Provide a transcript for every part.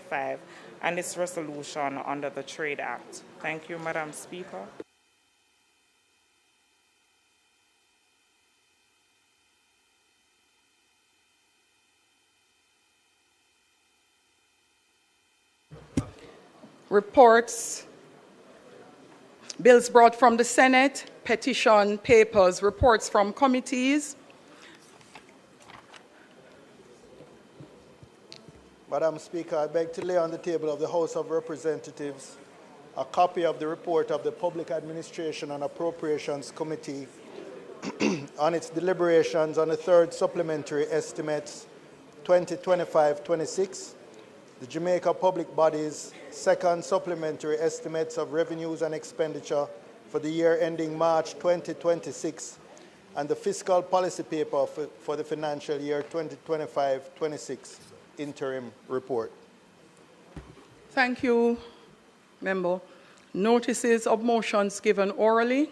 2025, and this resolution under the Trade Act. Thank you, Madam Speaker. Reports, bills brought from the Senate, petition papers, reports from committees. Madam Speaker, I beg to lay on the table of the House of Representatives a copy of the report of the Public Administration and Appropriations Committee on its deliberations on the third supplementary estimates 2025-26, the Jamaica Public Body's second supplementary estimates of revenues and expenditure for the year ending March 2026, and the fiscal policy paper for the financial year 2025-26 interim report. Thank you, Member. Notices of motions given orally.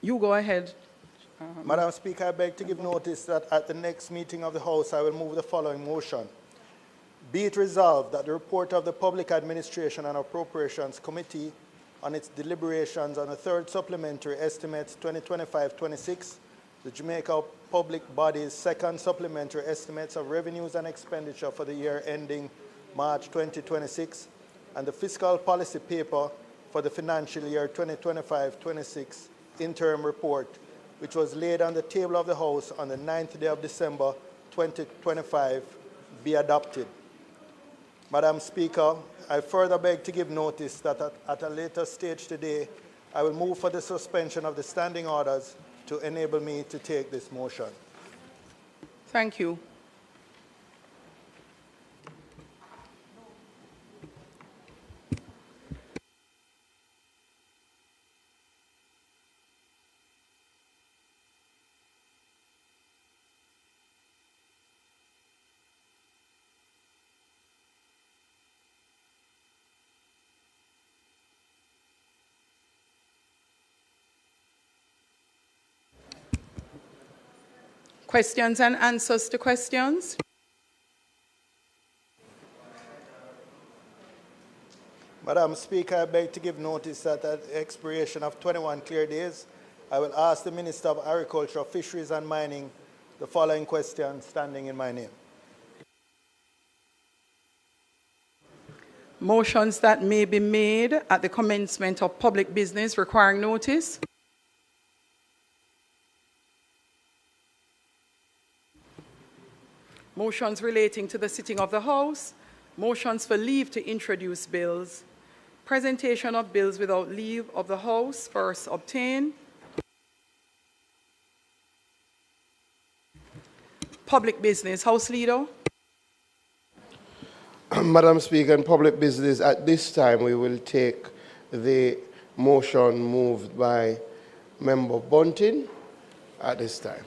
You go ahead. Madam Speaker, I beg to give notice that at the next meeting of the House, I will move the following motion. Be it resolved that the report of the Public Administration and Appropriations Committee on its deliberations on the third supplementary estimates 2025-26, the Jamaica Public Body's second supplementary estimates of revenues and expenditure for the year ending March 2026, and the fiscal policy paper for the financial year 2025-26 interim report, which was laid on the table of the House on the 9th day of December 2025, be adopted. Madam Speaker, I further beg to give notice that at a later stage today, I will move for the suspension of the standing orders to enable me to take this motion. Thank you. Questions and answers to questions. Madam Speaker, I beg to give notice that at the expiration of 21 clear days, I will ask the Minister of Agriculture, Fisheries and Mining the following question standing in my name. Motions that may be made at the commencement of public business requiring notice. Motions relating to the sitting of the House, motions for leave to introduce bills, presentation of bills without leave of the House first obtained, public business. House Leader. Madam Speaker, in public business, at this time we will take the motion moved by Member Bunting at this time.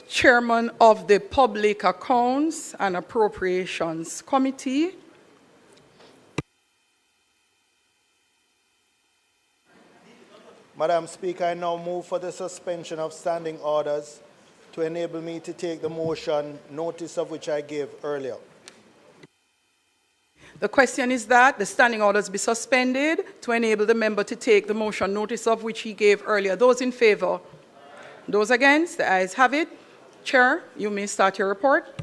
Chairman of the Public Accounts and Appropriations Committee. Madam Speaker, I now move for the suspension of standing orders to enable me to take the motion, notice of which I gave earlier. The question is that the standing orders be suspended to enable the member to take the motion, notice of which he gave earlier. Those in favor? Those against? The ayes have it. Chair, you may start your report.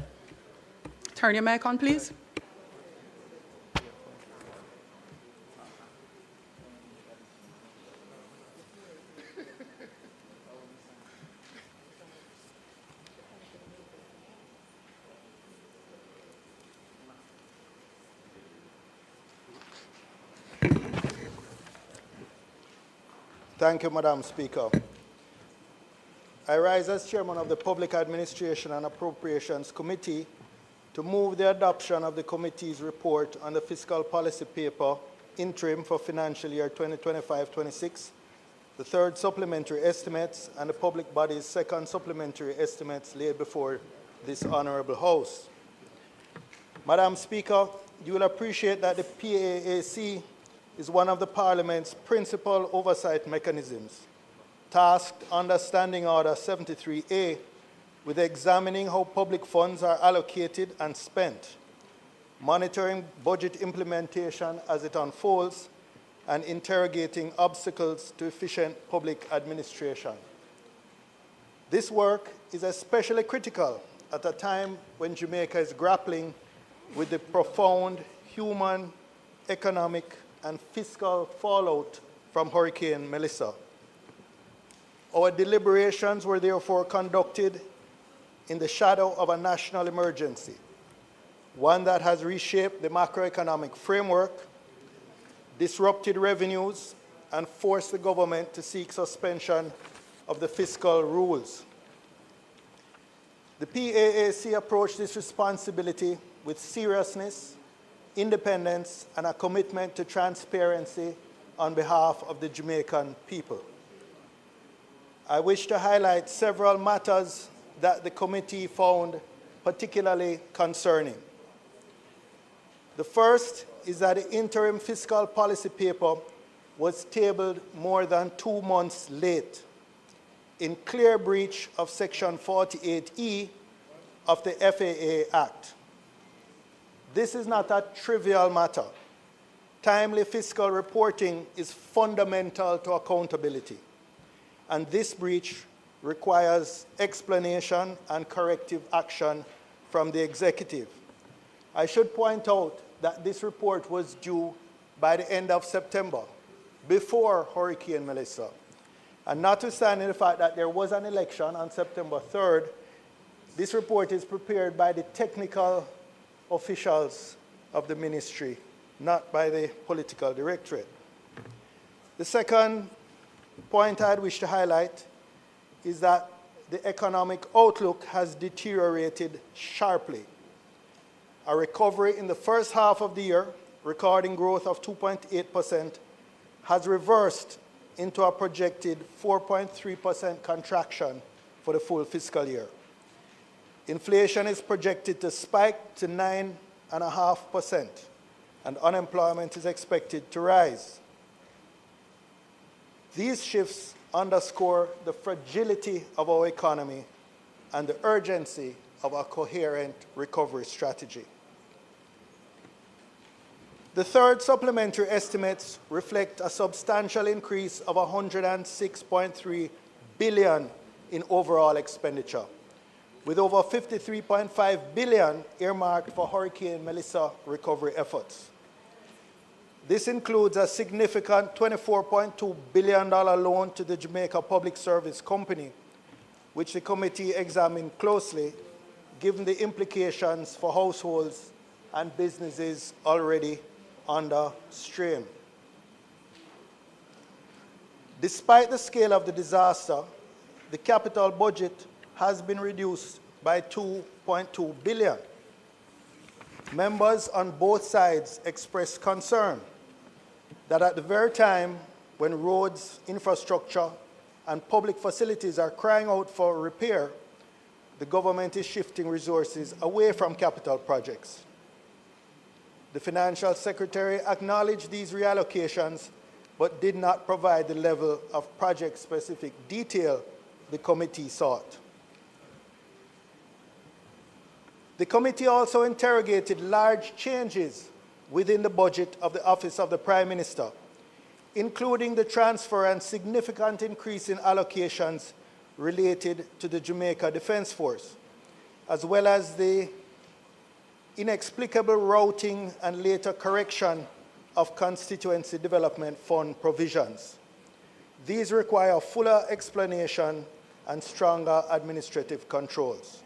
Turn your mic on, please. Thank you, Madam Speaker. I rise as Chairman of the Public Administration and Appropriations Committee to move the adoption of the committee's report on the fiscal policy paper interim for financial year 2025-26, the third supplementary estimates, and the public body's second supplementary estimates laid before this Honorable House. Madam Speaker, you will appreciate that the PAAC is one of the Parliament's principal oversight mechanisms, tasked under Standing Order 73A with examining how public funds are allocated and spent, monitoring budget implementation as it unfolds, and interrogating obstacles to efficient public administration. This work is especially critical at a time when Jamaica is grappling with the profound human, economic, and fiscal fallout from Hurricane Melissa. Our deliberations were therefore conducted in the shadow of a national emergency, one that has reshaped the macroeconomic framework, disrupted revenues, and forced the government to seek suspension of the fiscal rules. The PAAC approached this responsibility with seriousness, independence, and a commitment to transparency on behalf of the Jamaican people. I wish to highlight several matters that the committee found particularly concerning. The first is that the interim fiscal policy paper was tabled more than 2 months late, in clear breach of Section 48E of the FAA Act. This is not a trivial matter. Timely fiscal reporting is fundamental to accountability, and this breach requires explanation and corrective action from the executive. I should point out that this report was due by the end of September, before Hurricane Melissa. And notwithstanding the fact that there was an election on September 3rd, this report is prepared by the technical officials of the ministry, not by the political directorate. The second point I'd wish to highlight is that the economic outlook has deteriorated sharply. A recovery in the first half of the year, recording growth of 2.8%, has reversed into a projected 4.3% contraction for the full fiscal year. Inflation is projected to spike to 9.5%, and unemployment is expected to rise. These shifts underscore the fragility of our economy and the urgency of a coherent recovery strategy. The third supplementary estimates reflect a substantial increase of $106.3 billion in overall expenditure, with over $53.5 billion earmarked for Hurricane Melissa recovery efforts. This includes a significant $24.2 billion loan to the Jamaica Public Service Company, which the committee examined closely, given the implications for households and businesses already under strain. Despite the scale of the disaster, the capital budget has been reduced by $2.2 billion. Members on both sides expressed concern that at the very time when roads, infrastructure, and public facilities are crying out for repair, the government is shifting resources away from capital projects. The Financial Secretary acknowledged these reallocations, but did not provide the level of project-specific detail the committee sought. The committee also interrogated large changes within the budget of the Office of the Prime Minister, including the transfer and significant increase in allocations related to the Jamaica Defense Force, as well as the inexplicable routing and later correction of Constituency Development Fund provisions. These require fuller explanation and stronger administrative controls.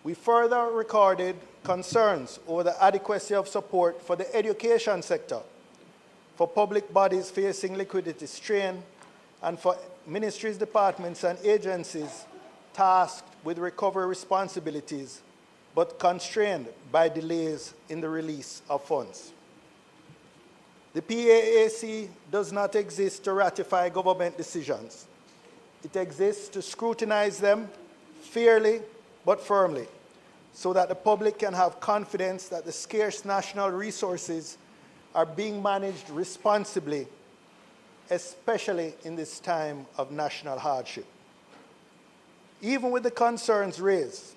We further recorded concerns over the adequacy of support for the education sector, for public bodies facing liquidity strain, and for ministries, departments, and agencies tasked with recovery responsibilities, but constrained by delays in the release of funds. The PAAC does not exist to ratify government decisions. It exists to scrutinize them fairly but firmly, so that the public can have confidence that the scarce national resources are being managed responsibly, especially in this time of national hardship. Even with the concerns raised,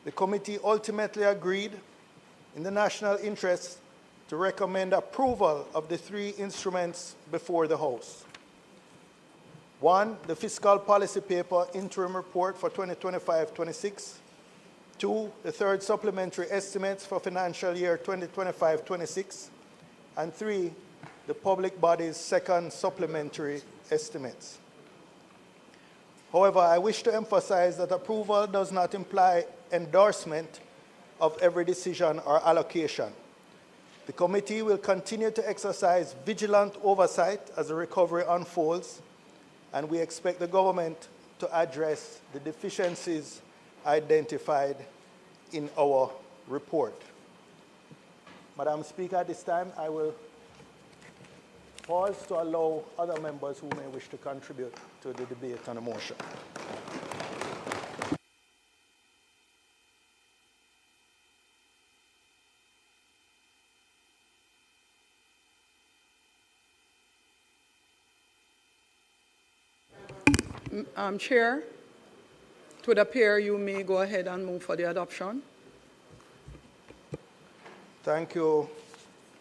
the committee ultimately agreed in the national interest to recommend approval of the 3 instruments before the House. 1, the fiscal policy paper interim report for 2025-26. 2, the 3rd supplementary estimates for financial year 2025-26. And 3, the public body's 2nd supplementary estimates. However, I wish to emphasize that approval does not imply endorsement of every decision or allocation. The committee will continue to exercise vigilant oversight as the recovery unfolds, and we expect the government to address the deficiencies identified in our report. Madam Speaker, at this time, I will pause to allow other members who may wish to contribute to the debate on the motion. Chair, it would appear you may go ahead and move for the adoption. Thank you,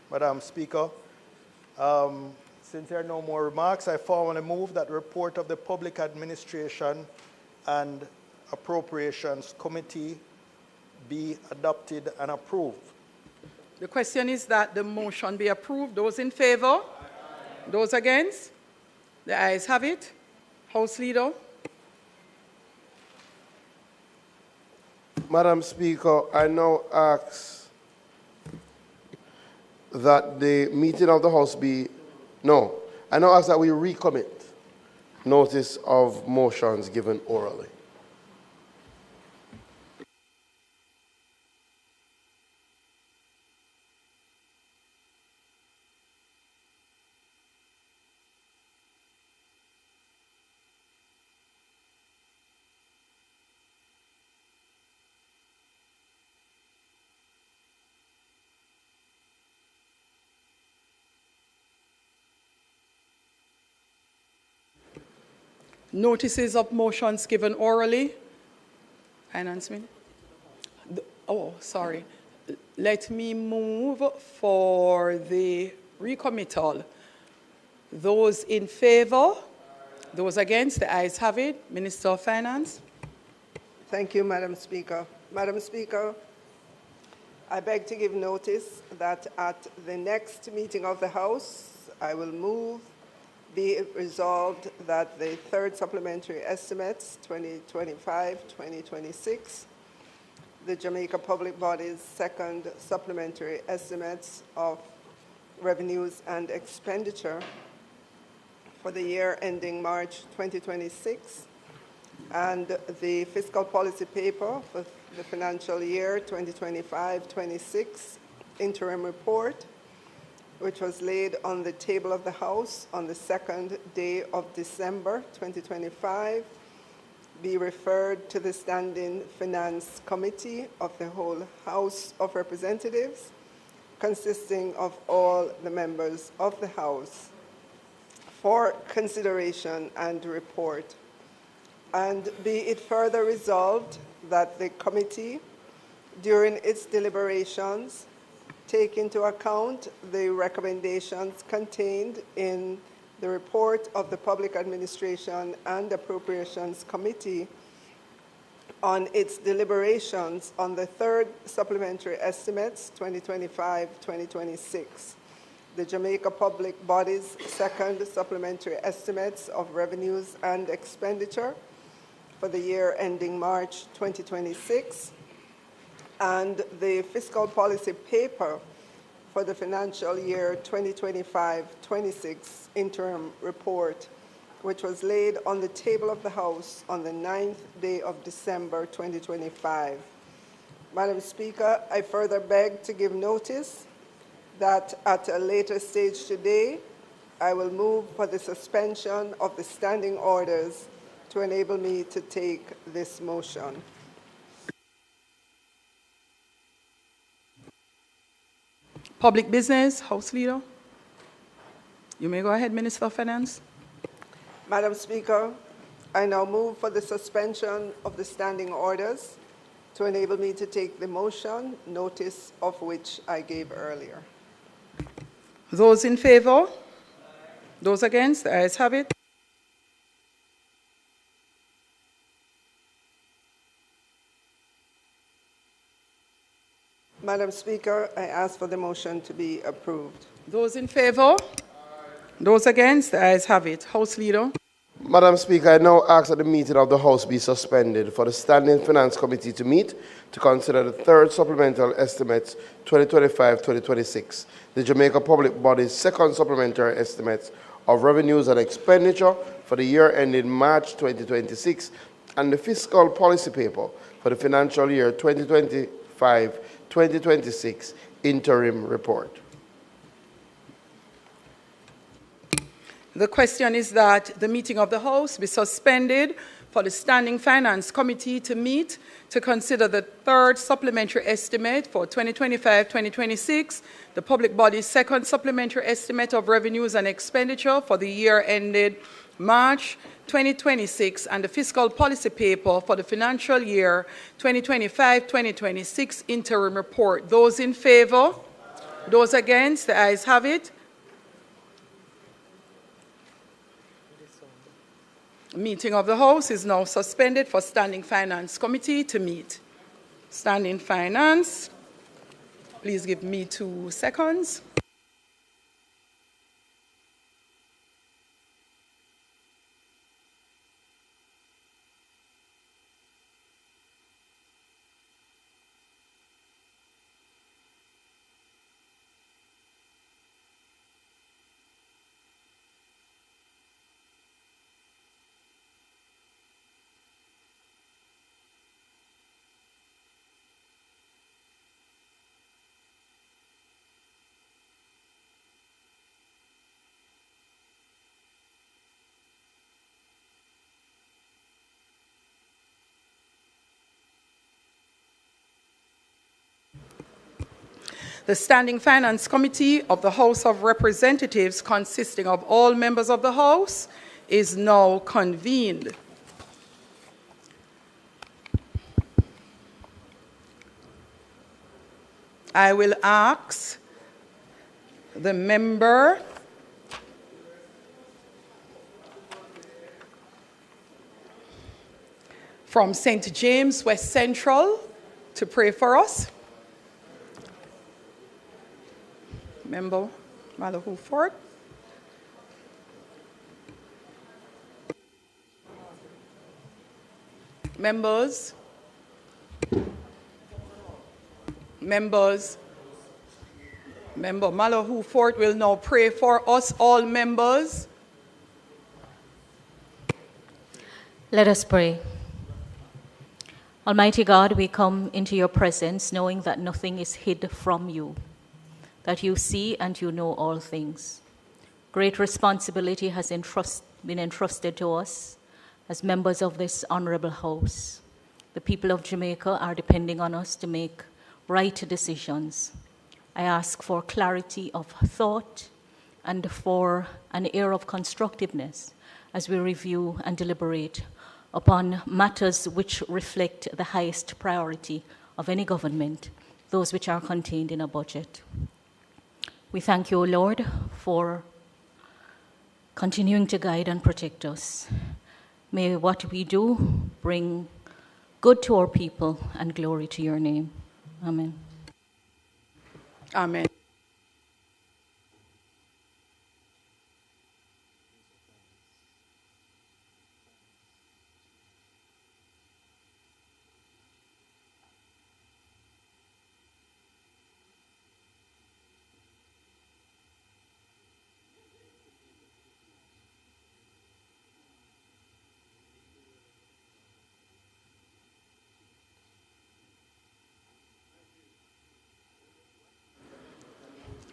Madam Speaker. Since there are no more remarks, I formally move that the report of the Public Administration and Appropriations Committee be adopted and approved. The question is that the motion be approved. Those in favor? Aye. Those against? The ayes have it. House Leader. Madam Speaker, I now ask that the meeting of the House be, I now ask that we recommit notice of motions given orally. Notices of motions given orally. Finance Minister. Oh, sorry. Let me move for the recommittal. Those in favor? Those against? The ayes have it. Minister of Finance. Thank you, Madam Speaker. Madam Speaker, I beg to give notice that at the next meeting of the House, I will move be it resolved that the 3rd supplementary estimates 2025-2026, the Jamaica Public Body's 2nd supplementary estimates of revenues and expenditure for the year ending March 2026, and the fiscal policy paper for the financial year 2025-26 interim report, which was laid on the table of the House on the 2nd day of December 2025, be referred to the Standing Finance Committee of the whole House of Representatives, consisting of all the members of the House, for consideration and report. And be it further resolved that the committee, during its deliberations, take into account the recommendations contained in the report of the Public Administration and Appropriations Committee on its deliberations on the 3rd supplementary estimates 2025-2026, the Jamaica Public Body's 2nd supplementary estimates of revenues and expenditure for the year ending March 2026, and the fiscal policy paper for the financial year 2025-26 interim report, which was laid on the table of the House on the 9th day of December 2025. Madam Speaker, I further beg to give notice that at a later stage today, I will move for the suspension of the standing orders to enable me to take this motion. Public business, House Leader. You may go ahead, Minister of Finance. Madam Speaker, I now move for the suspension of the standing orders to enable me to take the motion, notice of which I gave earlier. Those in favor? Those against? The ayes have it. Madam Speaker, I ask for the motion to be approved. Those in favor? Those against? The ayes have it. House Leader. Madam Speaker, I now ask that the meeting of the House be suspended for the Standing Finance Committee to meet to consider the third supplemental estimates 2025-2026, the Jamaica Public Body's second supplementary estimates of revenues and expenditure for the year ending March 2026, and the fiscal policy paper for the financial year 2025-2026 interim report. The question is that the meeting of the House be suspended for the Standing Finance Committee to meet to consider the third supplementary estimate for 2025-2026, the public body's second supplementary estimate of revenues and expenditure for the year ended March 2026, and the fiscal policy paper for the financial year 2025-2026 interim report. Those in favor? Those against? The ayes have it. Meeting of the House is now suspended for Standing Finance Committee to meet. Standing Finance, please give me 2 seconds. The Standing Finance Committee of the House of Representatives, consisting of all members of the House, is now convened. I will ask the member from St. James, West Central, to pray for us. Member Malahoo Ford. Members. Member Malahoo Ford will now pray for us, all members. Let us pray. Almighty God, we come into your presence knowing that nothing is hid from you, that you see and you know all things. Great responsibility has been entrusted to us as members of this honorable house. The people of Jamaica are depending on us to make right decisions. I ask for clarity of thought and for an air of constructiveness as we review and deliberate upon matters which reflect the highest priority of any government, those which are contained in a budget. We thank you, O Lord, for continuing to guide and protect us. May what we do bring good to our people and glory to your name. Amen. Amen.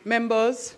Members,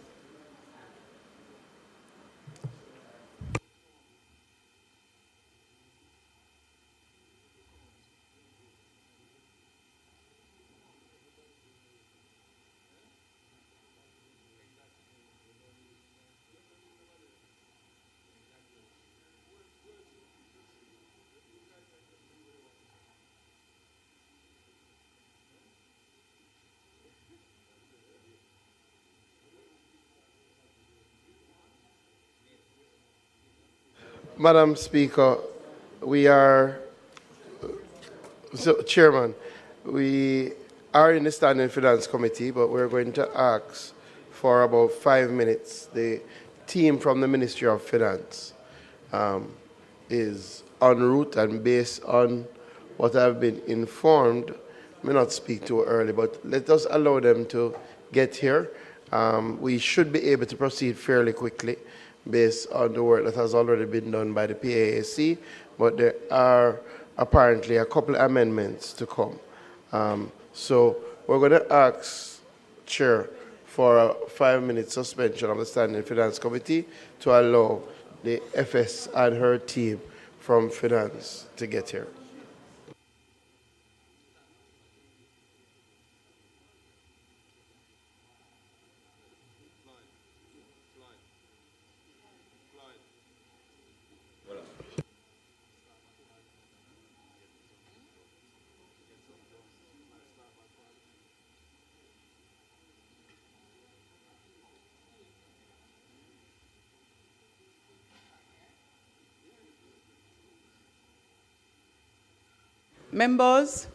Madam Speaker, Chairman, we are in the Standing Finance Committee, but we're going to ask for about 5 minutes. The team from the Ministry of Finance is en route, and based on what I've been informed, may not speak too early, but let us allow them to get here. We should be able to proceed fairly quickly based on the work that has already been done by the PAAC, but there are apparently a couple of amendments to come. So we're going to ask, Chair, for a 5-minute suspension of the Standing Finance Committee to allow the FS and her team from Finance to get here. Members,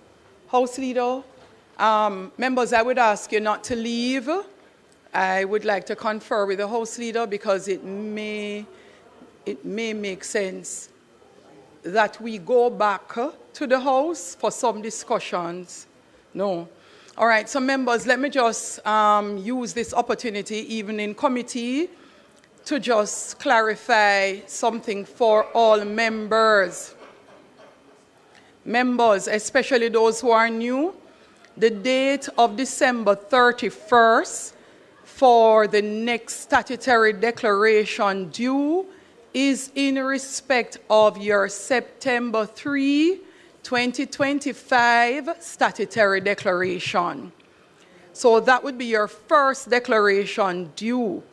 House Leader, members, I would ask you not to leave. I would like to confer with the House Leader because it may make sense that we go back to the House for some discussions. No. All right, so members, let me just use this opportunity, even in committee, to just clarify something for all members. Members, especially those who are new, the date of December 31st for the next statutory declaration due is in respect of your September 3, 2025 statutory declaration. So that would be your first declaration due.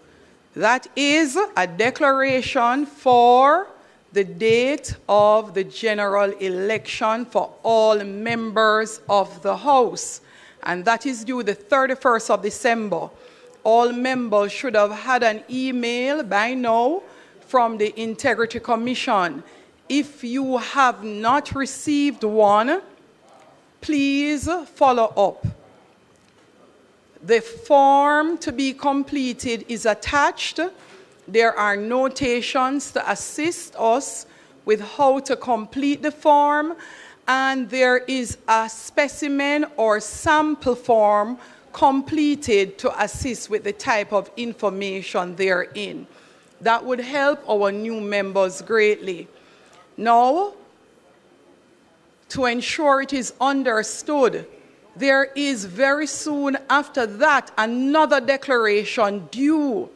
That is a declaration for the date of the general election for all members of the House, and that is due the 31st of December. All members should have had an email by now from the Integrity Commission. If you have not received one, please follow up. The form to be completed is attached. There are notations to assist us with how to complete the form, and there is a specimen or sample form completed to assist with the type of information therein. That would help our new members greatly. Now, to ensure it is understood, there is very soon after that another declaration due.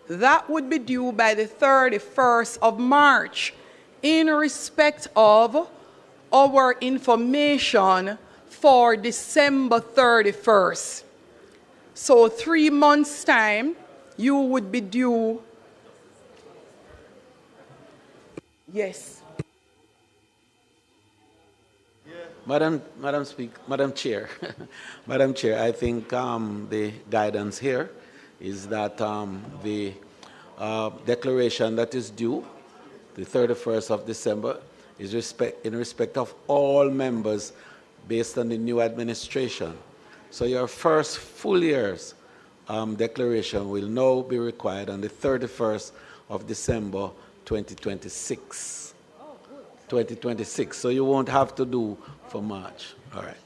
That would be due by the 31st of March in respect of our information for December 31st. So 3 months' time, you would be due. Yes. Madam Chair, Madam Chair, I think the guidance here is that the declaration that is due, the 31st of December, is in respect of all members based on the new administration. So your first full year's declaration will now be required on the 31st of December 2026. 2026, so you won't have to do for March. All right.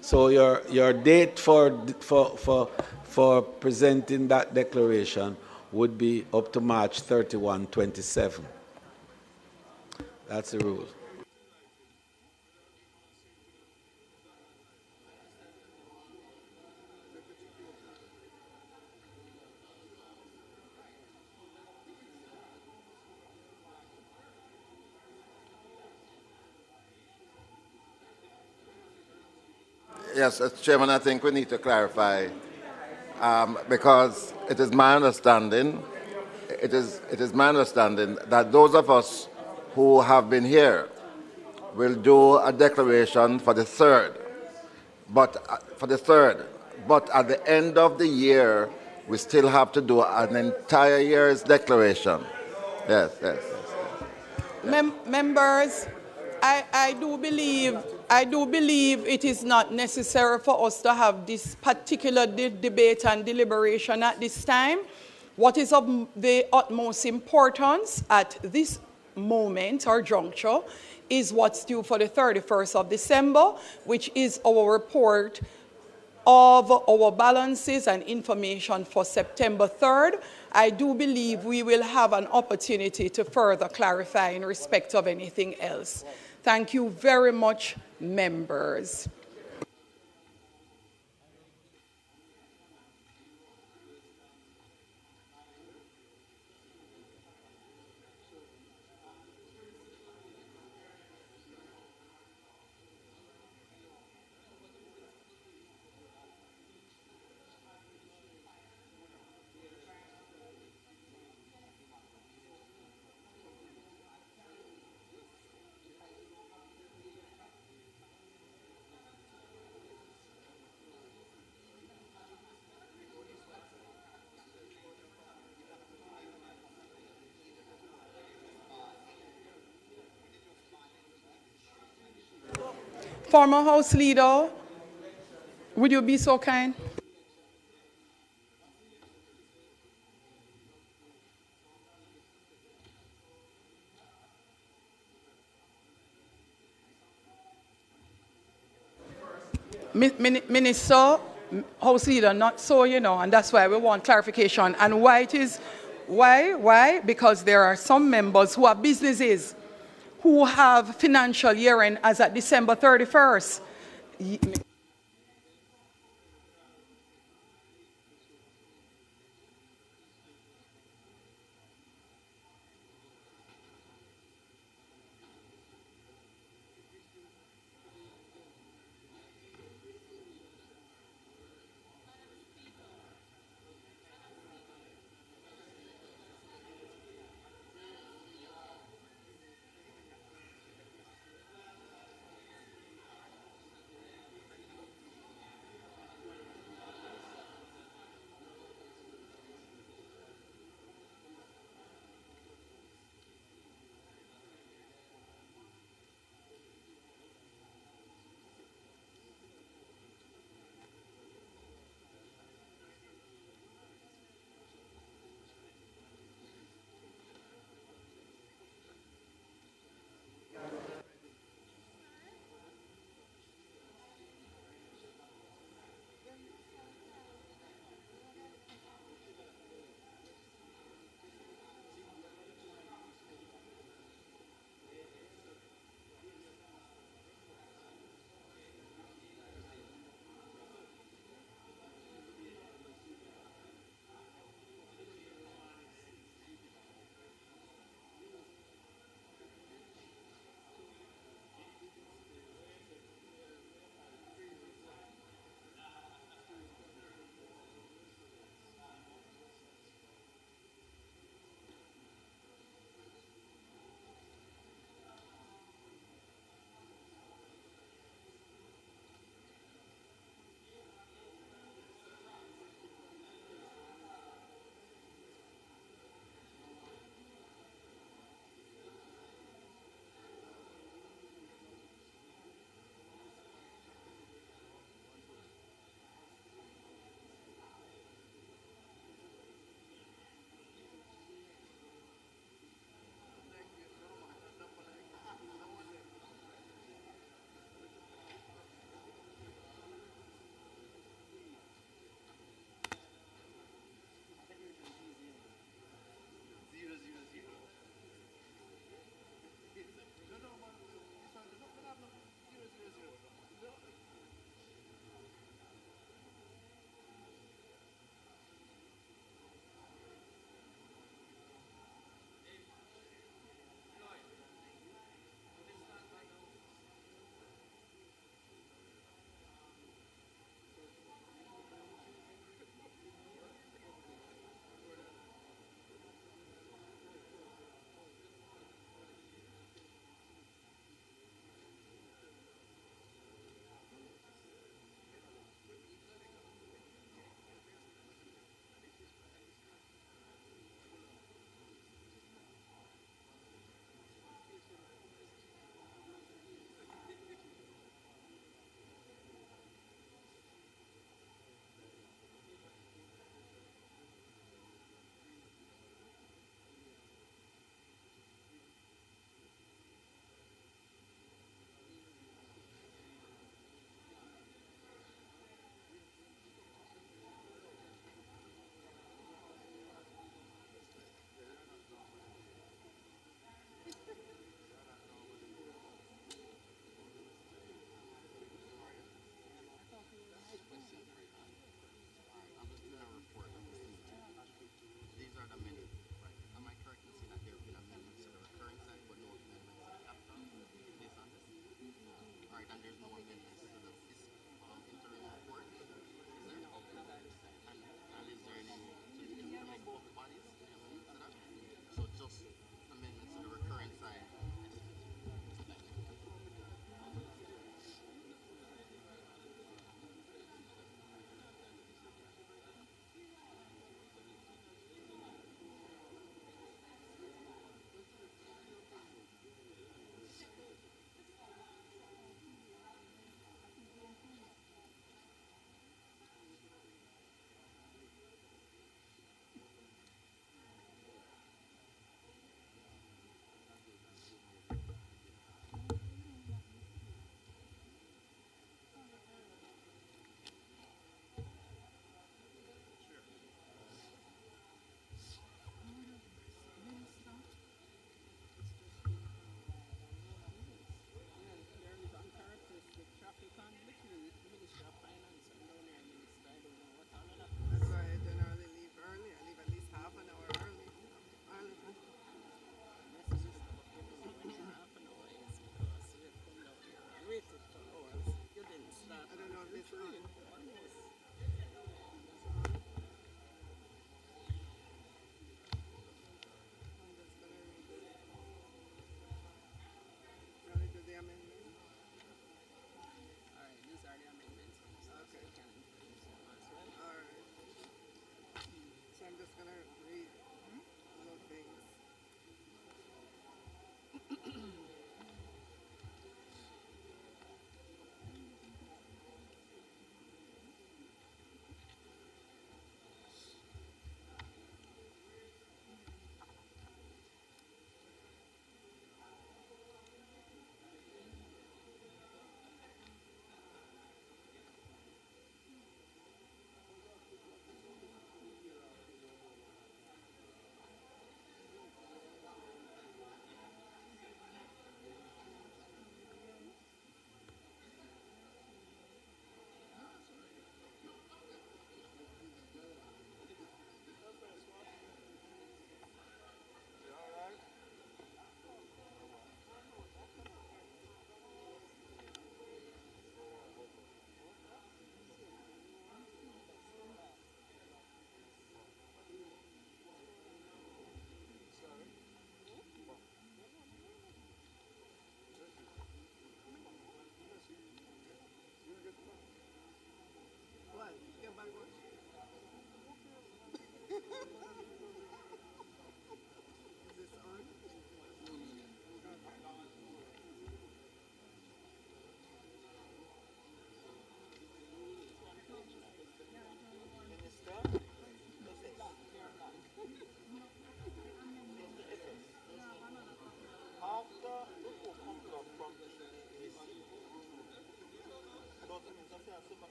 So your date for presenting that declaration would be up to March 31, 27. That's the rule. Yes, Chairman, I think we need to clarify because it is my understanding, that those of us who have been here will do a declaration for the third, but at the end of the year, we still have to do an entire year's declaration. Yes. Members, I do believe it is not necessary for us to have this particular debate and deliberation at this time. What is of the utmost importance at this moment or juncture is what's due for the 31st of December, which is our report of our balances and information for September 3rd. I do believe we will have an opportunity to further clarify in respect of anything else. Thank you very much, members. Former House Leader, would you be so kind? Minister, House Leader, not so, you know, and that's why we want clarification. And why it is, why? Because there are some members who have businesses who have financial year end as at December 31st.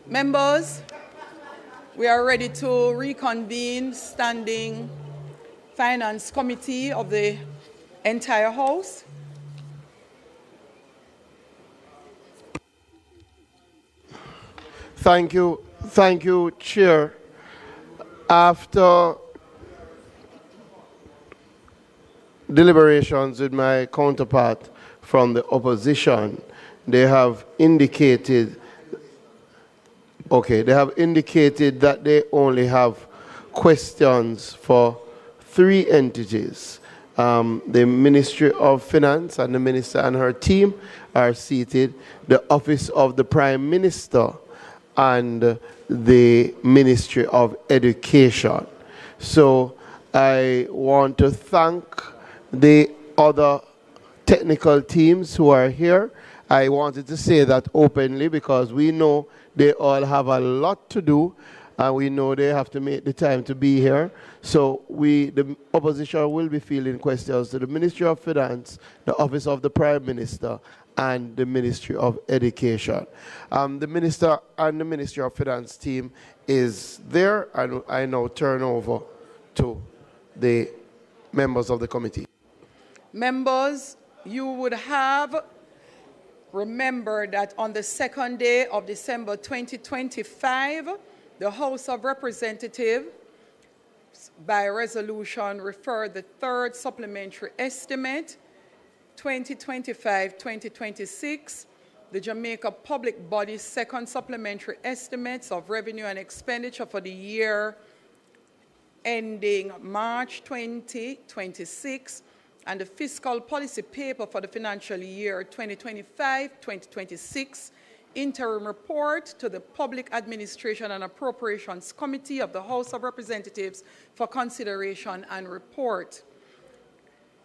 Members, we are ready to reconvene standing Finance Committee of the entire House. Thank you, Chair. After deliberations with my counterpart from the opposition, they have indicated that they only have questions for 3 entities. The Ministry of Finance and the Minister and her team are seated, the Office of the Prime Minister and the Ministry of Education. So I want to thank the other technical teams who are here. I wanted to say that openly because we know they all have a lot to do and we know they have to make the time to be here. So the opposition will be fielding questions to the Ministry of Finance, the Office of the Prime Minister, and the Ministry of Education. The Minister and the Ministry of Finance team is there, and I now turn over to the members of the committee. Members, you would have remembered that on the 2nd day of December 2025, the House of Representatives, by resolution, referred the 3rd supplementary estimate 2025-2026, the Jamaica Public Body's 2nd supplementary estimates of revenue and expenditure for the year ending March 2026, and the fiscal policy paper for the financial year 2025-2026, interim report to the Public Administration and Appropriations Committee of the House of Representatives for consideration and report.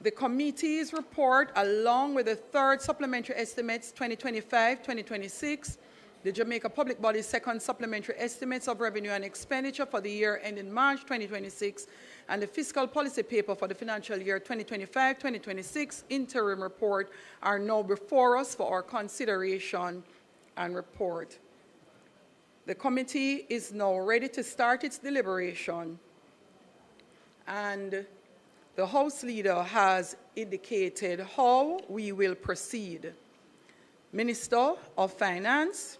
The committee's report, along with the 3rd supplementary estimates 2025-2026, the Jamaica Public Body's 2nd supplementary estimates of revenue and expenditure for the year ending March 2026, and the fiscal policy paper for the financial year 2025-2026 interim report are now before us for our consideration and report. The committee is now ready to start its deliberation, and the House Leader has indicated how we will proceed. Minister of Finance.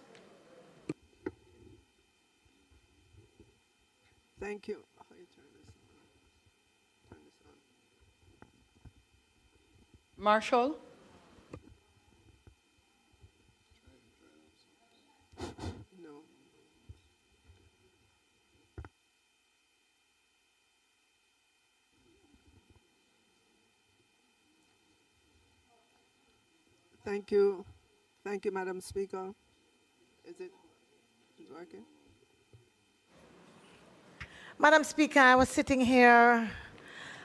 Thank you. Marshall. No. Thank you. Thank you, Madam Speaker. Is it working? Madam Speaker, I was sitting here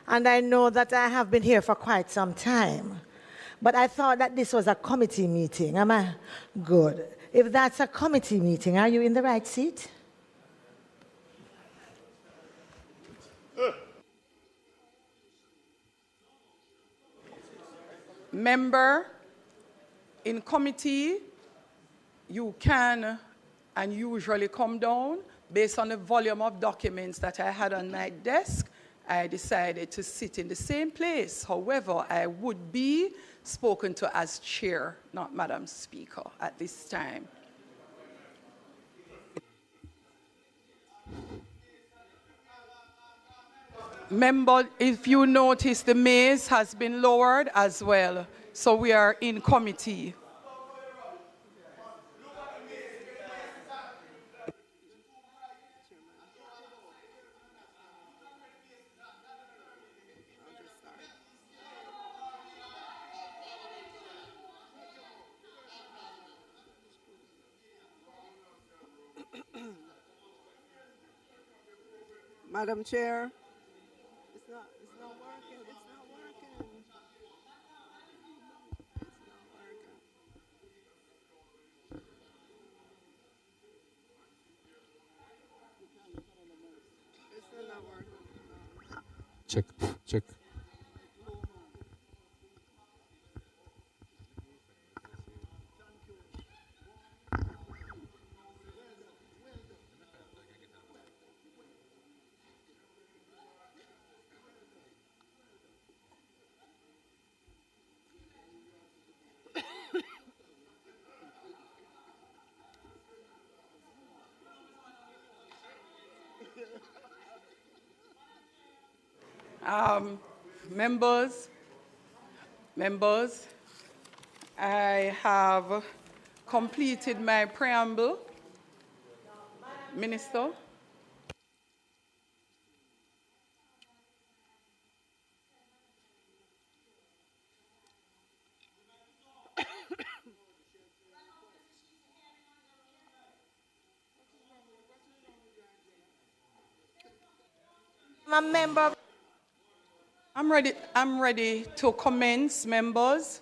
and I know that I have been here for quite some time, but I thought that this was a committee meeting. Am I good? If that's a committee meeting, are you in the right seat? Member, in committee, you can and usually come down. Based on the volume of documents that I had on my desk, I decided to sit in the same place. However, I would be spoken to as chair, not Madam Speaker, at this time. Member, if you notice, the maize has been lowered as well. So we are in committee. Madam Chair, it's not working. It's not working. It's still not working. Check, check. Members, I have completed my preamble. Minister. Member. I'm ready to commence, members.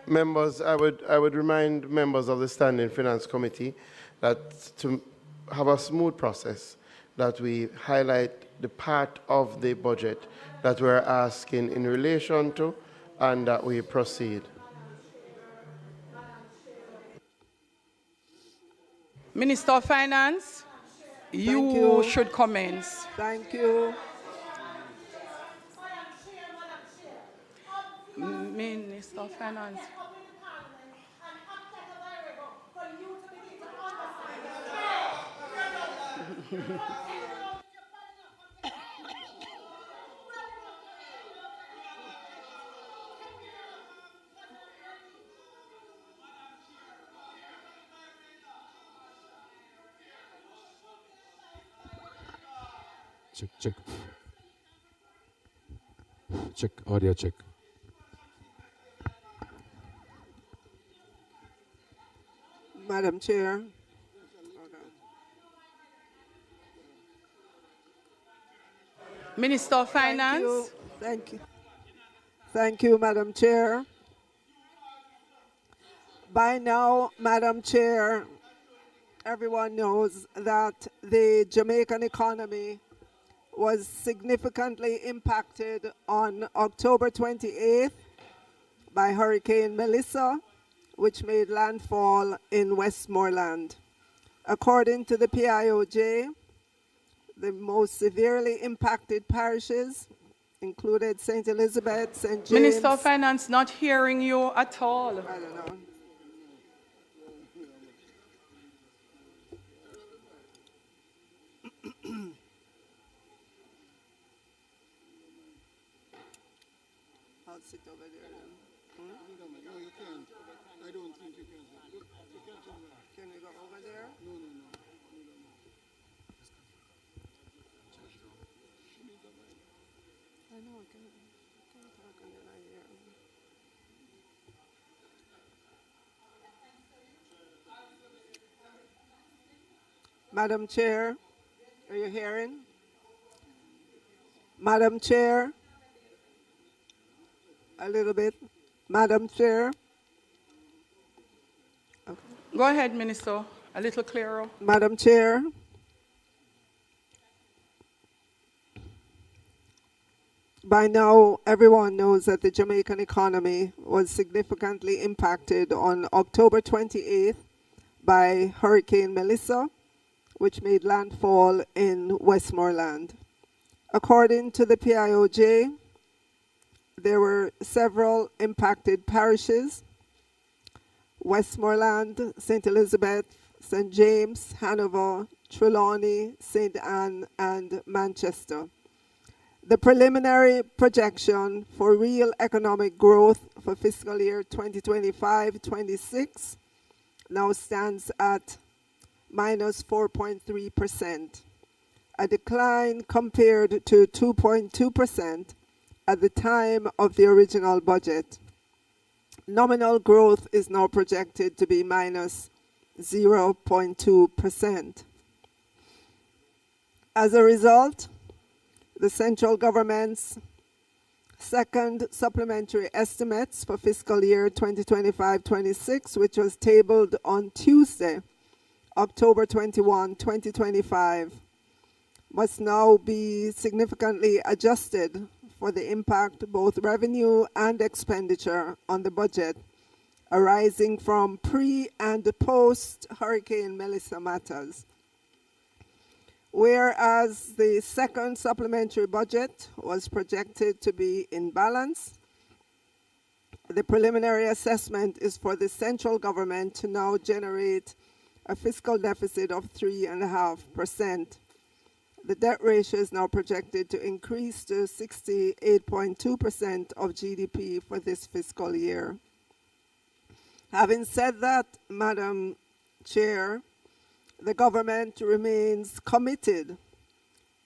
Members, I would remind members of the Standing Finance Committee that to have a smooth process, that we highlight the part of the budget that we're asking in relation to, and that we proceed. Minister of Finance, you should commence. Thank you. Minister of Finance. Check, check. Check, audio check. Madam Chair. Minister of Finance. Thank you. Thank you, Madam Chair. By now, Madam Chair, everyone knows that the Jamaican economy was significantly impacted on October 28th by Hurricane Melissa, which made landfall in Westmoreland. According to the PIOJ, the most severely impacted parishes included St. Elizabeth, St. James. Minister of Finance, not hearing you at all. I don't know. I'll sit over there then. No, you can't. I don't think you can. Can we go over there? No. I know, I can't talk and then I hear. Madam Chair, are you hearing? Madam Chair, a little bit. Madam Chair. Okay. Go ahead, Minister. A little clearer. Madam Chair. By now, everyone knows that the Jamaican economy was significantly impacted on October 28th by Hurricane Melissa, which made landfall in Westmoreland. According to the PIOJ, there were several impacted parishes: Westmoreland, St. Elizabeth, St. James, Hanover, Trelawney, St. Anne, and Manchester. The preliminary projection for real economic growth for fiscal year 2025-26 now stands at minus 4.3%, a decline compared to 2.2% at the time of the original budget. Nominal growth is now projected to be minus 0.2%. As a result, the central government's second supplementary estimates for fiscal year 2025-26, which was tabled on Tuesday, October 21, 2025, must now be significantly adjusted for the impact both revenue and expenditure on the budget arising from pre- and post-Hurricane Melissa matters. Whereas the second supplementary budget was projected to be in balance, the preliminary assessment is for the central government to now generate a fiscal deficit of 3.5%. The debt ratio is now projected to increase to 68.2% of GDP for this fiscal year. Having said that, Madam Chair, the government remains committed,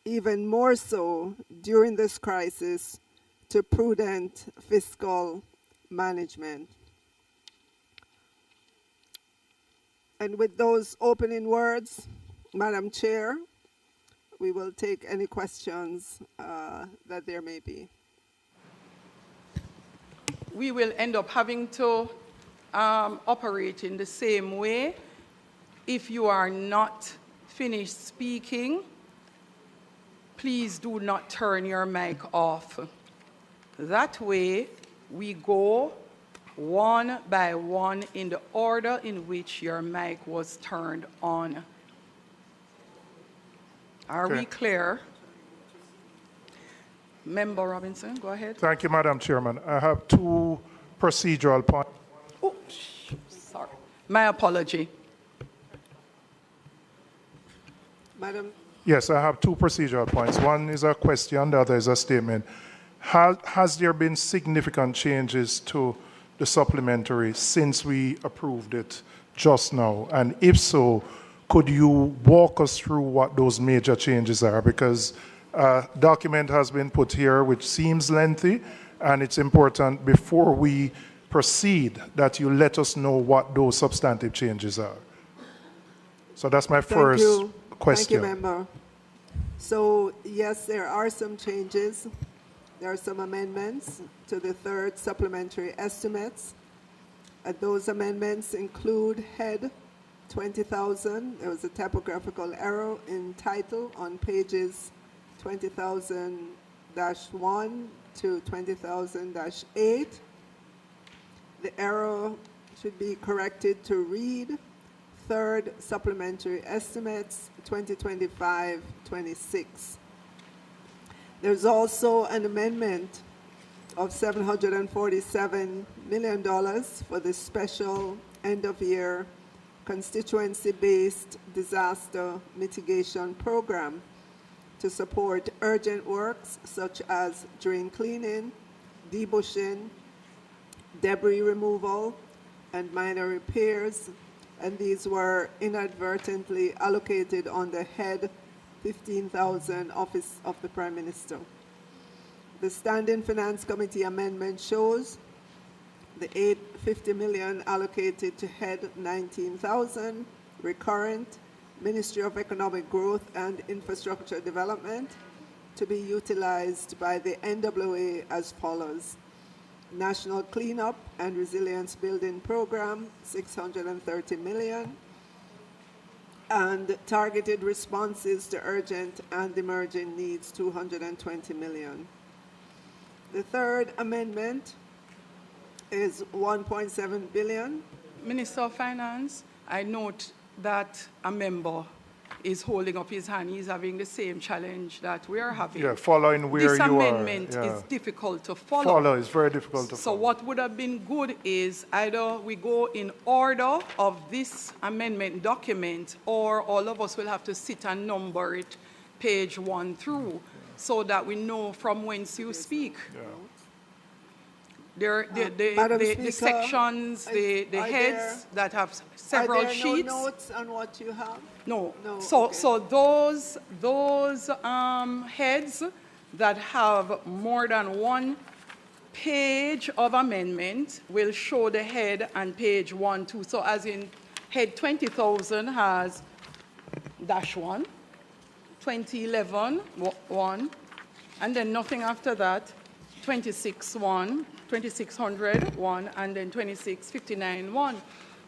even more so during this crisis, to prudent fiscal management. And with those opening words, Madam Chair, we will take any questions that there may be. We will end up having to operate in the same way. If you are not finished speaking, please do not turn your mic off. That way, we go one by one in the order in which your mic was turned on. Are we clear? Member Robinson, go ahead. Thank you, Madam Chairman. I have two procedural points. Oh, sorry. My apology. Madam. Yes, I have two procedural points. One is a question, the other is a statement. Has there been significant changes to the supplementary since we approved it just now? And if so, could you walk us through what those major changes are? Because a document has been put here which seems lengthy, and it's important before we proceed that you let us know what those substantive changes are. So that's my first question. Thank you, Member. So, yes, there are some changes. There are some amendments to the third supplementary estimates. Those amendments include head 20,000. There was a typographical error in title on pages 20,000-1 to 20,000-8. The error should be corrected to read third supplementary estimates 2025-26. There's also an amendment of $747 million for the special end-of-year constituency-based disaster mitigation program to support urgent works such as drain cleaning, debushing, debris removal, and minor repairs, and these were inadvertently allocated on the head 15,000 Office of the Prime Minister. The Standing Finance Committee amendment shows the $850 million allocated to head 19,000 recurrent Ministry of Economic Growth and Infrastructure Development to be utilized by the NWA as follows: National Cleanup and Resilience Building Program, $630 million, and Targeted Responses to Urgent and Emerging Needs, $220 million. The third amendment is $1.7 billion. Minister of Finance, I note that a member is holding up his hand. He's having the same challenge that we are having. Yeah, following where this you are. This amendment is difficult to follow. It's very difficult to follow. So what would have been good is either we go in order of this amendment document, or all of us will have to sit and number it page 1 through. so that we know from whence you speak. Madam The Speaker, sections, the heads that have several Are there sheets. no notes on what you have? No. No, So, okay. so those heads that have more than one page of amendment will show the head and page 1, 2. So as in head 20,000 has -1, 2011 1, and then nothing after that, 26 1, 2600 1, and then 2659 1.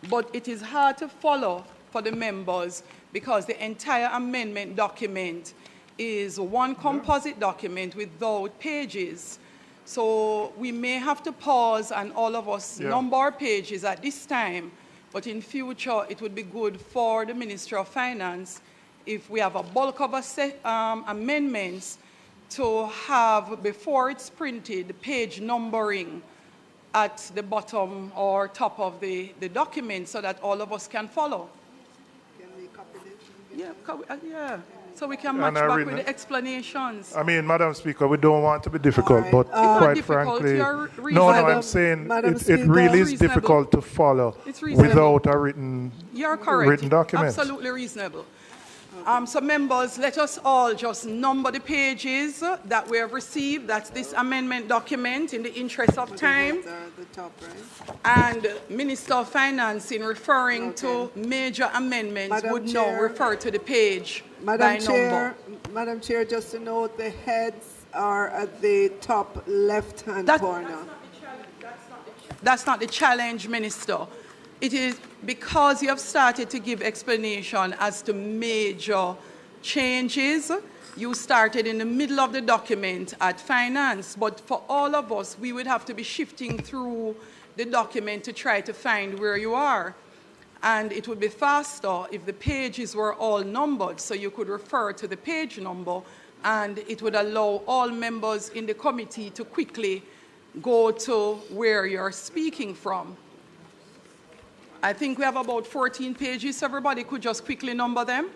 But it is hard to follow for the members because the entire amendment document is one composite document without pages. So we may have to pause and all of us number our pages at this time, but in future it would be good for the Ministry of Finance if we have a bulk of amendments to have, before it's printed, page numbering at the bottom or top of the document so that all of us can follow. Can we copy this? Yeah. So we can match back with the explanations. I mean, Madam Speaker, we don't want to be difficult, Right. but quite difficult, frankly, you're no, reasonable. I'm saying Madam it Speaker. really is Reasonable. difficult to follow It's reasonable. without a written document. Absolutely reasonable. So members, let us all just number the pages that we have received. That's this amendment document in the interest of time. The top, right? And Minister of Finance, in referring to major amendments, Madam would now Chair. refer to the page by Madam Chair, number. Madam Chair, just to note, the heads are at the top left-hand corner. That's not the challenge, Minister. It is because you have started to give explanation as to major changes. You started in the middle of the document at finance, but for all of us, we would have to be shifting through the document to try to find where you are. And it would be faster if the pages were all numbered, so you could refer to the page number, and it would allow all members in the committee to quickly go to where you're speaking from. I think we have about 14 pages, so everybody could just quickly number them.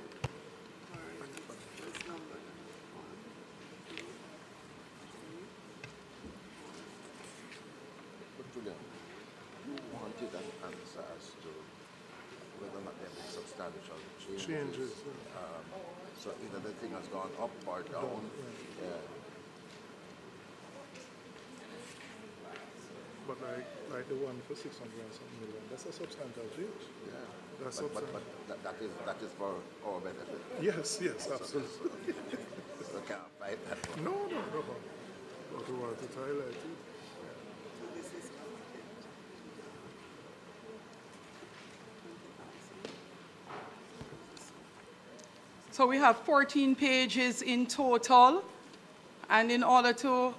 But Julian, you wanted an answer as to whether or not there have been substantial changes. So either the thing has gone up or down. But like the one for 600 and some million, that's a substantial change. Yeah. That's but that is for our benefit. Yes, absolutely. So can't fight that one. No. But we want to highlight it. So we have 14 pages in total, and in order to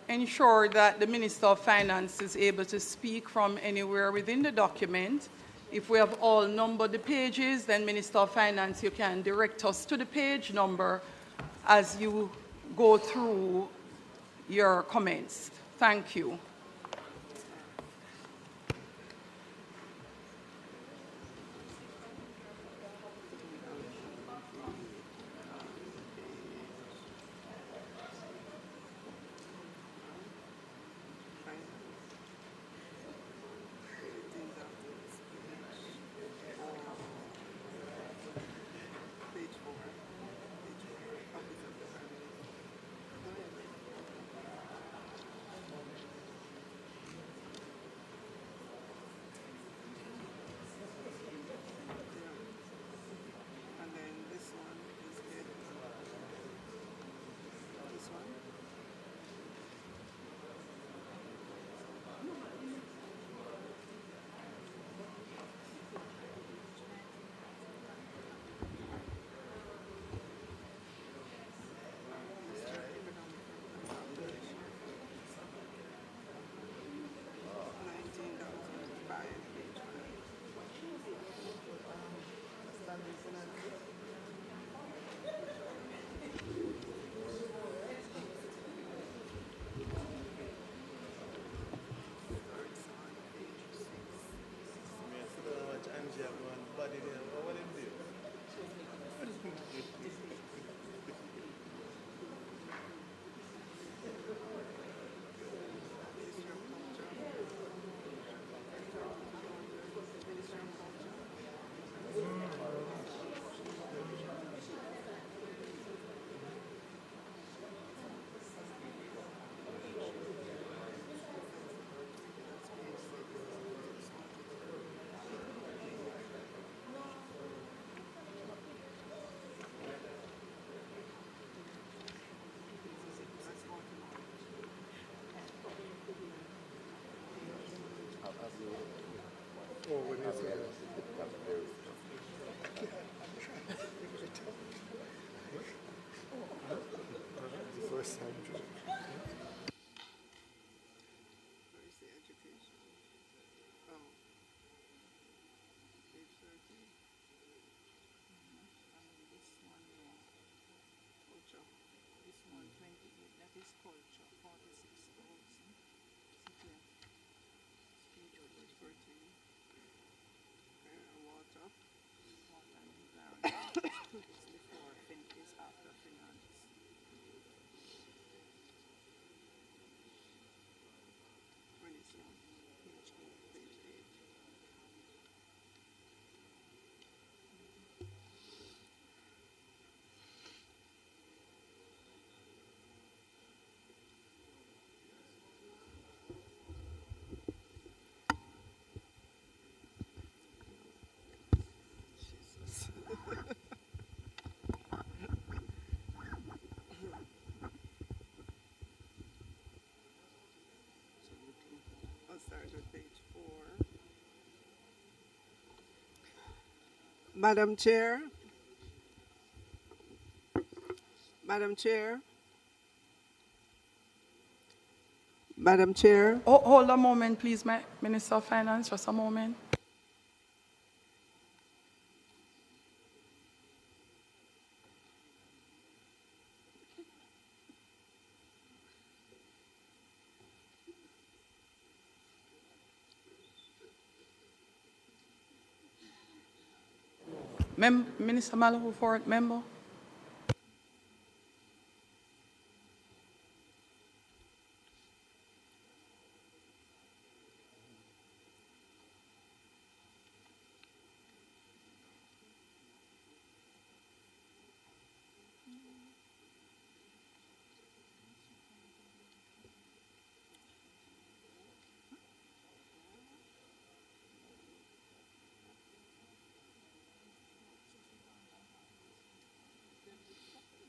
ensure that the Minister of Finance is able to speak from anywhere within the document, if we have all numbered the pages, then Minister of Finance, you can direct us to the page number as you go through your comments. Thank you. Where's the education? Oh. Page 13. Culture. This 128, that is culture, 46,000. Page 14. Air and water. Water and environment. It's before, is after finance. When is it? Page 8. Page 8. Jesus. I'll start with page 4. Madam Chair. Madam Chair. Madam Chair. Oh, hold a moment, please, Minister of Finance, just a moment. Minister Malou for it, member.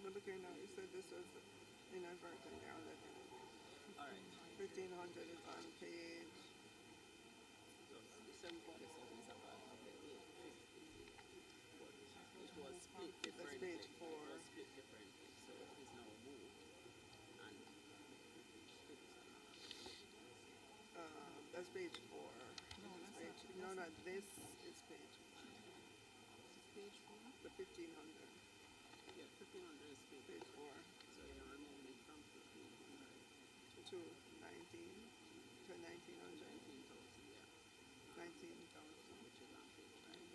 But okay, now you said this was inadvertently on the 1500 is on page. That's page 4. That's page 4. No, no, this is page 4. Page 4? The 1500. Yeah, 1500 is Page 4. So you're removing from 1500 to 19 to 1900. 19,000, yeah. 19,000. Which is on page 5.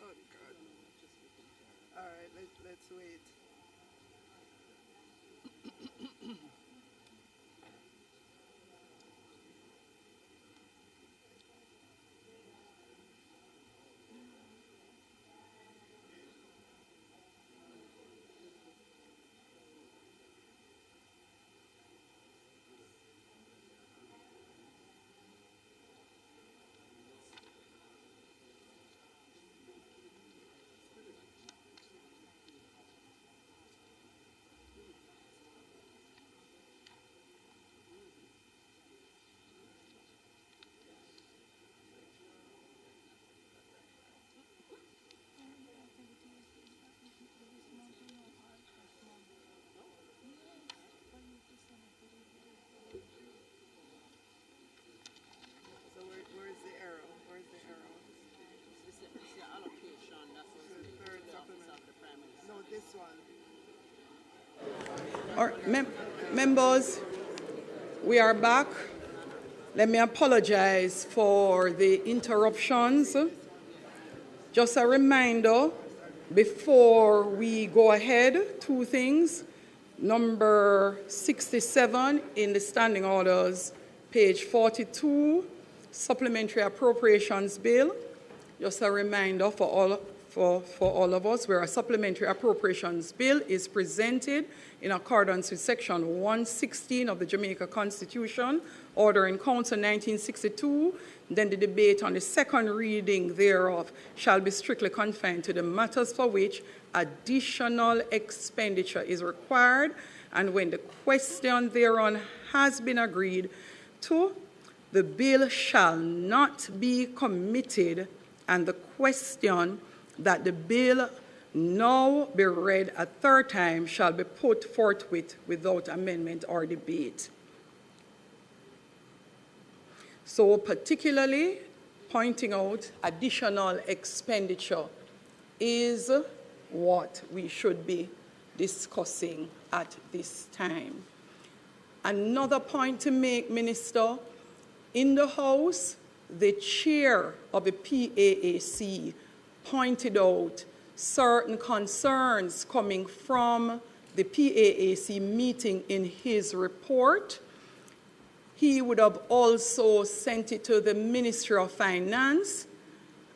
Oh God. All right, let's wait. So where's the arrow? Where's the arrow? It's the allocation, that's what's The made third to the office supplement. of the Prime Minister. No, this one. All right, members, we are back. Let me apologize for the interruptions. Just a reminder, before we go ahead, two things. Number 67 in the standing orders, page 42, supplementary appropriations bill. Just a reminder for all of us, where a supplementary appropriations bill is presented in accordance with Section 116 of the Jamaica Constitution, Order in Council 1962, then the debate on the second reading thereof shall be strictly confined to the matters for which additional expenditure is required, and when the question thereon has been agreed to, the bill shall not be committed, and the question that the bill now be read a third time shall be put forthwith without amendment or debate. So particularly pointing out additional expenditure is what we should be discussing at this time. Another point to make, Minister, in the House, the chair of the PAAC pointed out certain concerns coming from the PAAC meeting in his report. He would have also sent it to the Ministry of Finance,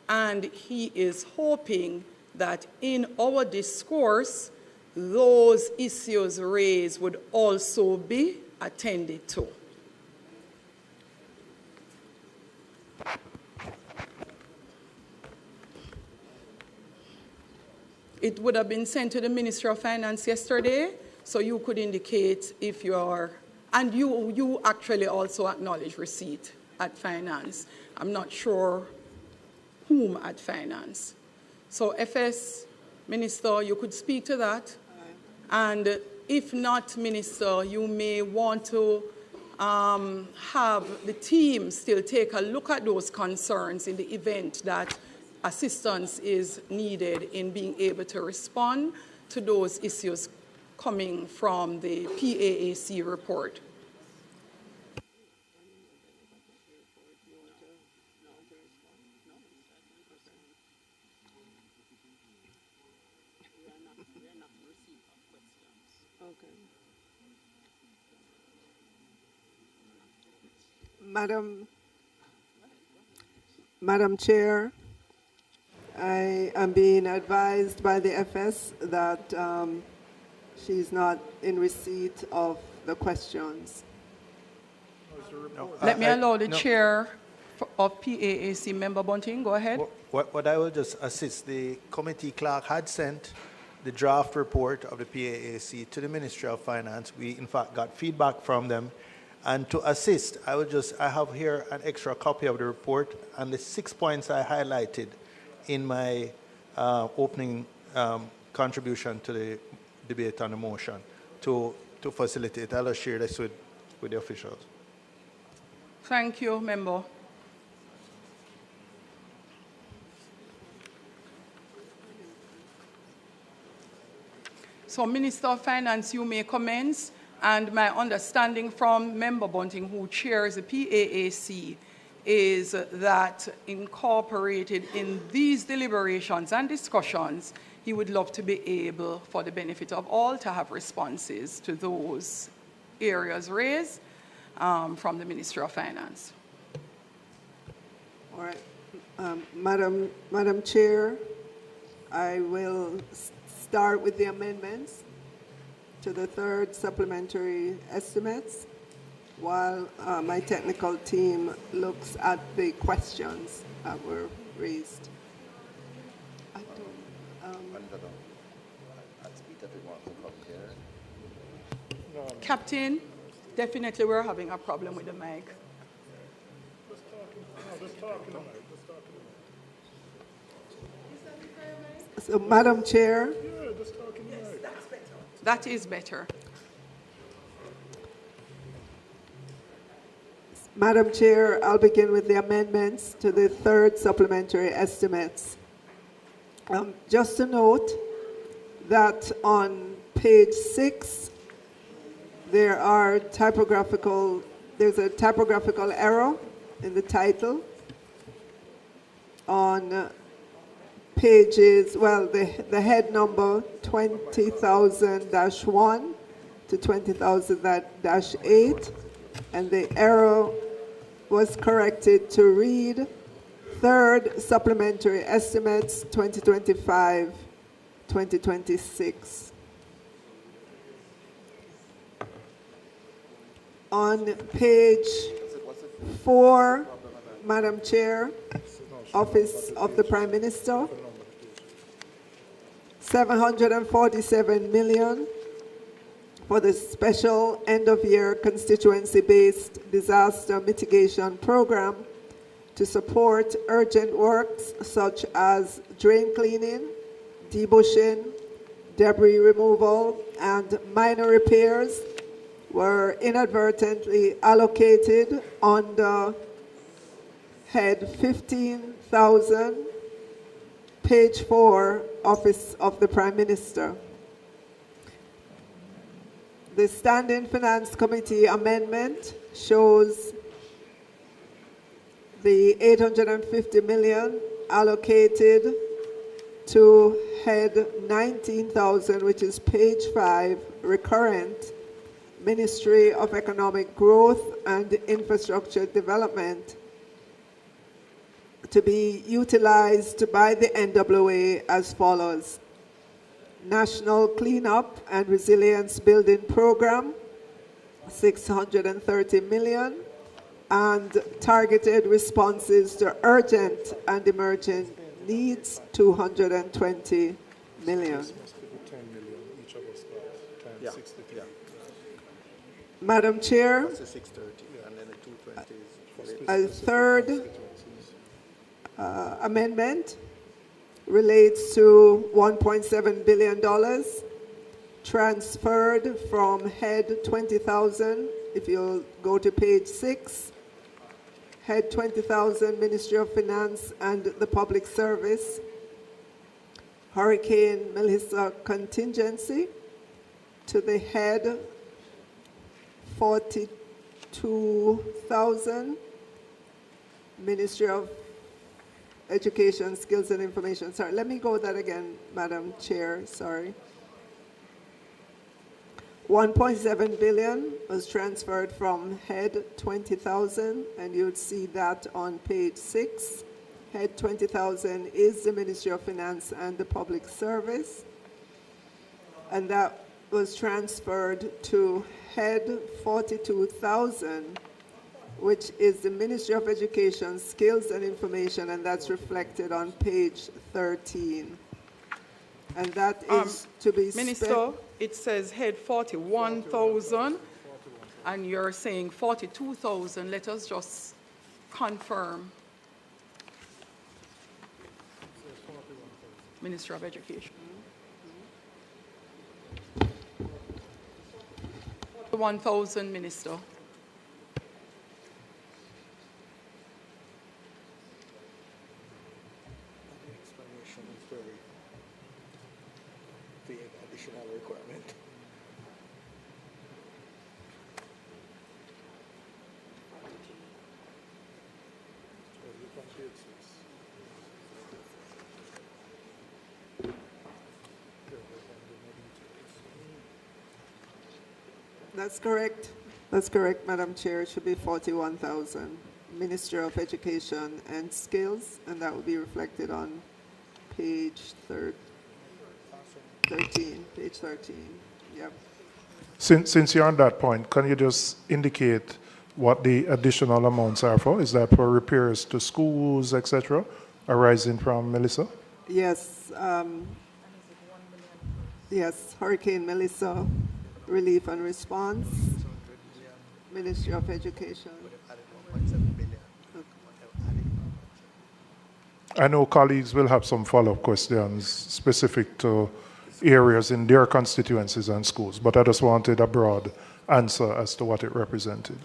and he is hoping that in our discourse, those issues raised would also be attended to. It would have been sent to the Ministry of Finance yesterday, so you could indicate if you are, and you actually also acknowledge receipt at Finance. I'm not sure whom at Finance. So FS, Minister, you could speak to that. And if not, Minister, you may want to have the team still take a look at those concerns in the event that assistance is needed in being able to respond to those issues coming from the PAAC report. Madam Chair, I am being advised by the FS that she's not in receipt of the questions. Let me allow the chair of PAAC, Member Bunting, go ahead. What I will just assist, the committee clerk had sent the draft report of the PAAC to the Ministry of Finance. We, in fact, got feedback from them. And to assist, I have here an extra copy of the report and the 6 points I highlighted in my opening contribution to the debate on the motion to facilitate. I'll share this with the officials. Thank you, Member. So, Minister of Finance, you may commence. And my understanding from Member Bunting, who chairs the PAAC, is that incorporated in these deliberations and discussions, he would love to be able, for the benefit of all, to have responses to those areas raised from the Ministry of Finance. All right. Madam Chair, I will start with the amendments to the third supplementary estimates while my technical team looks at the questions that were raised. Captain, definitely we're having a problem with the mic. So, Madam Chair. That is better. Madam Chair, I'll begin with the amendments to the third supplementary estimates. Just to note that on page 6, there's a typographical error in the title. On pages, the head number 20,000-1, to 20,000-8, and the error was corrected to read third supplementary estimates 2025-2026. On page 4, Madam Chair, Office of the Prime Minister, 747 million for the special end-of-year constituency-based disaster mitigation program to support urgent works such as drain cleaning, debushing, debris removal, and minor repairs were inadvertently allocated under head 15,000, page 4, Office of the Prime Minister. The Standing Finance Committee amendment shows the 850 million allocated to head 19,000, which is page 5, recurrent, Ministry of Economic Growth and Infrastructure Development, to be utilized by the NWA as follows: National Cleanup and Resilience Building Program, 630 million, and Targeted Responses to Urgent and Emergent Needs, 220 million. Madam Chair, a third amendment relates to $1.7 billion transferred from head 20,000. If you'll go to page 6, head 20,000, Ministry of Finance and the Public Service, Hurricane Melissa contingency, to the head 42,000, Ministry of Education, Skills and Information. Sorry, let me go that again, Madam Chair, sorry. 1.7 billion was transferred from head 20,000, and you'd see that on page 6. Head 20,000 is the Ministry of Finance and the Public Service, and that was transferred to head 42,000, which is the Ministry of Education, Skills and Information, and that's reflected on page 13. And that is to be Minister, it says head 41,000, and you're saying 42,000. Let us just confirm. Minister of Education. 1,000, Minister. That's correct. That's correct, Madam Chair. It should be 41,000. Minister of Education and Skills, and that will be reflected on page 13. Page 13. Yep. Since you're on that point, can you just indicate what the additional amounts are for? Is that for repairs to schools, etc., arising from Melissa? Yes. Yes, Hurricane Melissa relief and response, Ministry of Education. I know colleagues will have some follow-up questions specific to areas in their constituencies and schools, but I just wanted a broad answer as to what it represented.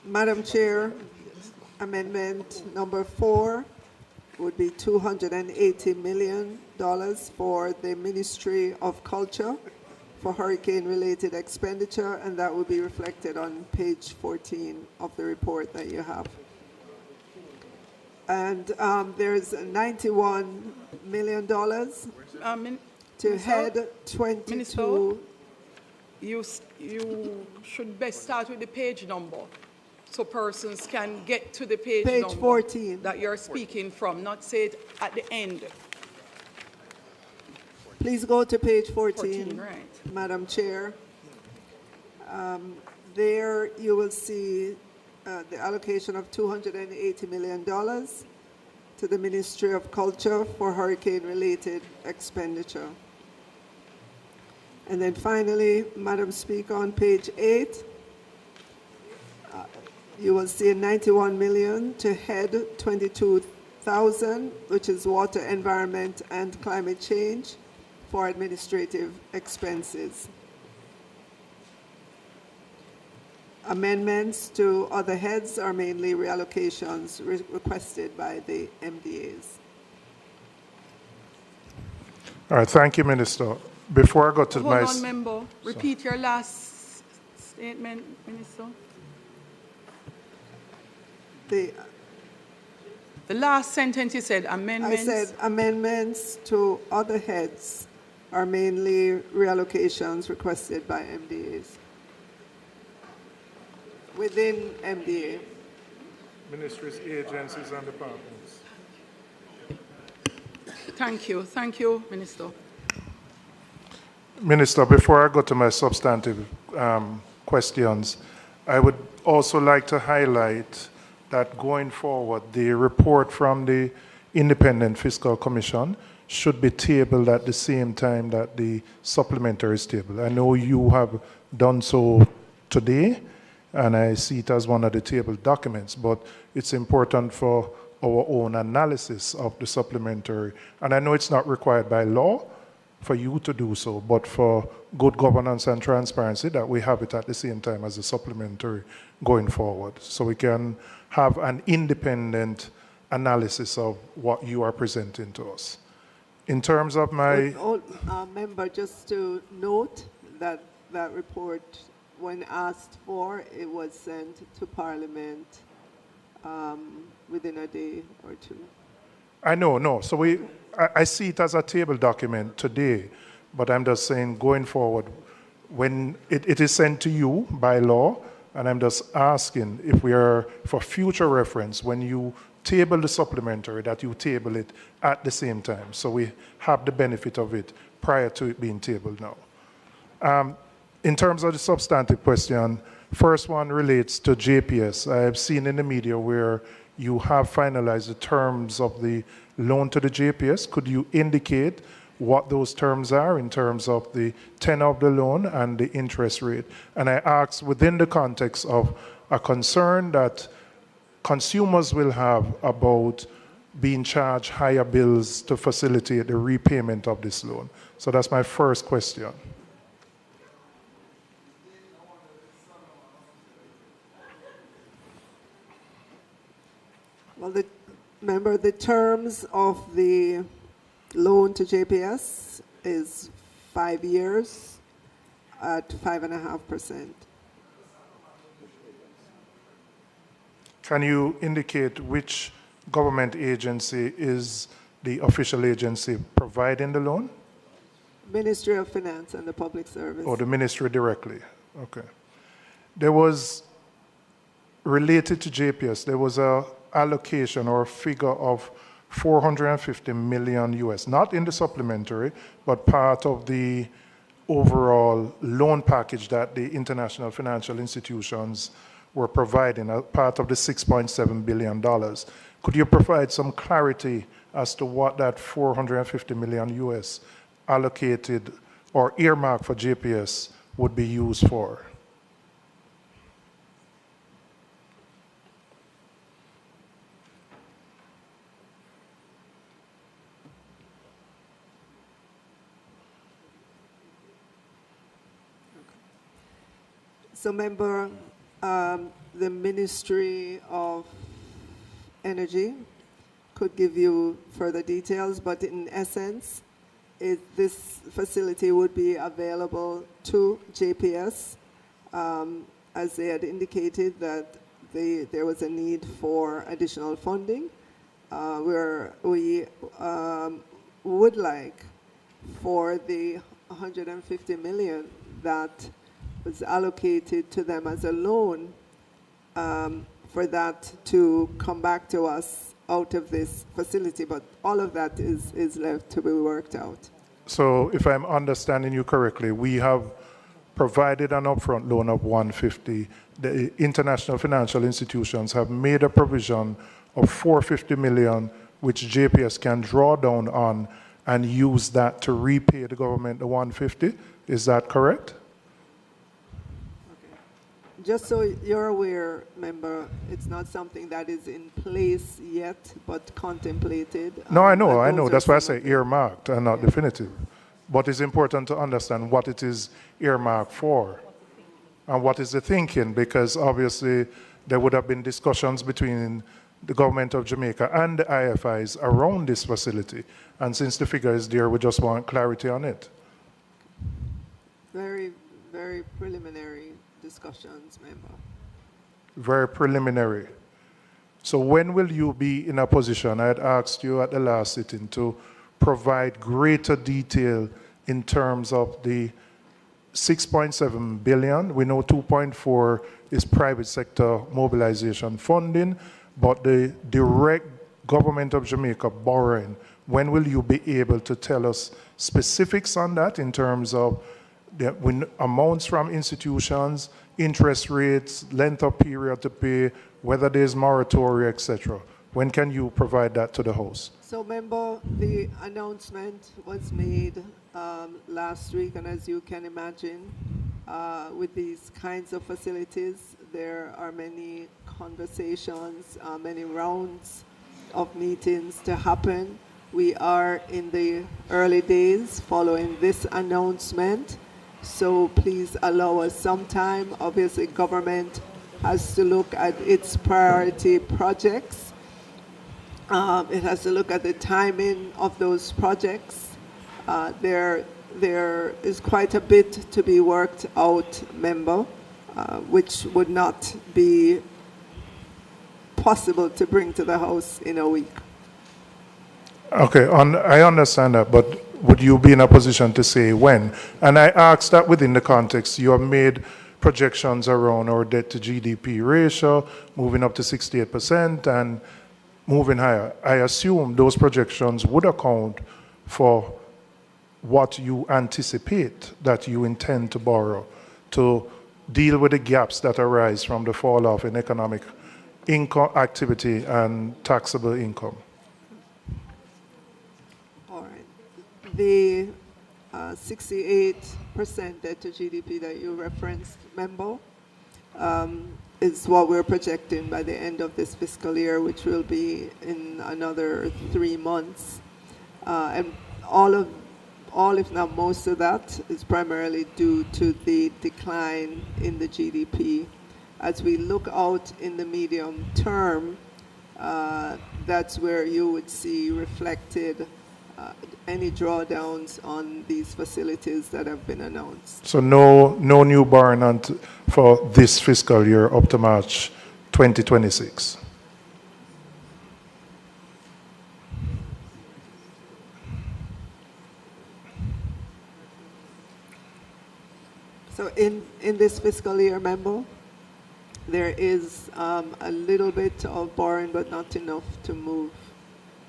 Madam Chair, amendment number 4 would be $280 million for the Ministry of Culture for hurricane-related expenditure, and that will be reflected on page 14 of the report that you have. And there's $91 million to head 22. Minister, you should best start with the page number so persons can get to the page number 14 that you're speaking from, not say it at the end. Please go to page 14, 14, right. Madam Chair. There you will see the allocation of $280 million to the Ministry of Culture for hurricane-related expenditure. And then finally, Madam Speaker, on page 8, you will see $91 million to head 22,000, which is water, environment, and climate change for administrative expenses. Amendments to other heads are mainly reallocations requested by the MDAs. All right, thank you, Minister. Before I go to Hold on, member. Repeat your last statement, Minister. The last sentence you said, amendments. I said amendments to other heads are mainly reallocations requested by MDAs. Within MDA. Ministries, agencies, and departments. Thank you, Minister. Minister, before I go to my substantive questions, I would also like to highlight that going forward, the report from the Independent Fiscal Commission should be tabled at the same time that the supplementary is tabled. I know you have done so today, and I see it as one of the tabled documents, but it's important for our own analysis of the supplementary. And I know it's not required by law for you to do so, but for good governance and transparency, that we have it at the same time as the supplementary going forward, so we can have an independent analysis of what you are presenting to us. In terms of my... Member, just to note that that report, when asked for, it was sent to Parliament within a day or two. I know, no. So I see it as a table document today, but I'm just saying going forward, when it is sent to you by law, and I'm just asking if we are, for future reference, when you table the supplementary, that you table it at the same time, so we have the benefit of it prior to it being tabled now. In terms of the substantive question, first one relates to JPS. I have seen in the media where you have finalized the terms of the loan to the JPS. Could you indicate what those terms are in terms of the tenor of the loan and the interest rate? And I ask within the context of a concern that consumers will have about being charged higher bills to facilitate the repayment of this loan. So that's my first question. Well, remember, the terms of the loan to JPS is 5 years at 5.5%. Can you indicate which government agency is the official agency providing the loan? Ministry of Finance and the Public Service. Or the ministry directly? Okay. There was, related to JPS, there was a allocation or a figure of 450 million US, not in the supplementary, but part of the overall loan package that the international financial institutions were providing, a part of the $6.7 billion. Could you provide some clarity as to what that 450 million US allocated or earmarked for JPS would be used for? So, member, the Ministry of Energy could give you further details, but in essence, this facility would be available to JPS, as they had indicated that there was a need for additional funding, where we would like for the 150 million that was allocated to them as a loan, for that to come back to us out of this facility, but all of that is left to be worked out. So if I'm understanding you correctly, we have provided an upfront loan of 150. The international financial institutions have made a provision of 450 million, which JPS can draw down on and use that to repay the government the 150. Is that correct? Just so you're aware, member, it's not something that is in place yet, but contemplated. No, I know. That's why I say earmarked and not definitive. But it's important to understand what it is earmarked for and what is the thinking, because obviously there would have been discussions between the government of Jamaica and the IFIs around this facility. And since the figure is there, we just want clarity on it. Very, very preliminary discussions, member. Very preliminary. So when will you be in a position, I had asked you at the last sitting, to provide greater detail in terms of the 6.7 billion. We know 2.4 is private sector mobilization funding, but the direct government of Jamaica borrowing, when will you be able to tell us specifics on that in terms of the amounts from institutions, interest rates, length of period to pay, whether there's moratoria, etc.? When can you provide that to the House? So, member, the announcement was made last week, and as you can imagine, with these kinds of facilities, there are many conversations, many rounds of meetings to happen. We are in the early days following this announcement, so please allow us some time. Obviously, government has to look at its priority projects. It has to look at the timing of those projects. There is quite a bit to be worked out, member, which would not be possible to bring to the House in a week. Okay, I understand that, but would you be in a position to say when? And I asked that within the context. You have made projections around our debt to GDP ratio, moving up to 68% and moving higher. I assume those projections would account for what you anticipate that you intend to borrow to deal with the gaps that arise from the fall off in economic income activity and taxable income. All right. The 68% debt to GDP that you referenced, member, is what we're projecting by the end of this fiscal year, which will be in another 3 months. And all, if not most of that, is primarily due to the decline in the GDP. As we look out in the medium term, that's where you would see reflected any drawdowns on these facilities that have been announced. So no new borrowing for this fiscal year up to March 2026. So in this fiscal year, member, there is a little bit of borrowing, but not enough to move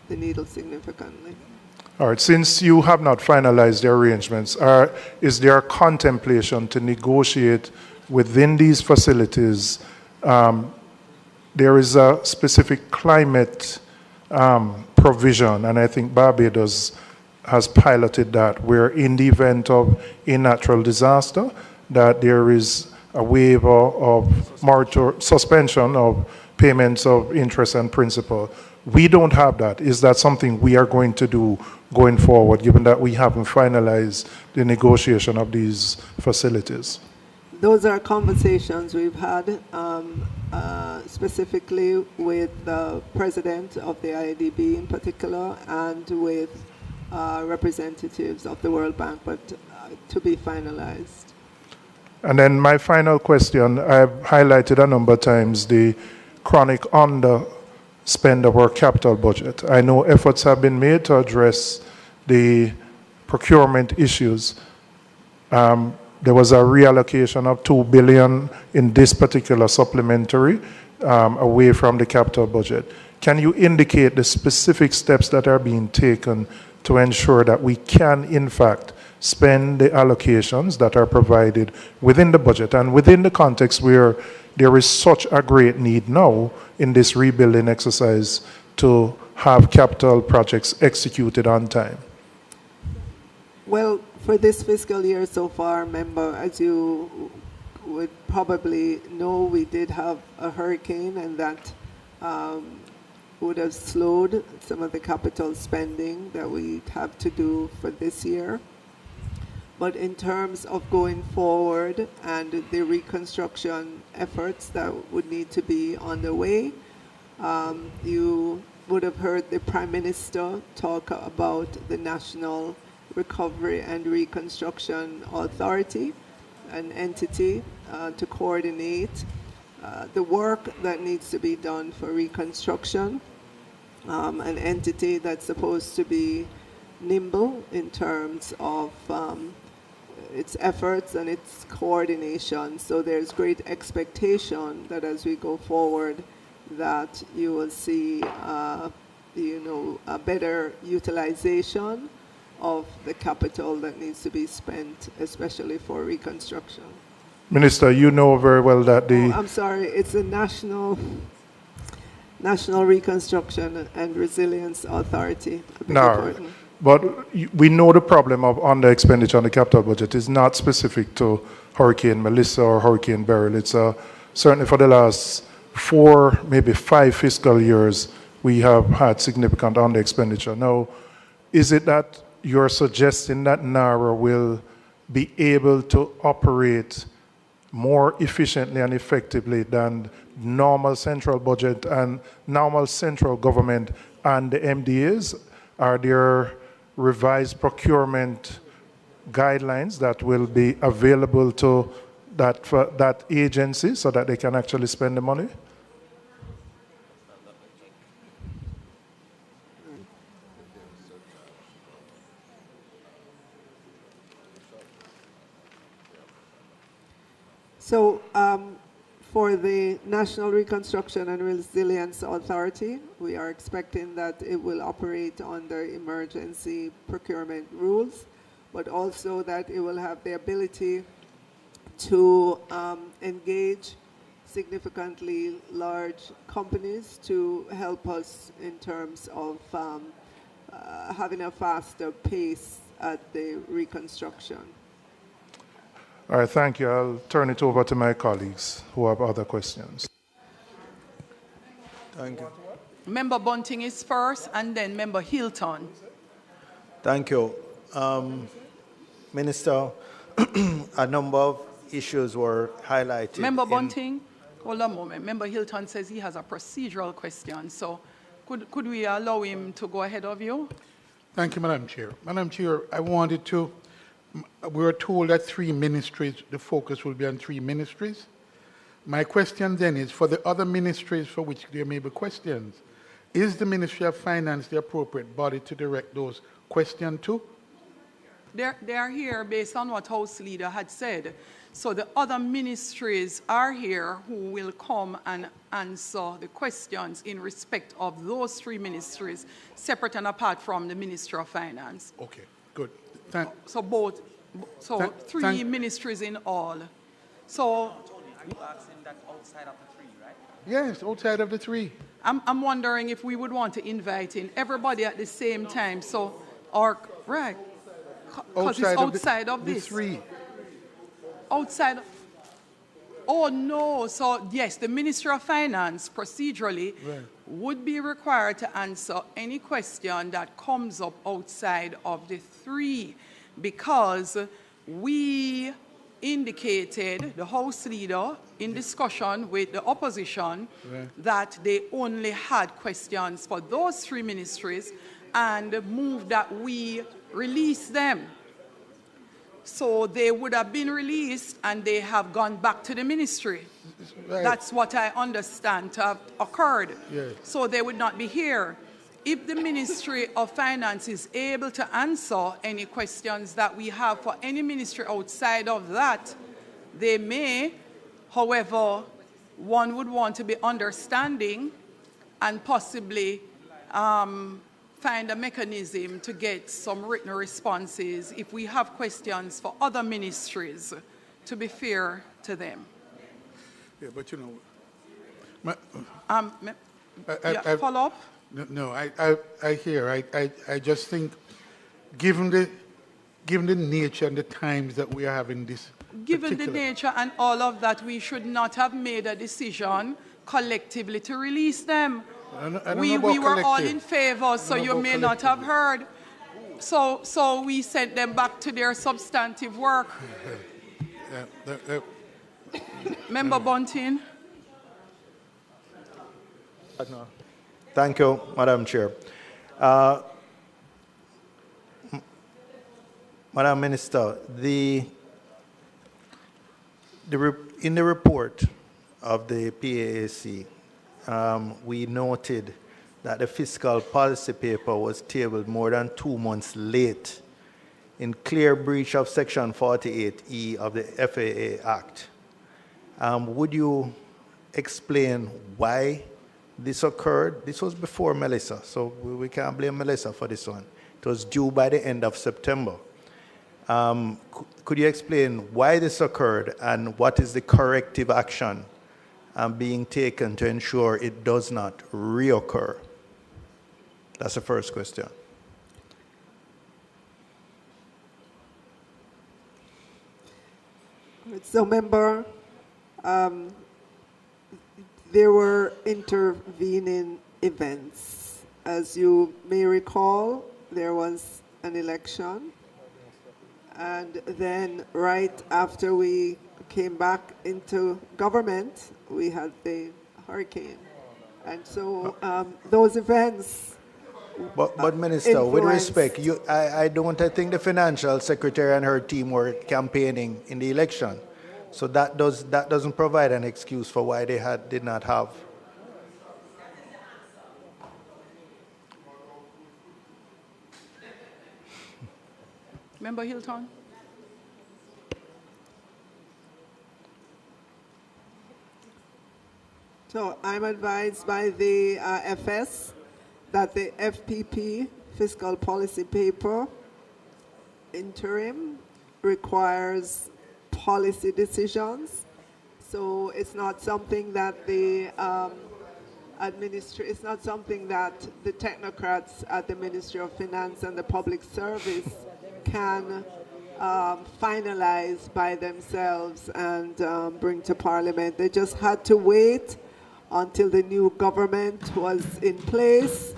the needle significantly. All right, since you have not finalized the arrangements, is there a contemplation to negotiate within these facilities? There is a specific climate provision, and I think Barbados has piloted that, where in the event of a natural disaster, that there is a waiver of suspension of payments of interest and principal. We don't have that. Is that something we are going to do going forward, given that we haven't finalized the negotiation of these facilities? Those are conversations we've had specifically with the president of the IDB in particular, and with representatives of the World Bank, but to be finalized. And then my final question, I've highlighted a number of times the chronic underspend of our capital budget. I know efforts have been made to address the procurement issues. There was a reallocation of $2 billion in this particular supplementary away from the capital budget. Can you indicate the specific steps that are being taken to ensure that we can, in fact, spend the allocations that are provided within the budget and within the context where there is such a great need now in this rebuilding exercise to have capital projects executed on time? Well, for this fiscal year so far, member, as you would probably know, we did have a hurricane, and that would have slowed some of the capital spending that we have to do for this year. But in terms of going forward and the reconstruction efforts that would need to be on the way, you would have heard the Prime Minister talk about the National Recovery and Reconstruction Authority, an entity to coordinate the work that needs to be done for reconstruction, an entity that's supposed to be nimble in terms of its efforts and its coordination. So there's great expectation that as we go forward, that you will see, a better utilization of the capital that needs to be spent, especially for reconstruction. Minister, you know very well that the... I'm sorry, it's the National Reconstruction and Resilience Authority. No, but we know the problem of under expenditure on the capital budget is not specific to Hurricane Melissa or Hurricane Beryl. It's certainly for the last 4, maybe 5 fiscal years, we have had significant under expenditure. Now, is it that you're suggesting that NARA will be able to operate more efficiently and effectively than normal central budget and normal central government and the MDAs? Are there revised procurement guidelines that will be available to that agency so that they can actually spend the money? So for the National Reconstruction and Resilience Authority, we are expecting that it will operate under emergency procurement rules, but also that it will have the ability to engage significantly large companies to help us in terms of having a faster pace at the reconstruction. All right, thank you. I'll turn it over to my colleagues who have other questions. Thank you. Member Bunting is first, and then Member Hilton. Thank you. Minister, a number of issues were highlighted. Member Bunting, hold on a moment. Member Hilton says he has a procedural question, so could we allow him to go ahead of you? Thank you, Madam Chair. Madam Chair, I wanted to, we were told that 3 ministries, the focus will be on 3 ministries. My question then is, for the other ministries for which there may be questions, is the Ministry of Finance the appropriate body to direct those questions to? They are here based on what House Leader had said. So the other ministries are here who will come and answer the questions in respect of those 3 ministries, separate and apart from the Ministry of Finance. Okay, good. So 3 ministries in all. So Tony, are you asking that outside of the 3, right? Yes, outside of the 3. I'm wondering if we would want to invite in everybody at the same time. So, or right, because it's outside of this. The 3. Outside. Oh no! So yes, the Ministry of Finance procedurally would be required to answer any question that comes up outside of the 3, because we indicated, the House Leader, in discussion with the opposition, that they only had questions for those 3 ministries, and moved that we release them. So they would have been released and they have gone back to the ministry. Right. That's what I understand to have occurred. Yes. So they would not be here. If the Ministry of Finance is able to answer any questions that we have for any ministry outside of that, they may. However, one would want to be understanding and possibly find a mechanism to get some written responses if we have questions for other ministries, to be fair to them. Yeah, but you know, follow up? No, I hear. I just think, given the nature and the times that we are having this. Given the nature and all of that, we should not have made a decision collectively to release them. We were all in favor, so you may not have heard. So we sent them back to their substantive work. Member Bunting. Thank you, Madam Chair. Madam Minister, in the report of the PAAC, we noted that the fiscal policy paper was tabled more than 2 months late, in clear breach of Section 48E of the FAA Act. Would you explain why this occurred? This was before Melissa, so we can't blame Melissa for this one. It was due by the end of September. Could you explain why this occurred and what is the corrective action being taken to ensure it does not reoccur? That's the first question. So, member, there were intervening events. As you may recall, there was an election. And then right after we came back into government, we had the hurricane. And so those events. But Minister, with respect, I think the financial secretary and her team were campaigning in the election. So that doesn't provide an excuse for why they did not have. Member Hilton. So I'm advised by the FS that the FPP fiscal policy paper interim requires policy decisions. So it's not something that the it's not something that the technocrats at the Ministry of Finance and the Public Service can finalize by themselves and bring to Parliament. They just had to wait until the new government was in place,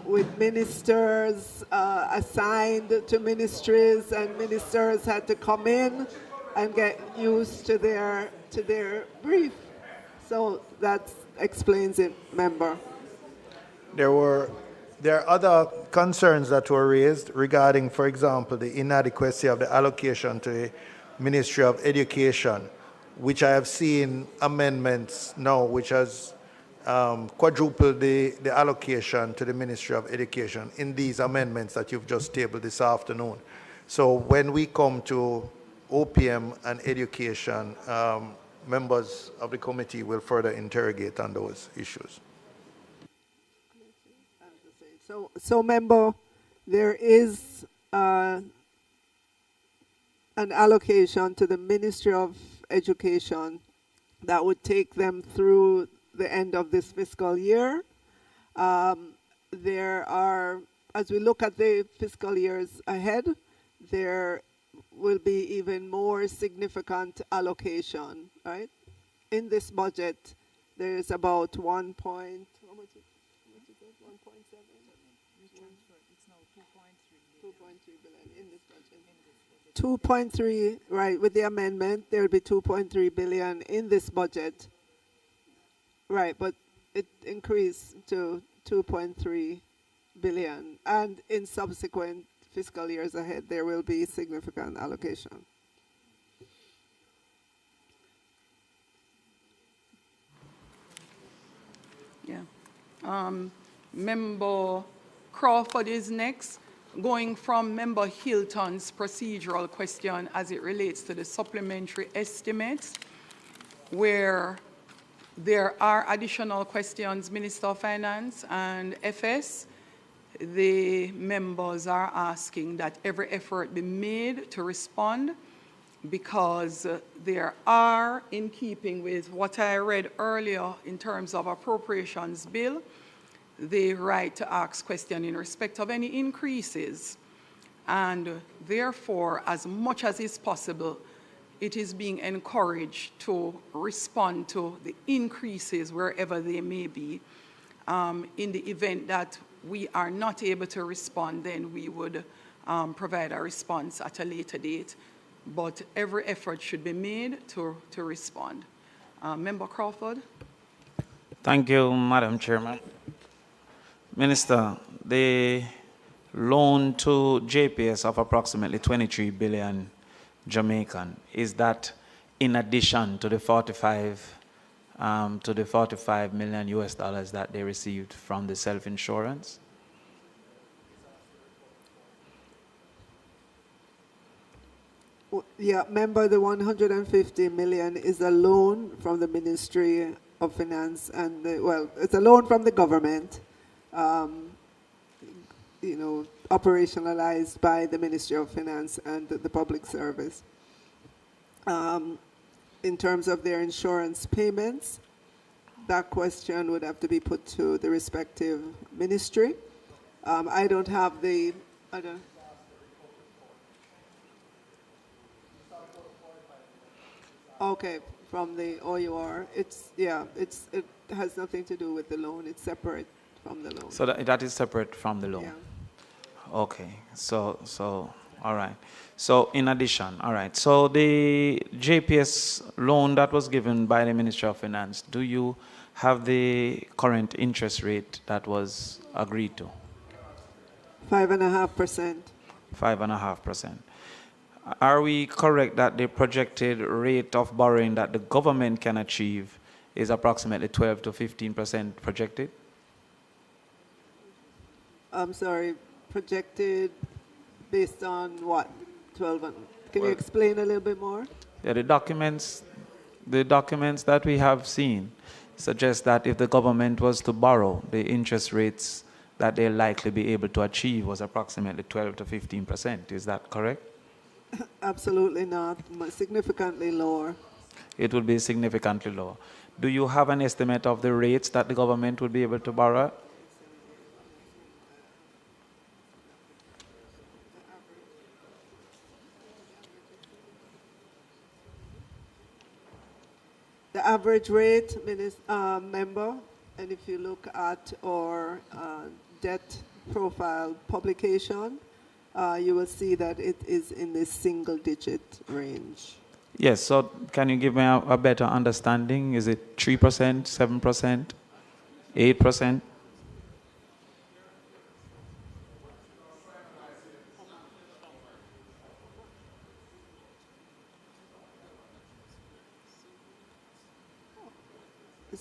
with ministers assigned to ministries, and ministers had to come in and get used to their brief. So that explains it, member. There are other concerns that were raised regarding, for example, the inadequacy of the allocation to the Ministry of Education, which I have seen amendments now, which has quadrupled the allocation to the Ministry of Education in these amendments that you've just tabled this afternoon. So when we come to OPM and education, members of the committee will further interrogate on those issues. So member, there is an allocation to the Ministry of Education that would take them through the end of this fiscal year. There are, as we look at the fiscal years ahead, there will be even more significant allocation, right? In this budget, there is about 1 point, how much is it? 1.7? It's now 2.3 billion in this budget. 2.3, right, with the amendment, there will be 2.3 billion in this budget. Right, but it increased to 2.3 billion, and in subsequent fiscal years ahead, there will be significant allocation. Yeah. Member Crawford is next, going from Member Hilton's procedural question as it relates to the supplementary estimates, where there are additional questions, Minister of Finance and FS. The members are asking that every effort be made to respond, because there are, in keeping with what I read earlier in terms of appropriations bill, the right to ask questions in respect of any increases. And therefore, as much as is possible, it is being encouraged to respond to the increases wherever they may be. In the event that we are not able to respond, then we would provide a response at a later date. But every effort should be made to respond. Member Crawford. Thank you, Madam Chairman. Minister, the loan to JPS of approximately 23 billion Jamaican, is that in addition to the 45 million US dollars that they received from the self-insurance? Yeah, remember the 150 million is a loan from the Ministry of Finance, and it's a loan from the government, operationalized by the Ministry of Finance and the Public Service. In terms of their insurance payments, that question would have to be put to the respective ministry. I don't have the, okay, from the OUR. It has nothing to do with the loan. It's separate from the loan. So that is separate from the loan? Yeah. Okay, so all right. So in addition, all right. So the JPS loan that was given by the Ministry of Finance, do you have the current interest rate that was agreed to? 5.5%. 5.5%. Are we correct that the projected rate of borrowing that the government can achieve is approximately 12 to 15% projected? I'm sorry, projected based on what? 12. Can you explain a little bit more? Yeah, the documents that we have seen suggest that if the government was to borrow, the interest rates that they'll likely be able to achieve was approximately 12 to 15%. Is that correct? Absolutely not. Significantly lower. It would be significantly lower. Do you have an estimate of the rates that the government would be able to borrow? The average rate, member, and if you look at our debt profile publication, you will see that it is in the single-digit range. Yes, so can you give me a better understanding? Is it 3%, 7%, 8%?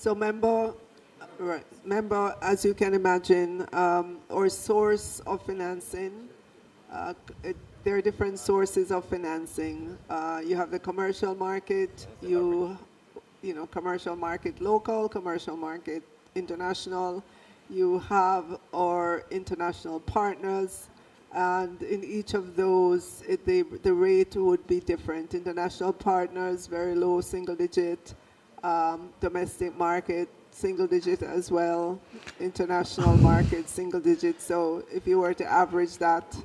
So member, as you can imagine, our source of financing, there are different sources of financing. You have the commercial market, commercial market local, commercial market international. You have our international partners, and in each of those, the rate would be different. International partners, very low single digit. Domestic market, single digit as well. International market, single digit. So if you were to average that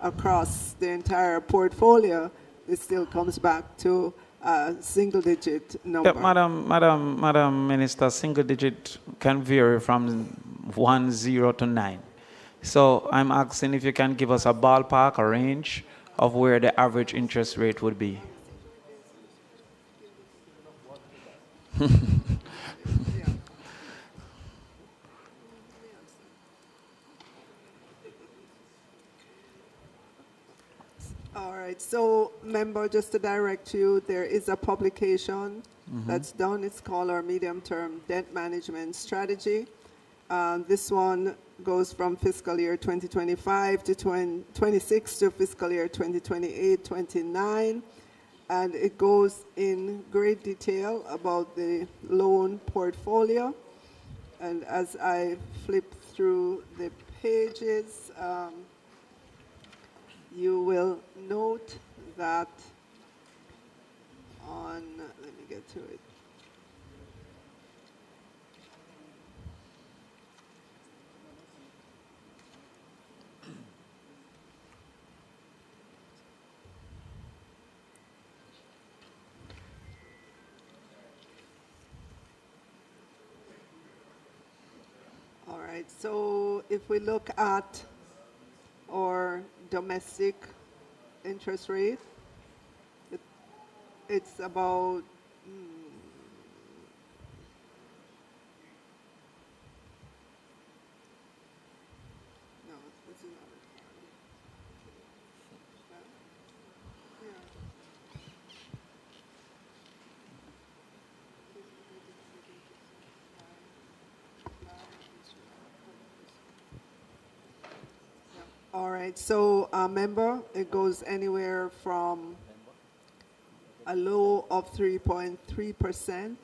across the entire portfolio, it still comes back to a single digit number. Yeah, Madam Minister, single digit can vary from 10 to 9. So I'm asking if you can give us a ballpark, a range of where the average interest rate would be. All right, so member, just to direct you, there is a publication that's done. It's called our medium-term debt management strategy. This one goes from fiscal year 2025 to 2026 to fiscal year 2028-29, and it goes in great detail about the loan portfolio. And as I flip through the pages, you will note that on, let me get to it. All right, so if we look at our domestic interest rate, it's about no, this is not it. All right, so member, it goes anywhere from a low of 3.3%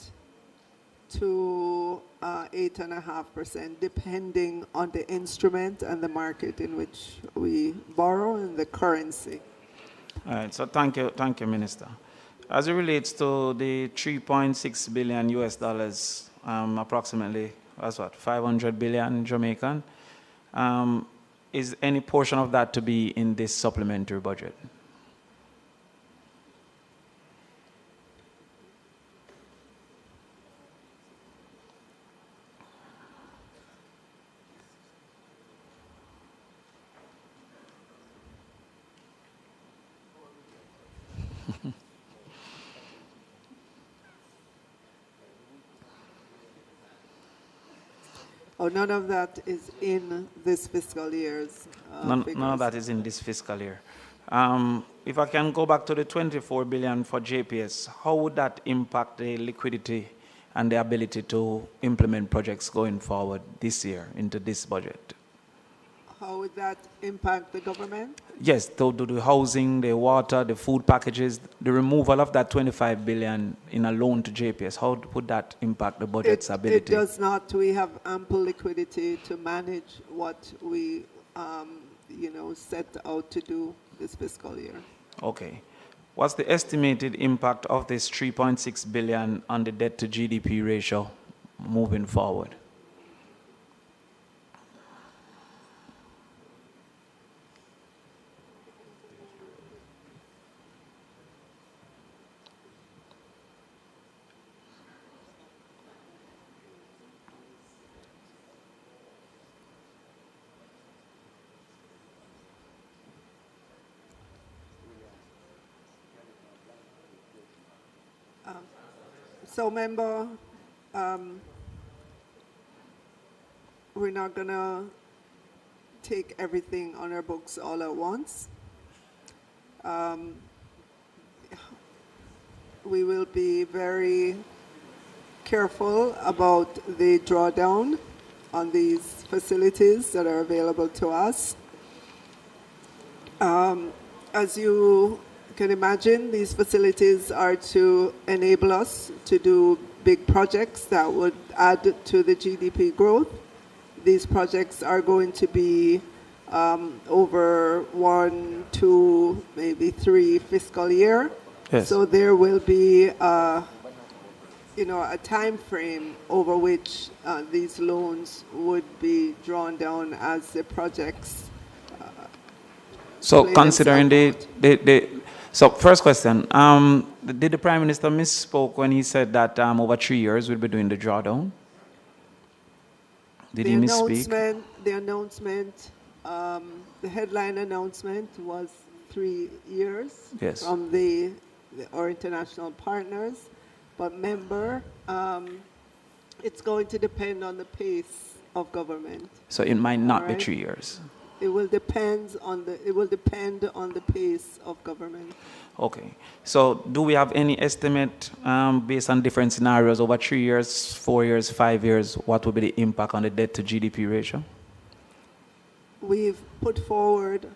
to 8.5%, depending on the instrument and the market in which we borrow and the currency. All right, so thank you, Minister. As it relates to the 3.6 billion US dollars, approximately, that's what, 500 billion Jamaican, is any portion of that to be in this supplementary budget? Oh, none of that is in this fiscal year's None of that is in this fiscal year. If I can go back to the 24 billion for JPS, how would that impact the liquidity and the ability to implement projects going forward this year into this budget? How would that impact the government? Yes, to do the housing, the water, the food packages, the removal of that 25 billion in a loan to JPS, how would that impact the budget's ability? It does not. We have ample liquidity to manage what we, set out to do this fiscal year. Okay. What's the estimated impact of this 3.6 billion on the debt to GDP ratio moving forward? So, member, we're not going to take everything on our books all at once. We will be very careful about the drawdown on these facilities that are available to us. As you can imagine, these facilities are to enable us to do big projects that would add to the GDP growth. These projects are going to be over 1, 2, maybe 3 fiscal year. Yes. So there will be a time frame over which these loans would be drawn down as the projects. So considering so first question, did the Prime Minister misspoke when he said that over 3 years we'll be doing the drawdown? Did he misspeak? The announcement, the headline announcement was 3 years Yes. from our international partners. But member, it's going to depend on the pace of government. So it might not be Alright. 3 years. it will depend on the pace of government. Okay. So do we have any estimate based on different scenarios over 3 years, 4 years, 5 years, what will be the impact on the debt to GDP ratio? We've put forward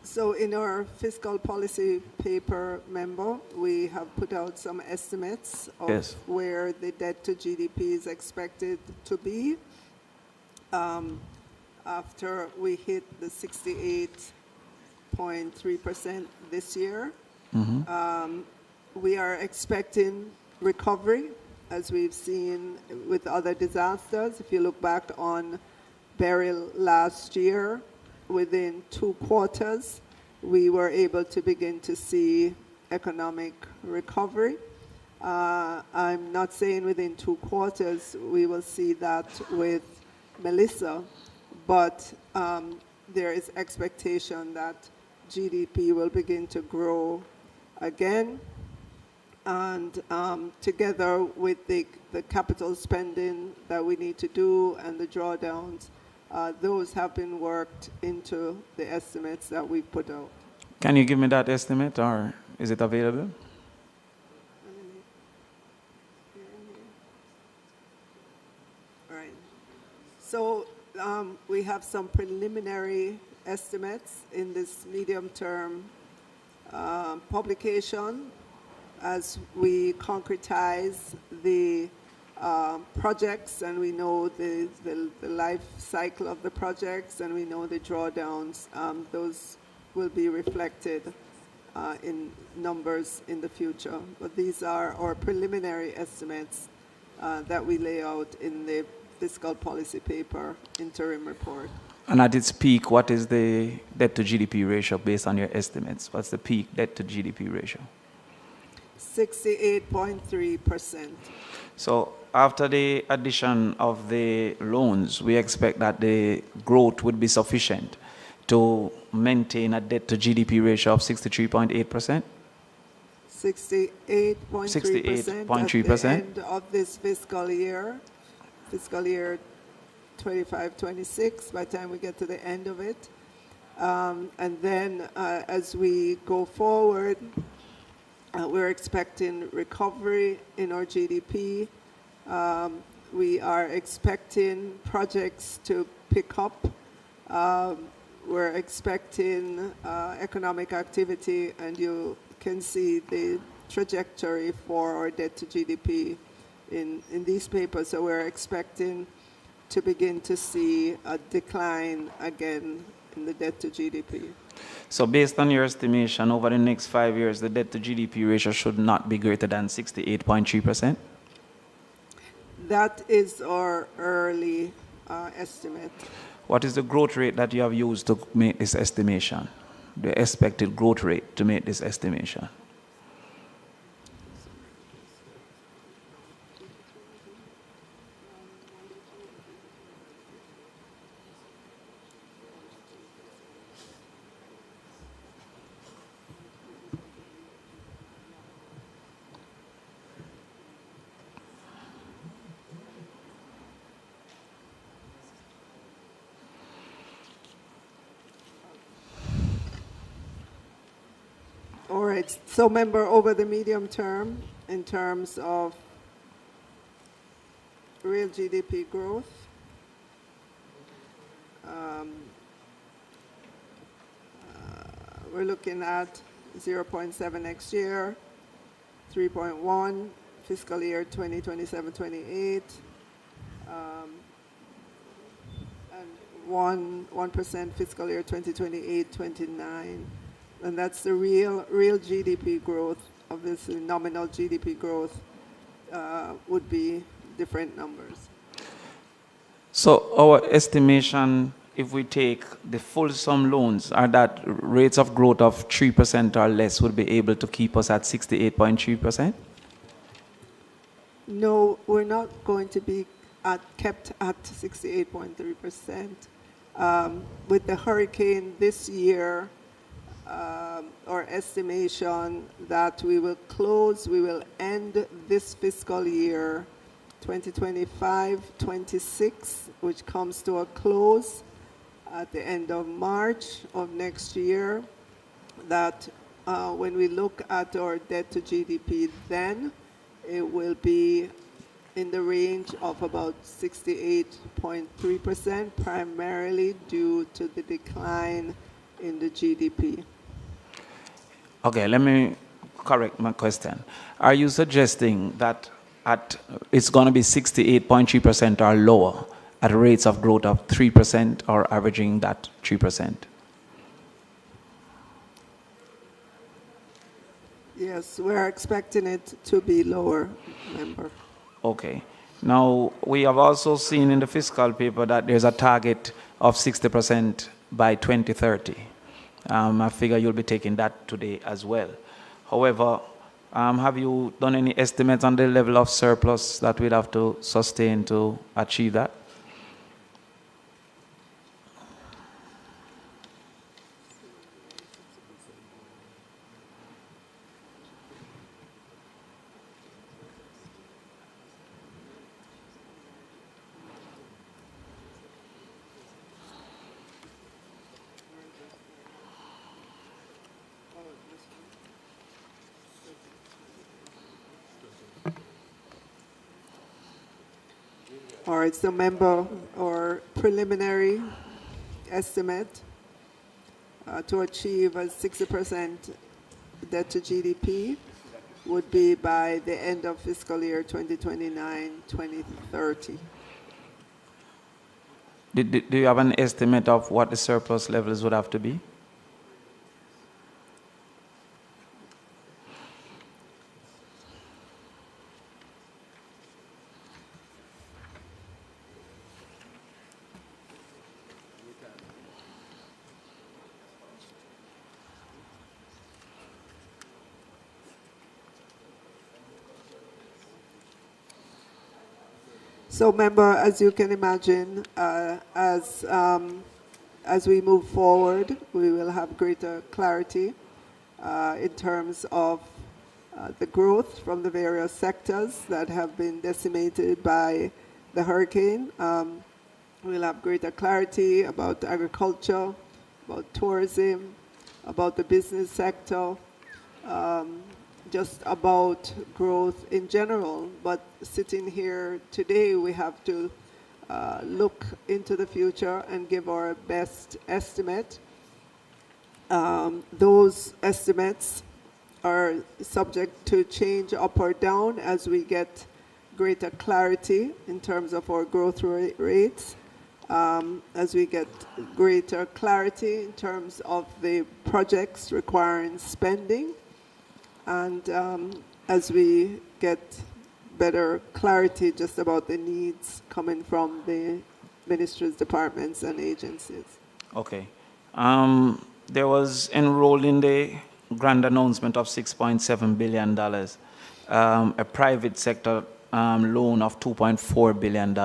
so in our fiscal policy paper memo, we have put out some estimates of Yes. where the debt to GDP is expected to be after we hit the 68.3% this year. We are expecting recovery, as we've seen with other disasters. If you look back on Beryl last year, within 2 quarters, we were able to begin to see economic recovery. I'm not saying within 2 quarters we will see that with Melissa, but there is expectation that GDP will begin to grow again. And together with the capital spending that we need to do and the drawdowns, those have been worked into the estimates that we've put out. Can you give me that estimate, or is it available? All right. So we have some preliminary estimates in this medium-term publication as we concretize the projects, and we know the life cycle of the projects, and we know the drawdowns. Those will be reflected in numbers in the future. But these are our preliminary estimates that we lay out in the fiscal policy paper interim report. And at its peak, what is the debt to GDP ratio based on your estimates? What's the peak debt to GDP ratio? 68.3%. So after the addition of the loans, we expect that the growth would be sufficient to maintain a debt to GDP ratio of 63.8%? 68.3% at the end of this fiscal year 25-26, by the time we get to the end of it. And then as we go forward, we're expecting recovery in our GDP. We are expecting projects to pick up. We're expecting economic activity, and you can see the trajectory for our debt to GDP in these papers. So we're expecting to begin to see a decline again in the debt to GDP. So based on your estimation, over the next 5 years, the debt to GDP ratio should not be greater than 68.3%? That is our early estimate. What is the growth rate that you have used to make this estimation? The expected growth rate to make this estimation? All right, so member, over the medium term, in terms of real GDP growth, we're looking at 0.7 next year, 3.1 fiscal year 2027-28, and 1% fiscal year 2028-29. And that's the real GDP growth. Obviously, nominal GDP growth would be different numbers. So our estimation, if we take the full sum loans, are that rates of growth of 3% or less would be able to keep us at 68.3%? No, we're not going to be kept at 68.3%. With the hurricane this year, our estimation that we will end this fiscal year 2025-26, which comes to a close at the end of March of next year, that when we look at our debt to GDP, then it will be in the range of about 68.3%, primarily due to the decline in the GDP. Okay, let me correct my question. Are you suggesting that it's going to be 68.3% or lower at rates of growth of 3% or averaging that 3%? Yes, we're expecting it to be lower, member. Okay. Now, we have also seen in the fiscal paper that there's a target of 60% by 2030. I figure you'll be taking that today as well. However, have you done any estimates on the level of surplus that we'd have to sustain to achieve that? All right, so member, or preliminary estimate to achieve a 60% debt to GDP would be by the end of fiscal year 2029-2030. Do you have an estimate of what the surplus levels would have to be? So, member, as you can imagine, as we move forward, we will have greater clarity in terms of the growth from the various sectors that have been decimated by the hurricane. We'll have greater clarity about agriculture, about tourism, about the business sector, just about growth in general. But sitting here today, we have to look into the future and give our best estimate. Those estimates are subject to change up or down as we get greater clarity in terms of our growth rates, as we get greater clarity in terms of the projects requiring spending, and as we get better clarity just about the needs coming from the ministries, departments, and agencies. Okay. There was enrolled in the grand announcement of $6.7 billion, a private sector loan of $2.4 billion.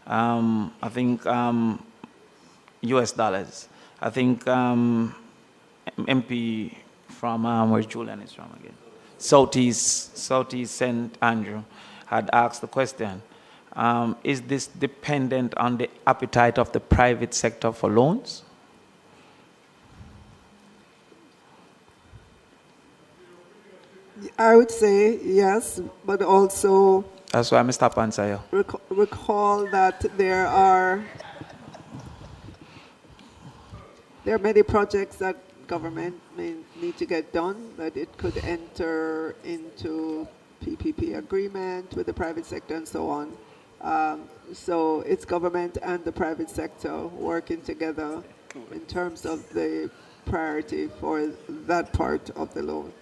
I think US dollars. I think MP from, where Julian is from again? Southeast St. Andrew had asked the question, is this dependent on the appetite of the private sector for loans? I would say yes, but also... That's why I stop answer you. Recall that there are many projects that government may need to get done, that it could enter into PPP agreement with the private sector and so on. So it's government and the private sector working together in terms of the priority for that part of the loan.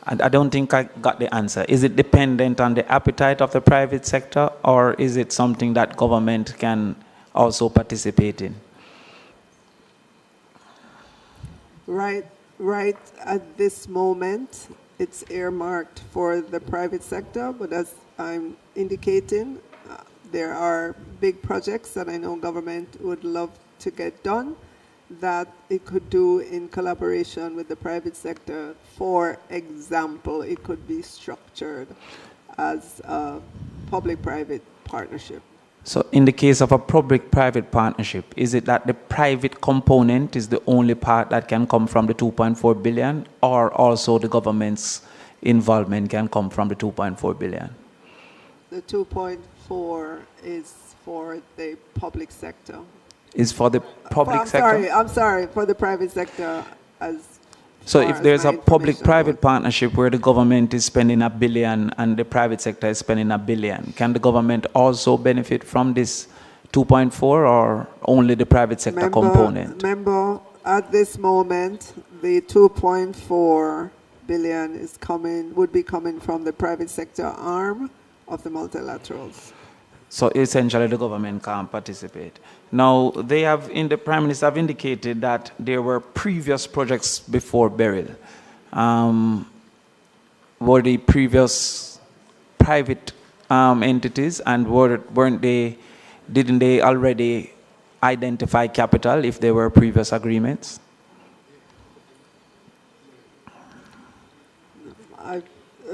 I don't think I got the answer. Is it dependent on the appetite of the private sector, or is it something that government can also participate in? Right at this moment, it's earmarked for the private sector, but as I'm indicating, there are big projects that I know government would love to get done, that it could do in collaboration with the private sector. For example, it could be structured as a public-private partnership. So in the case of a public-private partnership, is it that the private component is the only part that can come from the 2.4 billion, or also the government's involvement can come from the 2.4 billion? The 2.4 is for the public sector. Is for the public sector? I'm sorry, for the private sector as So far if as there's my a information public-private partnership where the government is spending $1 billion and the private sector is spending $1 billion, can the government also benefit from this 2.4 or only the private sector component? Remember, at this moment, the 2.4 billion is would be coming from the private sector arm of the multilaterals. So essentially the government can't participate. Now, the Prime Minister have indicated that there were previous projects before Beryl. Were the previous private entities, and didn't they already identify capital if there were previous agreements?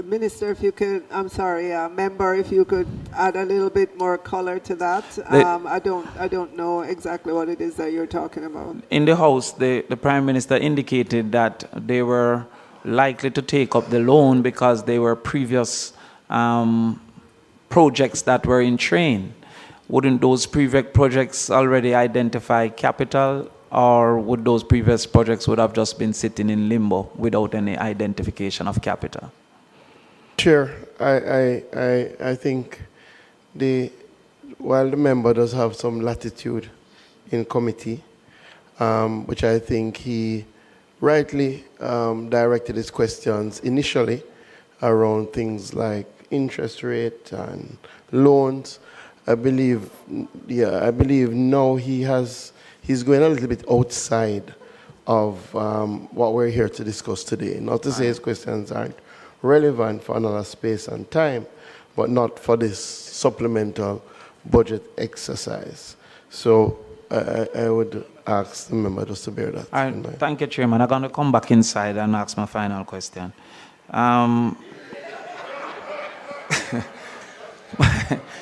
Minister, if you could, I'm sorry, member, if you could add a little bit more color to that. I don't know exactly what it is that you're talking about. In the House, the Prime Minister indicated that they were likely to take up the loan because they were previous projects that were in train. Wouldn't those previous projects already identify capital, or would those previous projects would have just been sitting in limbo without any identification of capital? Chair, I think while the member does have some latitude in committee, which I think he rightly directed his questions initially around things like interest rate and loans. I believe now he's going a little bit outside of what we're here to discuss today. Not to say his questions aren't relevant for another space and time, but not for this supplemental budget exercise. So I would ask the member just to bear that in mind. Thank you, Chairman. I'm going to come back inside and ask my final question.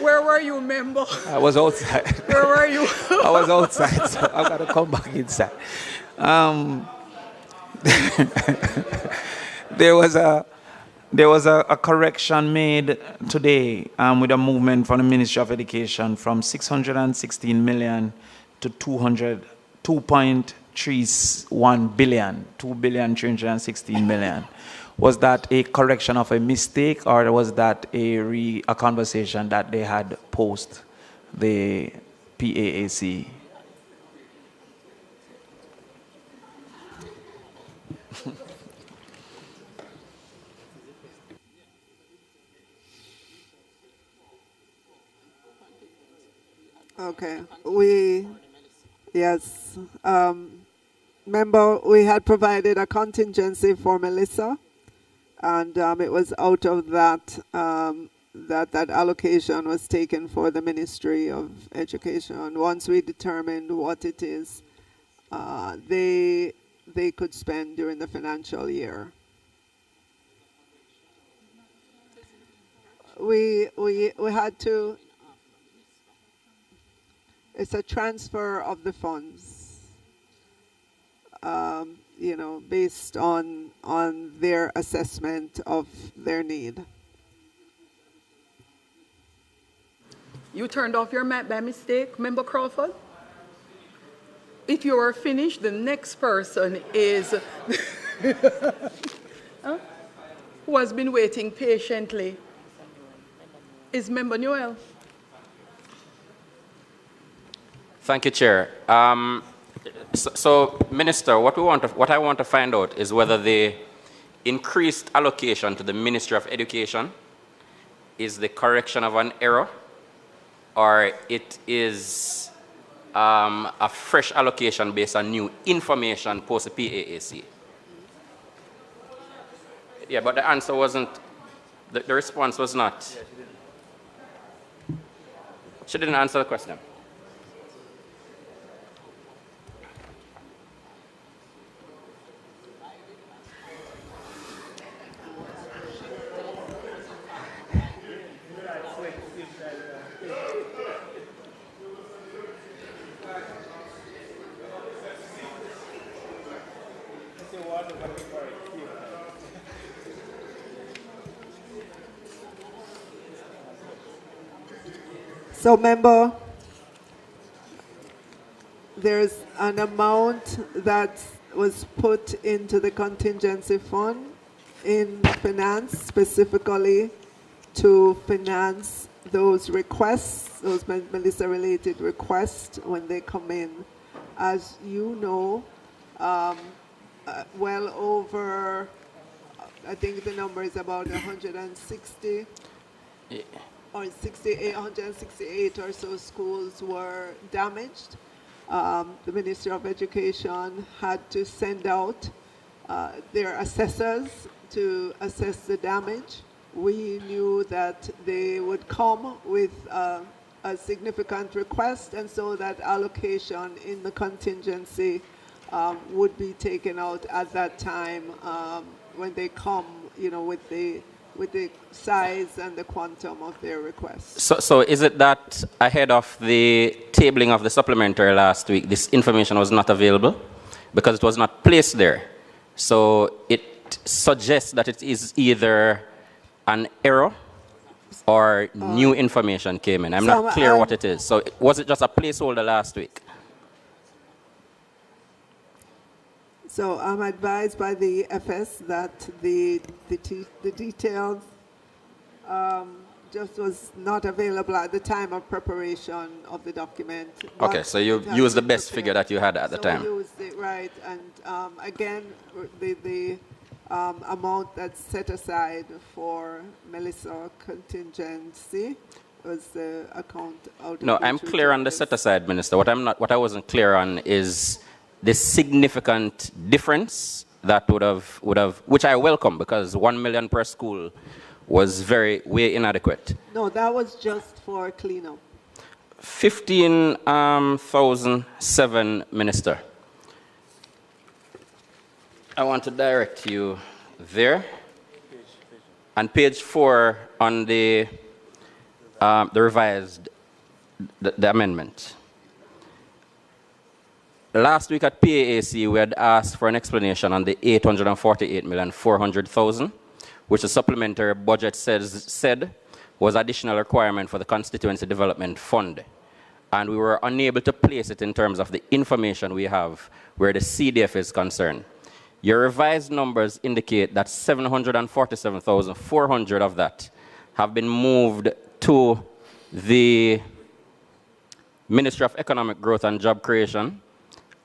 Where were you, member? I was outside. Where were you? I was outside, so I've got to come back inside. There was a correction made today with a movement from the Ministry of Education from 616 million to 2.31 billion, 2,316 million. Was that a correction of a mistake, or was that a conversation that they had post the PAAC? Okay, yes. Member, we had provided a contingency for Melissa, and it was out of that that allocation was taken for the Ministry of Education. Once we determined what it is, they could spend during the financial year. We had to. It's a transfer of the funds, based on their assessment of their need. You turned off your mic by mistake, Member Crawford? If you are finished, the next person is who has been waiting patiently is Member Newell. Thank you, Chair. So, Minister, what I want to find out is whether the increased allocation to the Ministry of Education is the correction of an error, or it is a fresh allocation based on new information post the PAAC. Yeah, but the answer wasn't, the response was not. She didn't answer the question. So, member, there's an amount that was put into the contingency fund in finance specifically to finance those requests, those Melissa-related requests when they come in. As you know, well over, I think the number is about 160 or 168 or so schools were damaged. The Ministry of Education had to send out their assessors to assess the damage. We knew that they would come with a significant request, and so that allocation in the contingency would be taken out at that time when they come, you know, with the size and the quantum of their request. So is it that ahead of the tabling of the supplementary last week, this information was not available because it was not placed there? So it suggests that it is either an error or new information came in. I'm not clear what it is. So was it just a placeholder last week? So I'm advised by the FS that the details just was not available at the time of preparation of the document. Okay, so you used the best figure that you had at the time. We used it, right. And again, the amount that's set aside for Melissa contingency was the account out. No, I'm clear on the set aside, Minister. What I wasn't clear on is the significant difference that would have, which I welcome because 1 million per school was way inadequate. No, that was just for cleanup. 15,007, Minister. I want to direct you there. On page 4 on the revised, the amendment. Last week at PAAC, we had asked for an explanation on the 848,400,000, which the supplementary budget said was additional requirement for the Constituency Development Fund. And we were unable to place it in terms of the information we have where the CDF is concerned. Your revised numbers indicate that 747,400 of that have been moved to the Ministry of Economic Growth and Job Creation,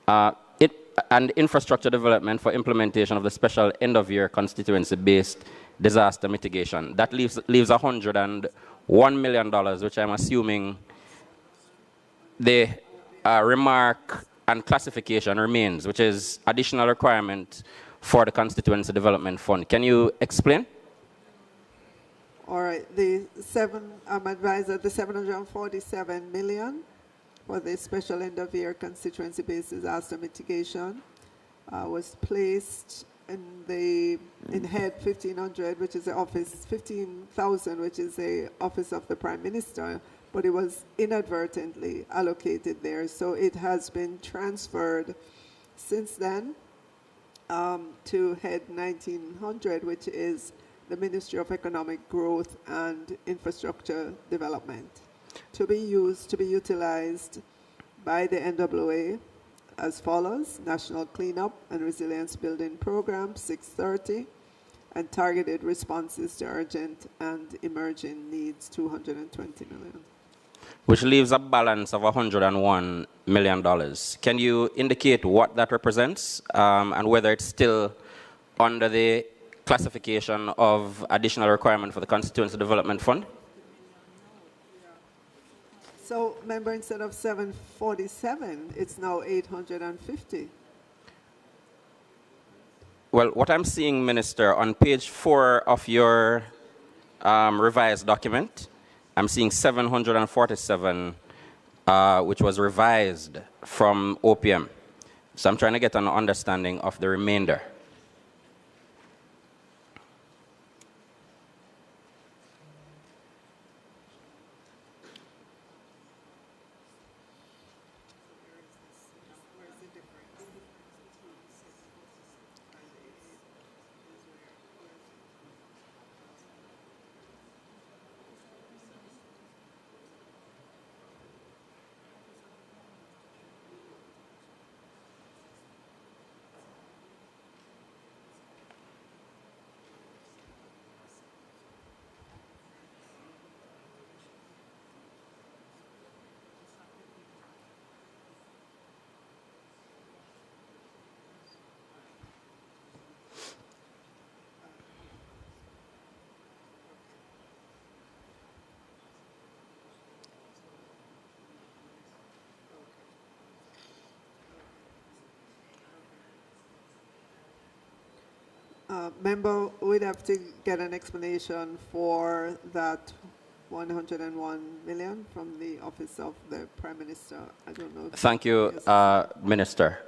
and infrastructure development for implementation of the special end-of-year constituency-based disaster mitigation. That leaves $101 million, which I'm assuming the remark and classification remains, which is additional requirement for the Constituency Development Fund. Can you explain? All right, I'm advised that the 747 million for the special end-of-year constituency-based disaster mitigation was placed in head 1500, which is the office, 15,000, which is the office of the Prime Minister, but it was inadvertently allocated there. So it has been transferred since then to head 1900, which is the Ministry of Economic Growth and Infrastructure Development, to be utilized by the NWA as follows: National Cleanup and Resilience Building Program, 630, and targeted responses to urgent and emerging needs, 220 million. Which leaves a balance of $101 million. Can you indicate what that represents and whether it's still under the classification of additional requirement for the Constituency Development Fund? So, member, instead of 747, it's now 850. Well, what I'm seeing, Minister, on page 4 of your revised document, I'm seeing 747, which was revised from OPM. So I'm trying to get an understanding of the remainder. Member, we'd have to get an explanation for that 101 million from the Office of the Prime Minister. I don't know. Thank you, Minister.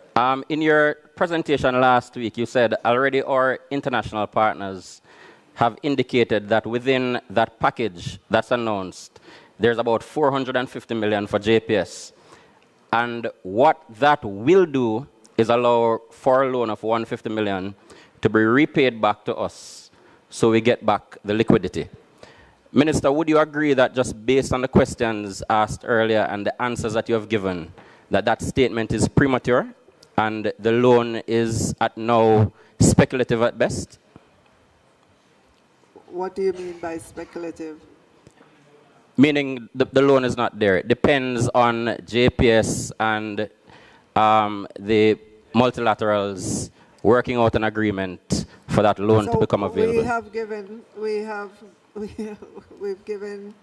In your presentation last week, you said already our international partners have indicated that within that package that's announced, there's about 450 million for JPS. And what that will do is allow for a loan of 150 million to be repaid back to us so we get back the liquidity. Minister, would you agree that just based on the questions asked earlier and the answers that you have given, that that statement is premature and the loan is at now speculative at best? What do you mean by speculative? Meaning the loan is not there. It depends on JPS and the multilaterals working out an agreement for that loan to become available. We've given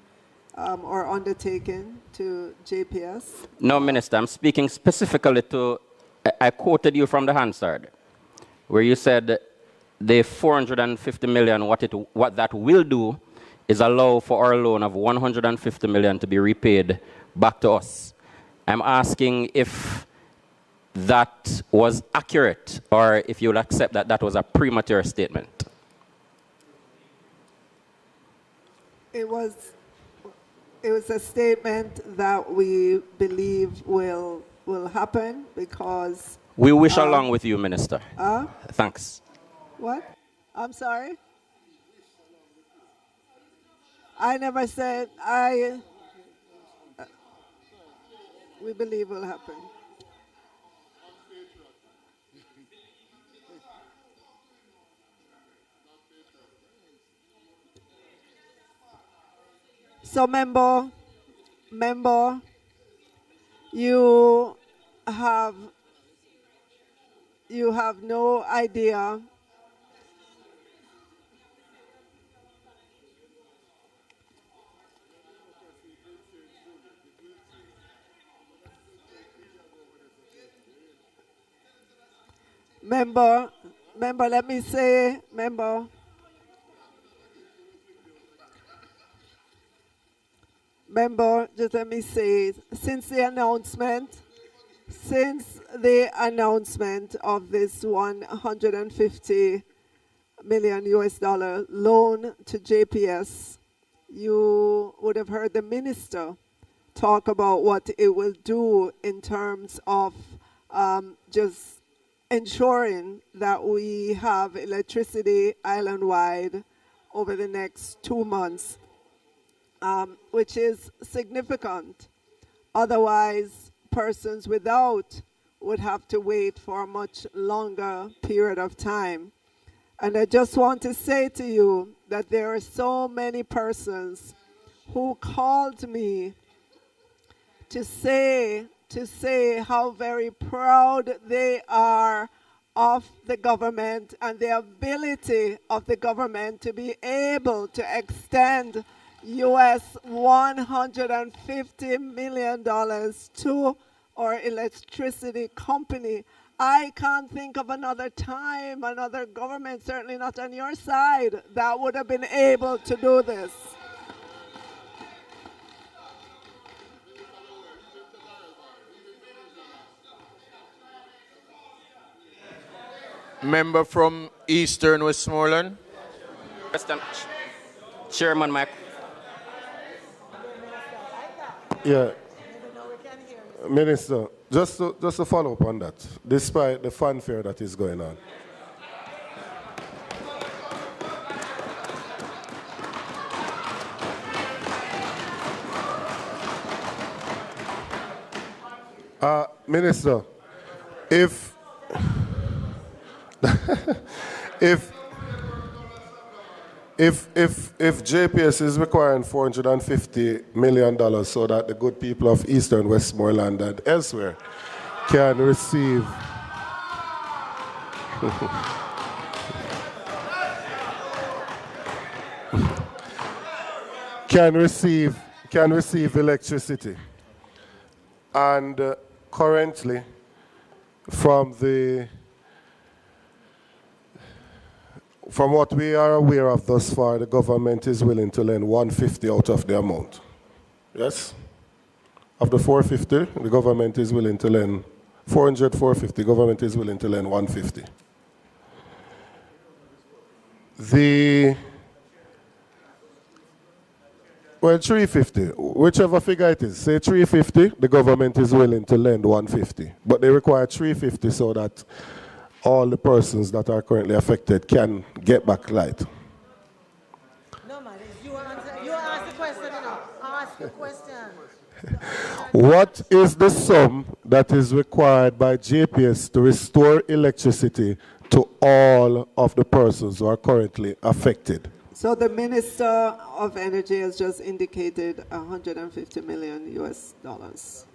or undertaken to JPS. No, Minister, I'm speaking specifically to, I quoted you from the Hansard, where you said the 450 million, what that will do is allow for our loan of 150 million to be repaid back to us. I'm asking if that was accurate or if you will accept that that was a premature statement. It was a statement that we believe will happen because... We wish along with you, Minister. Thanks. What? I'm sorry? I never said we believe will happen. So, member, you have no idea Member, let me say, member, just let me say, since the announcement of this $150 million loan to JPS, you would have heard the minister talk about what it will do in terms of just ensuring that we have electricity island-wide over the next 2 months, which is significant. Otherwise, persons without would have to wait for a much longer period of time. And I just want to say to you that there are so many persons who called me to say how very proud they are of the government and the ability of the government to be able to extend US $150 million to our electricity company. I can't think of another time, another government, certainly not on your side, that would have been able to do this. Member from Eastern Westmoreland. Chairman, Mike. Yeah. Minister, just to follow up on that, despite the fanfare that is going on. Minister, if JPS is requiring $450 million so that the good people of Eastern Westmoreland and elsewhere can receive can receive electricity, and currently from From what we are aware of thus far, the government is willing to lend 150 out of the amount. Yes? Of the 450, the government is willing to lend 400, 450, government is willing to lend 150. Well, 350, whichever figure it is. Say 350, the government is willing to lend 150. But they require 350 so that all the persons that are currently affected can get back light. No, man, you ask the question, you know. Ask the question. What is the sum that is required by JPS to restore electricity to all of the persons who are currently affected? So the Minister of Energy has just indicated 150 million US dollars.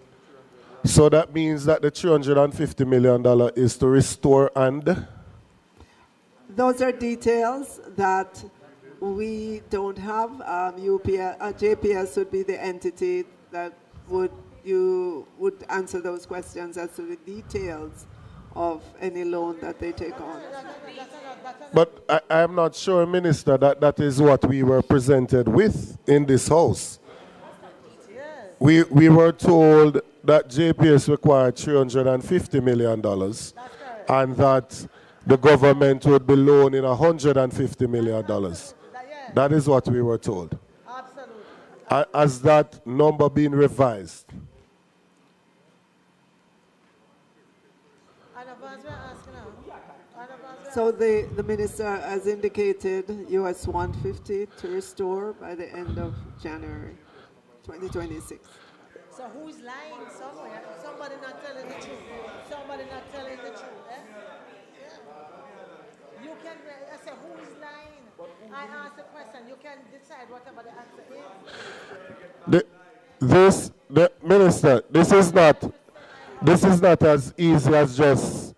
So that means that the $350 million is to restore and? Those are details that we don't have. JPS would be the entity that would answer those questions as to the details of any loan that they take on. But I am not sure, Minister, that is what we were presented with in this House. We were told that JPS required $350 million and that the government would be loaning $150 million. That is what we were told. Has that number been revised? So the Minister has indicated US 150 to restore by the end of January 2026. So who's lying somewhere? Somebody not telling the truth. Somebody not telling the truth. Eh? Yeah. You can, I said, who is lying? I asked the question. You can decide whatever the answer is. The Minister, this is not as easy as just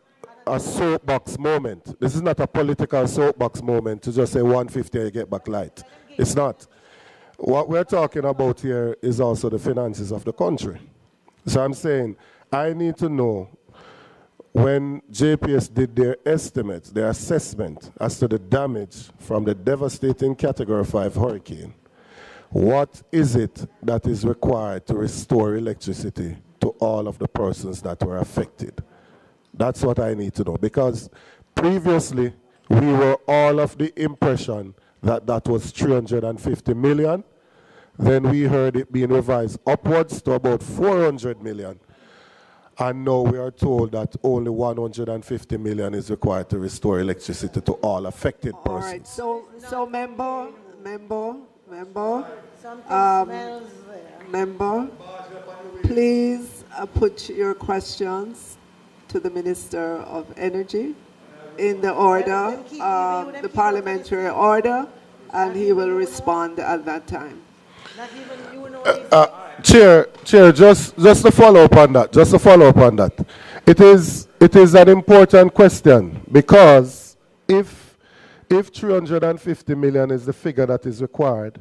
a soapbox moment. This is not a political soapbox moment to just say 150 and you get back light. It's not. What we're talking about here is also the finances of the country. So I'm saying I need to know when JPS did their estimates, their assessment as to the damage from the devastating Category 5 hurricane, what is it that is required to restore electricity to all of the persons that were affected? That's what I need to know, because previously we were all of the impression that that was 350 million. Then we heard it being revised upwards to about 400 million. And now we are told that only 150 million is required to restore electricity to all affected persons. All right, so member, please put your questions to the Minister of Energy in the order, the parliamentary order, and he will respond at that time. Chair, just to follow up on that, it is an important question, because if 350 million is the figure that is required,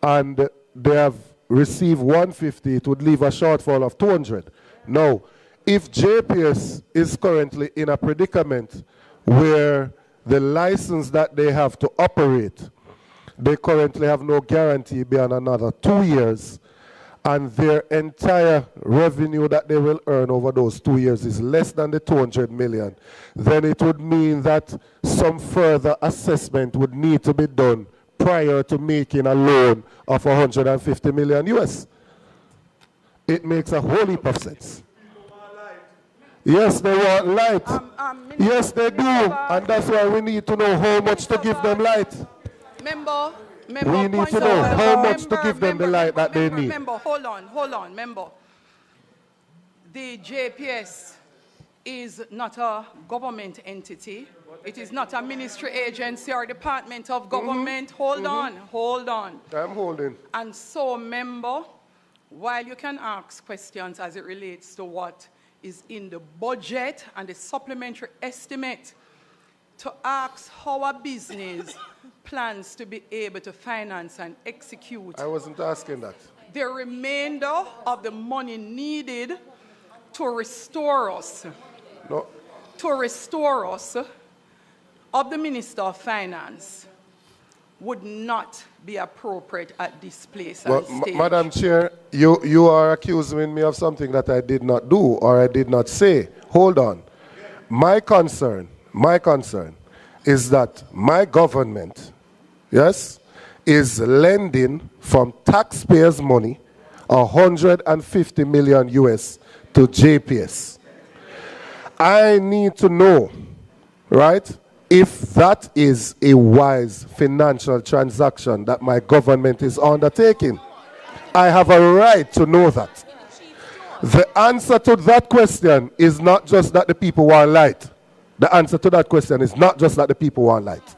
and they have received 150, it would leave a shortfall of 200. Now, if JPS is currently in a predicament where the license that they have to operate, they currently have no guarantee beyond another 2 years, and their entire revenue that they will earn over those 2 years is less than the 200 million, then it would mean that some further assessment would need to be done prior to making a loan of 150 million US. It makes a whole heap of sense. Yes, they want light. Yes, they do. And that's why we need to know how much to give them light. We need to know how much to give them the light that they need. Hold on, member. The JPS is not a government entity. It is not a ministry agency or department of government. Hold on. I'm holding. And so, member, while you can ask questions as it relates to what is in the budget and the supplementary estimate, to ask how a business plans to be able to finance and execute. I wasn't asking that. The remainder of the money needed to restore us. No. To restore us of the Minister of Finance would not be appropriate at this place and stage. Madam Chair, you are accusing me of something that I did not do or I did not say. Hold on. My concern is that my government, yes, is lending from taxpayers' money 150 million US to JPS. I need to know, right, if that is a wise financial transaction that my government is undertaking. I have a right to know that. The answer to that question is not just that the people want light. The answer to that question is not just that the people want light.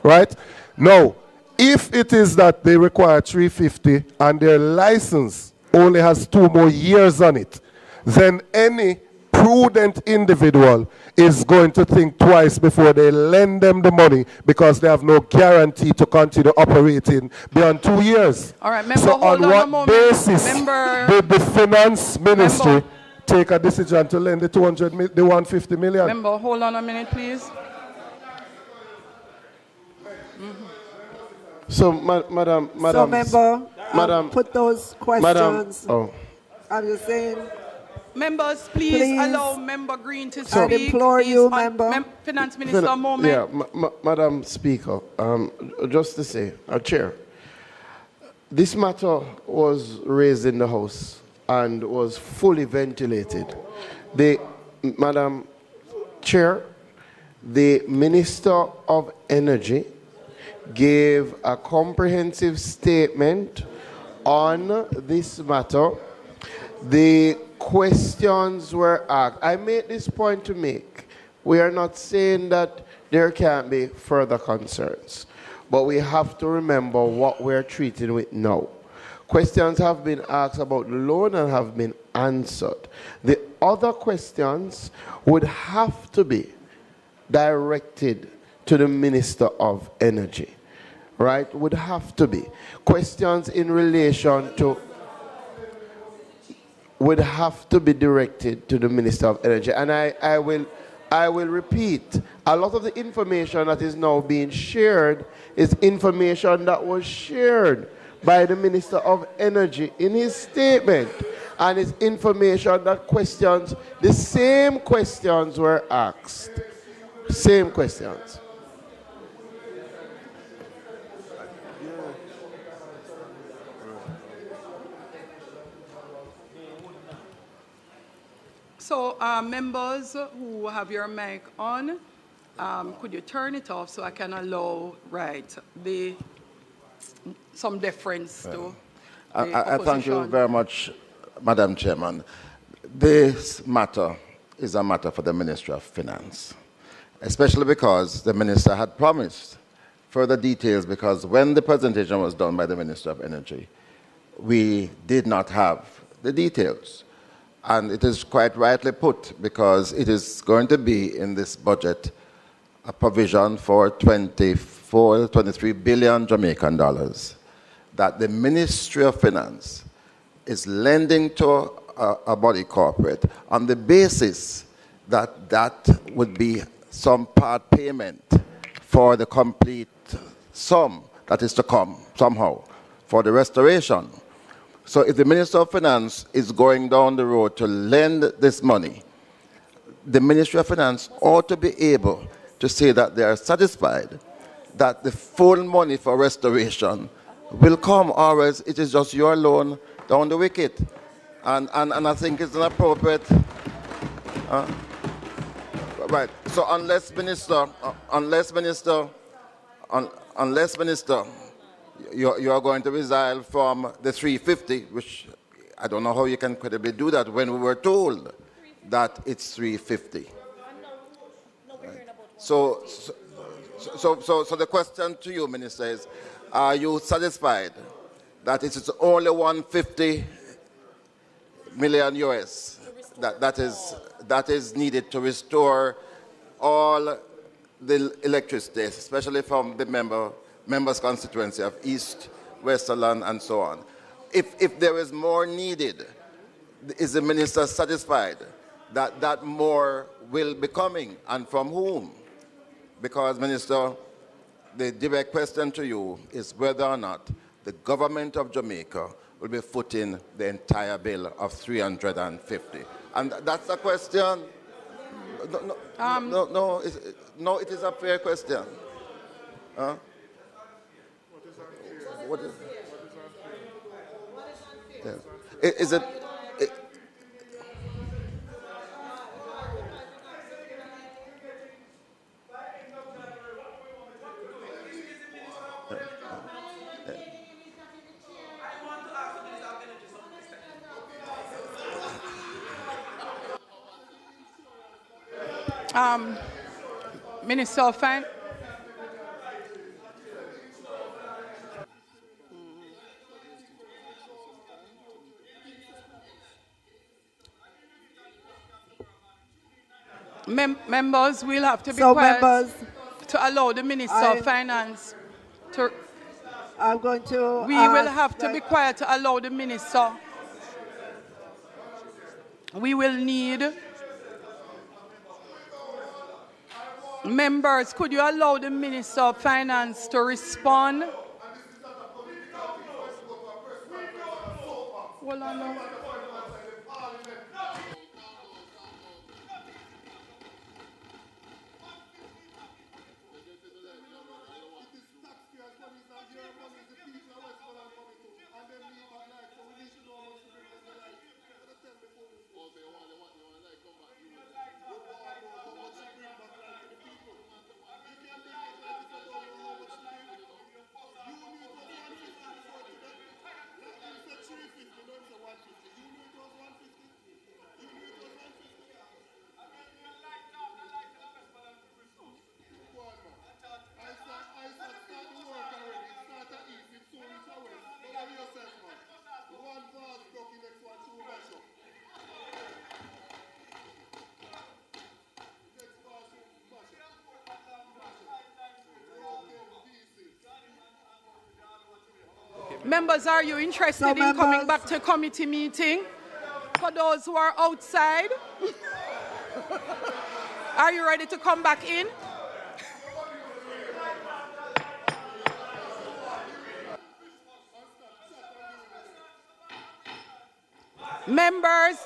Right? No. If it is that they require 350 and their license only has 2 more years on it, then any prudent individual is going to think twice before they lend them the money because they have no guarantee to continue operating beyond 2 years. All right, member, so on what basis did the finance ministry take a decision to lend the 150 million? Member, hold on a minute, please. So, madam, So, member, put those questions. I'm just saying. Members, please allow Member Green to speak. I implore you, member. Finance Minister, a moment. Yeah, Madam Speaker, just to say, Chair, this matter was raised in the House and was fully ventilated. Madam Chair, the Minister of Energy gave a comprehensive statement on this matter. The questions were asked. I made this point to make. We are not saying that there can't be further concerns, but we have to remember what we're treating with now. Questions have been asked about the loan and have been answered. The other questions would have to be directed to the Minister of Energy, right? Would have to be. Questions in relation to would have to be directed to the Minister of Energy. And I will repeat, a lot of the information that is now being shared is information that was shared by the Minister of Energy in his statement. And it's information that questions, the same questions were asked. Same questions. So, members who have your mic on, could you turn it off so I can allow, some deference to I thank you very much, Madam Chairman. This matter is a matter for the Ministry of Finance, especially because the Minister had promised further details, because when the presentation was done by the Minister of Energy, we did not have the details. And it is quite rightly put, because it is going to be in this budget a provision for 23 billion Jamaican dollars that the Ministry of Finance is lending to a body corporate on the basis that that would be some part payment for the complete sum that is to come somehow for the restoration. So if the Minister of Finance is going down the road to lend this money, the Ministry of Finance ought to be able to say that they are satisfied that the full money for restoration will come, or else it is just your loan down the wicket. And I think it's inappropriate. Right. So unless Minister, you are going to resile from the 350, which I don't know how you can credibly do that when we were told that it's 350. Right. So the question to you, Minister, is, are you satisfied that it is only 150 million US that is needed to restore all the electricity, especially from the members' constituency of East, Westerland, and so on? If there is more needed, is the Minister satisfied that that more will be coming, and from whom? Because, Minister, the direct question to you is whether or not the government of Jamaica will be footing the entire bill of 350. And that's a question. No, it is a fair question. Huh? What is yeah. Is it? Minister of Finance. Members will have to be quiet to allow the Minister of Finance to... I'm going to... We will have to be quiet to allow the Minister. We will need... Members, could you allow the Minister of Finance to respond? Hold on now. Members, are you interested in coming back to committee meeting? For those who are outside, are you ready to come back in? Members,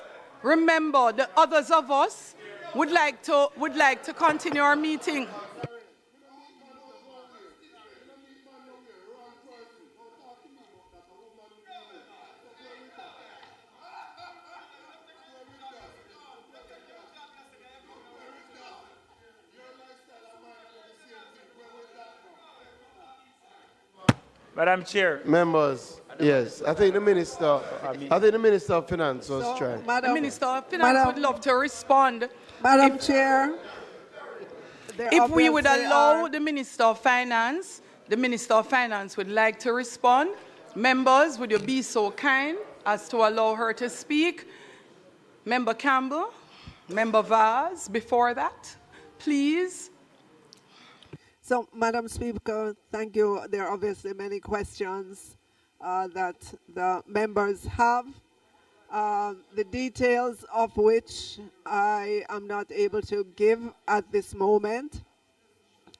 remember the others of us would like to continue our meeting. Madam Chair. Members, yes, I think the Minister of Finance was trying. The Minister of Finance would love to respond. Madam Chair. If we would allow the Minister of Finance would like to respond. Members, would you be so kind as to allow her to speak? Member Campbell, Member Vaz, before that, please. So, Madam Speaker, thank you. There are obviously many questions that the members have, the details of which I am not able to give at this moment.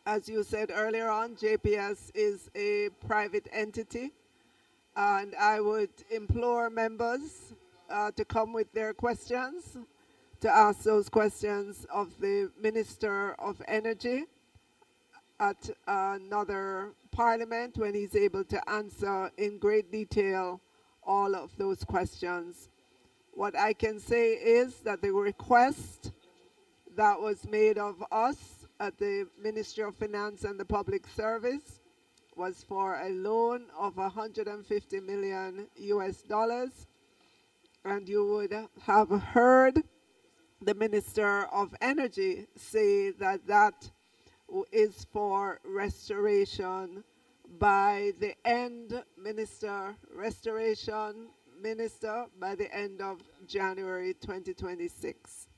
As you said earlier on, JPS is a private entity, and I would implore members to come with their questions, to ask those questions of the Minister of Energy at another parliament when he's able to answer in great detail all of those questions. What I can say is that the request that was made of us at the Ministry of Finance and the Public Service was for a loan of $150 million US, and you would have heard the Minister of Energy say that that is for restoration by the end, restoration minister, by the end of January 2026.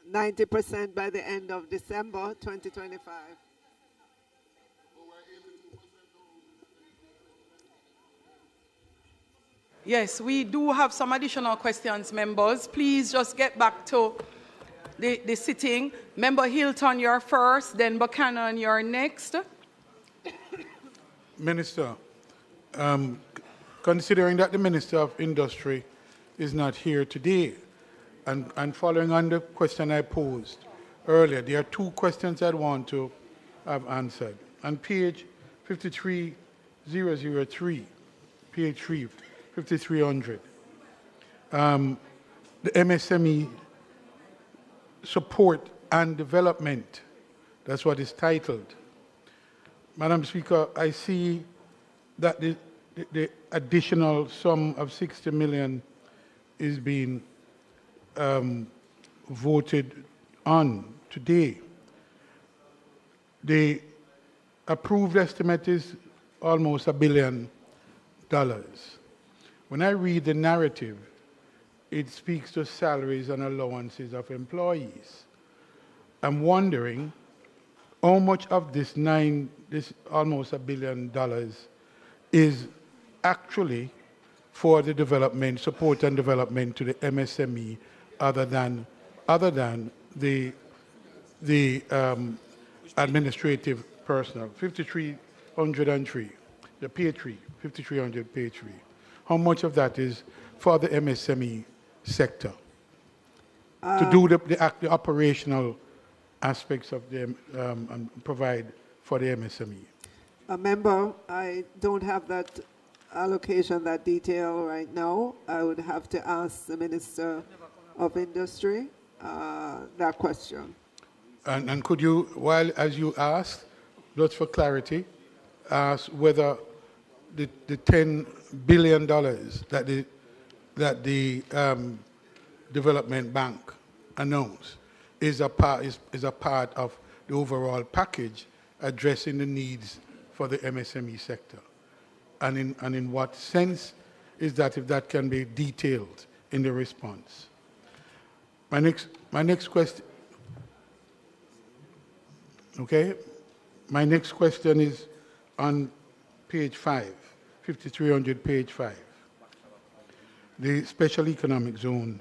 %90 by the end of December 2025. Yes, we do have some additional questions, members. Please just get back to the sitting. Member Hilton, you're first, then Buchanan, you're next. Minister, considering that the Minister of Industry is not here today, and following on the question I posed earlier, there are two questions I want to have answered. On page 53003, page 5300, the MSME support and development, that's what it's titled. Madam Speaker, I see that the additional sum of 60 million is being voted on today. The approved estimate is almost $1 billion. When I read the narrative, it speaks to salaries and allowances of employees. I'm wondering how much of this almost $1 billion is actually for the development, support and development to the MSME, other than the administrative personnel. 5303, the page 3, 5300 page 3. How much of that is for the MSME sector to do the operational aspects of them and provide for the MSME? Member, I don't have that allocation, that detail right now. I would have to ask the Minister of Industry that question. And could you, as you asked, just for clarity, ask whether the $10 billion that the Development Bank announced is a part of the overall package addressing the needs for the MSME sector, and in what sense is that, if that can be detailed in the response. My next question. Okay, my next question is on page 5, 5300 page 5, the Special Economic Zone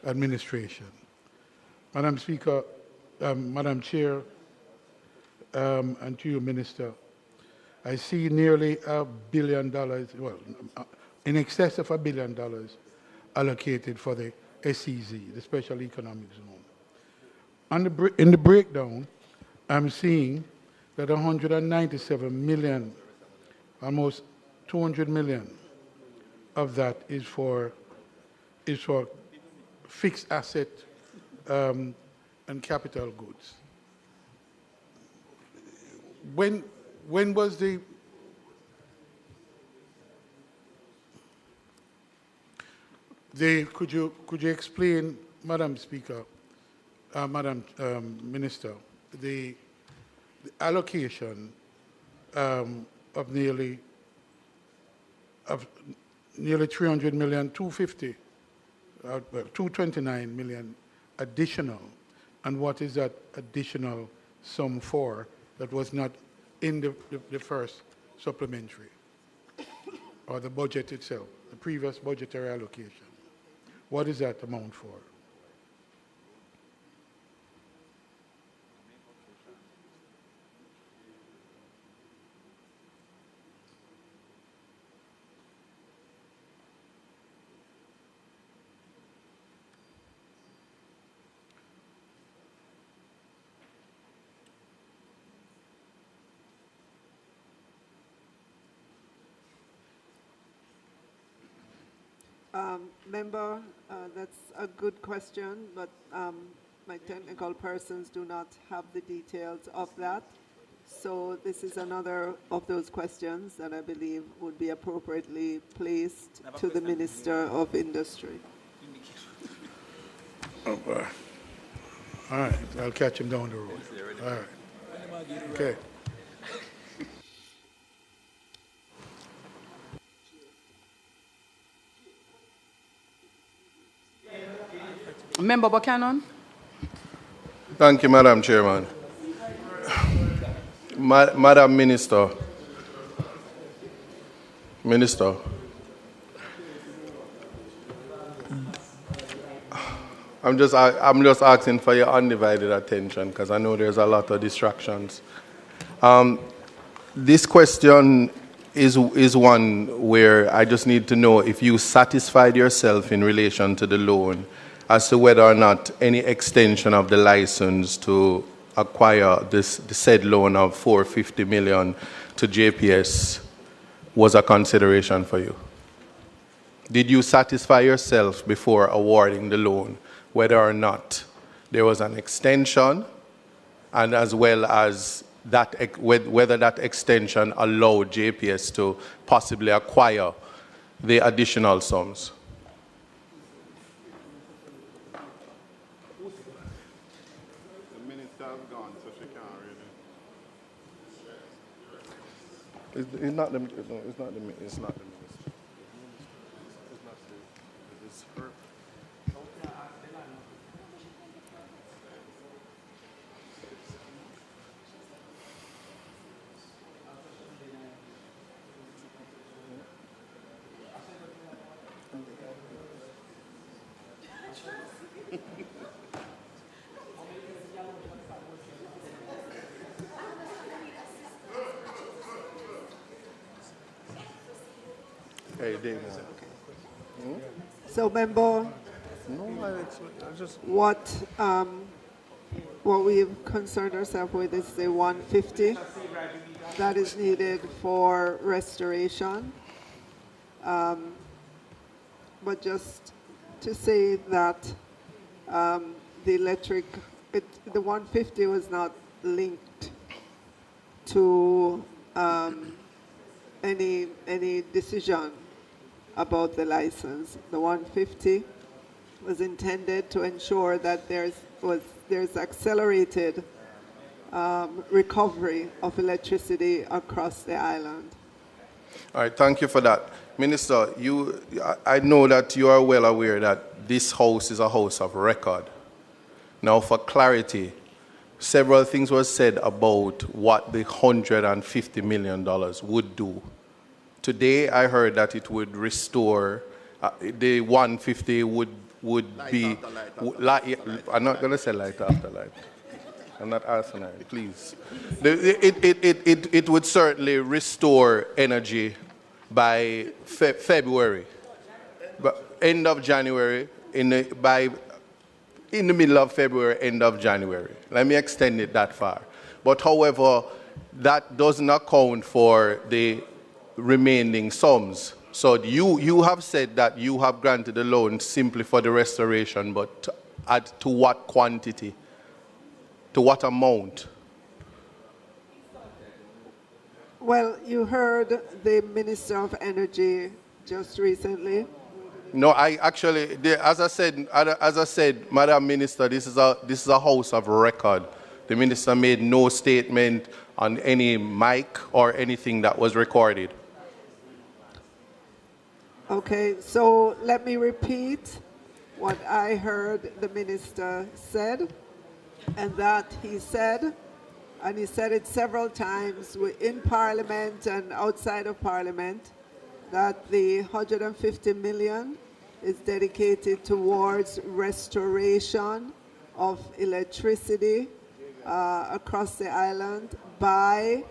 Administration. Madam Speaker, Madam Chair, and to you, Minister, I see nearly $1 billion, well, in excess of $1 billion allocated for the SEZ, the Special Economic Zone. In the breakdown, I'm seeing that 197 million, almost 200 million of that is for fixed asset and capital goods. When was could you explain, Madam Speaker, Madam Minister, the allocation of nearly 300 million, 250, 229 million additional, and what is that additional sum for that was not in the first supplementary or the budget itself, the previous budgetary allocation? What is that amount for? Member, that's a good question, but my technical persons do not have the details of that. So this is another of those questions that I believe would be appropriately placed to the Minister of Industry. Oh, all right, I'll catch him down the road. All right. Okay. Member Buchanan. Thank you, Madam Chairman. Madam Minister, I'm just asking for your undivided attention because I know there's a lot of distractions. This question is one where I just need to know if you satisfied yourself in relation to the loan as to whether or not any extension of the license to acquire the said loan of $450 million to JPS was a consideration for you. Did you satisfy yourself before awarding the loan whether or not there was an extension, and as well as that whether that extension allowed JPS to possibly acquire the additional sums? The minister has gone, so she can't really. It's not the minister. It's her. Hey, Dave. So, member, what we've concerned ourselves with is the 150 that is needed for restoration. But just to say that the electric, the 150 was not linked to any decision about the license. The 150 was intended to ensure that there's accelerated recovery of electricity across the island. All right, thank you for that. Minister, I know that you are well aware that this house is a house of record. Now, for clarity, several things were said about what the $150 million would do. Today, I heard that it would restore, the 150 would be, I'm not going to say light after light. I'm not asking that, please. It would certainly restore energy by February, but end of January, in the middle of February, end of January. Let me extend it that far. But however, that doesn't account for the remaining sums. So you have said that you have granted the loan simply for the restoration, but to what quantity? To what amount? Well, you heard the Minister of Energy just recently. No, I actually, as I said, Madam Minister, this is a house of record. The minister made no statement on any mic or anything that was recorded. Okay, so let me repeat what I heard the minister said, and that he said, and he said it several times in Parliament and outside of Parliament, that the $150 million is dedicated towards restoration of electricity across the island by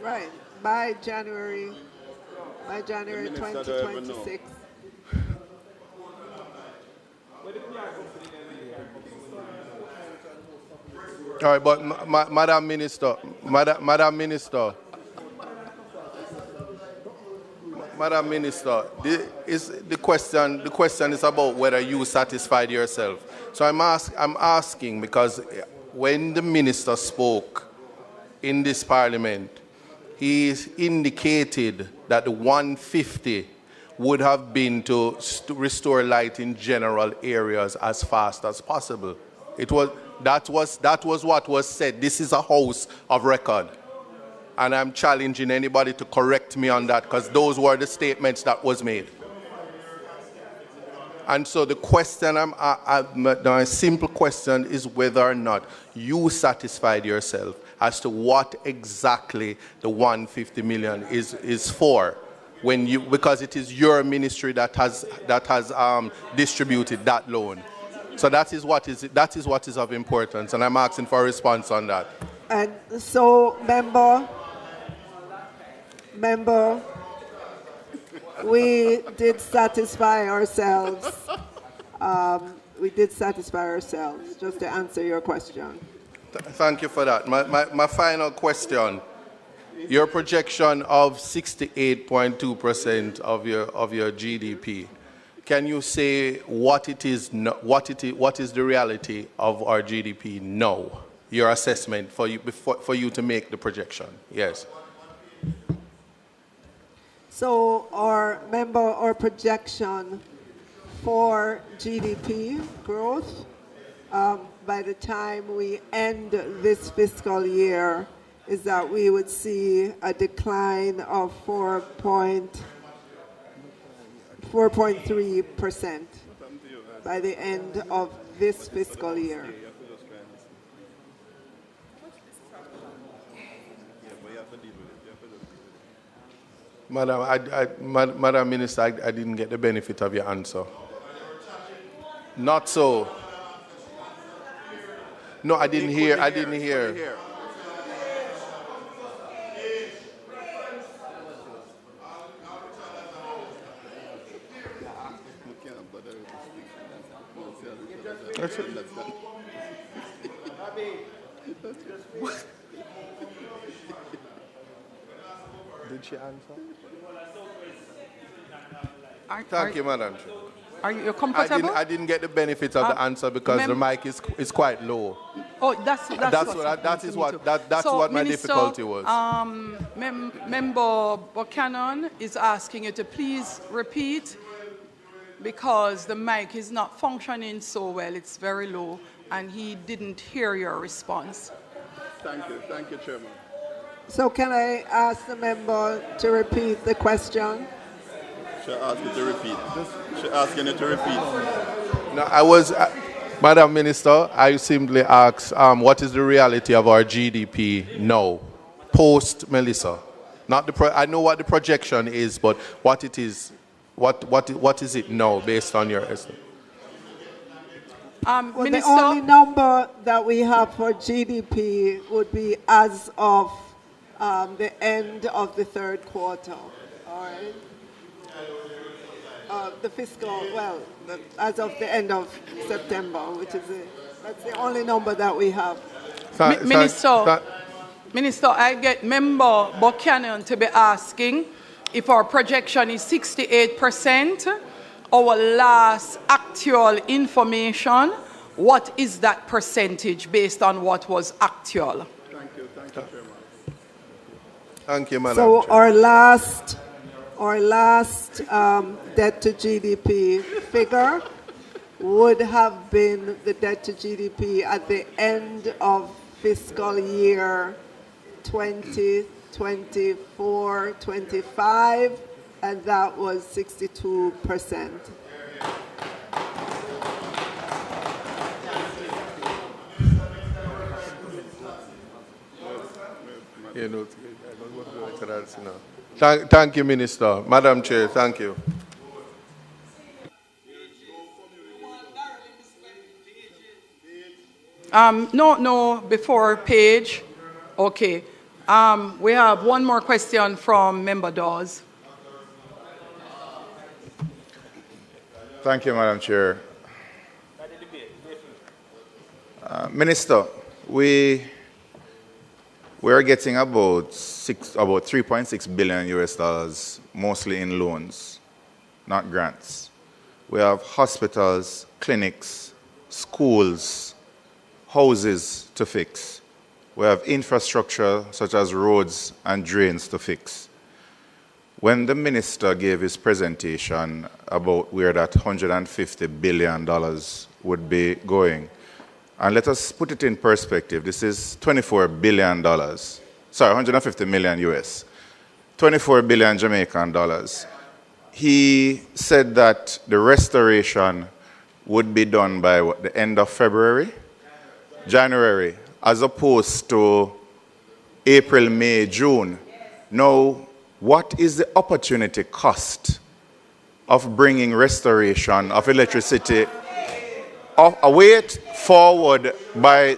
right, by January 2026. All right, but Madam Minister, Madam Minister, the question is about whether you satisfied yourself. So I'm asking because when the minister spoke in this Parliament, he indicated that the 150 would have been to restore light in general areas as fast as possible. That was what was said. This is a house of record. And I'm challenging anybody to correct me on that because those were the statements that was made. And so the question, my simple question is whether or not you satisfied yourself as to what exactly the 150 million is for, because it is your ministry that has distributed that loan. So that is what is of importance, and I'm asking for a response on that. And so, member, we did satisfy ourselves. Just to answer your question. Thank you for that. My final question. Your projection of 68.2% of your GDP. Can you say what is the reality of our GDP now? Your assessment for you to make the projection. Yes. So our projection for GDP growth by the time we end this fiscal year is that we would see a decline of 4.3% by the end of this fiscal year. Madam Minister, I didn't get the benefit of your answer. Not so. No, I didn't hear. Did she answer? Thank you, Madam Chair. Are you comfortable? I didn't get the benefit of the answer because the mic is quite low. Oh, that's what my difficulty was. Member Buchanan is asking you to please repeat because the mic is not functioning so well. It's very low, and he didn't hear your response. Thank you, Chairman. So can I ask the member to repeat the question? Should I ask you to repeat? Should I ask you to repeat? No, Madam Minister, I simply asked, what is the reality of our GDP now, post Melissa? I know what the projection is, but what it is, what is it now based on your estimate? Well, the only number that we have for GDP would be as of the end of the third quarter. All right. As of the end of September, that's the only number that we have. Minister, I get Member Buchanan to be asking if our projection is 68%, our last actual information, what is that percentage based on what was actual? Thank you, Chairman. Thank you, Madam So Chair. our last debt to GDP figure would have been the debt to GDP at the end of fiscal year 2024-25, and that was 62%. Thank you, Minister. Madam Chair, thank you. No, before page. Okay. We have one more question from Member Dawes. Thank you, Madam Chair. Minister, we are getting about 3.6 billion US dollars, mostly in loans, not grants. We have hospitals, clinics, schools, houses to fix. We have infrastructure such as roads and drains to fix. When the minister gave his presentation about where that $150 billion would be going, and let us put it in perspective, this is $24 billion, sorry, 150 million US, 24 billion Jamaican dollars. He said that the restoration would be done by the end of February, January, as opposed to April, May, June. Now, what is the opportunity cost of bringing restoration of electricity await forward by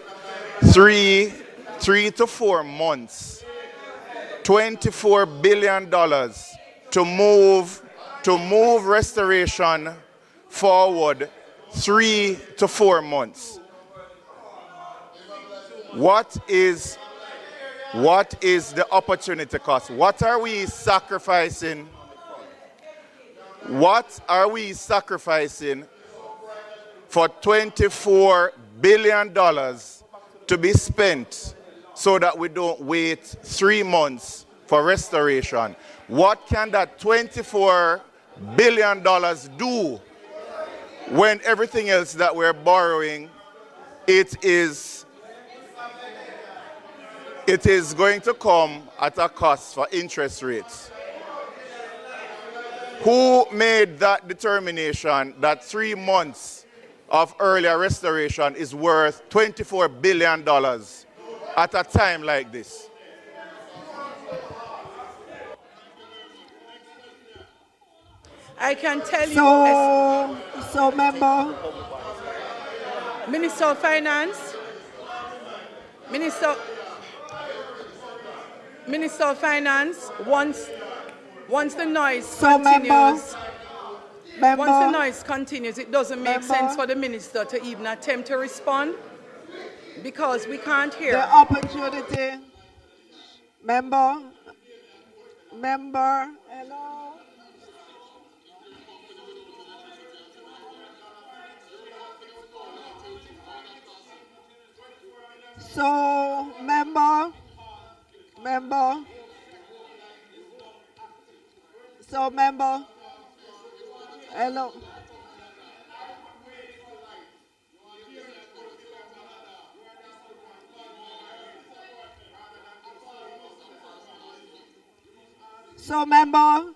three to 4 months? $24 billion to move restoration forward 3 to 4 months. What is the opportunity cost? What are we sacrificing? What are we sacrificing for $24 billion to be spent so that we don't wait 3 months for restoration? What can that $24 billion do when everything else that we're borrowing, it is going to come at a cost for interest rates? Who made that determination that 3 months of earlier restoration is worth $24 billion at a time like this? I can tell you. So, member. Minister of Finance. Minister of Finance, once the noise continues, once the noise continues, it doesn't make sense for the minister to even attempt to respond because we can't hear. The opportunity, member, hello. So, member. So, member, hello. So, member,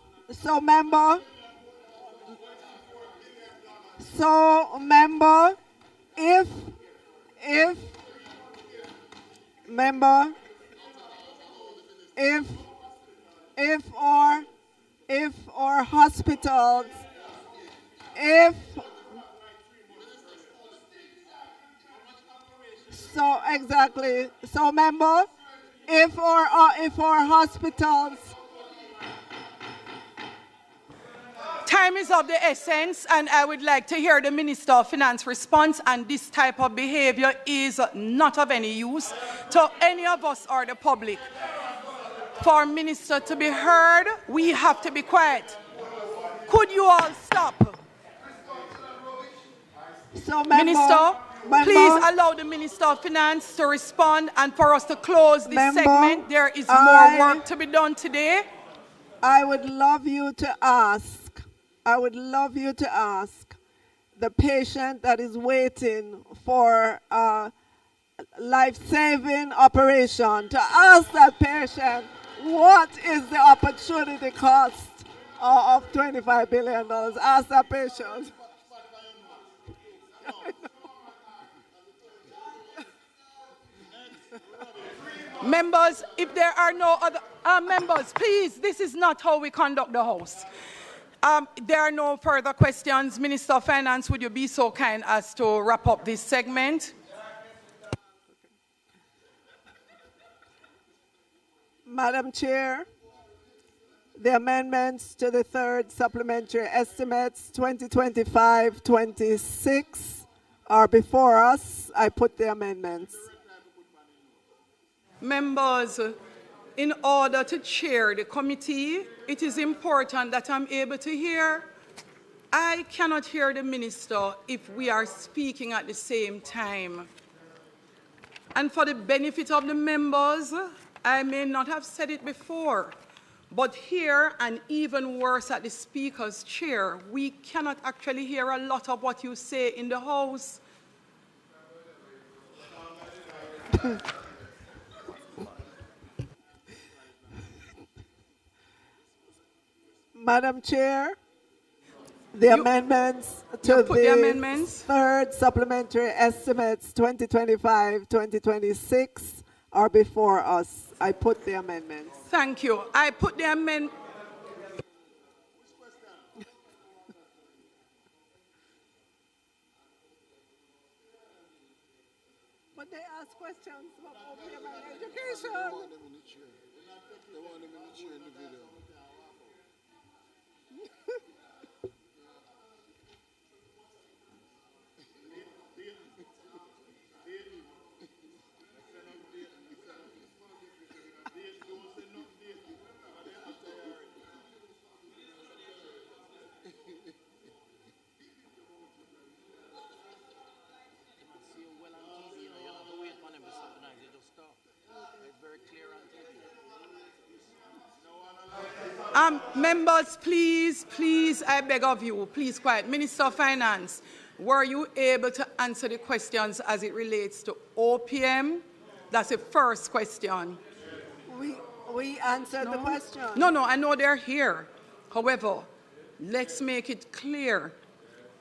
if our hospitals, member, if our hospitals. Time is of the essence, and I would like to hear the Minister of Finance response, and this type of behavior is not of any use to any of us or the public. For Minister to be heard, we have to be quiet. Could you all stop? So, Minister, please allow the Minister of Finance to respond, and for us to close this segment. There is more work to be done today. I would love you to ask the patient that is waiting for a life-saving operation, to ask that patient, what is the opportunity cost of $25 billion? Ask that patient. Members, if there are no other members, please, this is not how we conduct the House. There are no further questions. Minister of Finance, would you be so kind as to wrap up this segment? Madam Chair, the amendments to the third supplementary estimates 2025-26 are before us. I put the amendments. Members, in order to chair the committee, it is important that I'm able to hear. I cannot hear the minister if we are speaking at the same time. And for the benefit of the members, I may not have said it before, but here, and even worse at the speaker's chair, we cannot actually hear a lot of what you say in the House. Madam Chair, the amendments to the third supplementary estimates 2025-2026 are before us. I put the amendments. Thank you. I put the amendment. But they ask questions about opium and education. They want them in the chair in the video. Members, please, I beg of you, please quiet. Minister of Finance, were you able to answer the questions as it relates to OPM? That's the first question. We answered the question. No, I know they're here. However, let's make it clear.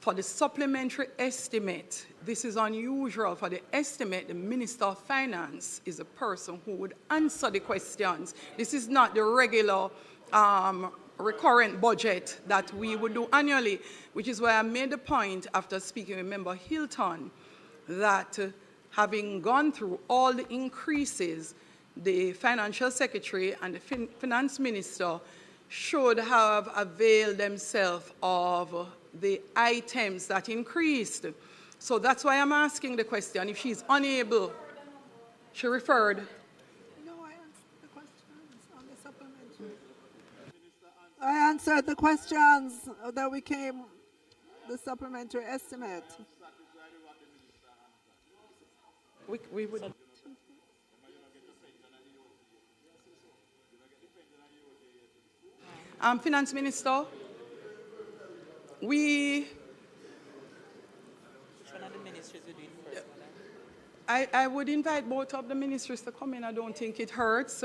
For the supplementary estimate, this is unusual. For the estimate, the Minister of Finance is a person who would answer the questions. This is not the regular recurrent budget that we would do annually, which is why I made the point after speaking with Member Hilton that having gone through all the increases, the Financial Secretary and the Finance Minister should have availed themselves of the items that increased. So that's why I'm asking the question. If she's unable, she referred. No, I answered the questions on the supplementary. I answered the questions that we came, the supplementary estimate. We would. Finance Minister, I would invite both of the ministers to come in. I don't think it hurts.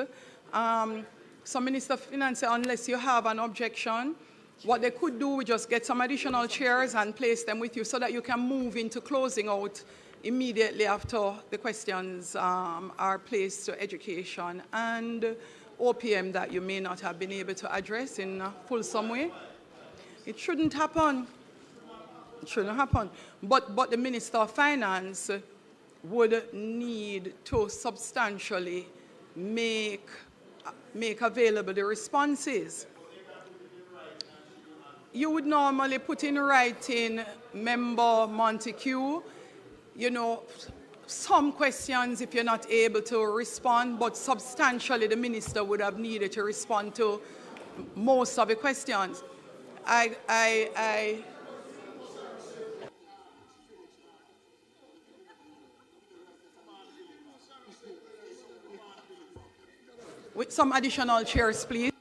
So Minister of Finance, unless you have an objection, what they could do, we just get some additional chairs and place them with you so that you can move into closing out immediately after the questions are placed to education and OPM that you may not have been able to address in a fulsome way. It shouldn't happen. It shouldn't happen. But the Minister of Finance would need to substantially make available the responses. You would normally put in writing, Member Montague, some questions if you're not able to respond, but substantially the minister would have needed to respond to most of the questions. With some additional chairs, please.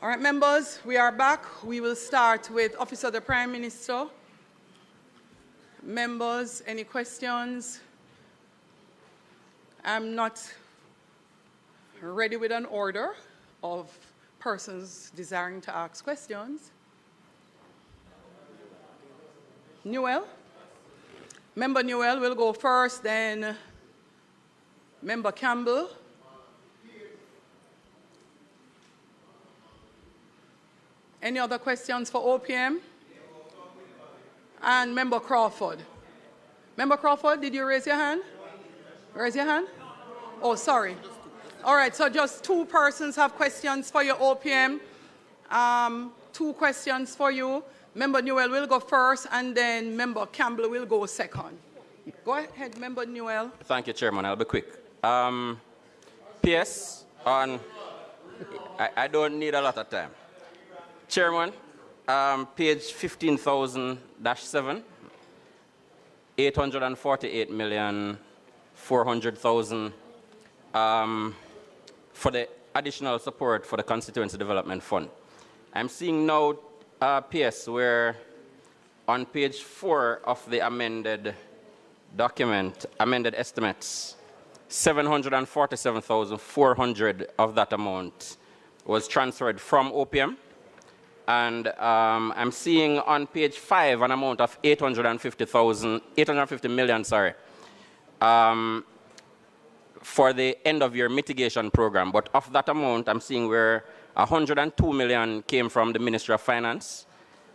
All right, members, we are back. We will start with Office of the Prime Minister. Members, any questions? I'm not ready with an order of persons desiring to ask questions. Newell? Member Newell will go first, then Member Campbell. Any other questions for OPM? And Member Crawford. Member Crawford, did you raise your hand? Raise your hand? Oh, sorry. All right, so just two persons have questions for your OPM. Two questions for you. Member Newell will go first, and then Member Campbell will go second. Go ahead, Member Newell. Thank you, Chairman. I'll be quick. PS on, I don't need a lot of time. Chairman, page 15,000-7, 848,400,000 for the additional support for the Constituency Development Fund. I'm seeing now, PS, where on page 4 of the amended document, amended estimates, 747,400 of that amount was transferred from OPM. And I'm seeing on page 5 an amount of 850 million, for the end of year mitigation program. But of that amount, I'm seeing where 102 million came from the Ministry of Finance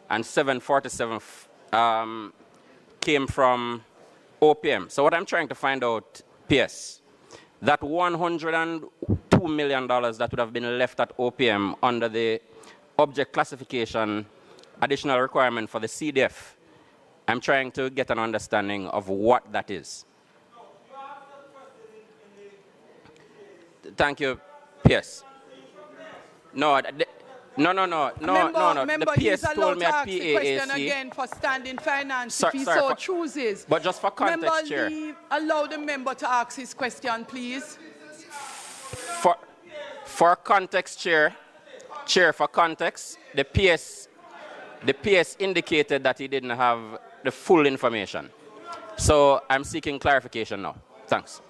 and 747 came from OPM. So what I'm trying to find out, PS, that $102 million that would have been left at OPM under the object classification additional requirement for the CDF, I'm trying to get an understanding of what that is. Thank you, PS. No. The PS told me at PAAC. The question again for standing finance if he so chooses. But just for context, Chair. Allow the member to ask his question, please. For context, Chair, for context, the PS indicated that he didn't have the full information. So I'm seeking clarification now. Thanks.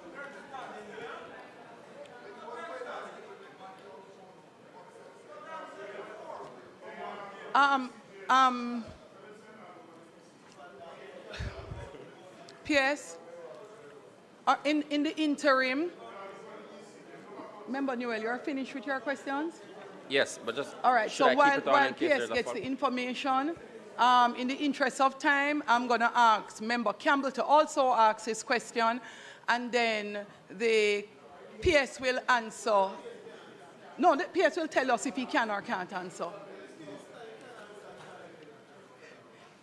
PS, in the interim, Member Newell, you're finished with your questions? Yes, but just all right. So while PS gets the follow-up? information, in the interest of time, I'm going to ask Member Campbell to also ask his question, and then the PS will answer. No, the PS will tell us if he can or can't answer.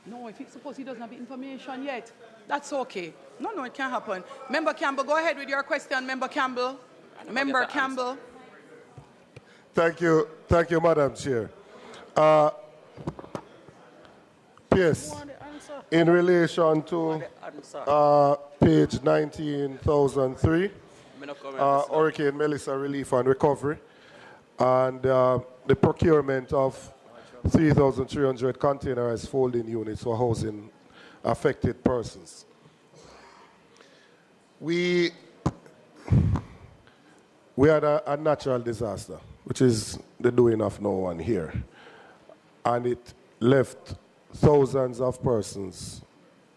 No, if suppose he doesn't have the information yet, that's okay. No, it can't happen. Member Campbell, go ahead with your question, Member Campbell. Member Campbell. Thank you, Madam Chair. Yes, in relation to page 19,003, Hurricane Melissa Relief and Recovery, and the procurement of 3,300 containerized folding units for housing affected persons. We had a natural disaster, which is the doing of no one here. And it left thousands of persons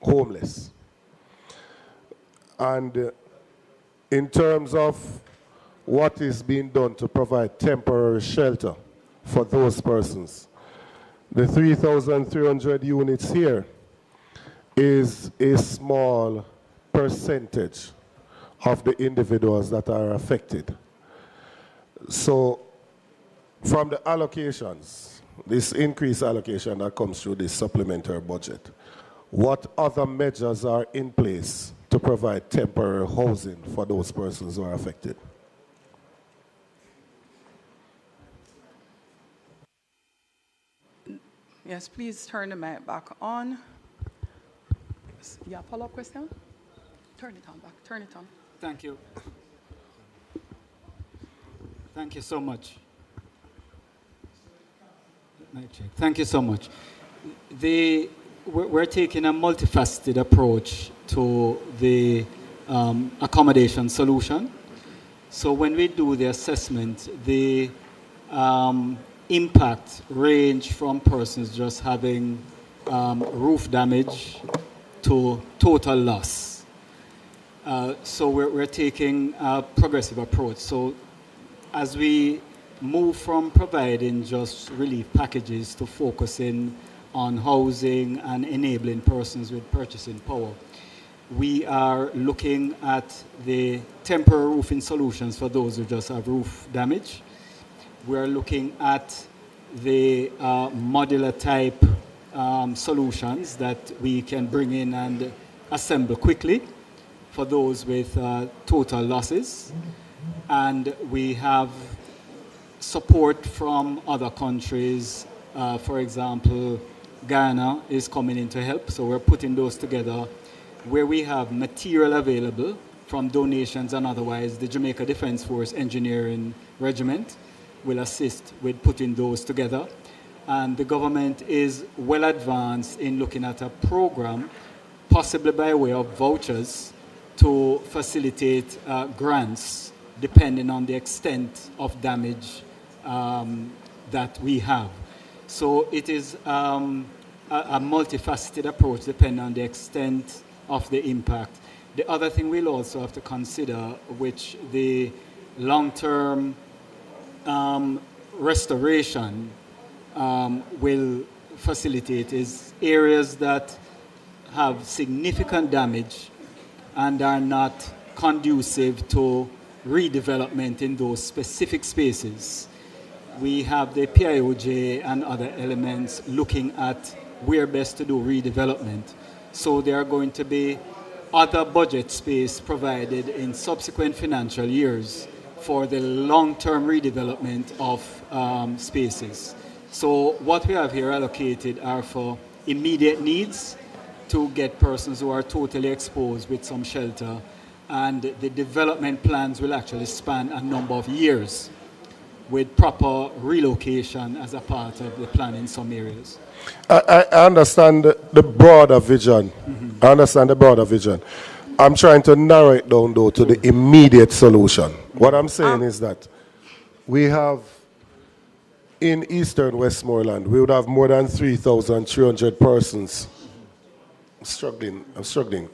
homeless. And in terms of what is being done to provide temporary shelter for those persons, the 3,300 units here is a small percentage of the individuals that are affected. So from the allocations, this increased allocation that comes through this supplementary budget, what other measures are in place to provide temporary housing for those persons who are affected? Yes, please turn the mic back on. Yeah, follow-up question? Turn it on back, turn it on. Thank you. Thank you so much. Thank you so much. We're taking a multifaceted approach to the accommodation solution. So when we do the assessment, the impact range from persons just having roof damage to total loss. So we're taking a progressive approach. So as we move from providing just relief packages to focusing on housing and enabling persons with purchasing power, we are looking at the temporary roofing solutions for those who just have roof damage. We're looking at the modular type solutions that we can bring in and assemble quickly for those with total losses. And we have support from other countries. For example, Ghana is coming in to help, so we're putting those together. Where we have material available from donations and otherwise, the Jamaica Defence Force Engineering Regiment will assist with putting those together. And the government is well advanced in looking at a program, possibly by way of vouchers, to facilitate grants depending on the extent of damage that we have. So it is a multifaceted approach depending on the extent of the impact. The other thing we'll also have to consider, which the long-term restoration will facilitate, is areas that have significant damage and are not conducive to redevelopment in those specific spaces. We have the PIOJ and other elements looking at where best to do redevelopment. So there are going to be other budget space provided in subsequent financial years for the long-term redevelopment of spaces. So what we have here allocated are for immediate needs to get persons who are totally exposed with some shelter, and the development plans will actually span a number of years with proper relocation as a part of the plan in some areas. I understand the broader vision. I understand the broader vision. I'm trying to narrow it down, though, to the immediate solution. What I'm saying is that we have, in eastern Westmoreland, we would have more than 3,300 persons. I'm struggling.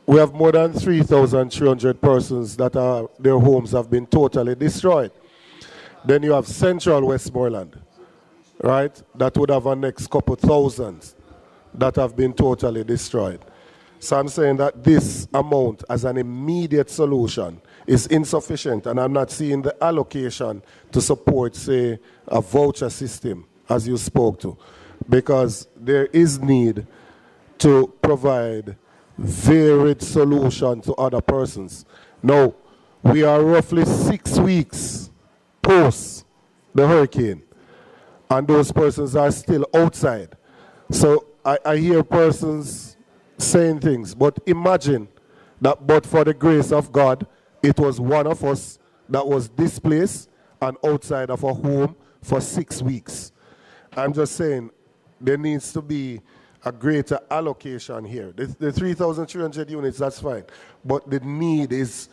We have more than 3,300 persons that their homes have been totally destroyed. Then you have central Westmoreland, right? That would have a next couple thousands that have been totally destroyed. So I'm saying that this amount as an immediate solution is insufficient, and I'm not seeing the allocation to support, say, a voucher system, as you spoke to, because there is need to provide varied solution to other persons. Now, we are roughly 6 weeks post the hurricane, and those persons are still outside. So I hear persons saying things, but imagine that but for the grace of God, it was one of us that was displaced and outside of a home for 6 weeks. I'm just saying there needs to be a greater allocation here. The 3,300 units, that's fine. But the need is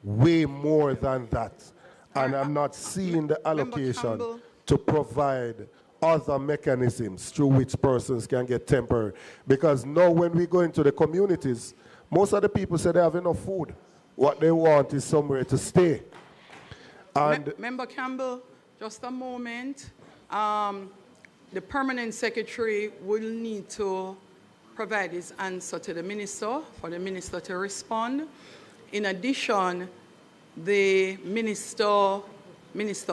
way more than that. And I'm not seeing the allocation to provide other mechanisms through which persons can get temporary. Because now when we go into the communities, most of the people say they have enough food. What they want is somewhere to stay. And Member Campbell, just a moment. The permanent secretary will need to provide his answer to the minister for the minister to respond. In addition, the Minister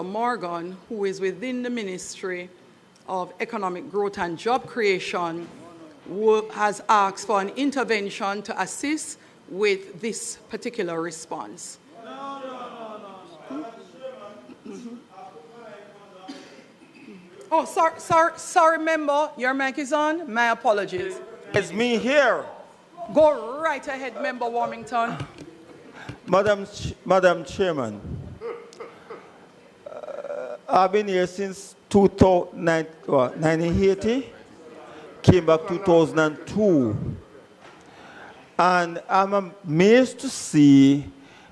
Morgan, who is within the Ministry of Economic Growth and Job Creation, has asked for an intervention to assist with this particular response. Oh, sorry, member, your mic is on. My apologies. It's me here. Go right ahead, Member Warmington. Madam Chairman, I've been here since 1980, came back 2002. And I'm amazed to see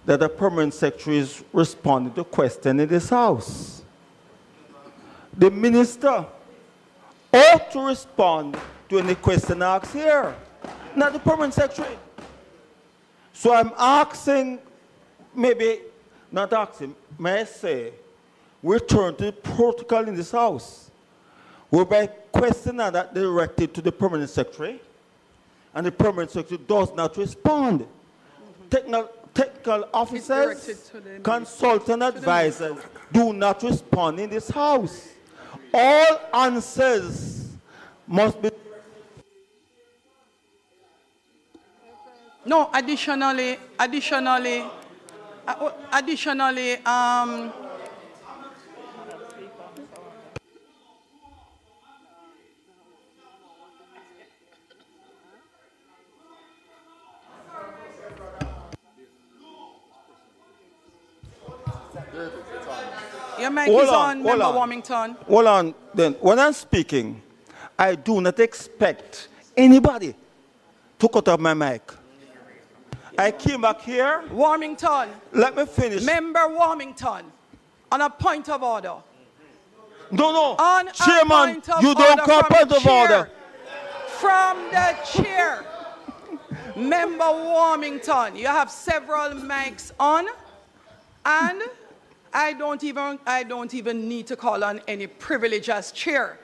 that the permanent secretary is responding to questions in this house. The minister ought to respond to any question asked here, not the permanent secretary. So I'm asking, maybe not asking, may I say, return to the protocol in this house, whereby questions are not directed to the permanent secretary, and the permanent secretary does not respond. Technical officers, consultant advisors do not respond in this house. All answers must be. No, additionally, your mic is on, Member Warmington. Hold on, then. When I'm speaking, I do not expect anybody to cut off my mic. I came back here. Warmington. Let me finish. Member Warmington, on a point of order. No. On Chairman, you don't call point of order. From the chair. Member Warmington, you have several mics on, and I don't even need to call on any privilege as chair.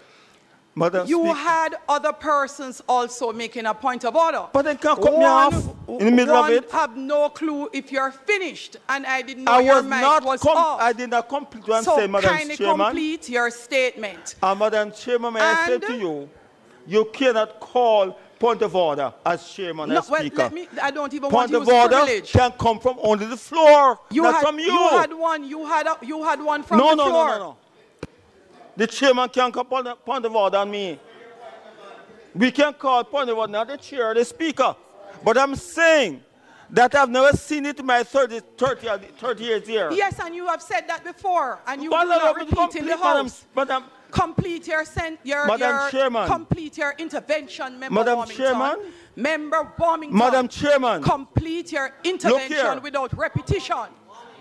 Madam you Speaker. had other persons also making a point of order. But they can't cut me off in the middle of it. Have no clue if you're finished, and I didn't know I your was mic not was off. I did not complete what I'm So saying, Madam kindly Chairman. complete your statement. Madam Chairman, may I say to you, you cannot call point of order as chairman and speaker. I don't even point want of to use order privilege. can come from only the floor, not from you. You had one from the floor. No. The chairman can't call point of order on me. We can call point of order, not the chair or the speaker. But I'm saying that I've never seen it in my 30 years here. Yes, and you have said that before, and you do not repeat in the house. Complete your complete your intervention, Member Madam Warmington. Chairman. Member Warmington. Madam Chairman. Complete your intervention without repetition.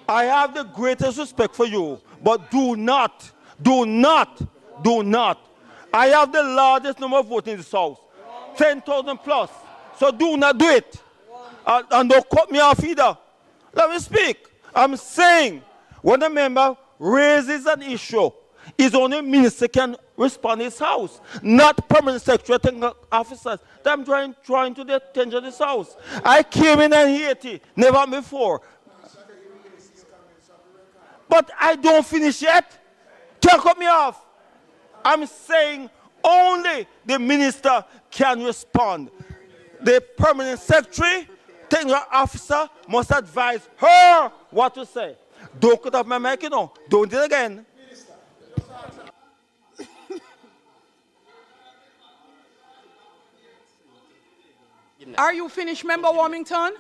I have the greatest respect for you, but do not. I have the largest number of votes in this house, 10,000 plus. So do not do it. And don't cut me off either. Let me speak. I'm saying when a member raises an issue, is only minister can respond in his house, not permanent secretary officers. I'm trying to the attention of this house. I came in 1980, never before. But I don't finish yet. Can't cut me off. I'm saying only the minister can respond. The permanent secretary, technical officer must advise her what to say. Don't cut off my mic, Don't do it again. Are you finished, Member Warmington?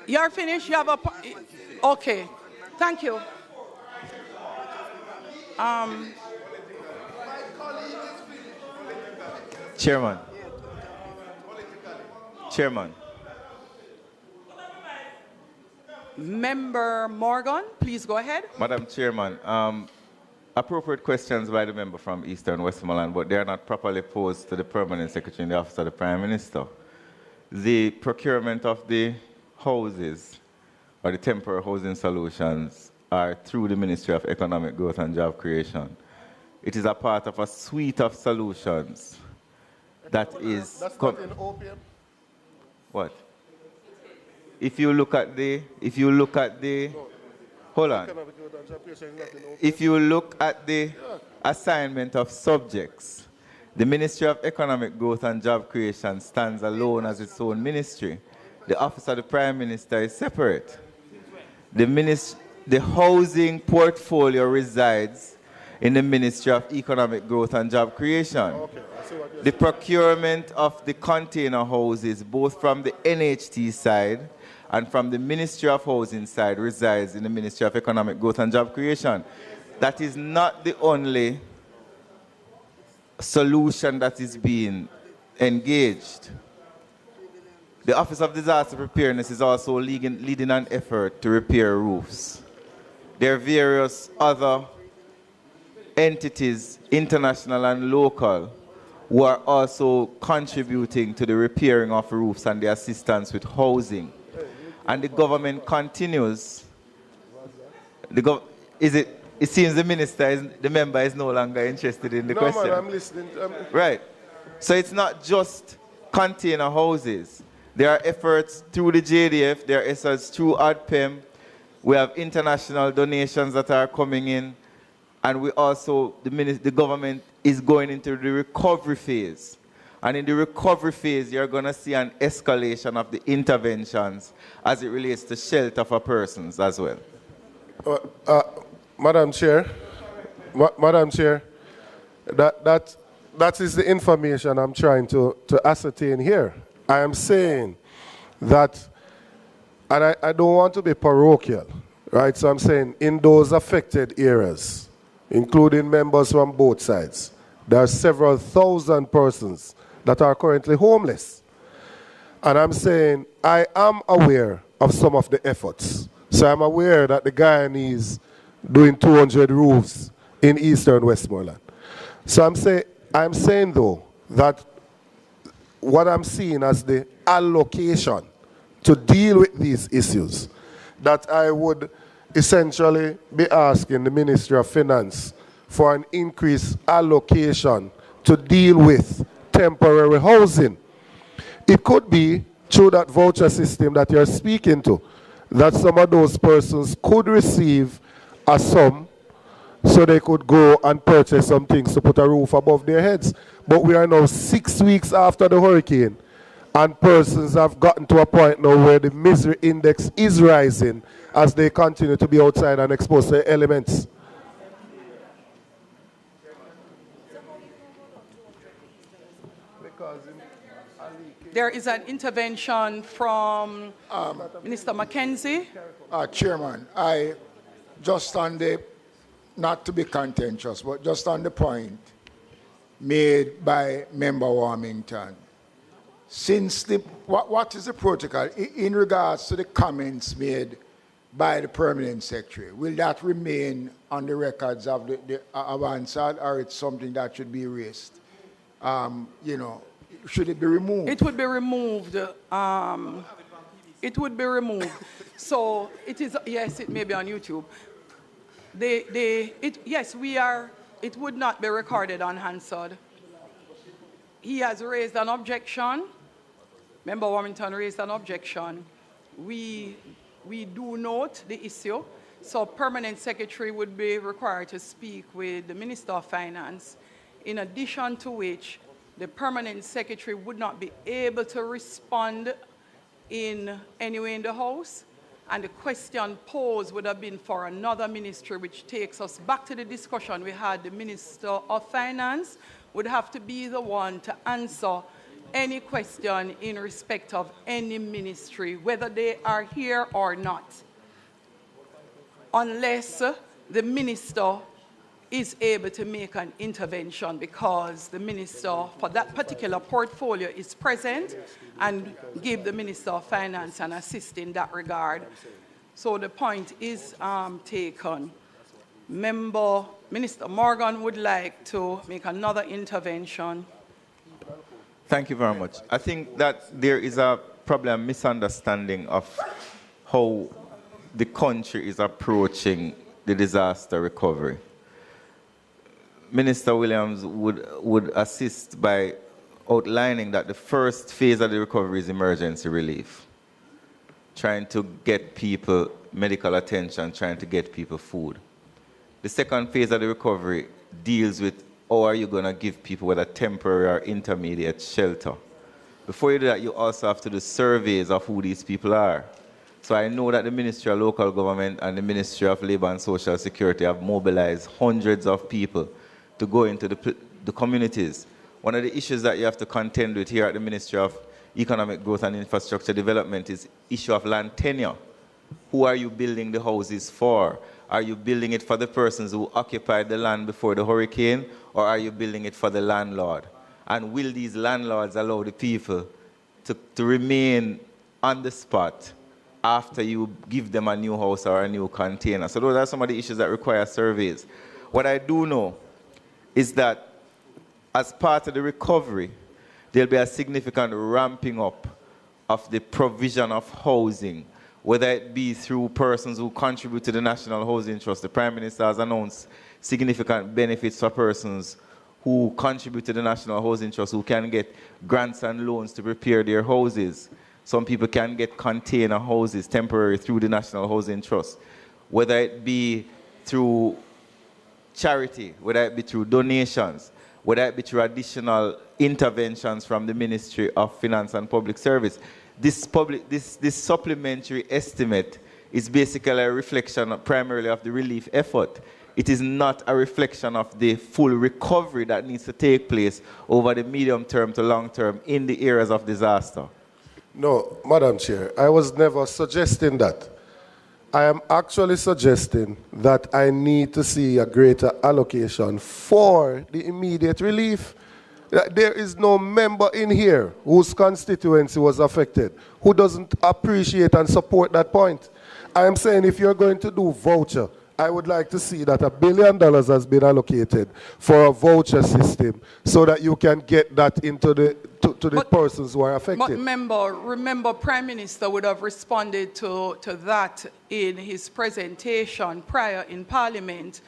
You're finished? You have a... Okay. Thank you. Chairman. Member Morgan, please go ahead. Madam Chairman, appropriate questions by the member from Eastern Westmoreland, but they are not properly posed to the permanent secretary in the office of the Prime Minister. The procurement of the houses or the temporary housing solutions are through the Ministry of Economic Growth and Job Creation. It is a part of a suite of solutions that is... That's not in OPM? What? If you look at the... Hold on. If you look at the assignment of subjects, the Ministry of Economic Growth and Job Creation stands alone as its own ministry. The Office of the Prime Minister is separate. The housing portfolio resides in the Ministry of Economic Growth and Job Creation. The procurement of the container houses, both from the NHT side and from the Ministry of Housing side resides in the Ministry of Economic Growth and Job Creation. That is not the only solution that is being engaged. The Office of Disaster Preparedness is also leading an effort to repair roofs. There are various other entities, international and local, who are also contributing to the repairing of roofs and the assistance with housing. And the government continues. It seems the member is no longer interested in the question. No, man, I'm listening. Right. So it's not just container houses. There are efforts through the JDF, there are efforts through ADPEM. We have international donations that are coming in. And we also, the government is going into the recovery phase. And in the recovery phase, you're going to see an escalation of the interventions as it relates to shelter for persons as well. Madam Chair, that is the information I'm trying to ascertain here. I am saying that, and I don't want to be parochial, right? So I'm saying in those affected areas, including members from both sides, there are several thousand persons that are currently homeless. And I'm saying I am aware of some of the efforts. So I'm aware that the Guyanese doing 200 roofs in eastern Westmoreland. So I'm saying though that what I'm seeing as the allocation to deal with these issues, that I would essentially be asking the Ministry of Finance for an increased allocation to deal with temporary housing. It could be through that voucher system that you're speaking to, that some of those persons could receive a sum so they could go and purchase some things to put a roof above their heads. But we are now 6 weeks after the hurricane, and persons have gotten to a point now where the misery index is rising as they continue to be outside and exposed to elements. There is an intervention from Minister Mackenzie. Chairman, I just on the, not to be contentious, but just on the point made by Member Warmington. Since what is the protocol in regards to the comments made by the Permanent Secretary? Will that remain on the records of the Avansad, or it's something that should be erased? Should it be removed? It would be removed. It would be removed. So it is, yes, it may be on YouTube. Yes, it would not be recorded on Hansard. He has raised an objection. Member Warmington raised an objection. We do note the issue. So Permanent Secretary would be required to speak with the Minister of Finance, in addition to which the Permanent Secretary would not be able to respond in any way in the House, and the question posed would have been for another ministry, which takes us back to the discussion we had. The Minister of Finance would have to be the one to answer any question in respect of any ministry, whether they are here or not, unless the minister is able to make an intervention, because the minister for that particular portfolio is present and give the Minister of Finance and assist in that regard. So the point is taken. Minister Morgan would like to make another intervention. Thank you very much. I think that there is probably a misunderstanding of how the country is approaching the disaster recovery. Minister Williams would assist by outlining that the first phase of the recovery is emergency relief, trying to get people medical attention, trying to get people food. The second phase of the recovery deals with how are you going to give people whether temporary or intermediate shelter. Before you do that, you also have to do surveys of who these people are. So I know that the Ministry of Local Government and the Ministry of Labour and Social Security have mobilized hundreds of people to go into the communities. One of the issues that you have to contend with here at the Ministry of economic growth and infrastructure development is issue of land tenure. Who are you building the houses for? Are you building it for the persons who occupied the land before the hurricane, or are you building it for the landlord? And will these landlords allow the people to remain on the spot after you give them a new house or a new container? So those are some of the issues that require surveys. What I do know is that as part of the recovery, there'll be a significant ramping up of the provision of housing, whether it be through persons who contribute to the National Housing Trust. The Prime Minister has announced significant benefits for persons who contribute to the National Housing Trust, who can get grants and loans to repair their houses. Some people can get container houses temporary through the National Housing Trust, whether it be through charity, whether it be through donations, whether it be through additional interventions from the Ministry of Finance and Public Service. This supplementary estimate is basically a reflection primarily of the relief effort. It is not a reflection of the full recovery that needs to take place over the medium term to long term in the areas of disaster. No, Madam Chair, I was never suggesting that. I am actually suggesting that I need to see a greater allocation for the immediate relief. There is no member in here whose constituency was affected who doesn't appreciate and support that point. I am saying if you're going to do voucher, I would like to see that $1 billion has been allocated for a voucher system so that you can get that into the persons who are affected. But remember, Prime Minister would have responded to that in his presentation prior in Parliament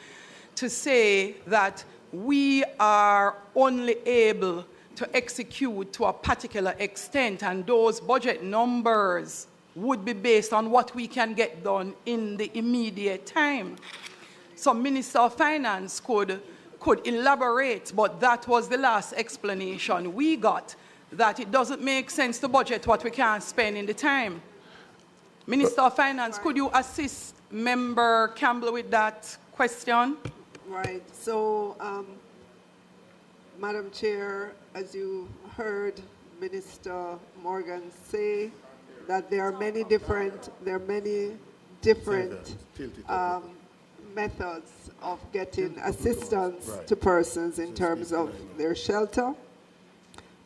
to say that we are only able to execute to a particular extent, and those budget numbers would be based on what we can get done in the immediate time. So Minister of Finance could elaborate, but that was the last explanation we got, that it doesn't make sense to budget what we can't spend in the time. Minister of Finance, could you assist Member Campbell with that question? Right. So, Madam Chair, as you heard Minister Morgan say, that there are many different methods of getting assistance to persons in terms of their shelter,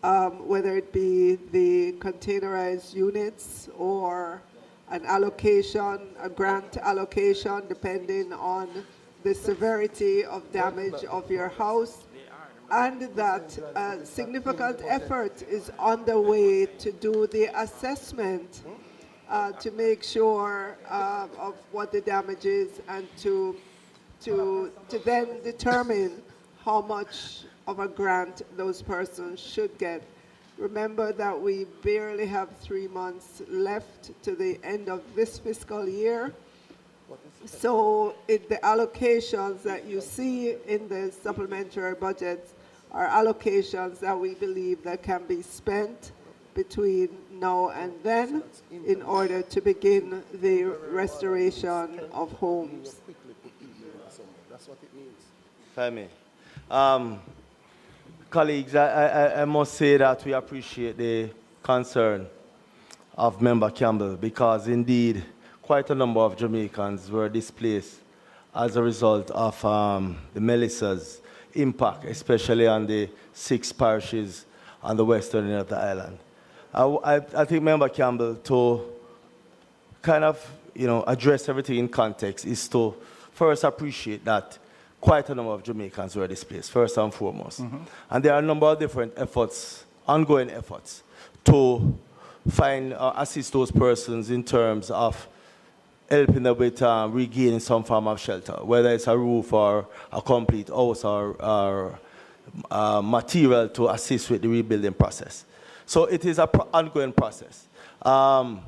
whether it be the containerized units or an allocation, a grant allocation, depending on the severity of damage of your house, and that significant effort is underway to do the assessment to make sure of what the damage is, and to then determine how much of a grant those persons should get. Remember that we barely have 3 months left to the end of this fiscal year. So the allocations that you see in the supplementary budgets are allocations that we believe that can be spent between now and then in order to begin the restoration of homes. If I may. Colleagues, I must say that we appreciate the concern of Member Campbell, because indeed quite a number of Jamaicans were displaced as a result of the Melissa's impact, especially on the 6 parishes on the western end of the island. I think Member Campbell, to kind of address everything in context, is to first appreciate that quite a number of Jamaicans were displaced, first and foremost. And there are a number of different efforts, ongoing efforts, to find or assist those persons in terms of helping them with regaining some form of shelter, whether it's a roof or a complete house or material to assist with the rebuilding process. So it is an ongoing process. There are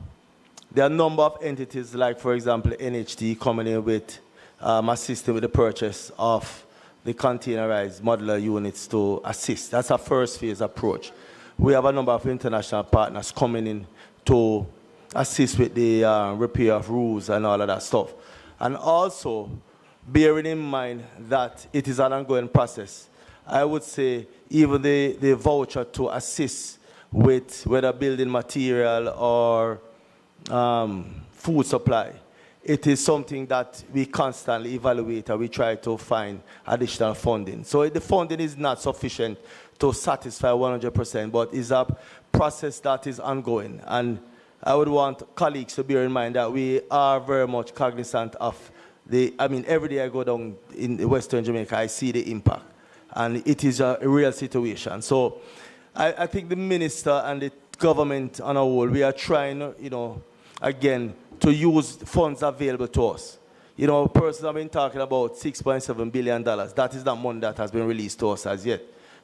a number of entities, like, for example, NHT, coming in with assisting with the purchase of the containerized modular units to assist. That's a first phase approach. We have a number of international partners coming in to assist with the repair of roofs and all of that stuff. And also, bearing in mind that it is an ongoing process, I would say even the voucher to assist with whether building material or food supply. It is something that we constantly evaluate and we try to find additional funding. So the funding is not sufficient to satisfy 100%, but it's a process that is ongoing. And I would want colleagues to bear in mind that we are very much cognizant of every day I go down in Western Jamaica, I see the impact. And it is a real situation. So I think the minister and the government on a whole, we are trying, again, to use funds available to us. Persons have been talking about $6.7 billion. That is not money that has been released to us as yet.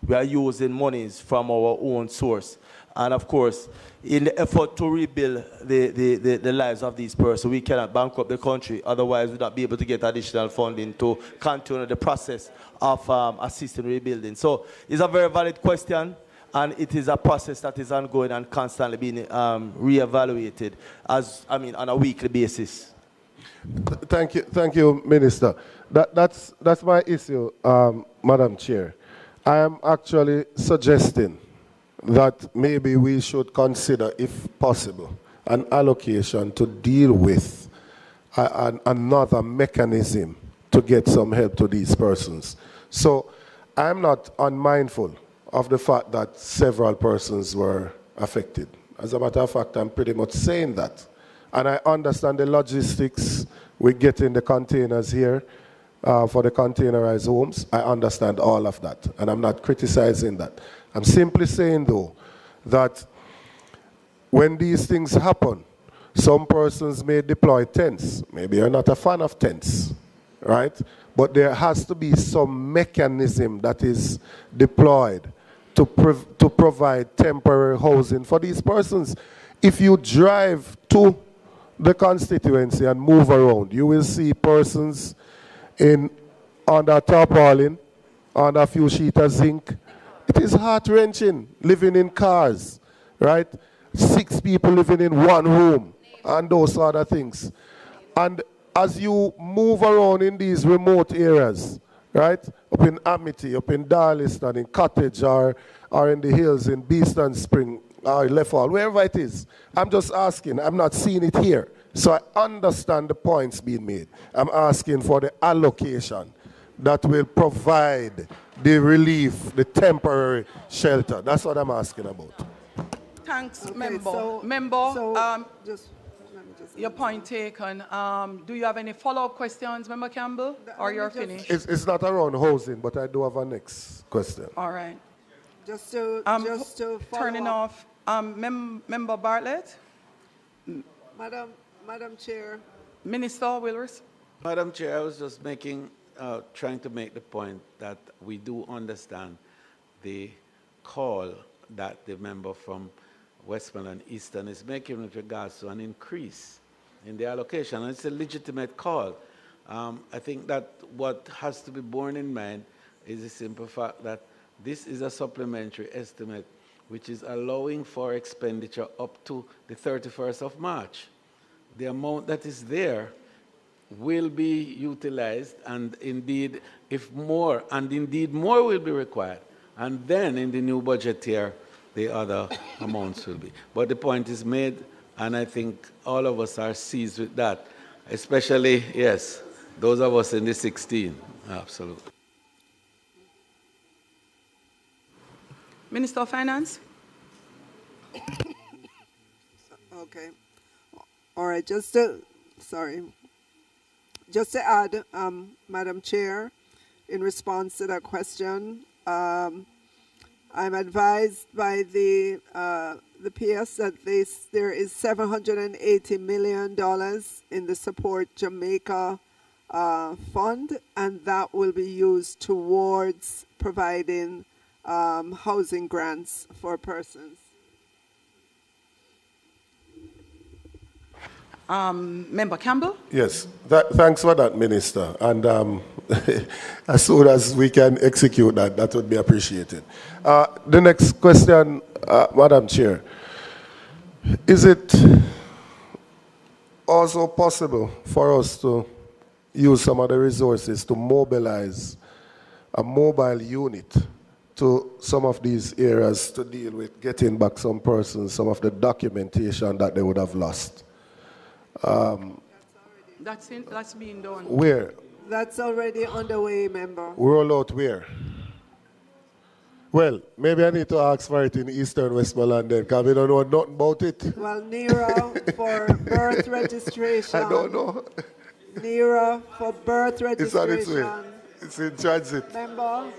We are using monies from our own source. And of course, in the effort to rebuild the lives of these persons, we cannot bankrupt the country. Otherwise, we will not be able to get additional funding to continue the process of assisting rebuilding. So it's a very valid question. And it is a process that is ongoing and constantly being reevaluated on a weekly basis. Thank you, Minister. That's my issue, Madam Chair. I am actually suggesting that maybe we should consider, if possible, an allocation to deal with another mechanism to get some help to these persons. So I'm not unmindful of the fact that several persons were affected. As a matter of fact, I'm pretty much saying that. And I understand the logistics with getting the containers here for the containerized homes. I understand all of that, and I'm not criticizing that. I'm simply saying, though, that when these things happen, some persons may deploy tents. Maybe you're not a fan of tents, right? But there has to be some mechanism that is deployed to provide temporary housing for these persons. If you drive to the constituency and move around, you will see persons under tarpaulin, under a few sheets of zinc. It is heart-wrenching living in cars, right? 6 people living in one room and those other things. And as you move around in these remote areas, right, up in Amity, up in Darliston, in Cottage, or in the hills, in Beeston Spring, or Left Hall, wherever it is, I'm just asking. I'm not seeing it here. So I understand the points being made. I'm asking for the allocation that will provide the relief, the temporary shelter. That's what I'm asking about. Thanks, Okay, Member. Your point taken. Do you have any follow-up questions, Member Campbell, or you're finished? It's not around housing, but I do have a next question. All right. Just to follow turning up. off. Member Bartlett. Madam Chair. Minister Willers. Madam Chair, I was just trying to make the point that we do understand the call that the member from Westmoreland Eastern is making with regards to an increase in the allocation. And it's a legitimate call. I think that what has to be borne in mind is the simple fact that this is a supplementary estimate which is allowing for expenditure up to the 31st of March. The amount that is there will be utilized, and indeed, more will be required. And then in the new budget year, the other amounts will be. But the point is made, and I think all of us are seized with that, especially, yes, those of us in the 16. Absolutely. Minister of Finance. Okay. All right, just to add, Madam Chair, in response to that question, I'm advised by the PS that there is $780 million in the Support Jamaica fund, and that will be used towards providing housing grants for persons. Member Campbell? Yes, thanks for that, Minister. And as soon as we can execute that, that would be appreciated. The next question, Madam Chair. Is it also possible for us to use some of the resources to mobilize a mobile unit to some of these areas to deal with getting back some persons, some of the documentation that they would have lost. That's being done. Where? That's already underway, member. Roll out where? Well, maybe I need to ask for it in Eastern Westmoreland then, because we don't know nothing about it. Well, NERA for birth registration. I don't know. NERA for birth registration. It's on its way. It's in transit. Member.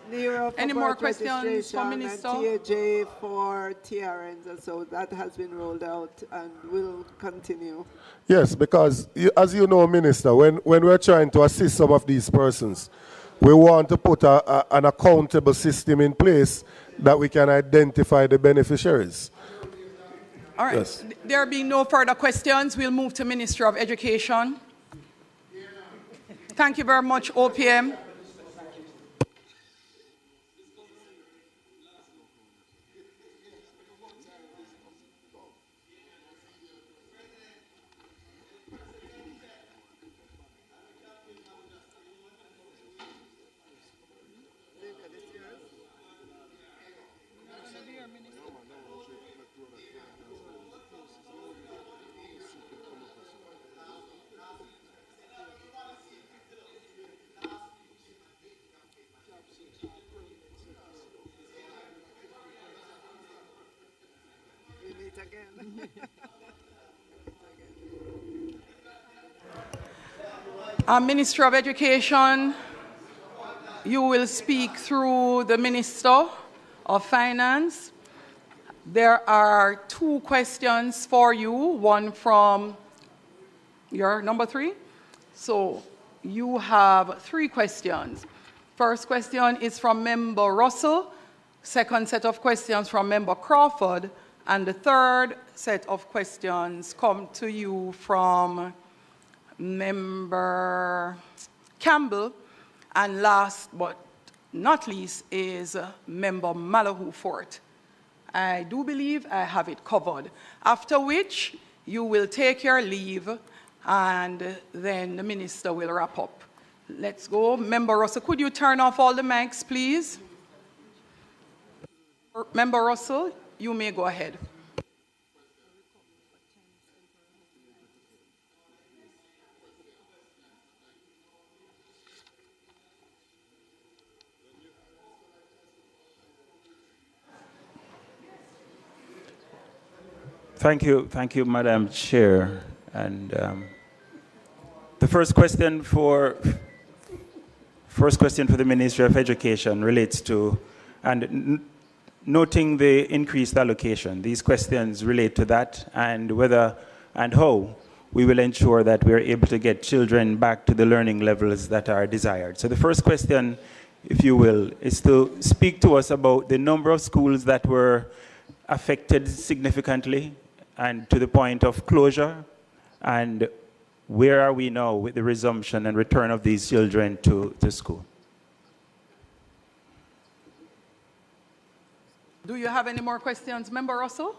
NERA for Any birth more questions registration for Minister? And TAJ for TRNs, and so that has been rolled out and will continue. Yes, because as you know, Minister, when we're trying to assist some of these persons, we want to put an accountable system in place that we can identify the beneficiaries. All right. Yes. There being no further questions, we'll move to Minister of Education. Thank you very much, OPM. Minister of Education, you will speak through the Minister of Finance. There are two questions for you, one from your number 3. So you have 3 questions. First question is from Member Russell, second set of questions from Member Crawford, and the third set of questions come to you from Member Campbell, and last but not least is Member Malahoo Fort. I do believe I have it covered, after which you will take your leave and then the Minister will wrap up. Let's go. Member Russell, could you turn off all the mics, please? Member Russell, you may go ahead. Thank you, Madam Chair. And the first question for the Ministry of Education relates to, and noting the increased allocation, these questions relate to that and whether and how we will ensure that we are able to get children back to the learning levels that are desired. So the first question, if you will, is to speak to us about the number of schools that were affected significantly and to the point of closure, and where are we now with the resumption and return of these children to school? Do you have any more questions, Member Russell?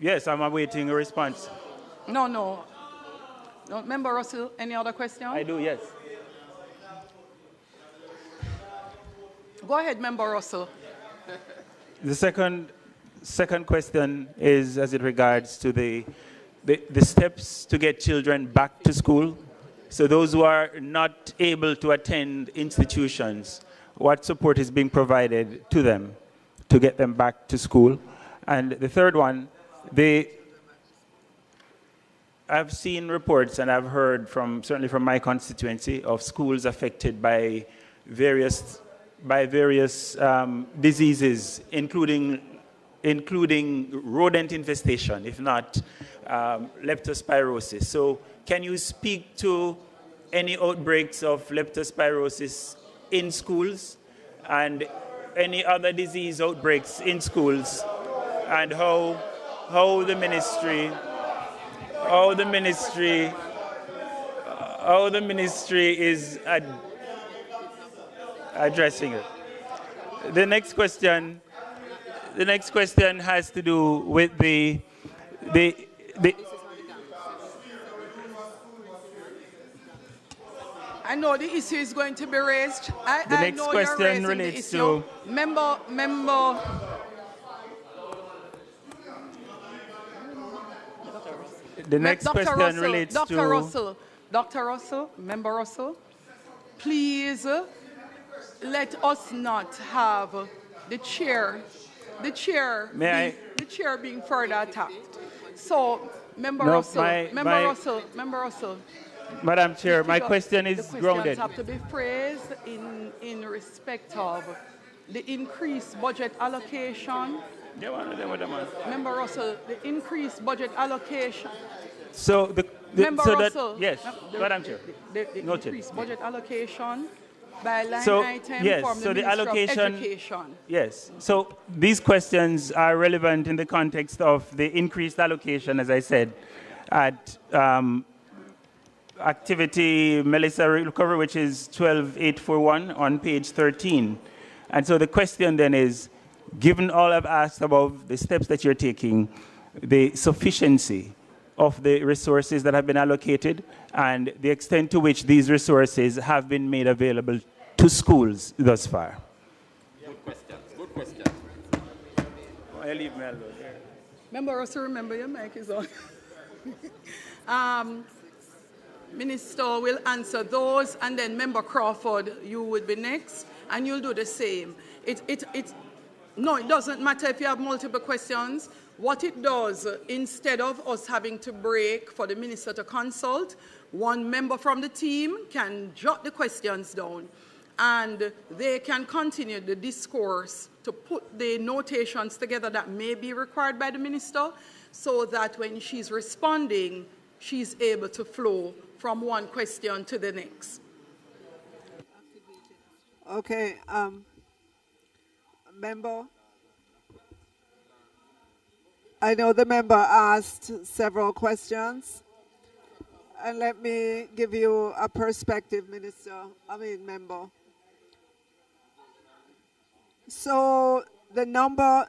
Yes, I'm awaiting a response. No. Member Russell, any other question? I do, yes. Go ahead, Member Russell. The second question is as it regards to the steps to get children back to school. So those who are not able to attend institutions, what support is being provided to them to get them back to school? And the third one, I've seen reports and I've heard certainly from my constituency, of schools affected by various diseases, including rodent infestation, if not leptospirosis. So can you speak to any outbreaks of leptospirosis in schools and any other disease outbreaks in schools, and how the ministry is addressing it? The next question has to do with the I know the issue is going to be raised. The next know question you're raising relates the issue. to... Member. The next question relates to... Dr. Russell, Member Russell, please let us not have the chair being further attacked. So, Member Russell, Madam Chair, my question is grounded. The questions have to be phrased in respect of the increased budget allocation. Member Russell, the increased budget allocation. So yes, Madam Chair. The increased budget allocation by line item yes, from the so the Ministry allocation, of Education. Yes, so these questions are relevant in the context of the increased allocation, as I said, at activity Melissa recovery, which is 12841 on page 13. And so the question then is, given all I've asked about the steps that you're taking, the sufficiency of the resources that have been allocated and the extent to which these resources have been made available to schools thus far. Good question. Good question. I leave me alone. Member also remember your mic is on. Minister will answer those, and then Member Crawford, you would be next, and you'll do the same. No, it doesn't matter if you have multiple questions. What it does, instead of us having to break for the minister to consult, one member from the team can jot the questions down, and they can continue the discourse to put the notations together that may be required by the minister, so that when she's responding, she's able to flow from one question to the next. Okay, member. I know the member asked several questions, and let me give you a perspective, member. So the number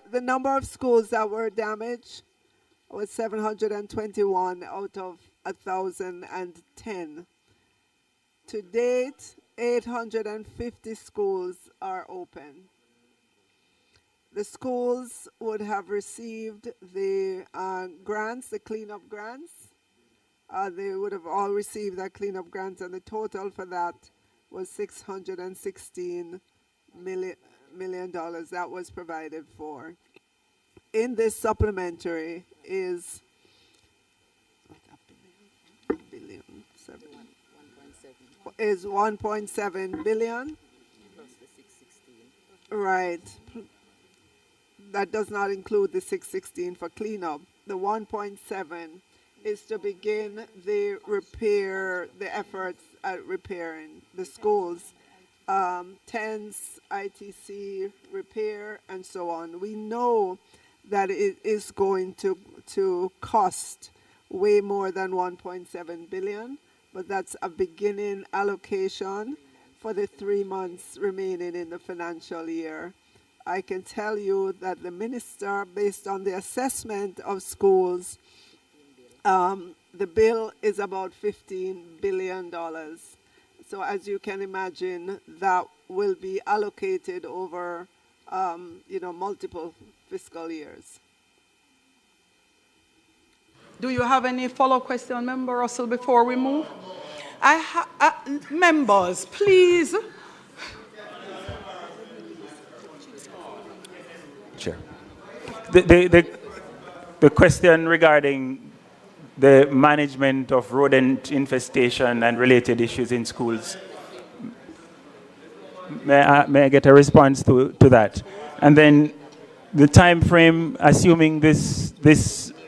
of schools that were damaged was 721 out of 1,010. To date, 850 schools are open. The schools would have received the grants, the cleanup grants. They would have all received that cleanup grants, and the total for that was $616 million that was provided for. In this supplementary is is 1.7 billion. Right. That does not include the 616 for cleanup. The 1.7 is to begin the efforts at repairing the schools, TENS, ITC, repair, and so on. We know that it is going to cost way more than 1.7 billion, but that's a beginning allocation for the 3 months remaining in the financial year. I can tell you that the minister, based on the assessment of schools, the bill is about $15 billion. So as you can imagine, that will be allocated over, multiple fiscal years. Do you have any follow-up question, Member Russell, before we move? Members, please. Chair. The question regarding the management of rodent infestation and related issues in schools. May I get a response to that? And then the time frame, assuming this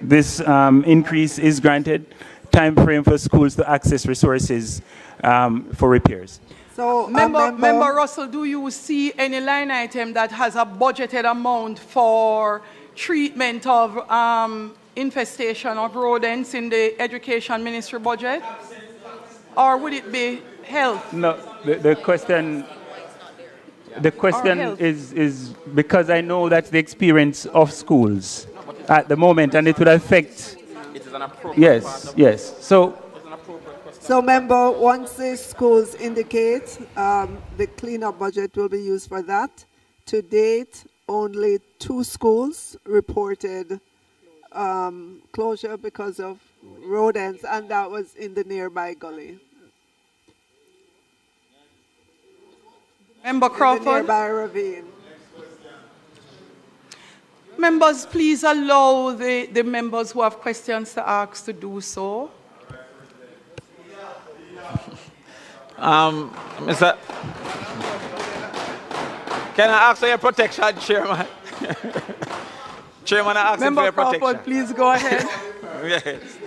increase is granted, time frame for schools to access resources for repairs. So, Member Russell, do you see any line item that has a budgeted amount for treatment of infestation of rodents in the Education Ministry budget? Or would it be health? No, the question is because I know that's the experience of schools at the moment, and it would affect. It is an appropriate yes. So So, member, once the schools indicate, the cleanup budget will be used for that. To date, only 2 schools reported closure because of rodents, and that was in the nearby gully. Member Crawford. In the nearby ravine. Members, please allow the members who have questions to ask to do so. Mr. Can I ask for your protection, Chairman? Chairman, I ask for your Member protection. Crawford, please go ahead. Yes.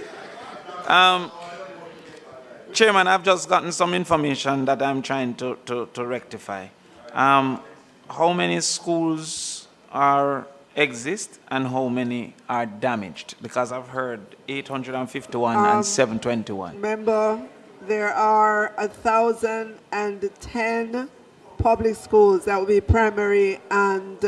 Chairman, I've just gotten some information that I'm trying to rectify. How many schools exist and how many are damaged? Because I've heard 851 and 721. Member, there are 1,010 public schools that will be primary and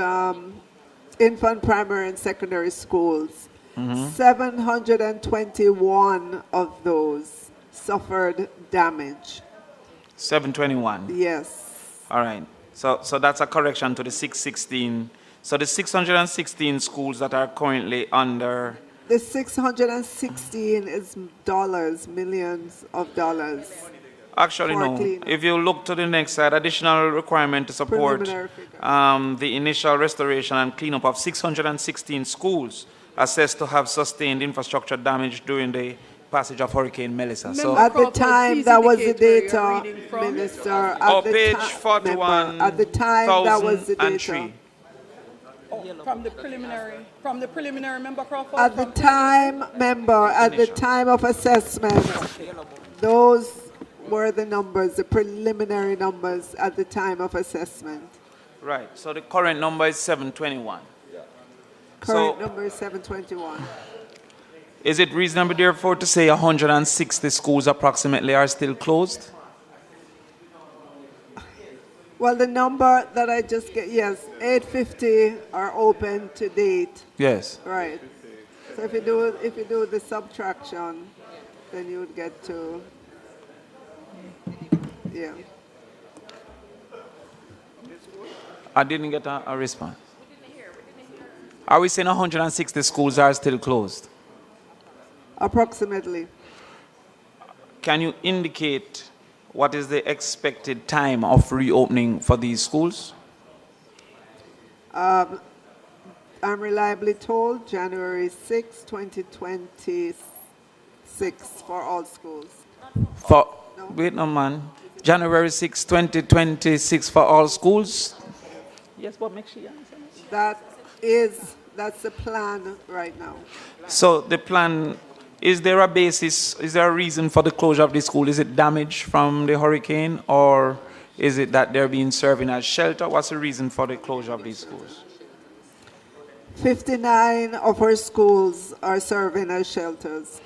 infant, primary, and secondary schools. 721 of those suffered damage. 721? Yes. All right. So that's a correction to the 616. So the 616 schools that are currently under... The 616 is dollars, millions of dollars. Actually, no. If you look to the next slide, additional requirement to support the initial restoration and cleanup of 616 schools assessed to have sustained infrastructure damage during the passage of Hurricane Melissa. So at the time, that was the data, Minister. Page 41, at the time, that was the data. From the preliminary member Crawford? At the time, member, at the time of assessment, those were the numbers, the preliminary numbers at the time of assessment. Right, so the current number is 721. Current number is 721. Is it reasonable, therefore, to say 160 schools approximately are still closed? Well, the number that I just get, yes, 850 are open to date. Yes. Right. So if you do the subtraction, then you would get to, yeah. I didn't get a response. Are we saying 160 schools are still closed? Approximately. Can you indicate what is the expected time of reopening for these schools? I'm reliably told January 6, 2026 for all schools. Wait no man. January 6, 2026 for all schools? Yes, what makes you answer? That's the plan right now. So the plan, is there a basis, is there a reason for the closure of the school? Is it damage from the hurricane, or is it that they're being served as shelter? What's the reason for the closure of these schools? 59 of our schools are serving as shelters.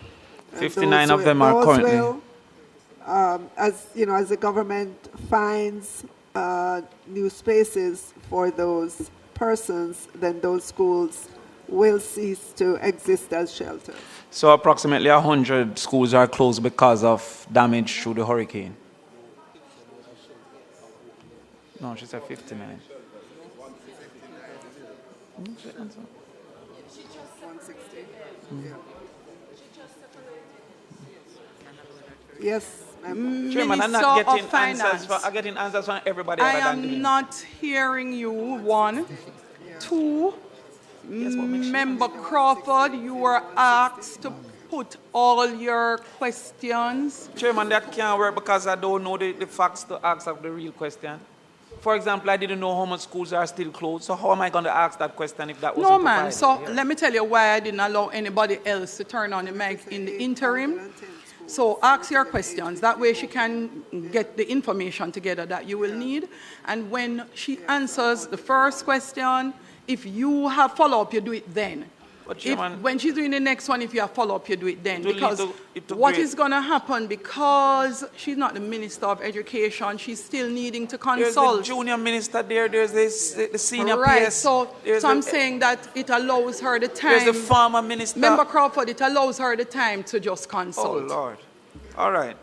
59 of them are currently... as the government finds new spaces for those persons, then those schools will cease to exist as shelters. So approximately 100 schools are closed because of damage through the hurricane? No, she said 59. 160. Yes. Chairman, I'm not getting answers. I'm getting answers from everybody. I am not hearing you. 1, 2. Member Crawford, you were asked to put all your questions. Chairman, that can't work because I don't know the facts to ask of the real question. For example, I didn't know how much schools are still closed, so how am I going to ask that question if that wasn't No, ma'am. provided? So let me tell you why I didn't allow anybody else to turn on the mic in the interim. So ask your questions. That way she can get the information together that you will need. And when she answers the first question, if you have follow-up, you do it then. When she's doing the next one, if you have follow-up, you do it then. Because what is going to happen, because she's not the Minister of Education, she's still needing to consult. There's the junior minister there, there's the senior right. PS. So I'm saying that it allows her the time. There's the former minister. Member Crawford, it allows her the time to just consult. Oh, Lord. All right.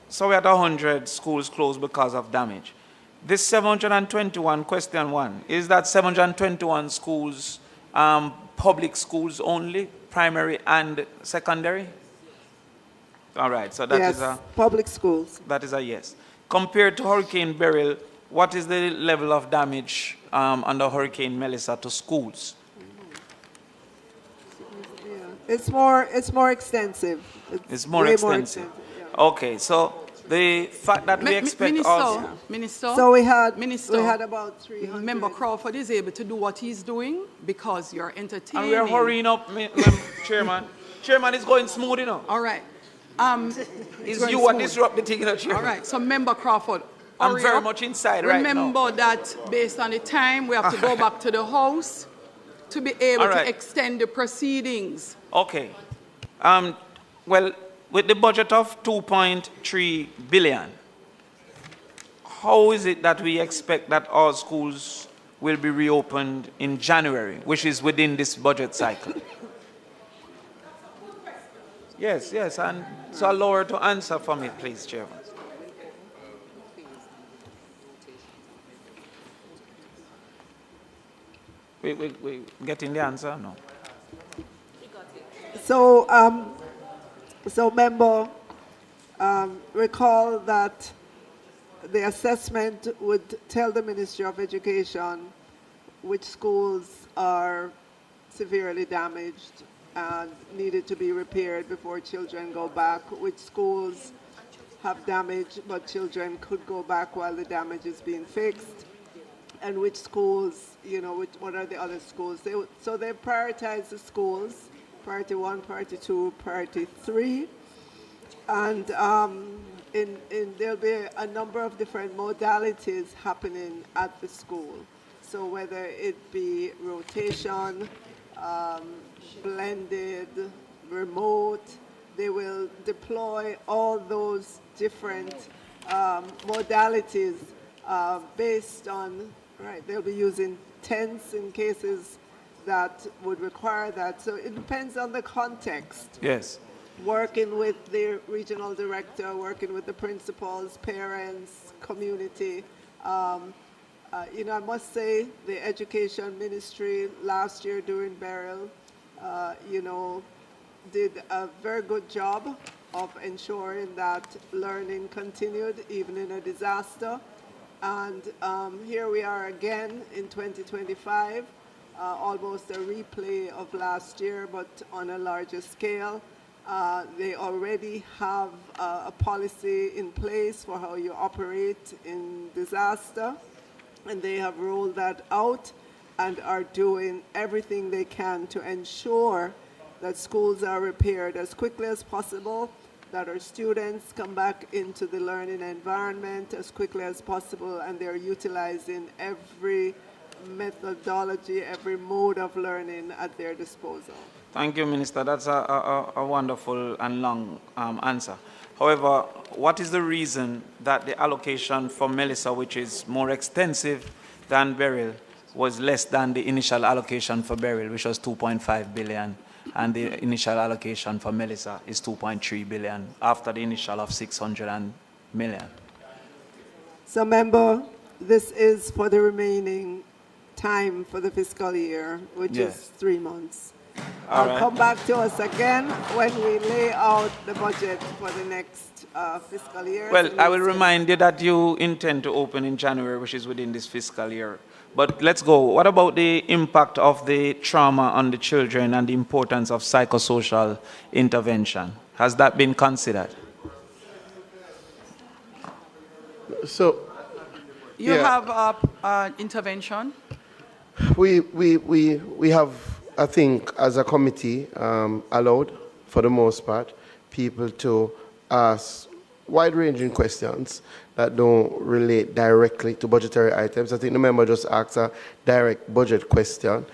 So we're at 100 schools closed because of damage. This 721, question one, is that 721 schools public schools only, primary and secondary? All right, so that is a... public schools. That is a yes. Compared to Hurricane Beryl, what is the level of damage under Hurricane Melissa to schools? It's more extensive. It's more extensive. Okay, so the fact that we expect Minister, so we had about 300. Member Crawford is able to do what he's doing because you're entertaining. And we are hurrying up, Chairman. Chairman is going smooth, you know. All right. Is you what disrupt the thing, you know, Chairman. All right, so Member Crawford, I'm very much inside right now. Remember that based on the time, we have to go back to the House to be able to extend the proceedings. Okay. Well, with the budget of 2.3 billion, how is it that we expect that all schools will be reopened in January, which is within this budget cycle? Yes, and so allow her to answer for me, please, Chairman. We getting the answer? No. So member, recall that the assessment would tell the Ministry of Education which schools are severely damaged and needed to be repaired before children go back, which schools have damage but children could go back while the damage is being fixed, and which schools, what are the other schools. So they prioritize the schools, priority 1, priority 2, priority 3, and there'll be a number of different modalities happening at the school. So whether it be rotation, blended, remote, they will deploy all those different modalities based on, they'll be using tents in cases that would require that. So it depends on the context. Yes. Working with the regional director, working with the principals, parents, community. I must say the education ministry last year during Beryl, did a very good job of ensuring that learning continued even in a disaster. And here we are again in 2025, almost a replay of last year, but on a larger scale. They already have a policy in place for how you operate in disaster, and they have rolled that out and are doing everything they can to ensure that schools are repaired as quickly as possible, that our students come back into the learning environment as quickly as possible, and they're utilizing every methodology, every mode of learning at their disposal. Thank you, Minister. That's a wonderful and long answer. However, what is the reason that the allocation for Melissa, which is more extensive than Beryl, was less than the initial allocation for Beryl, which was 2.5 billion, and the initial allocation for Melissa is 2.3 billion after the initial of 600 million? So, member, this is for the remaining time for the fiscal year, which is 3 months. Come back to us again when we lay out the budget for the next fiscal year. Well, I will remind you that you intend to open in January, which is within this fiscal year. But let's go. What about the impact of the trauma on the children and the importance of psychosocial intervention? Has that been considered? So, you have intervention? We have, I think, as a committee, allowed, for the most part, people to ask wide-ranging questions that don't relate directly to budgetary items. I think the member just asked a direct budget question.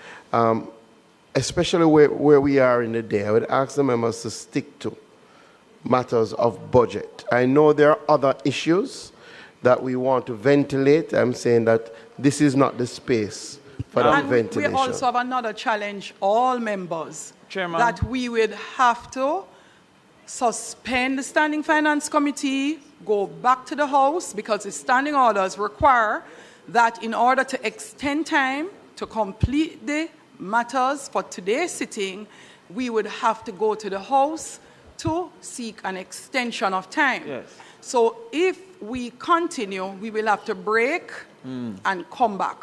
Especially where we are in the day, I would ask the members to stick to matters of budget. I know there are other issues that we want to ventilate. I'm saying that this is not the space for that ventilation. We also have another challenge, all members, Chairman, that we would have to suspend the Standing Finance Committee, go back to the House, because the standing orders require that in order to extend time to complete the matters for today's sitting, we would have to go to the House to seek an extension of time. Yes. So if we continue, we will have to break and come back.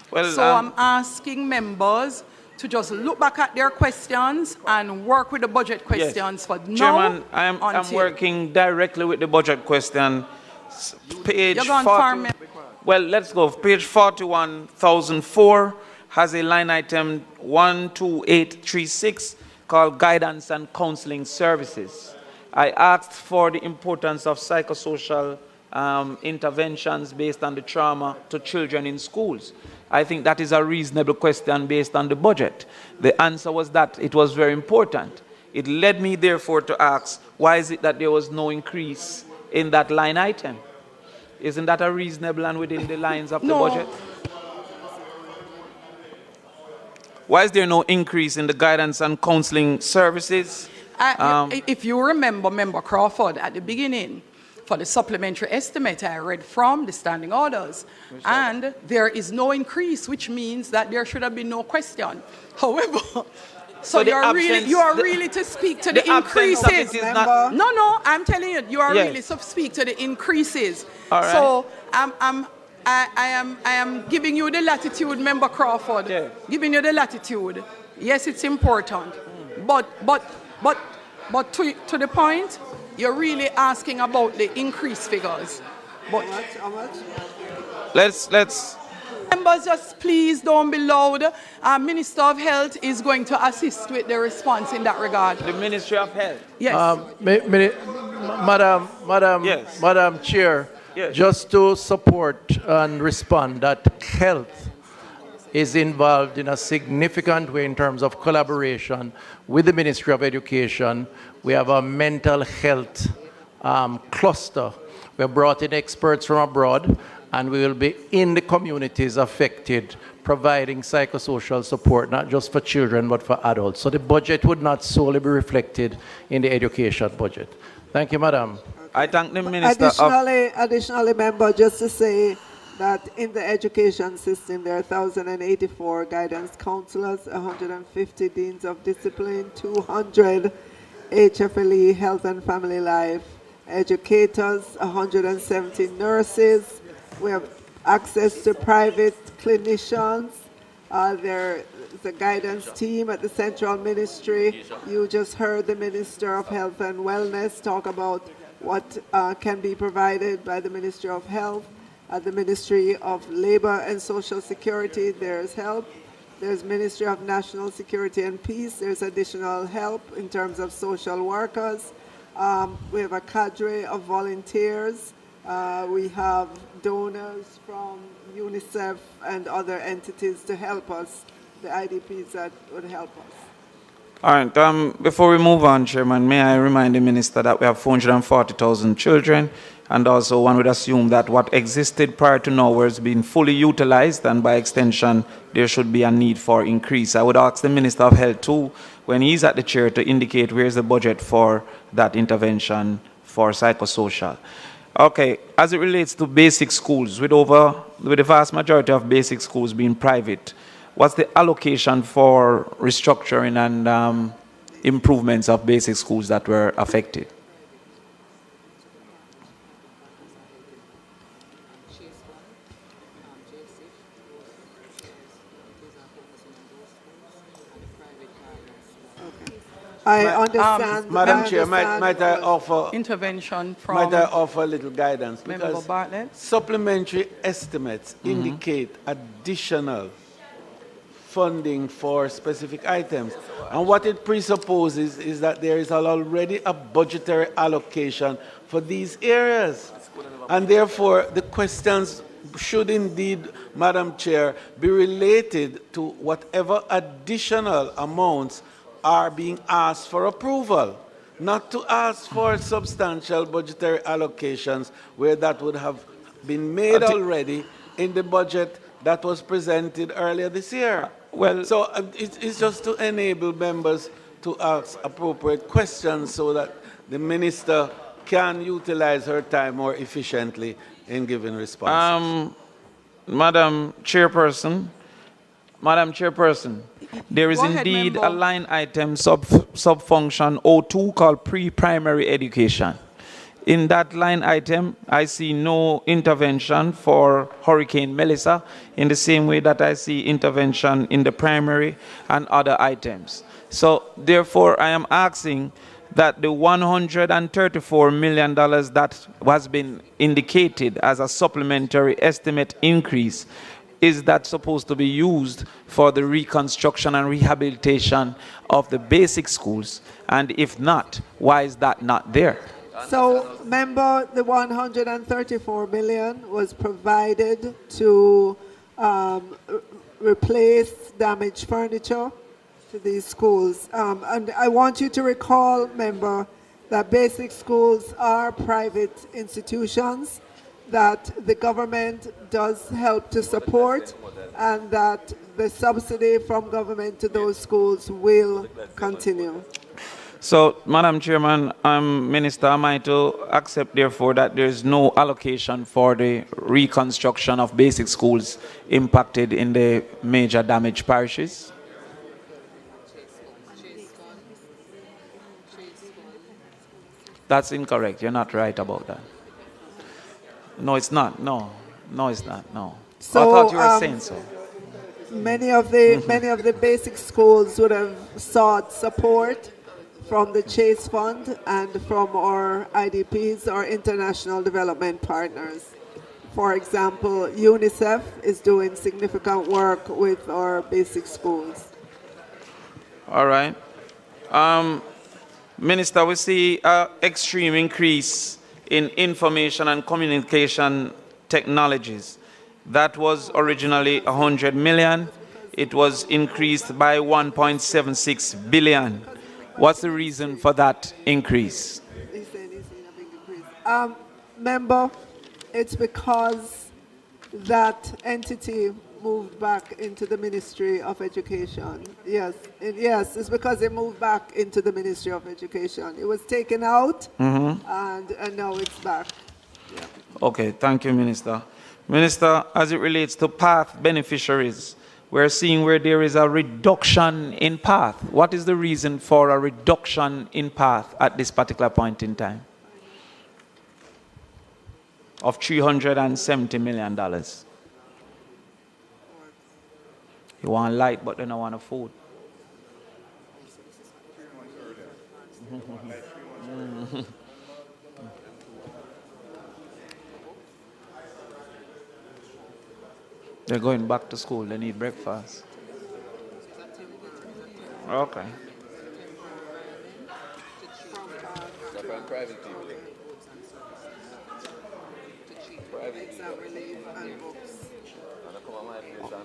Well, so I'm asking members to just look back at their questions and work with the budget questions for now. Chairman, I'm working directly with the budget question. Page You're going 40, well, let's go. Page 41,004 has a line item 12836 called Guidance and Counseling Services. I asked for the importance of psychosocial interventions based on the trauma to children in schools. I think that is a reasonable question based on the budget. The answer was that it was very important. It led me, therefore, to ask, why is it that there was no increase in that line item? Isn't that a reasonable and within the lines of the budget? Why is there no increase in the guidance and counseling services? If you remember, Member Crawford, at the beginning, for the supplementary estimate, I read from the standing orders, and there is no increase, which means that there should have been no question. However, so you are really to speak to the increases. No, I'm telling you, you are really to speak to the increases. All right. So I am giving you the latitude, Member Crawford. Giving you the latitude. Yes, it's important, but to the point, you're really asking about the increased figures. But How much? Let's. Members, just please don't be loud. Minister of Health is going to assist with the response in that regard. The Ministry of Health. Yes. Madam Chair, just to support and respond that health is involved in a significant way in terms of collaboration with the Ministry of Education. We have a mental health cluster. We have brought in experts from abroad, and we will be in the communities affected, providing psychosocial support, not just for children, but for adults. So the budget would not solely be reflected in the education budget. Thank you, Madam. I thank the Minister Additionally, Member, just to say that in the education system, there are 1,084 guidance counselors, 150 deans of discipline, 200 HFLE, health and family life educators, 170 nurses. We have access to private clinicians. There's a guidance team at the Central Ministry. You just heard the Minister of Health and Wellness talk about what can be provided by the Ministry of Health. At the Ministry of Labor and Social Security, there's help. There's Ministry of National Security and Peace. There's additional help in terms of social workers. We have a cadre of volunteers. We have donors from UNICEF and other entities to help us, the IDPs that would help us. All right, before we move on, Chairman, may I remind the Minister that we have 440,000 children, and also one would assume that what existed prior to now has been fully utilized, and by extension, there should be a need for increase. I would ask the Minister of Health too, when he's at the chair, to indicate where's the budget for that intervention for psychosocial. Okay, as it relates to basic schools, with the vast majority of basic schools being private, what's the allocation for restructuring and improvements of basic schools that were affected? I understand. Madam Chair, might I offer intervention from might I offer a little guidance? Because Bartlett? Supplementary estimates indicate additional funding for specific items. And what it presupposes is that there is already a budgetary allocation for these areas. And therefore, the questions should indeed, Madam Chair, be related to whatever additional amounts are being asked for approval, not to ask for substantial budgetary allocations where that would have been made already in the budget that was presented earlier this year. Well, so it's just to enable members to ask appropriate questions so that the minister can utilize her time more efficiently in giving responses. Madam Chairperson, there is Go ahead, indeed member. a line item sub-function 02 called pre-primary education. In that line item, I see no intervention for Hurricane Melissa in the same way that I see intervention in the primary and other items. So therefore, I am asking that the $134 million that has been indicated as a supplementary estimate increase, is that supposed to be used for the reconstruction and rehabilitation of the basic schools? And if not, why is that not there? So, member, the 134 million was provided to replace damaged furniture to these schools. And I want you to recall, member, that basic schools are private institutions that the government does help to support, and that the subsidy from government to those schools will continue. So, Madam Chairman, Minister, am I to accept, therefore, that there is no allocation for the reconstruction of basic schools impacted in the major damaged parishes? That's incorrect. You're not right about that. No, it's not. No, it's not. No. So, I thought you were saying so. Many of the basic schools would have sought support from the Chase Fund and from our IDPs, our international development partners. For example, UNICEF is doing significant work with our basic schools. All right. Minister, we see an extreme increase in information and communication technologies. That was originally 100 million. It was increased by 1.76 billion. What's the reason for that increase? Member, it's because that entity moved back into the Ministry of Education. Yes, it's because it moved back into the Ministry of Education. It was taken out, and now it's back. Yeah. Okay, thank you, Minister. Minister, as it relates to PATH beneficiaries, we're seeing where there is a reduction in PATH. What is the reason for a reduction in PATH at this particular point in time? Of $370 million. You want light, but they don't want a food. They're going back to school. They need breakfast. Okay.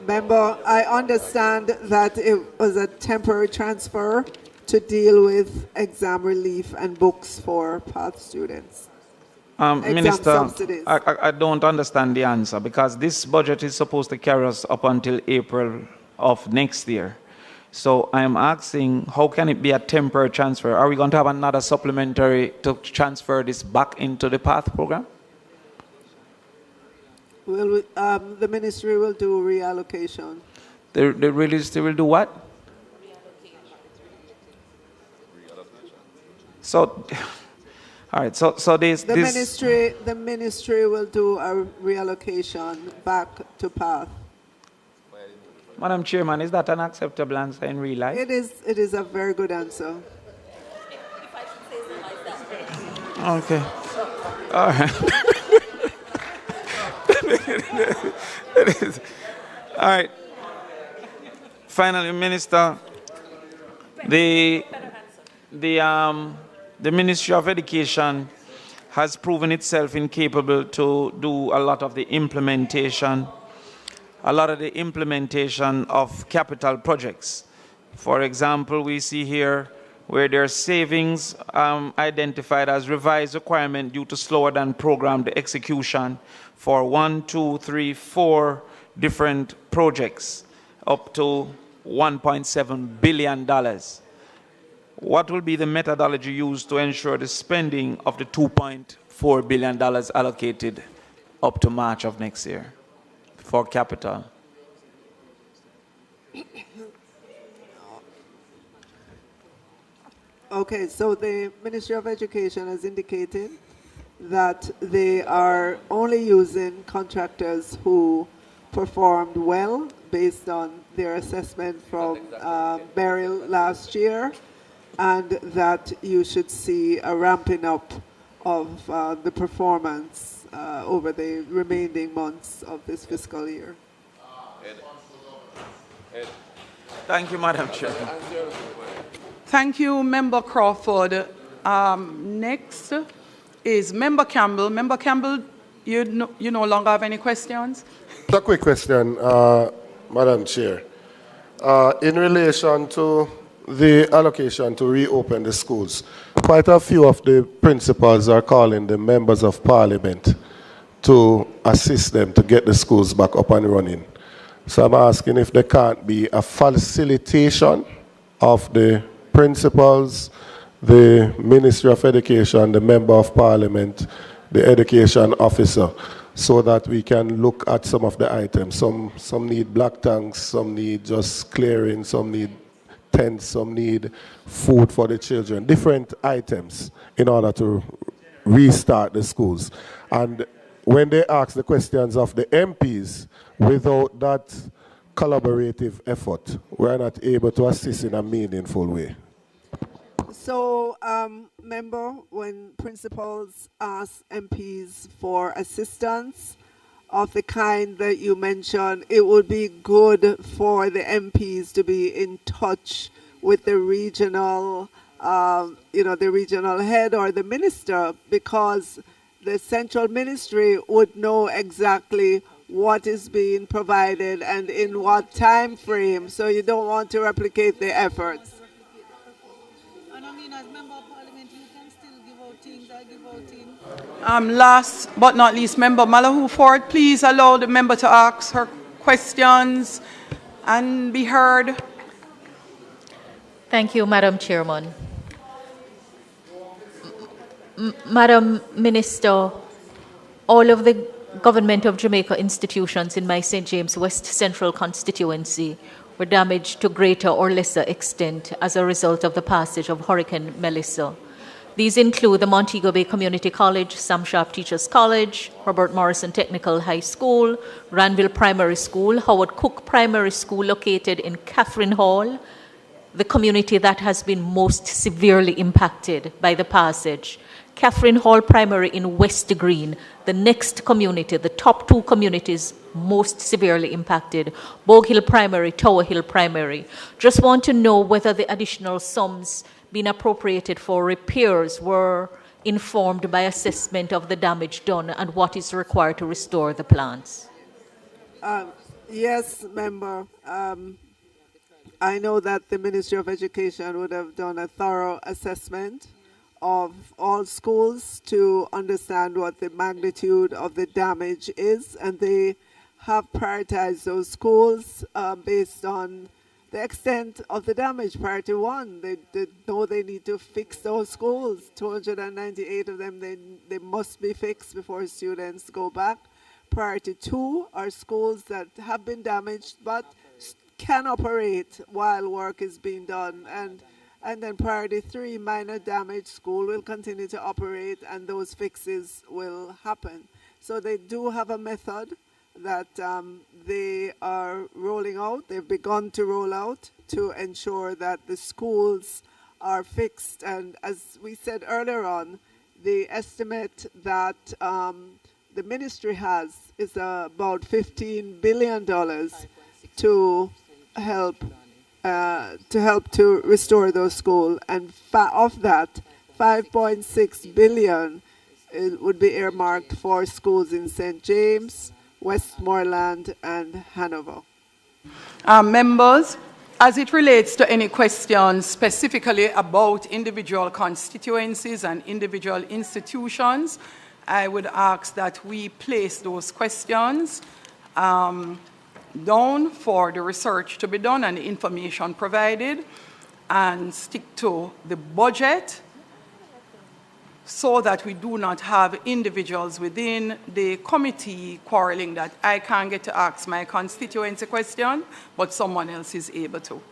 Member, I understand that it was a temporary transfer to deal with exam relief and books for PATH students. Minister, I don't understand the answer, because this budget is supposed to carry us up until April of next year. So I am asking, how can it be a temporary transfer? Are we going to have another supplementary to transfer this back into the PATH program? The ministry will do reallocation. The ministry will do what? So, all right. So The ministry will do a reallocation back to PATH. Madam Chairman, is that an acceptable answer in real life? It is a very good answer. Okay. All right. All right. Finally, Minister, the Ministry of Education has proven itself incapable to do a lot of the implementation of capital projects. For example, we see here where there are savings identified as revised requirement due to slower than programmed execution for 1, 2, 3, 4 different projects, up to $1.7 billion. what will be the methodology used to ensure the spending of the $2.4 billion allocated up to March of next year for capital? Okay, so the Ministry of Education has indicated that they are only using contractors who performed well based on their assessment from Beryl last year, and that you should see a ramping up of the performance over the remaining months of this fiscal year. Thank you, Madam Chair. Thank you, Member Crawford. Next is Member Campbell. Member Campbell, you no longer have any questions? A quick question, Madam Chair. In relation to the allocation to reopen the schools, quite a few of the principals are calling the members of parliament to assist them to get the schools back up and running. So I'm asking if there can't be a facilitation of the principals, the Ministry of Education, the Member of Parliament, the Education Officer, so that we can look at some of the items. Some need black tanks, some need just clearing, some need tents, some need food for the children, different items in order to restart the schools. And when they ask the questions of the MPs, without that collaborative effort, we're not able to assist in a meaningful way. So, member, when principals ask MPs for assistance of the kind that you mentioned, it would be good for the MPs to be in touch with the regional, the regional head or the minister, because the central ministry would know exactly what is being provided and in what time frame. So you don't want to replicate the efforts. Last but not least, Member Malahoo Ford, please allow the member to ask her questions and be heard. Thank you, Madam Chairman. Madam Minister, all of the Government of Jamaica institutions in my St. James West Central constituency were damaged to greater or lesser extent as a result of the passage of Hurricane Melissa. These include the Montego Bay Community College, Sam Sharp Teachers College, Robert Morrison Technical High School, Ranville Primary School, Howard Cook Primary School located in Catherine Hall, the community that has been most severely impacted by the passage, Catherine Hall Primary in West Green, the next community, the top two communities most severely impacted, Bogue Hill Primary, Tower Hill Primary. Just want to know whether the additional sums being appropriated for repairs were informed by assessment of the damage done and what is required to restore the plants. Yes, member. I know that the Ministry of Education would have done a thorough assessment of all schools to understand what the magnitude of the damage is, and they have prioritized those schools based on the extent of the damage. Priority one, they know they need to fix those schools. 298 of them, they must be fixed before students go back. Priority two are schools that have been damaged but can operate while work is being done. And then priority three, minor damage, school will continue to operate and those fixes will happen. So they do have a method that they are rolling out, they've begun to roll out to ensure that the schools are fixed. And as we said earlier on, the estimate that the ministry has is about $15 billion to help to restore those schools. And of that, 5.6 billion would be earmarked for schools in St. James, Westmoreland, and Hanover. Members, as it relates to any questions specifically about individual constituencies and individual institutions, I would ask that we place those questions down for the research to be done and the information provided. and stick to the budget so that we do not have individuals within the committee quarreling that I can't get to ask my constituency question, but someone else is able to.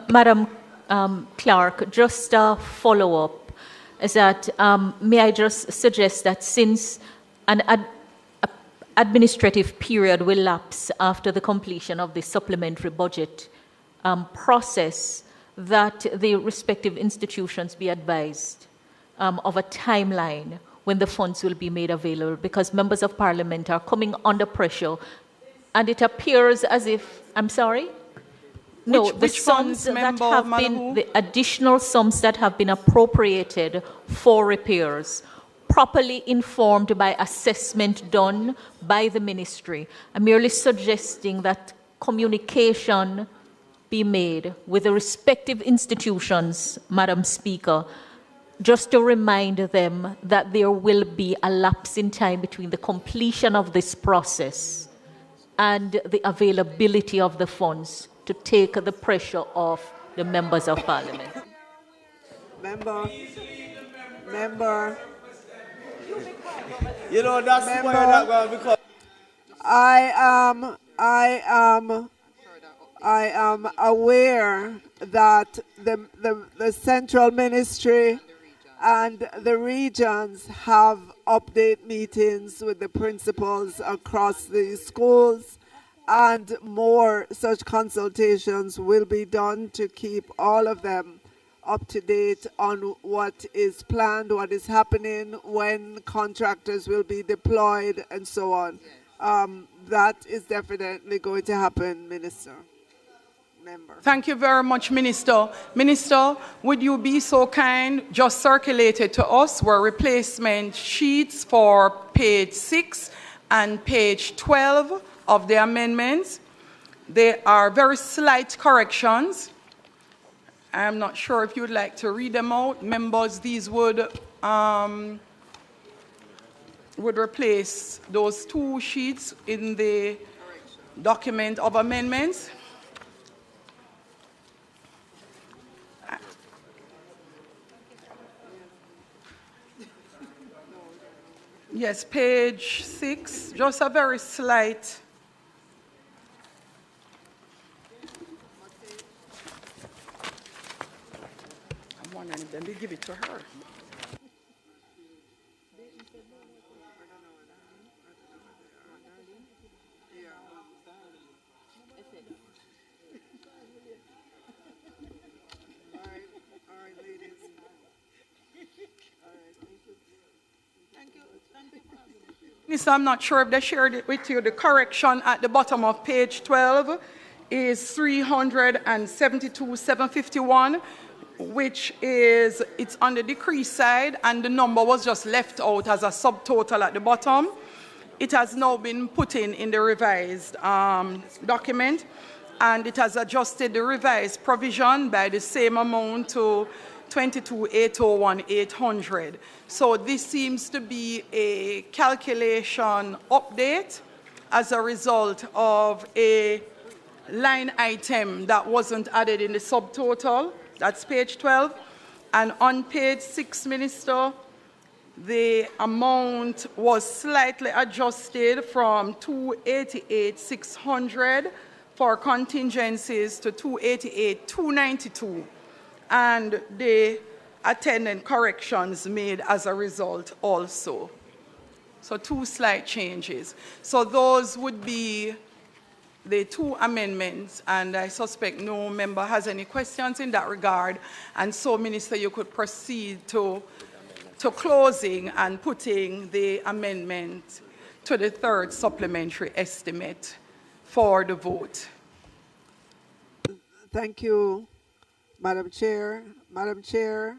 Madam Clerk, just a follow-up is that may I just suggest that since an administrative period will lapse after the completion of the supplementary budget process, that the respective institutions be advised of a timeline when the funds will be made available, because members of parliament are coming under pressure, and it appears as if, I'm sorry? No, the sums that have been, the additional sums that have been appropriated for repairs, properly informed by assessment done by the ministry. I'm merely suggesting that communication be made with the respective institutions, Madam Speaker, just to remind them that there will be a lapse in time between the completion of this process and the availability of the funds to take the pressure off the members of parliament. Member. You know, that's why that going because I am aware that the central ministry and the regions have update meetings with the principals across the schools, and more such consultations will be done to keep all of them up to date on what is planned, what is happening, when contractors will be deployed, and so on. That is definitely going to happen, Minister. Member. Thank you very much, Minister. Minister, would you be so kind, just circulate it to us where replacement sheets for page 6 and page 12 of the amendments. They are very slight corrections. I'm not sure if you'd like to read them out. Members, these would replace those 2 sheets in the document of amendments. Yes, page 6, just a very slight. I'm wondering if they give it to her. Minister, I'm not sure if they shared it with you. The correction at the bottom of page 12 is 372,751, which is, it's on the decrease side, and the number was just left out as a subtotal at the bottom. It has now been put in the revised document, and it has adjusted the revised provision by the same amount to 22,801,800. So this seems to be a calculation update as a result of a line item that wasn't added in the subtotal. That's page 12. And on page 6, Minister, the amount was slightly adjusted from 288,600 for contingencies to 288,292. And the attendant corrections made as a result also. So 2 slight changes. So those would be the 2 amendments, and I suspect no member has any questions in that regard. And so, Minister, you could proceed to closing and putting the amendment to the 3rd supplementary estimate for the vote. Thank you, Madam Chair. Madam Chair,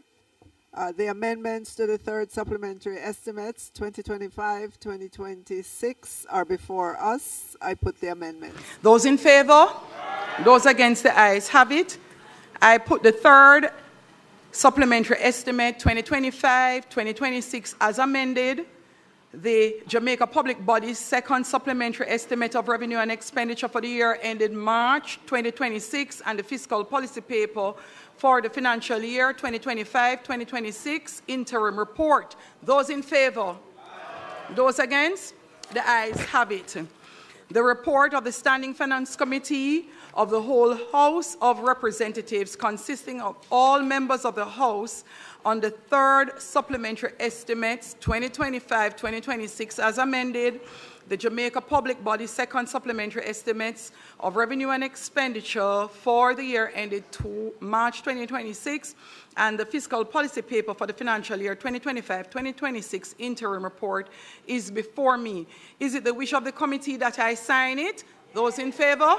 the amendments to the 3rd supplementary estimates 2025-2026 are before us. I put the amendments. Those in favor? Those against, the ayes have it. I put the 3rd supplementary estimate 2025-2026 as amended. the Jamaica Public Body's second supplementary estimate of revenue and expenditure for the year ended March 2026 and the fiscal policy paper for the financial year 2025-2026 interim report. Those in favor? Those against? The ayes have it. The report of the Standing Finance Committee of the whole House of Representatives, consisting of all members of the House, on the third supplementary estimates 2025-2026 as amended, the Jamaica Public Body second supplementary estimates of revenue and expenditure for the year ended March 2026, and the fiscal policy paper for the financial year 2025-2026 interim report is before me. Is it the wish of the committee that I sign it? Those in favor?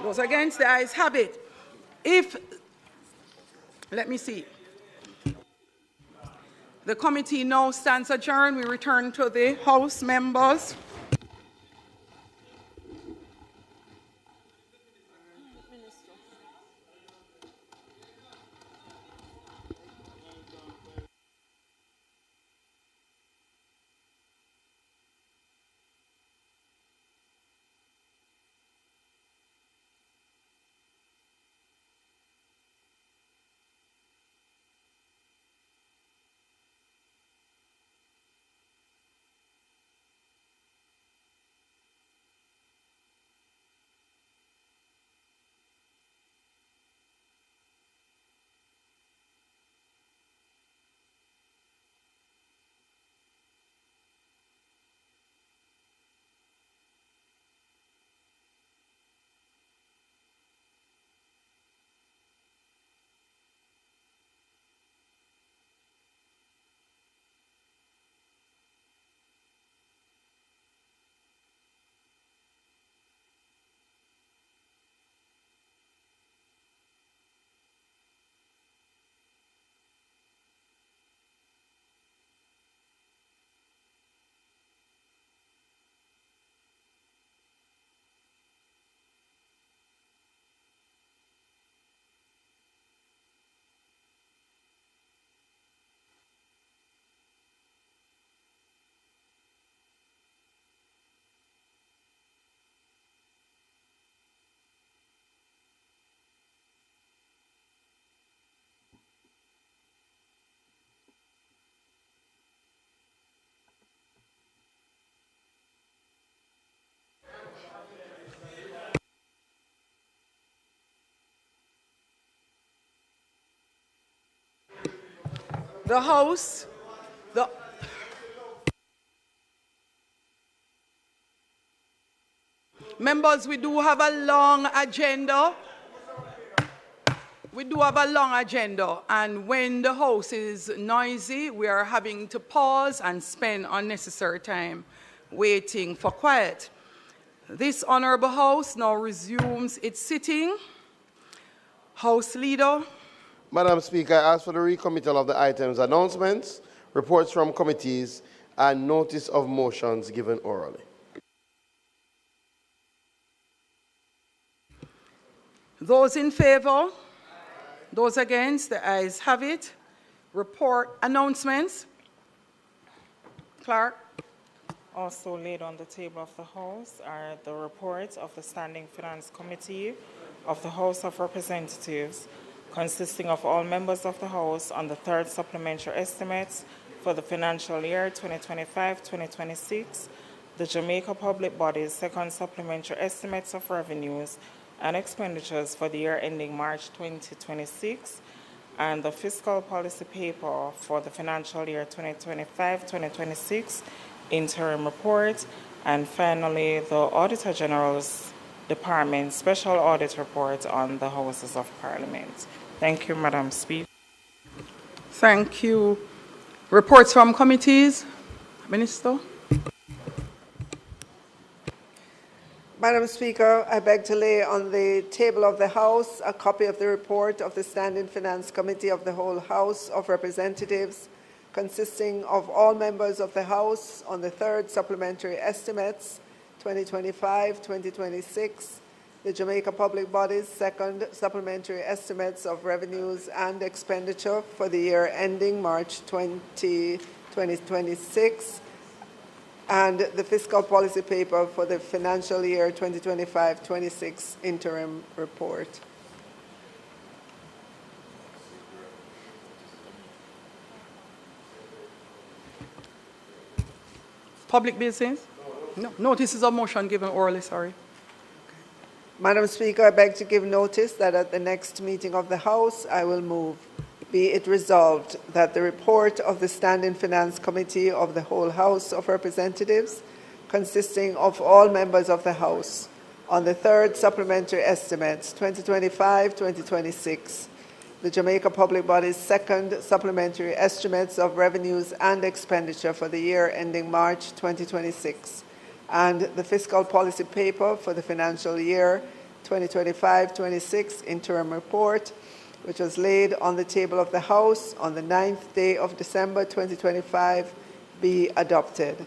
Those against? The ayes have it. Let me see. The committee now stands adjourned. We return to the House members. The House, members, we do have a long agenda. And when the House is noisy, we are having to pause and spend unnecessary time waiting for quiet. This honorable House now resumes its sitting. House Leader. Madam Speaker, I ask for the recommittal of the items, announcements, reports from committees, and notice of motions given orally. Those in favor? Those against? The ayes have it. Report announcements. Clerk. Also laid on the table of the House are the reports of the Standing Finance Committee of the House of Representatives, consisting of all members of the House on the third supplementary estimates for the financial year 2025-2026, the Jamaica Public Body's second supplementary estimates of revenues and expenditures for the year ending March 2026, and the fiscal policy paper for the financial year 2025-2026 interim report, and finally the Auditor General's Department Special Audit Report on the Houses of Parliament. Thank you, Madam Speaker. Thank you. Reports from committees. Minister. Madam Speaker, I beg to lay on the table of the House a copy of the report of the Standing Finance Committee of the whole House of Representatives, consisting of all members of the House on the third supplementary estimates 2025-2026, the Jamaica Public Body's second supplementary estimates of revenues and expenditure for the year ending March 2026, 2026, and the fiscal policy paper for the financial year 2025-26 interim report. Public business? No. Notices of motion given orally, sorry. Madam Speaker, I beg to give notice that at the next meeting of the House, I will move, be it resolved that the report of the Standing Finance Committee of the whole House of Representatives, consisting of all members of the House, on the third supplementary estimates 2025-2026, the Jamaica Public Body's second supplementary estimates of revenues and expenditure for the year ending March 2026, and the fiscal policy paper for the financial year 2025-26 interim report, which was laid on the table of the House on the 9th day of December 2025, be adopted.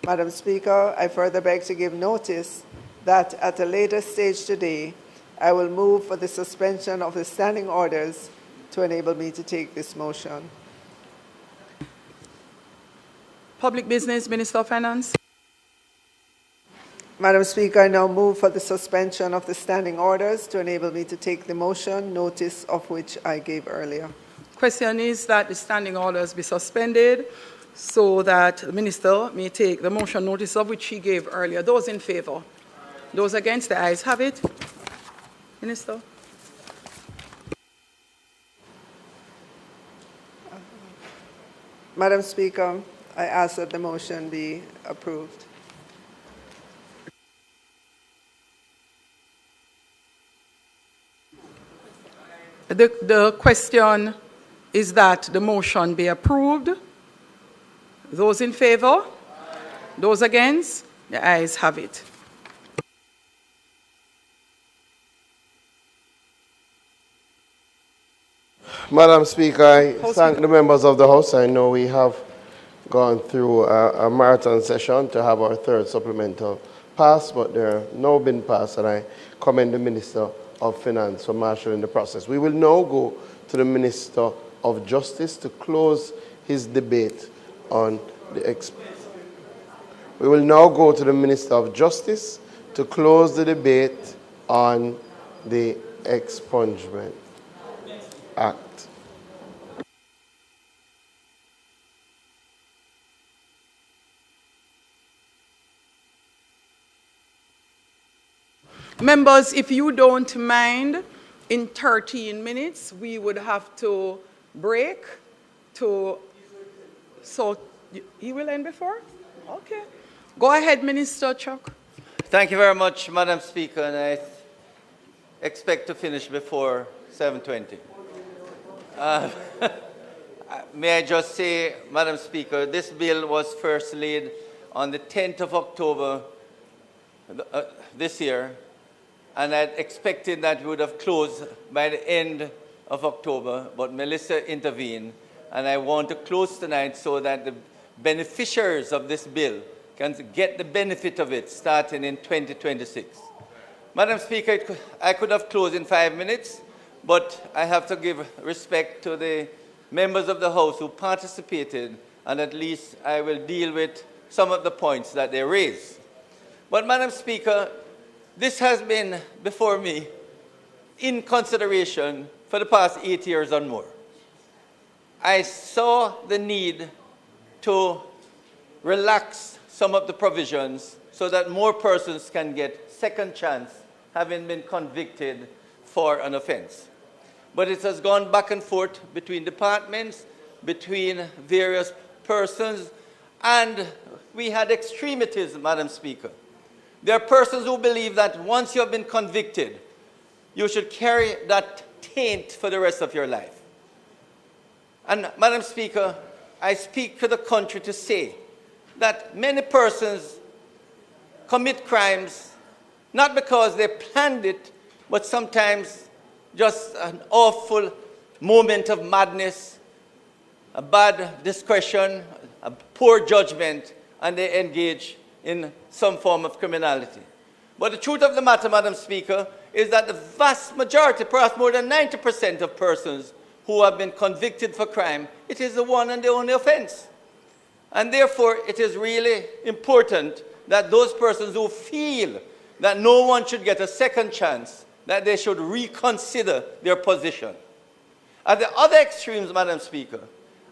Madam Speaker, I further beg to give notice that at a later stage today, I will move for the suspension of the standing orders to enable me to take this motion. Public business, Minister of Finance. Madam Speaker, I now move for the suspension of the standing orders to enable me to take the motion, notice of which I gave earlier. Question is that the standing orders be suspended so that the Minister may take the motion, notice of which he gave earlier. Those in favor? Those against? The ayes have it. Minister. Madam Speaker, I ask that the motion be approved. The question is that the motion be approved. Those in favor? Those against? The ayes have it. Madam Speaker, I thank the members of the House. I know we have gone through a marathon session to have our third supplemental passed, but they're now been passed, and I commend the Minister of Finance for marshalling the process. We will now go to the Minister of Justice to close his debate on the We will now go to the Minister of Justice to close the debate on the Expungement Act. Members, if you don't mind, in 13 minutes, we would have to break to, so he will end before? Okay. Go ahead, Minister Chuck. Thank you very much, Madam Speaker, and I expect to finish before 7:20. May I just say, Madam Speaker, this bill was first laid on the 10th of October this year, and I'd expected that we would have closed by the end of October, but Melissa intervened, and I want to close tonight so that the beneficiaries of this bill can get the benefit of it starting in 2026. Madam Speaker, I could have closed in 5 minutes, but I have to give respect to the members of the House who participated, and at least I will deal with some of the points that they raised. But Madam Speaker, this has been before me in consideration for the past 8 years or more. I saw the need to relax some of the provisions so that more persons can get second chance having been convicted for an offense. But it has gone back and forth between departments, between various persons, and we had extremities, Madam Speaker. There are persons who believe that once you have been convicted, you should carry that taint for the rest of your life. And Madam Speaker, I speak to the country to say that many persons commit crimes not because they planned it, but sometimes just an awful moment of madness, a bad discretion, a poor judgment, and they engage in some form of criminality. But the truth of the matter, Madam Speaker, is that the vast majority, perhaps more than 90% of persons who have been convicted for crime, it is the one and the only offense. And therefore, it is really important that those persons who feel that no one should get a second chance, that they should reconsider their position. At the other extremes, Madam Speaker,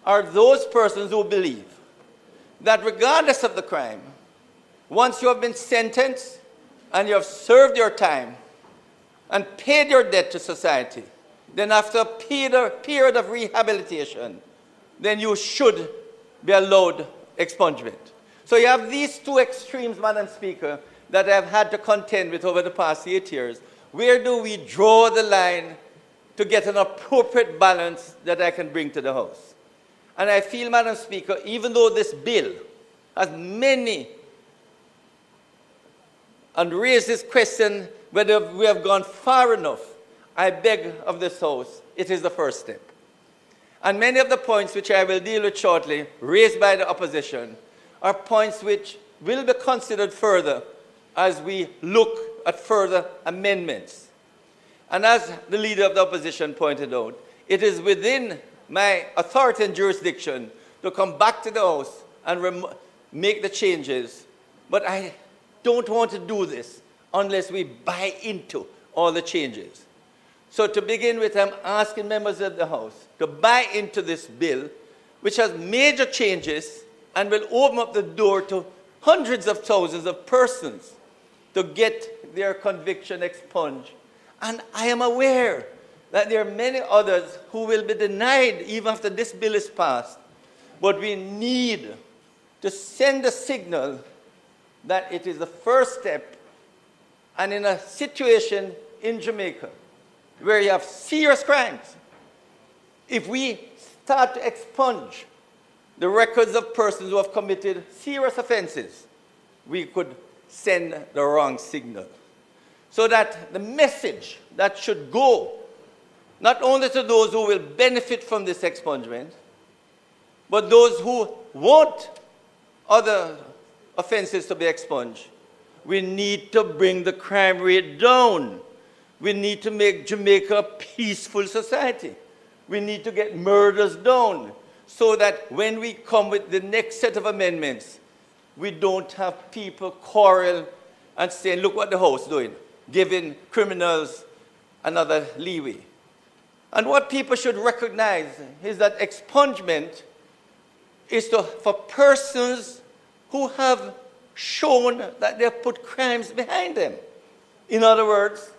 are those persons who believe that regardless of the crime, once you have been sentenced and you have served your time and paid your debt to society, then after a period of rehabilitation, then you should be allowed expungement. So you have these two extremes, Madam Speaker, that I've had to contend with over the past 8 years. Where do we draw the line to get an appropriate balance that I can bring to the House? And I feel, Madam Speaker, even though this bill has many and raises this question whether we have gone far enough, I beg of this House, it is the first step. And many of the points which I will deal with shortly, raised by the opposition, are points which will be considered further as we look at further amendments. And as the leader of the opposition pointed out, it is within my authority and jurisdiction to come back to the House and make the changes. But I don't want to do this unless we buy into all the changes. So to begin with, I'm asking members of the House to buy into this bill, which has major changes and will open up the door to hundreds of thousands of persons to get their conviction expunged. And I am aware that there are many others who will be denied even after this bill is passed. But we need to send a signal that it is the first step. And in a situation in Jamaica where you have serious crimes, if we start to expunge the records of persons who have committed serious offenses, we could send the wrong signal. So that the message that should go not only to those who will benefit from this expungement, but those who want other offenses to be expunged. We need to bring the crime rate down. We need to make Jamaica a peaceful society. We need to get murders down so that when we come with the next set of amendments, we don't have people quarrel and saying, look what the House is doing, giving criminals another leeway. And what people should recognize is that expungement is for persons who have shown that they have put crimes behind them. In other words,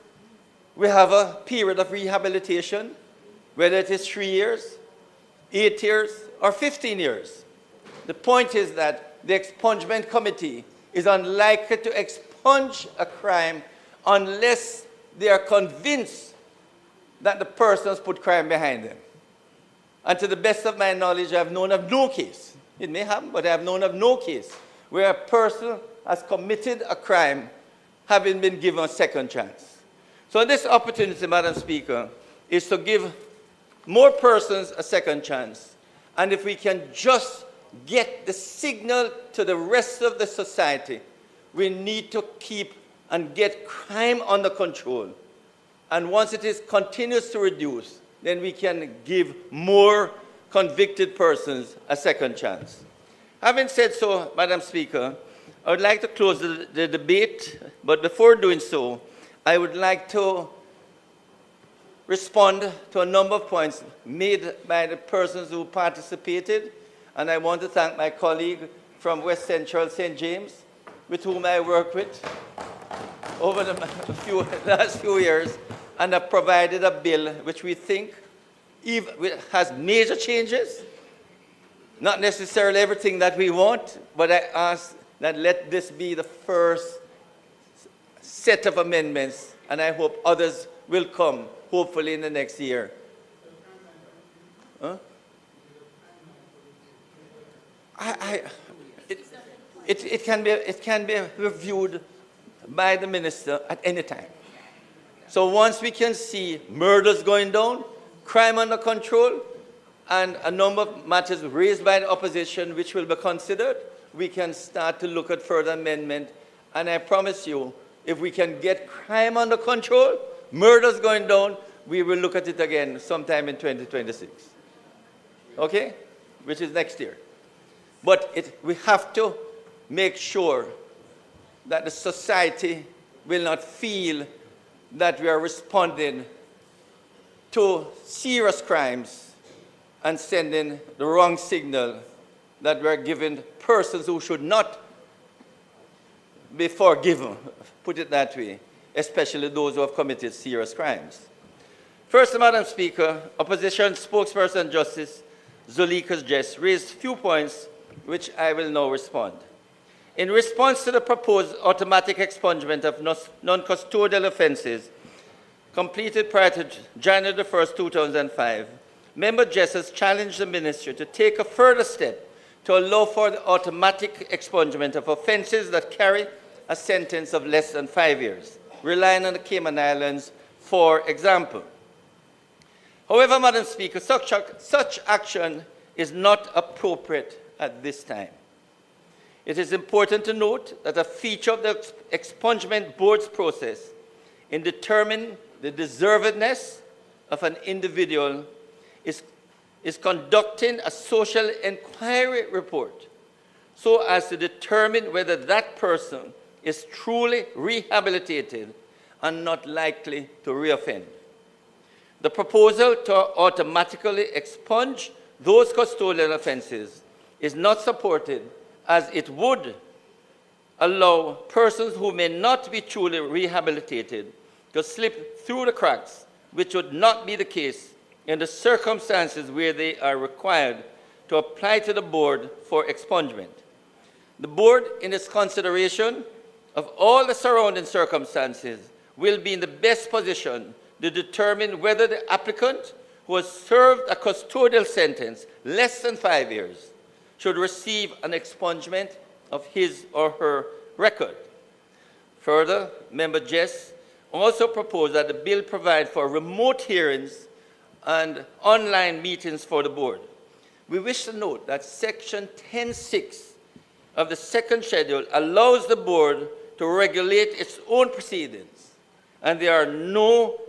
we have a period of rehabilitation, whether it is 3 years, 8 years, or 15 years. The point is that the expungement committee is unlikely to expunge a crime unless they are convinced that the person has put crime behind them. And to the best of my knowledge, I have known of no case. It may happen, but I have known of no case where a person has committed a crime having been given a second chance. So this opportunity, Madam Speaker, is to give more persons a second chance. And if we can just get the signal to the rest of the society, we need to keep and get crime under control. And once it is continues to reduce, then we can give more convicted persons a second chance. Having said so, Madam Speaker, I would like to close the debate, but before doing so, I would like to respond to a number of points made by the persons who participated, and I want to thank my colleague from West Central St. James, with whom I work with over the last few years, and have provided a bill which we think has major changes. Not necessarily everything that we want, but I ask that let this be the first set of amendments, and I hope others will come, hopefully in the next year. Huh? It can be reviewed by the minister at any time. So once we can see murders going down, crime under control, and a number of matters raised by the opposition which will be considered, we can start to look at further amendment. And I promise you, if we can get crime under control, murders going down, we will look at it again sometime in 2026. Okay? Which is next year. But we have to make sure that the society will not feel that we are responding to serious crimes and sending the wrong signal that we are giving persons who should not be forgiven, put it that way, especially those who have committed serious crimes. First, Madam Speaker, Opposition Spokesperson Justice Zuleika Jess raised few points which I will now respond. In response to the proposed automatic expungement of non-custodial offences completed prior to January 1st, 2005, Member Jess has challenged the Ministry to take a further step to allow for the automatic expungement of offences that carry a sentence of less than 5 years, relying on the Cayman Islands, for example. However, Madam Speaker, such action is not appropriate at this time. It is important to note that a feature of the expungement board's process in determining the deservedness of an individual is conducting a social inquiry report so as to determine whether that person is truly rehabilitated and not likely to reoffend. The proposal to automatically expunge those custodial offences is not supported, as it would allow persons who may not be truly rehabilitated to slip through the cracks, which would not be the case in the circumstances where they are required to apply to the board for expungement. The board, in its consideration of all the surrounding circumstances, will be in the best position to determine whether the applicant who has served a custodial sentence less than 5 years should receive an expungement of his or her record. Further, Member Jess also proposed that the bill provide for remote hearings and online meetings for the board. We wish to note that Section 10(6) of the second schedule allows the board to regulate its own proceedings, and there are no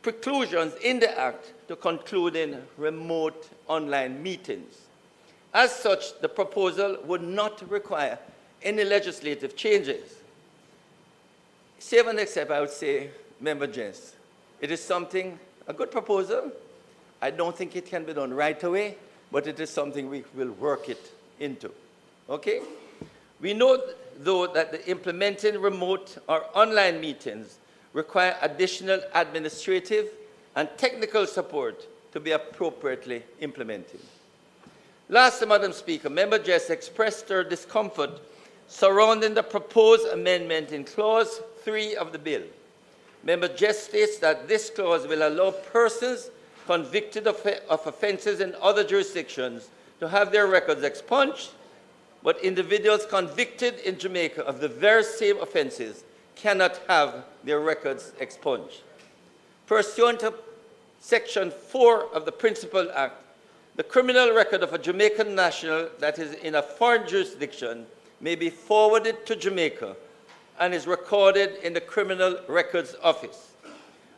preclusions in the Act to concluding remote online meetings. As such, the proposal would not require any legislative changes. Save and except, I would say, Member Jess, it is something, a good proposal. I don't think it can be done right away, but it is something we will work it into. Okay? We know, though, that the implementing remote or online meetings require additional administrative and technical support to be appropriately implemented. Lastly, Madam Speaker, Member Jess expressed her discomfort surrounding the proposed amendment in Clause 3 of the bill. Member Jess states that this clause will allow persons convicted of offences in other jurisdictions to have their records expunged, but individuals convicted in Jamaica of the very same offences cannot have their records expunged. Pursuant to Section 4 of the Principal Act, the criminal record of a Jamaican national that is in a foreign jurisdiction may be forwarded to Jamaica and is recorded in the Criminal Records Office.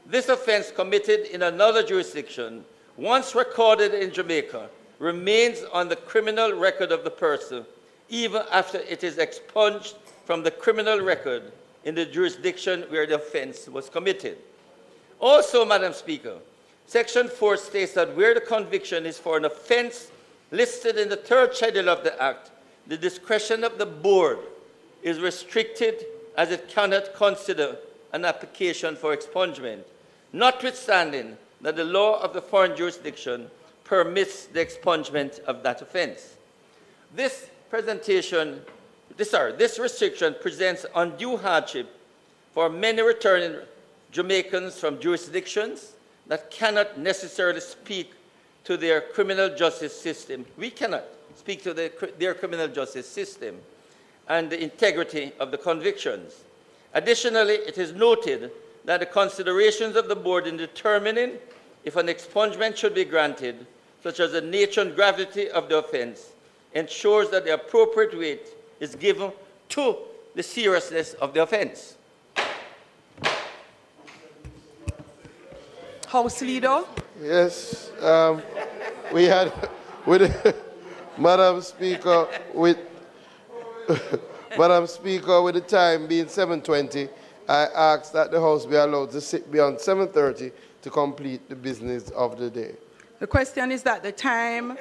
This offense committed in another jurisdiction, once recorded in Jamaica, remains on the criminal record of the person, even after it is expunged from the criminal record in the jurisdiction where the offense was committed. Also, Madam Speaker, Section 4 states that where the conviction is for an offense listed in the third schedule of the Act, the discretion of the board is restricted as it cannot consider an application for expungement, notwithstanding that the law of the foreign jurisdiction permits the expungement of that offense. This restriction presents undue hardship for many returning Jamaicans from jurisdictions that cannot necessarily speak to their criminal justice system. We cannot speak to their criminal justice system and the integrity of the convictions. Additionally, it is noted that the considerations of the board in determining if an expungement should be granted, such as the nature and gravity of the offense, ensures that the appropriate weight is given to the seriousness of the offense. House Leader? Yes, we had, Madam Speaker, with Madam Speaker, with the time being 7:20, I ask that the House be allowed to sit beyond 7:30 to complete the business of the day. The question is that the time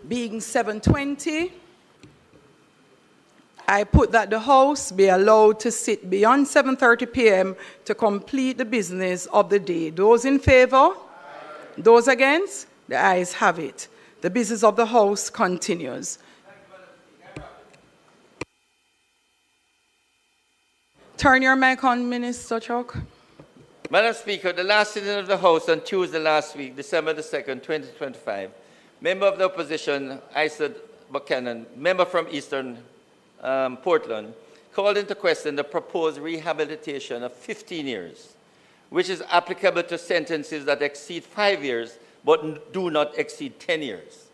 being 7:20, I put that the House be allowed to sit beyond 7:30 p.m. to complete the business of the day. Those in favor? Those against? The ayes have it. The business of the House continues. Turn your mic on, Minister Chuck. Madam Speaker, the last sitting of the House on Tuesday last week, December the 2nd, 2025, member of the opposition, Isaac Buchanan, member from Eastern Portland, called into question the proposed rehabilitation of 15 years, which is applicable to sentences that exceed 5 years but do not exceed 10 years.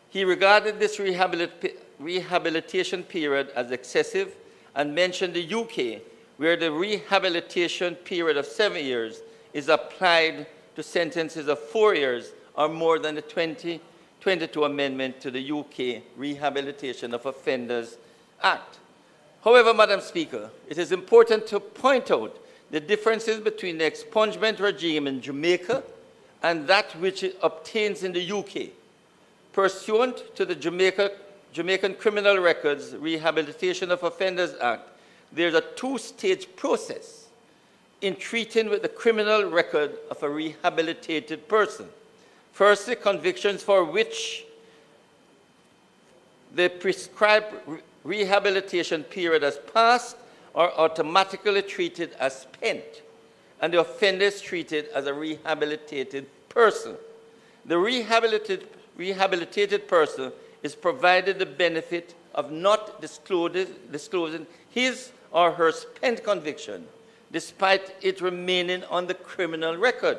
He regarded this rehabilitation period as excessive and mentioned the UK, where the rehabilitation period of 7 years is applied to sentences of 4 years or more than the 2022 amendment to the UK Rehabilitation of Offenders Act. However, Madam Speaker, it is important to point out the differences between the expungement regime in Jamaica and that which it obtains in the UK. Pursuant to the Jamaican Criminal Records Rehabilitation of Offenders Act, there's a two-stage process in treating with the criminal record of a rehabilitated person. Firstly, convictions for which the prescribed rehabilitation period has passed are automatically treated as spent, and the offender is treated as a rehabilitated person. The rehabilitated person is provided the benefit of not disclosing his or her spent conviction, despite it remaining on the criminal record.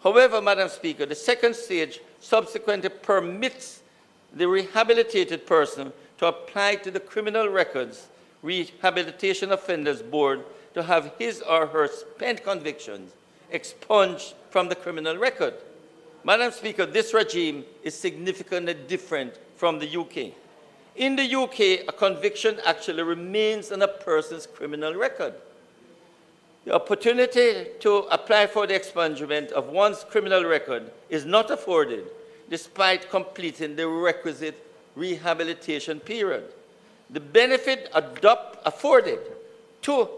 However, Madam Speaker, the second stage subsequently permits the rehabilitated person to apply to the Criminal Records Rehabilitation Offenders Board to have his or her spent convictions expunged from the criminal record. Madam Speaker, this regime is significantly different from the UK. In the UK, a conviction actually remains on a person's criminal record. The opportunity to apply for the expungement of one's criminal record is not afforded despite completing the requisite rehabilitation period. The benefit afforded to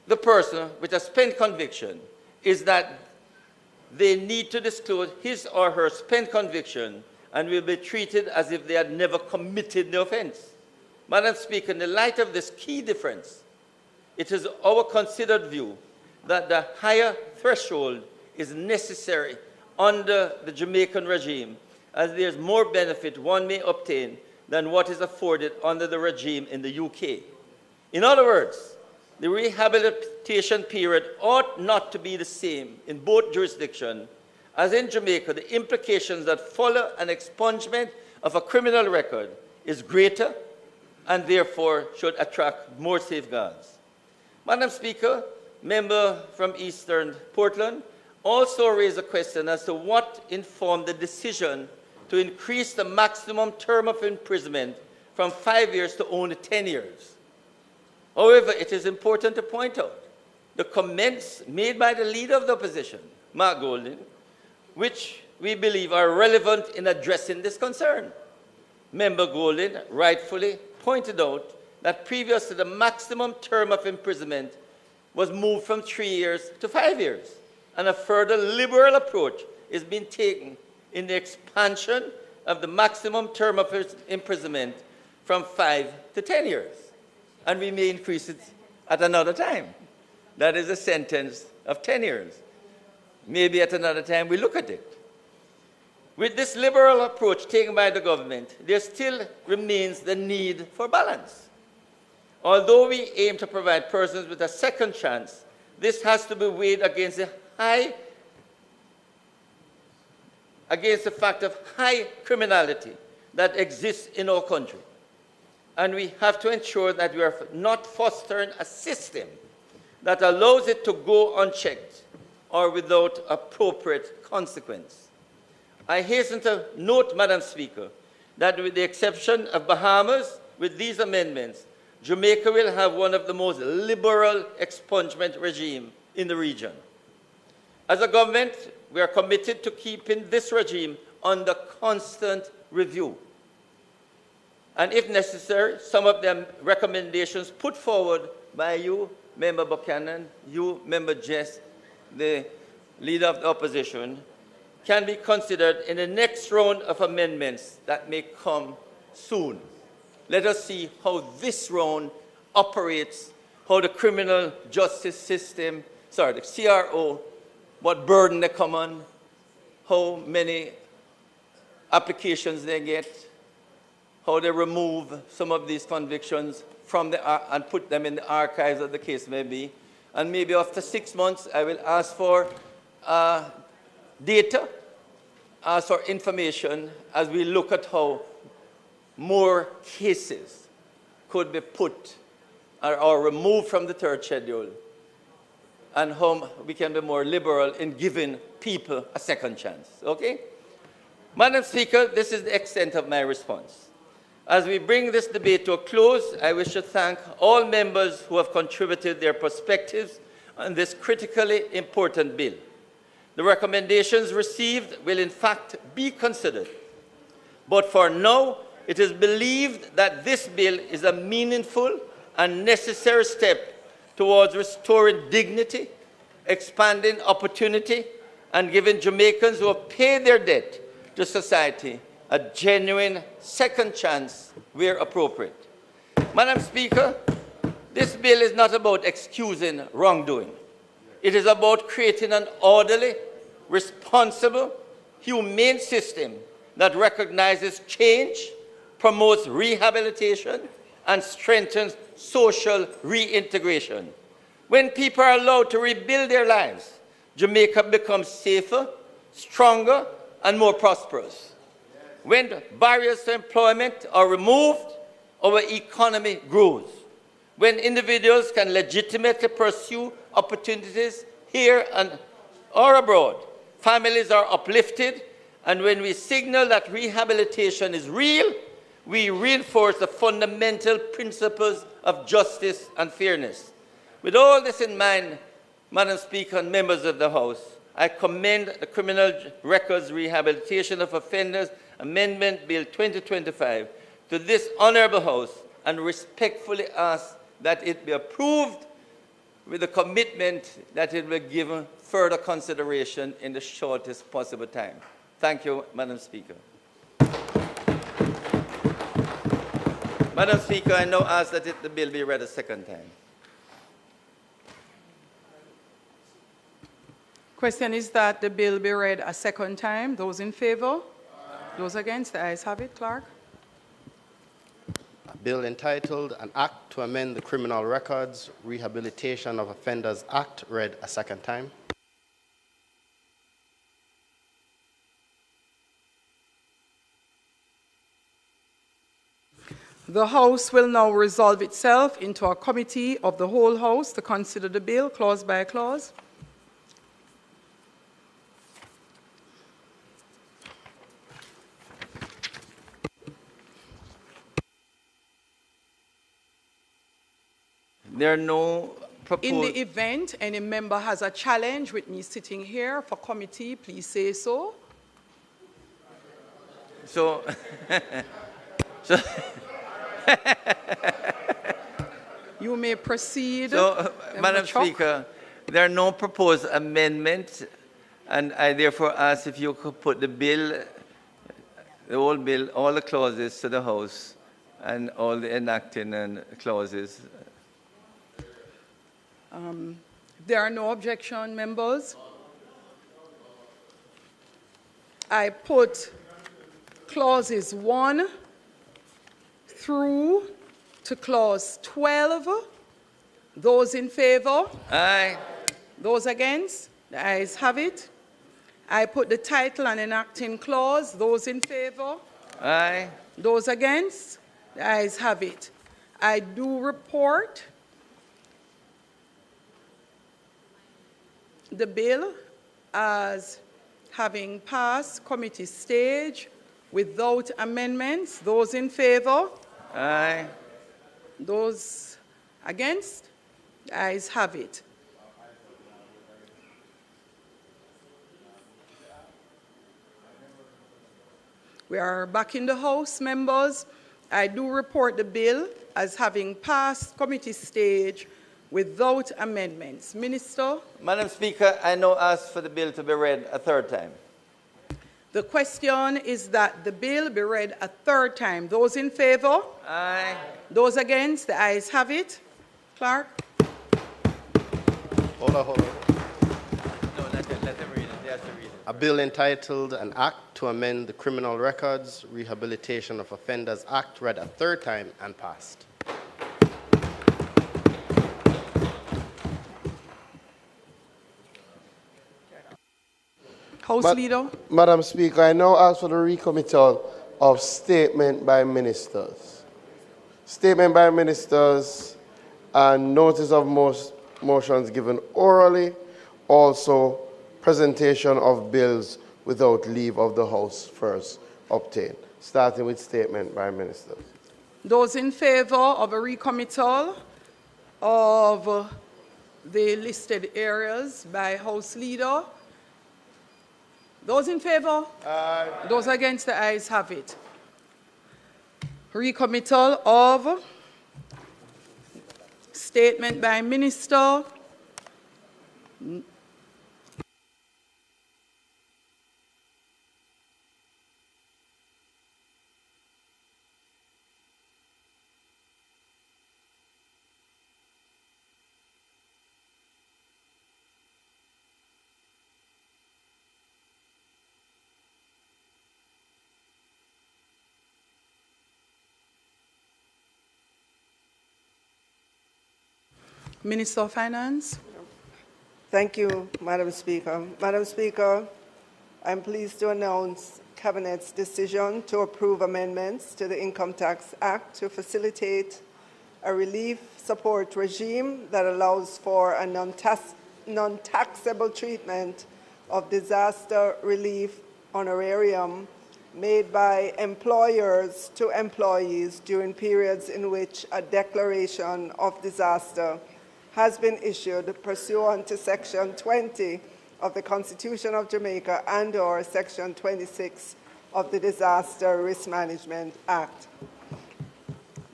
the person with a spent conviction is that they need to disclose his or her spent conviction and will be treated as if they had never committed the offense. Madam Speaker, in the light of this key difference, it is our considered view that the higher threshold is necessary under the Jamaican regime, as there is more benefit one may obtain than what is afforded under the regime in the UK. In other words, the rehabilitation period ought not to be the same in both jurisdictions, as in Jamaica, the implications that follow an expungement of a criminal record is greater and therefore should attract more safeguards. Madam Speaker, member from Eastern Portland also raised a question as to what informed the decision to increase the maximum term of imprisonment from 5 years to only 10 years. However, it is important to point out the comments made by the leader of the opposition, Mark Golding, which we believe are relevant in addressing this concern. Member Golding rightfully pointed out that previously the maximum term of imprisonment was moved from 3 years to 5 years, and a further liberal approach is being taken in the expansion of the maximum term of imprisonment from 5 to 10 years. And we may increase it at another time. That is a sentence of 10 years. Maybe at another time we look at it. With this liberal approach taken by the government, there still remains the need for balance. Although we aim to provide persons with a second chance, this has to be weighed against the fact of high criminality that exists in our country. And we have to ensure that we are not fostering a system that allows it to go unchecked or without appropriate consequence. I hasten to note, Madam Speaker, that with the exception of Bahamas, with these amendments, Jamaica will have one of the most liberal expungement regimes in the region. As a government, we are committed to keeping this regime under constant review. And if necessary, some of the recommendations put forward by you, Member Buchanan, you, Member JISTV, the Leader of the Opposition, can be considered in the next round of amendments that may come soon. Let us see how this round operates, how the criminal justice system, the CRO, what burden they come on, how many applications they get, how they remove some of these convictions from the, and put them in the archives, as the case may be. And maybe after 6 months, I will ask for data, ask for information as we look at how more cases could be put or removed from the third schedule, and how we can be more liberal in giving people a second chance. Okay? Madam Speaker, this is the extent of my response. As we bring this debate to a close, I wish to thank all members who have contributed their perspectives on this critically important bill. The recommendations received will in fact be considered. But for now, it is believed that this bill is a meaningful and necessary step towards restoring dignity, expanding opportunity, and giving Jamaicans who have paid their debt to society a genuine second chance where appropriate. Madam Speaker, this bill is not about excusing wrongdoing. It is about creating an orderly, responsible, humane system that recognizes change, promotes rehabilitation, and strengthens social reintegration. When people are allowed to rebuild their lives, Jamaica becomes safer, stronger, and more prosperous. When barriers to employment are removed, our economy grows. When individuals can legitimately pursue opportunities here and or abroad, families are uplifted, and when we signal that rehabilitation is real, we reinforce the fundamental principles of justice and fairness. With all this in mind, Madam Speaker and members of the House, I commend the Criminal Records Rehabilitation of Offenders Amendment Bill 2025 to this Honourable House and respectfully ask that it be approved with the commitment that it will be given further consideration in the shortest possible time. Thank you, Madam Speaker. Madam Speaker, I now ask that the bill be read a second time. Question is that the bill be read a second time. Those in favor? Those against? The ayes have it. Clerk. A bill entitled An Act to Amend the Criminal Records Rehabilitation of Offenders Act read a second time. The House will now resolve itself into a committee of the whole House to consider the bill clause by clause. There are no proposed... In the event any member has a challenge with me sitting here for committee, please say so. So, you may proceed. So, Madam Speaker, there are no proposed amendments, and I therefore ask if you could put the bill, the whole bill, all the clauses to the House, and all the enacting and clauses. There are no objection, members. I put clauses 1 through to clause 12. Those in favor? Aye. Those against? The ayes have it. I put the title and enacting clause. Those in favor? Aye. Those against? The ayes have it. I do report the bill as having passed committee stage without amendments. Those in favor? Aye. Those against? The ayes have it. We are back in the House, members. I do report the bill as having passed committee stage without amendments. Minister? Madam Speaker, I now ask for the bill to be read a third time. The question is that the bill be read a third time. Those in favor? Aye. Those against? The ayes have it. Clerk? Hold on. No, let them read it. They have to read it. A bill entitled An Act to Amend the Criminal Records Rehabilitation of Offenders Act read a third time and passed. House Leader. Madam Speaker, I now ask for the recommittal of statement by ministers. Statement by ministers and notice of motions given orally. Also, presentation of bills without leave of the House first obtained. Starting with statement by ministers. Those in favor of a recommittal of the listed areas by House Leader? Those in favor? Aye. Those against? The ayes have it. Recommittal of statement by minister. Minister of Finance. Thank you, Madam Speaker. Madam Speaker, I'm pleased to announce Cabinet's decision to approve amendments to the Income Tax Act to facilitate a relief support regime that allows for a non-taxable treatment of disaster relief honorarium made by employers to employees during periods in which a declaration of disaster has been issued pursuant to Section 20 of the Constitution of Jamaica and/or Section 26 of the Disaster Risk Management Act.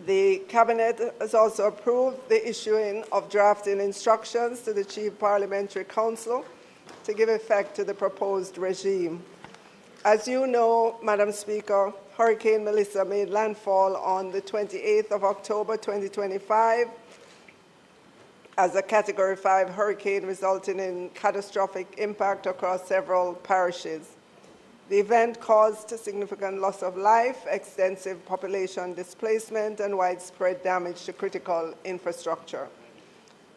The Cabinet has also approved the issuing of drafting instructions to the Chief Parliamentary Council to give effect to the proposed regime. As you know, Madam Speaker, Hurricane Melissa made landfall on the 28th of October 2025 as a Category 5 hurricane, resulting in catastrophic impact across several parishes. The event caused a significant loss of life, extensive population displacement, and widespread damage to critical infrastructure.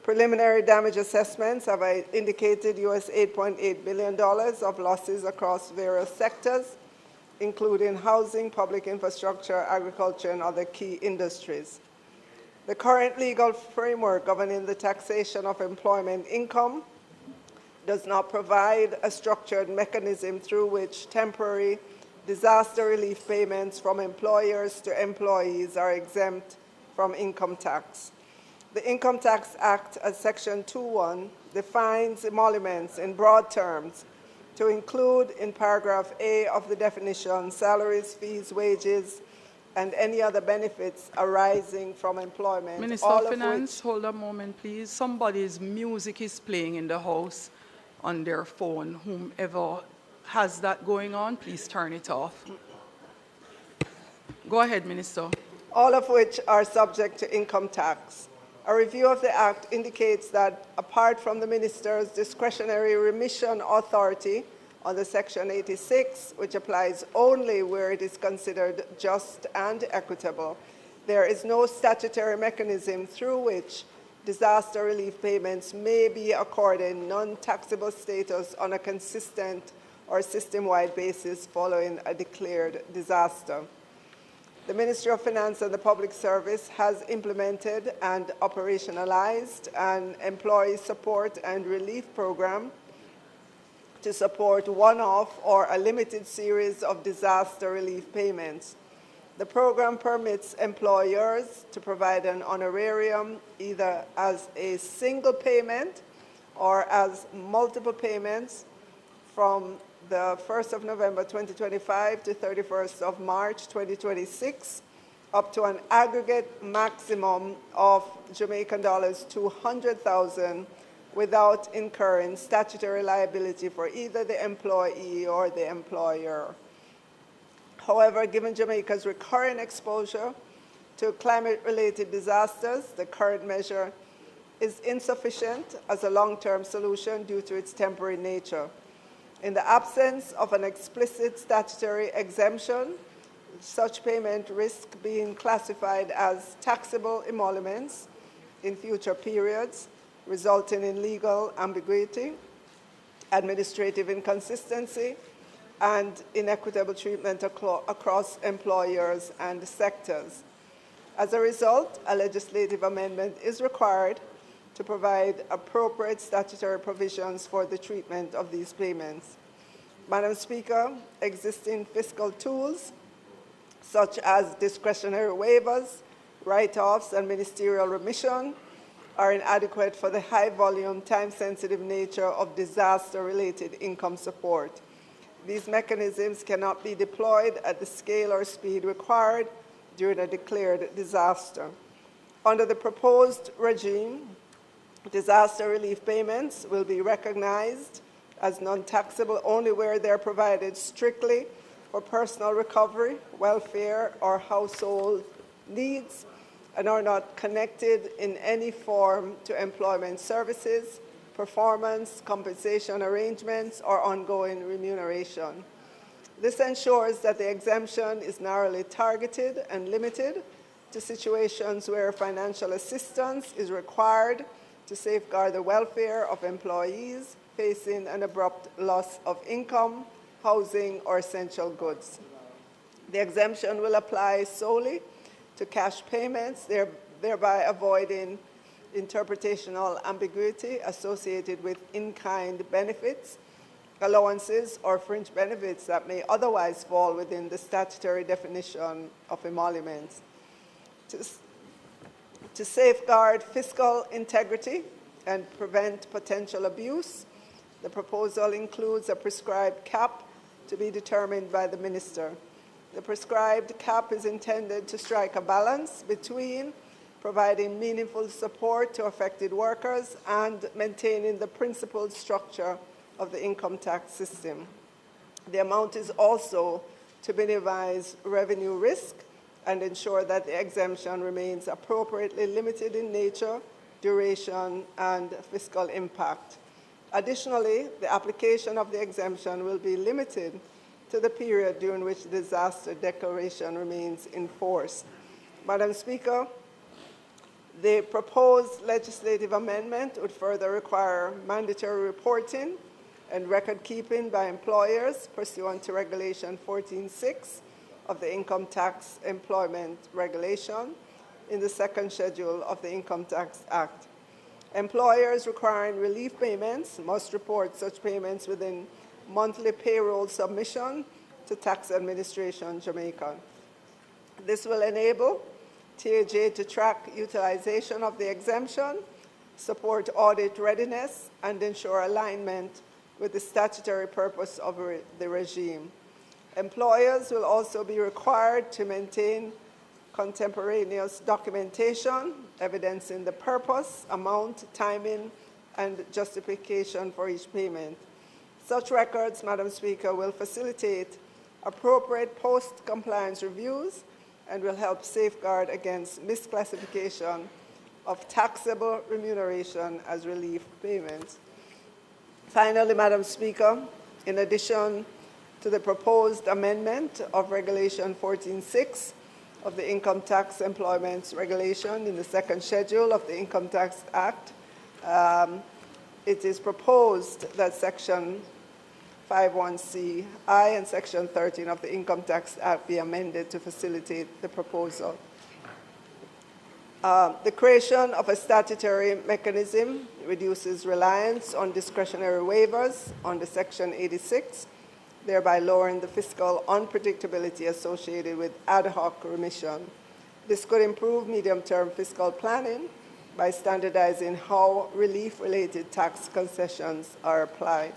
Preliminary damage assessments have indicated US $8.8 billion of losses across various sectors, including housing, public infrastructure, agriculture, and other key industries. The current legal framework governing the taxation of employment income does not provide a structured mechanism through which temporary disaster relief payments from employers to employees are exempt from income tax. The Income Tax Act, as Section 2.1, defines emoluments in broad terms to include in paragraph A of the definition salaries, fees, wages, and any other benefits arising from employment. Minister of Finance, hold a moment, please. Somebody's music is playing in the House on their phone. Whomever has that going on, please turn it off. Go ahead, Minister. All of which are subject to income tax. A review of the Act indicates that apart from the Minister's discretionary remission authority under Section 86, which applies only where it is considered just and equitable, there is no statutory mechanism through which disaster relief payments may be accorded non-taxable status on a consistent or system-wide basis following a declared disaster. The Ministry of Finance and the Public Service has implemented and operationalized an employee support and relief program to support one-off or a limited series of disaster relief payments. The program permits employers to provide an honorarium either as a single payment or as multiple payments from the 1st of November 2025 to 31st of March 2026, up to an aggregate maximum of Jamaican dollars 200,000 without incurring statutory liability for either the employee or the employer. However, given Jamaica's recurring exposure to climate-related disasters, the current measure is insufficient as a long-term solution due to its temporary nature. In the absence of an explicit statutory exemption, such payment risk being classified as taxable emoluments in future periods, resulting in legal ambiguity, administrative inconsistency, and inequitable treatment across employers and sectors. As a result, a legislative amendment is required to provide appropriate statutory provisions for the treatment of these payments. Madam Speaker, existing fiscal tools such as discretionary waivers, write-offs, and ministerial remission are inadequate for the high-volume, time-sensitive nature of disaster-related income support. These mechanisms cannot be deployed at the scale or speed required during a declared disaster. Under the proposed regime, disaster relief payments will be recognized as non-taxable only where they're provided strictly for personal recovery, welfare, or household needs, and are not connected in any form to employment services, performance, compensation arrangements, or ongoing remuneration. This ensures that the exemption is narrowly targeted and limited to situations where financial assistance is required to safeguard the welfare of employees facing an abrupt loss of income, housing, or essential goods. The exemption will apply solely to cash payments, thereby avoiding interpretational ambiguity associated with in-kind benefits, allowances, or fringe benefits that may otherwise fall within the statutory definition of emoluments. To safeguard fiscal integrity and prevent potential abuse, the proposal includes a prescribed cap to be determined by the minister. The prescribed cap is intended to strike a balance between providing meaningful support to affected workers and maintaining the principled structure of the income tax system. The amount is also to minimize revenue risk and ensure that the exemption remains appropriately limited in nature, duration, and fiscal impact. Additionally, the application of the exemption will be limited to the period during which the disaster declaration remains in force. Madam Speaker, the proposed legislative amendment would further require mandatory reporting and record keeping by employers pursuant to Regulation 14.6 of the Income Tax Employment Regulation in the second schedule of the Income Tax Act. Employers requiring relief payments must report such payments within monthly payroll submission to Tax Administration Jamaica. This will enable TAJ to track utilization of the exemption, support audit readiness, and ensure alignment with the statutory purpose of the regime. Employers will also be required to maintain contemporaneous documentation evidencing the purpose, amount, timing, and justification for each payment. Such records, Madam Speaker, will facilitate appropriate post-compliance reviews and will help safeguard against misclassification of taxable remuneration as relief payments. Finally, Madam Speaker, in addition to the proposed amendment of Regulation 14.6 of the Income Tax Employment Regulation in the second schedule of the Income Tax Act, it is proposed that Section 51(c)(I) and Section 13 of the Income Tax Act be amended to facilitate the proposal. The creation of a statutory mechanism reduces reliance on discretionary waivers under Section 86, thereby lowering the fiscal unpredictability associated with ad hoc remission. This could improve medium-term fiscal planning by standardizing how relief-related tax concessions are applied.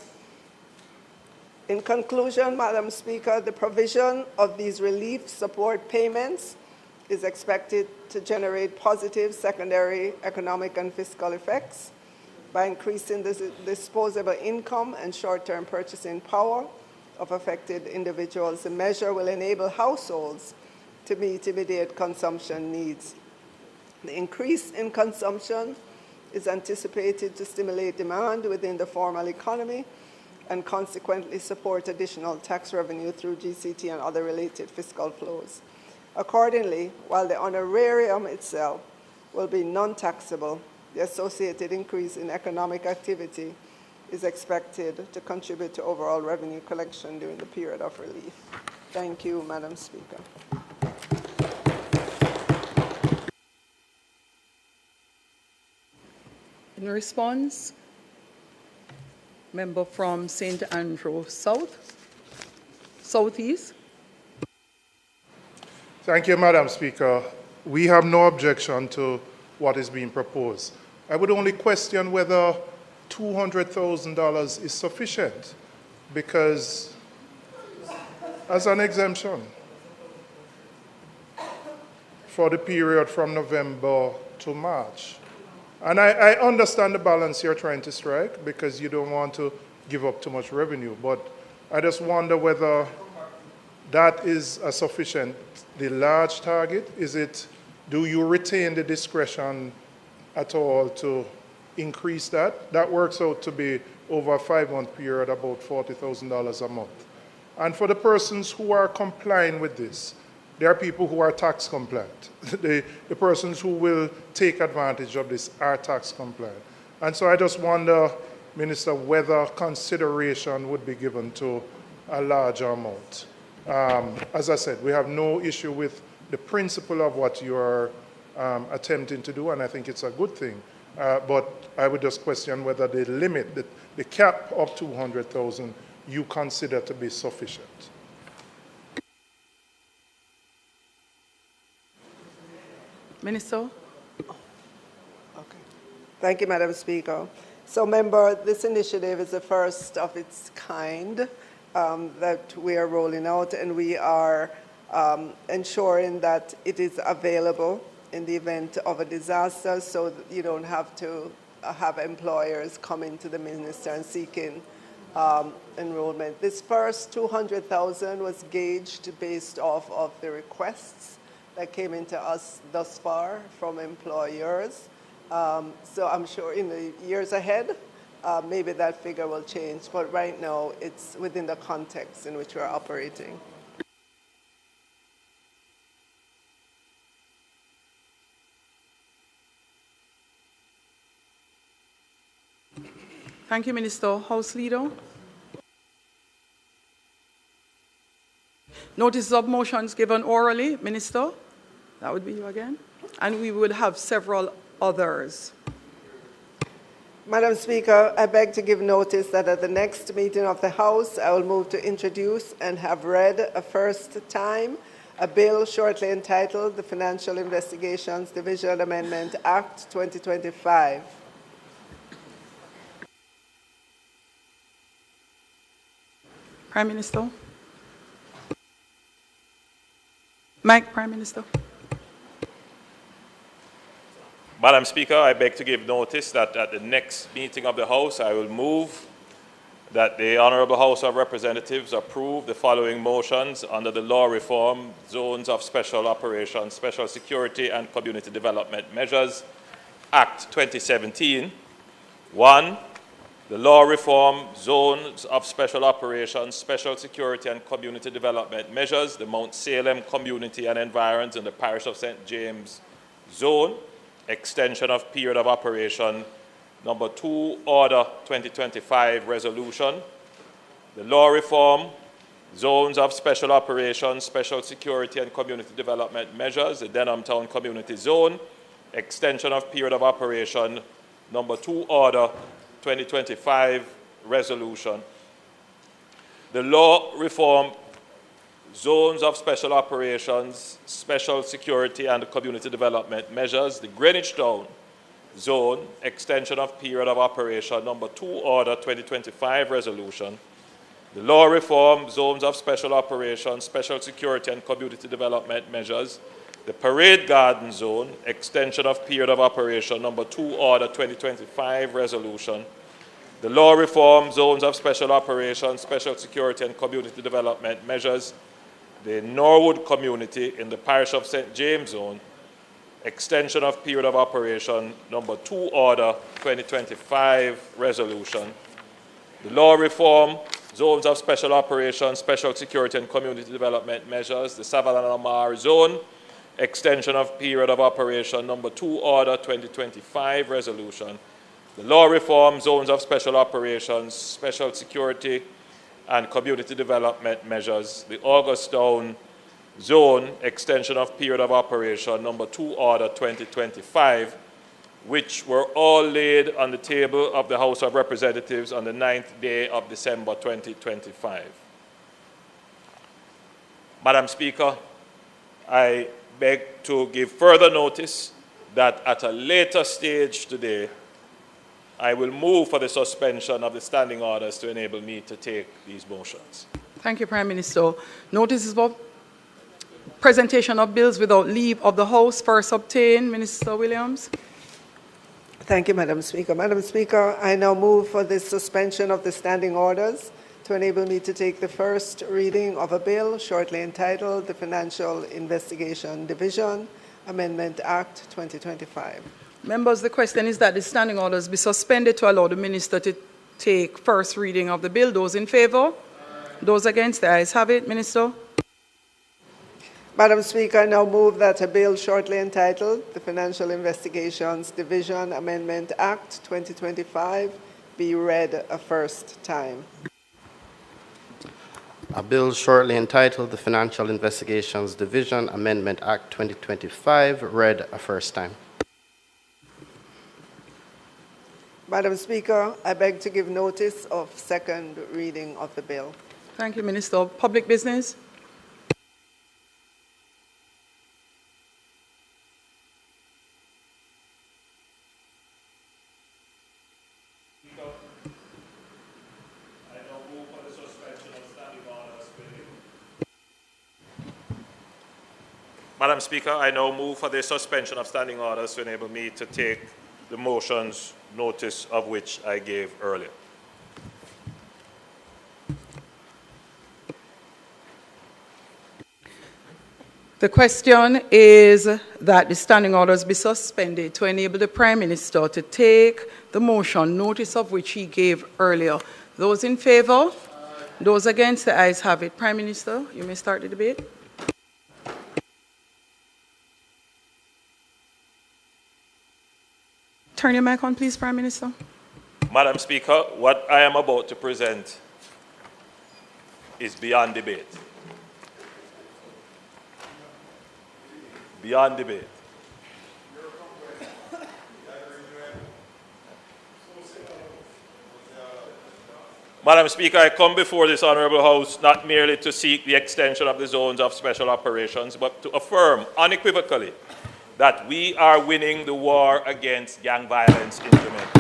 In conclusion, Madam Speaker, the provision of these relief support payments is expected to generate positive secondary economic and fiscal effects by increasing the disposable income and short-term purchasing power of affected individuals. The measure will enable households to meet immediate consumption needs. The increase in consumption is anticipated to stimulate demand within the formal economy and consequently support additional tax revenue through GCT and other related fiscal flows. Accordingly, while the honorarium itself will be non-taxable, the associated increase in economic activity is expected to contribute to overall revenue collection during the period of relief. Thank you, Madam Speaker. In response, member from St. Andrew Southeast. Thank you, Madam Speaker. We have no objection to what is being proposed. I would only question whether $200,000 is sufficient, because as an exemption for the period from November to March. And I understand the balance you're trying to strike, because you don't want to give up too much revenue, but I just wonder whether that is a sufficiently large target. Do you retain the discretion at all to increase that? That works out to be over a 5-month period, about $40,000 a month. And for the persons who are complying with this, there are people who are tax compliant. The persons who will take advantage of this are tax compliant. And so I just wonder, Minister, whether consideration would be given to a larger amount. As I said, we have no issue with the principle of what you are attempting to do, and I think it's a good thing. But I would just question whether the limit, the cap of 200,000, you consider to be sufficient. Minister. Okay. Thank you, Madam Speaker. So, member, this initiative is the first of its kind that we are rolling out, and we are ensuring that it is available in the event of a disaster, so that you don't have to have employers coming to the minister and seeking enrollment. This first 200,000 was gauged based off of the requests that came into us thus far from employers. So I'm sure in the years ahead, maybe that figure will change, but right now it's within the context in which we're operating. Thank you, Minister. House Leader. Notice of motions given orally, Minister. That would be you again. And we will have several others. Madam Speaker, I beg to give notice that at the next meeting of the House, I will move to introduce and have read a first time a bill shortly entitled the Financial Investigations Division Amendment Act 2025. Prime Minister. Mike, Prime Minister. Madam Speaker, I beg to give notice that at the next meeting of the House, I will move that the Honourable House of Representatives approve the following motions under the Law Reform Zones of Special Operations, Special Security and Community Development Measures Act 2017. 1. The Law Reform Zones of Special Operations, Special Security and Community Development Measures, the Mount Salem Community and Environs in the Parish of St. James Zone, extension of period of operation. Number 2, Order 2025 Resolution. The Law Reform Zones of Special Operations, Special Security and Community Development Measures, the Denham Town Community Zone, extension of period of operation, number 2 order, 2025 resolution. The law reform zones of special operations, special security and community development measures, the Greenwich Town zone, extension of period of operation, number 2 order, 2025 resolution. The law reform zones of special operations, special security and community development measures, the Parade Garden zone, extension of period of operation, number 2 order, 2025 resolution. The law reform zones of special operations, special security and community development measures, the Norwood community in the parish of St. James zone, extension of period of operation, number 2 order, 2025 resolution. The law reform zones of special operations, special security and community development measures, the Savannah Mar zone, extension of period of operation, number 2 order, 2025 resolution. The law reform zones of special operations, special security and community development measures, the Augustown zone, extension of period of operation, number 2 order, 2025, which were all laid on the table of the House of Representatives on the 9th day of December 2025. Madam Speaker, I beg to give further notice that at a later stage today, I will move for the suspension of the standing orders to enable me to take these motions. Thank you, Prime Minister. Notices of presentation of bills without leave of the House first obtained. Minister Williams. Thank you, Madam Speaker. Madam Speaker, I now move for the suspension of the standing orders to enable me to take the first reading of a bill shortly entitled the Financial Investigation Division Amendment Act 2025. Members, the question is that the standing orders be suspended to allow the minister to take first reading of the bill. Those in favor? Those against? The ayes have it. Minister. Madam Speaker, I now move that a bill shortly entitled the Financial Investigations Division Amendment Act 2025 be read a first time. A bill shortly entitled the Financial Investigations Division Amendment Act 2025 read a first time. Madam Speaker, I beg to give notice of second reading of the bill. Thank you, Minister. Public business. Madam Speaker, I now move for the suspension of standing orders to enable me to take the motions, notice of which I gave earlier. The question is that the standing orders be suspended to enable the Prime Minister to take the motion, notice of which he gave earlier. Those in favor? Those against? The ayes have it. Prime Minister, you may start the debate. Turn your mic on, please, Prime Minister. Madam Speaker, what I am about to present is beyond debate. Beyond debate. Madam Speaker, I come before this Honourable House not merely to seek the extension of the zones of special operations, but to affirm unequivocally that we are winning the war against gang violence in Jamaica.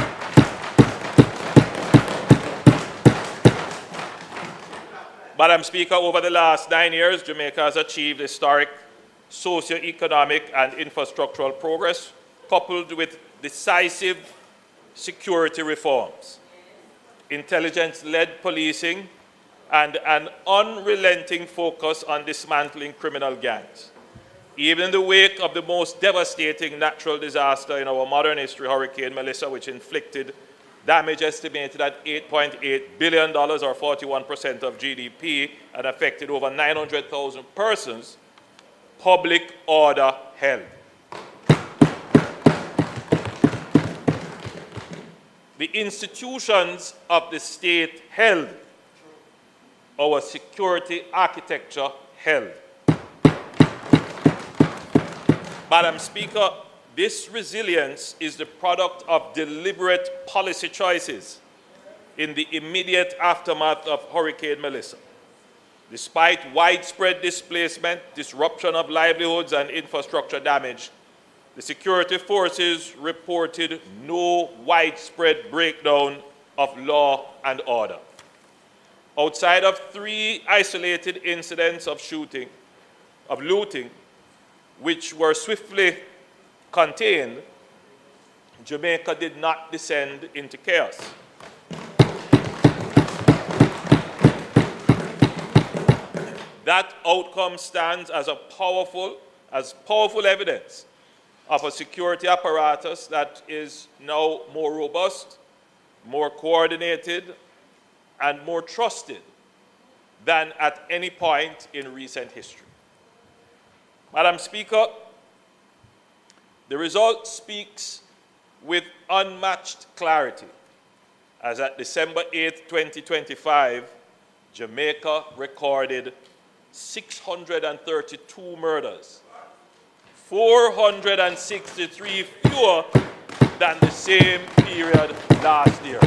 Madam Speaker, over the last 9 years, Jamaica has achieved historic socio-economic and infrastructural progress, coupled with decisive security reforms, intelligence-led policing, and an unrelenting focus on dismantling criminal gangs. Even in the wake of the most devastating natural disaster in our modern history, Hurricane Melissa, which inflicted damage estimated at $8.8 billion, or 41% of GDP, and affected over 900,000 persons, public order held. The institutions of the state held. Our security architecture held. Madam Speaker, This resilience is the product of deliberate policy choices in the immediate aftermath of Hurricane Melissa. Despite widespread displacement, disruption of livelihoods, and infrastructure damage, the security forces reported no widespread breakdown of law and order. Outside of 3 isolated incidents of looting, which were swiftly contained, Jamaica did not descend into chaos. That outcome stands as powerful evidence of a security apparatus that is now more robust, more coordinated, and more trusted than at any point in recent history. Madam Speaker, the result speaks with unmatched clarity, as at December 8, 2025, Jamaica recorded 632 murders, 463 fewer than the same period last year.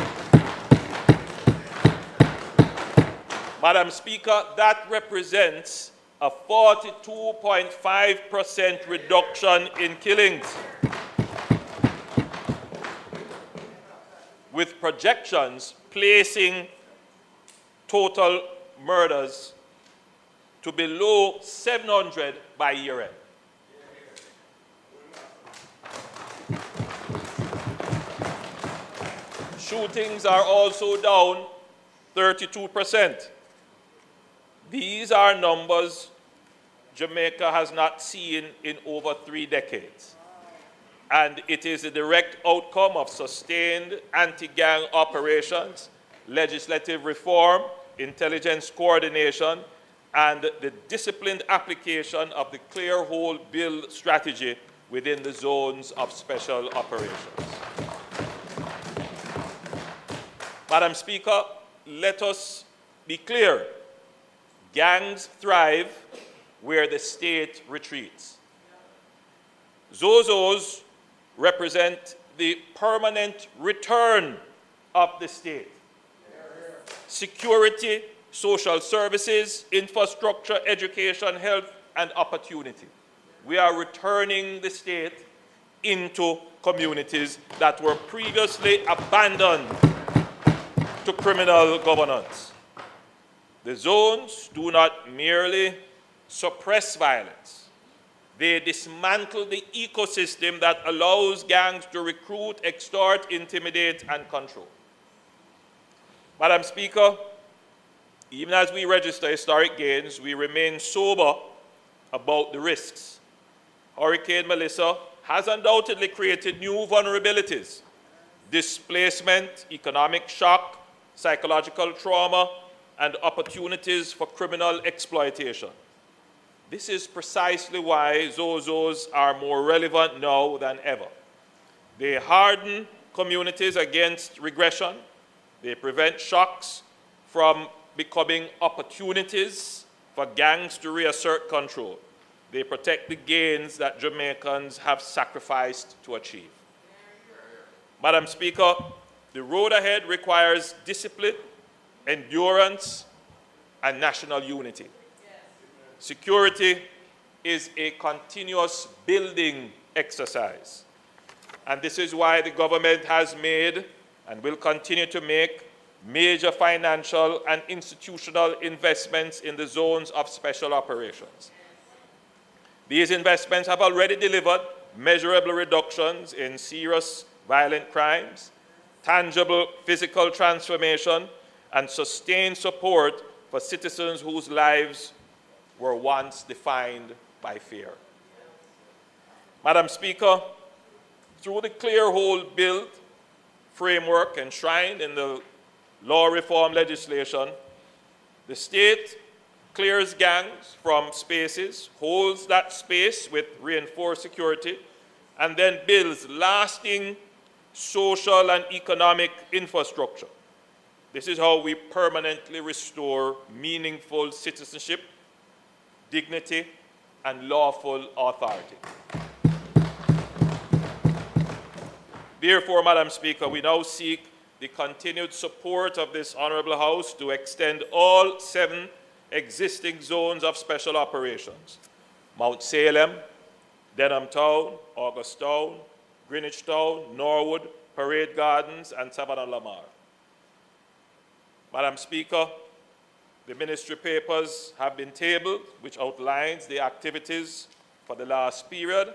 Madam Speaker, that represents a 42.5% reduction in killings, with projections placing total murders to below 700 by year-end. Shootings are also down 32%. These are numbers Jamaica has not seen in over 3 decades. And it is a direct outcome of sustained anti-gang operations, legislative reform, intelligence coordination, and the disciplined application of the clear hold build strategy within the zones of special operations. Madam Speaker, let us be clear. Gangs thrive where the state retreats. Zozos represent the permanent return of the state. Security, social services, infrastructure, education, health, and opportunity. We are returning the state into communities that were previously abandoned to criminal governance. The zones do not merely suppress violence. They dismantle the ecosystem that allows gangs to recruit, extort, intimidate, and control. Madam Speaker, even as we register historic gains, we remain sober about the risks. Hurricane Melissa has undoubtedly created new vulnerabilities: displacement, economic shock, psychological trauma, and opportunities for criminal exploitation. This is precisely why Zozos are more relevant now than ever. They harden communities against regression. They prevent shocks from becoming opportunities for gangs to reassert control. They protect the gains that Jamaicans have sacrificed to achieve. Madam Speaker, the road ahead requires discipline, endurance, and national unity. Security is a continuous building exercise. And this is why the government has made and will continue to make major financial and institutional investments in the zones of special operations. These investments have already delivered measurable reductions in serious violent crimes, tangible physical transformation, and sustained support for citizens whose lives were once defined by fear. Madam Speaker, through the clear hold build framework enshrined in the law reform legislation, the state clears gangs from spaces, holds that space with reinforced security, and then builds lasting social and economic infrastructure. This is how we permanently restore meaningful citizenship, dignity, and lawful authority. Therefore, Madam Speaker, we now seek the continued support of this Honourable House to extend all 7 existing zones of special operations: Mount Salem, Denham Town, August Town, Greenwich Town, Norwood, Parade Gardens, and Savannah Lamar. Madam Speaker, the ministry papers have been tabled, which outlines the activities for the last period.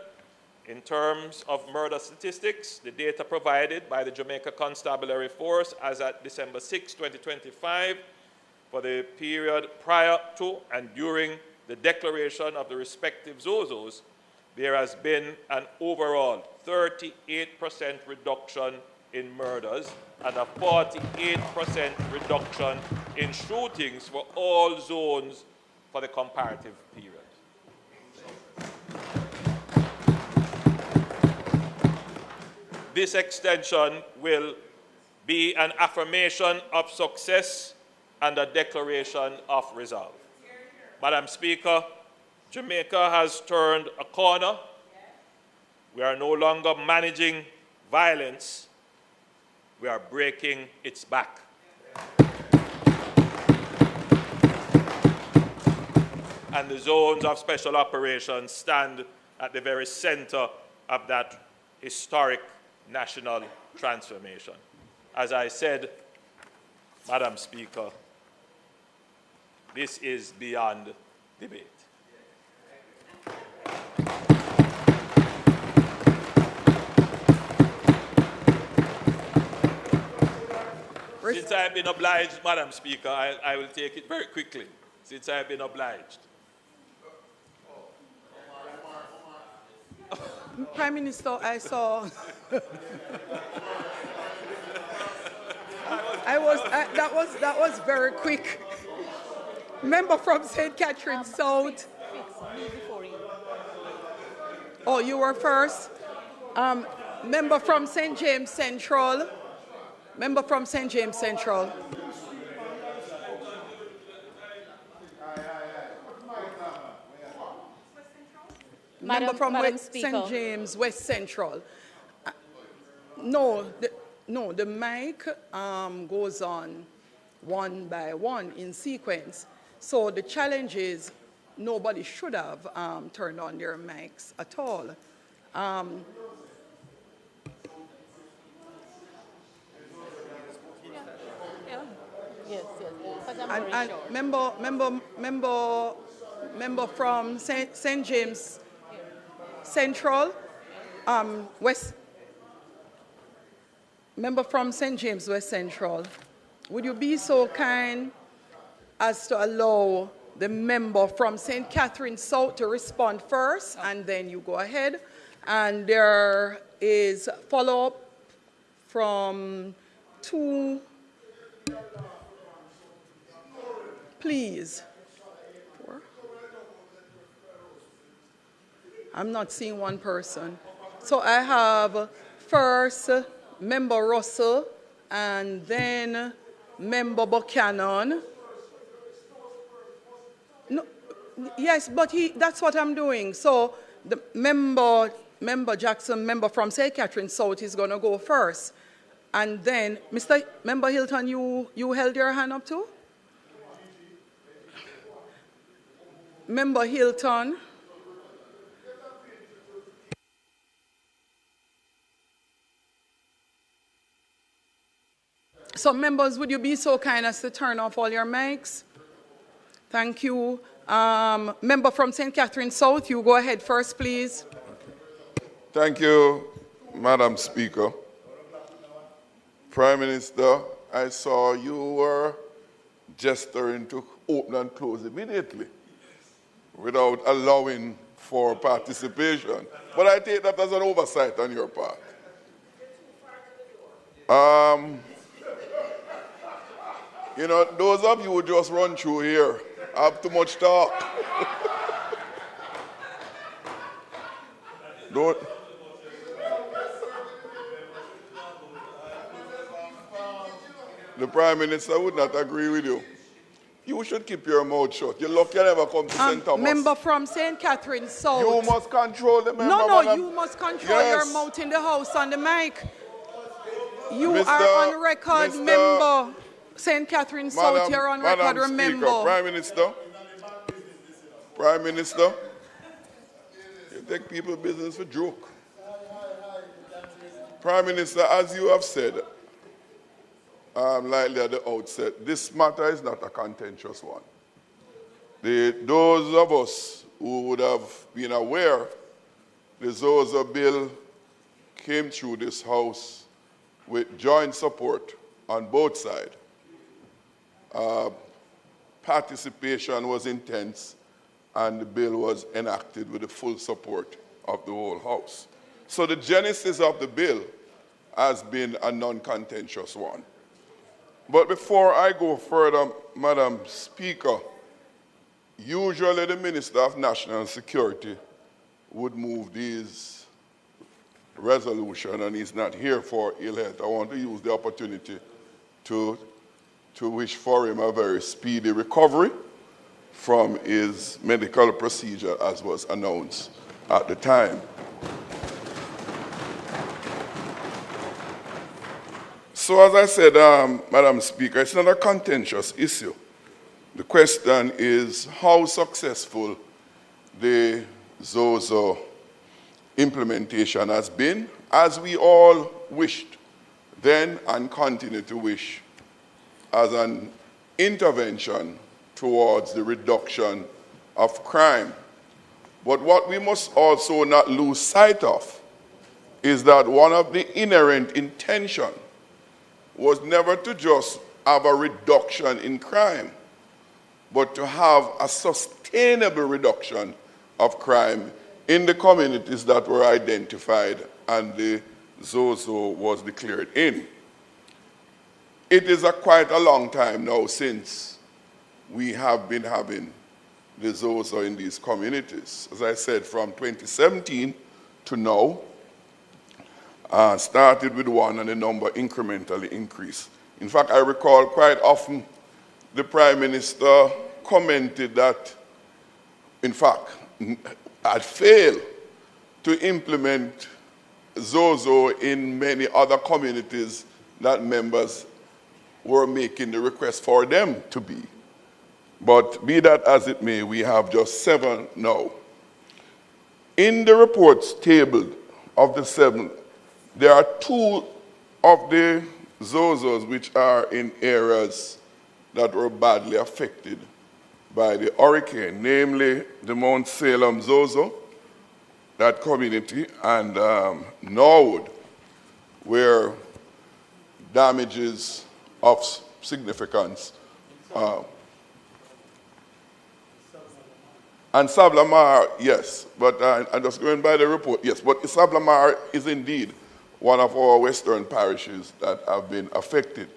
In terms of murder statistics, the data provided by the Jamaica Constabulary Force as at December 6, 2025, for the period prior to and during the declaration of the respective ZOZOs, there has been an overall 38% reduction in murders and a 48% reduction in shootings for all zones for the comparative period. This extension will be an affirmation of success and a declaration of resolve. Madam Speaker, Jamaica has turned a corner. We are no longer managing violence. We are breaking its back. And the zones of special operations stand at the very center of that historic national transformation. As I said, Madam Speaker, this is beyond debate. Since I have been obliged, Madam Speaker, I will take it very quickly, since I have been obliged. Prime Minister, I saw. That was very quick. Member from St. Catherine South. Oh, you were first. Member from St. James Central. Member from St. James Central. Member from St. James West Central. No, the mic goes on one by one in sequence. So the challenge is nobody should have turned on their mics at all. Yes. And member from St. James Central, West. Member from St. James West Central, would you be so kind as to allow the member from St. Catherine South to respond first, and then you go ahead. And there is follow-up from 2. Please. 4. I'm not seeing one person. So I have first Member Russell and then Member Buchanan. No, yes, but that's what I'm doing. So the Member Jackson, member from St. Catherine South, is going to go first. And then, Member Hilton, you held your hand up too? Member Hilton. So members, would you be so kind as to turn off all your mics? Thank you. Member from St. Catherine South, you go ahead first, please. Thank you, Madam Speaker. Prime Minister, I saw you were gesturing to open and close immediately without allowing for participation. But I take that as an oversight on your part. You know, those of you who just run through here have too much talk. Don't. The Prime Minister would not agree with you. You should keep your mouth shut. You're lucky I never come to St. Thomas. Member from St. Catherine South. You must control the member. No, you must control your mouth in the house on the mic. You are on record, member. St. Catherine South, you're on record, remember. Prime Minister, you take people's business for joke. Prime Minister, as you have said, lightly at the outset, this matter is not a contentious one. Those of us who would have been aware the Zozo bill came through this House with joint support on both sides. Participation was intense, and the bill was enacted with the full support of the whole House. So the genesis of the bill has been a non-contentious one. But before I go further, Madam Speaker, usually the Minister of National Security would move these resolutions, and he's not here for ill health. I want to use the opportunity to wish for him a very speedy recovery from his medical procedure as was announced at the time. So as I said, Madam Speaker, it's not a contentious issue. The question is how successful the Zozo implementation has been, as we all wished then and continue to wish, as an intervention towards the reduction of crime. But what we must also not lose sight of is that one of the inherent intentions was never to just have a reduction in crime, but to have a sustainable reduction of crime in the communities that were identified and the Zozo was declared in. It is quite a long time now since we have been having the Zozo in these communities. As I said, from 2017 to now, started with one and the number incrementally increased. In fact, I recall quite often the Prime Minister commented that, in fact, had failed to implement Zozo in many other communities that members were making the request for them to be. But be that as it may, we have just 7 now. In the reports tabled of the 7, there are 2 of the Zozos which are in areas that were badly affected by the hurricane, namely the Mount Salem Zozo, that community, and Norwood, where damages of significance. And Sablamar, yes, but I'm just going by the report, yes, but Sablamar is indeed one of our western parishes that have been affected.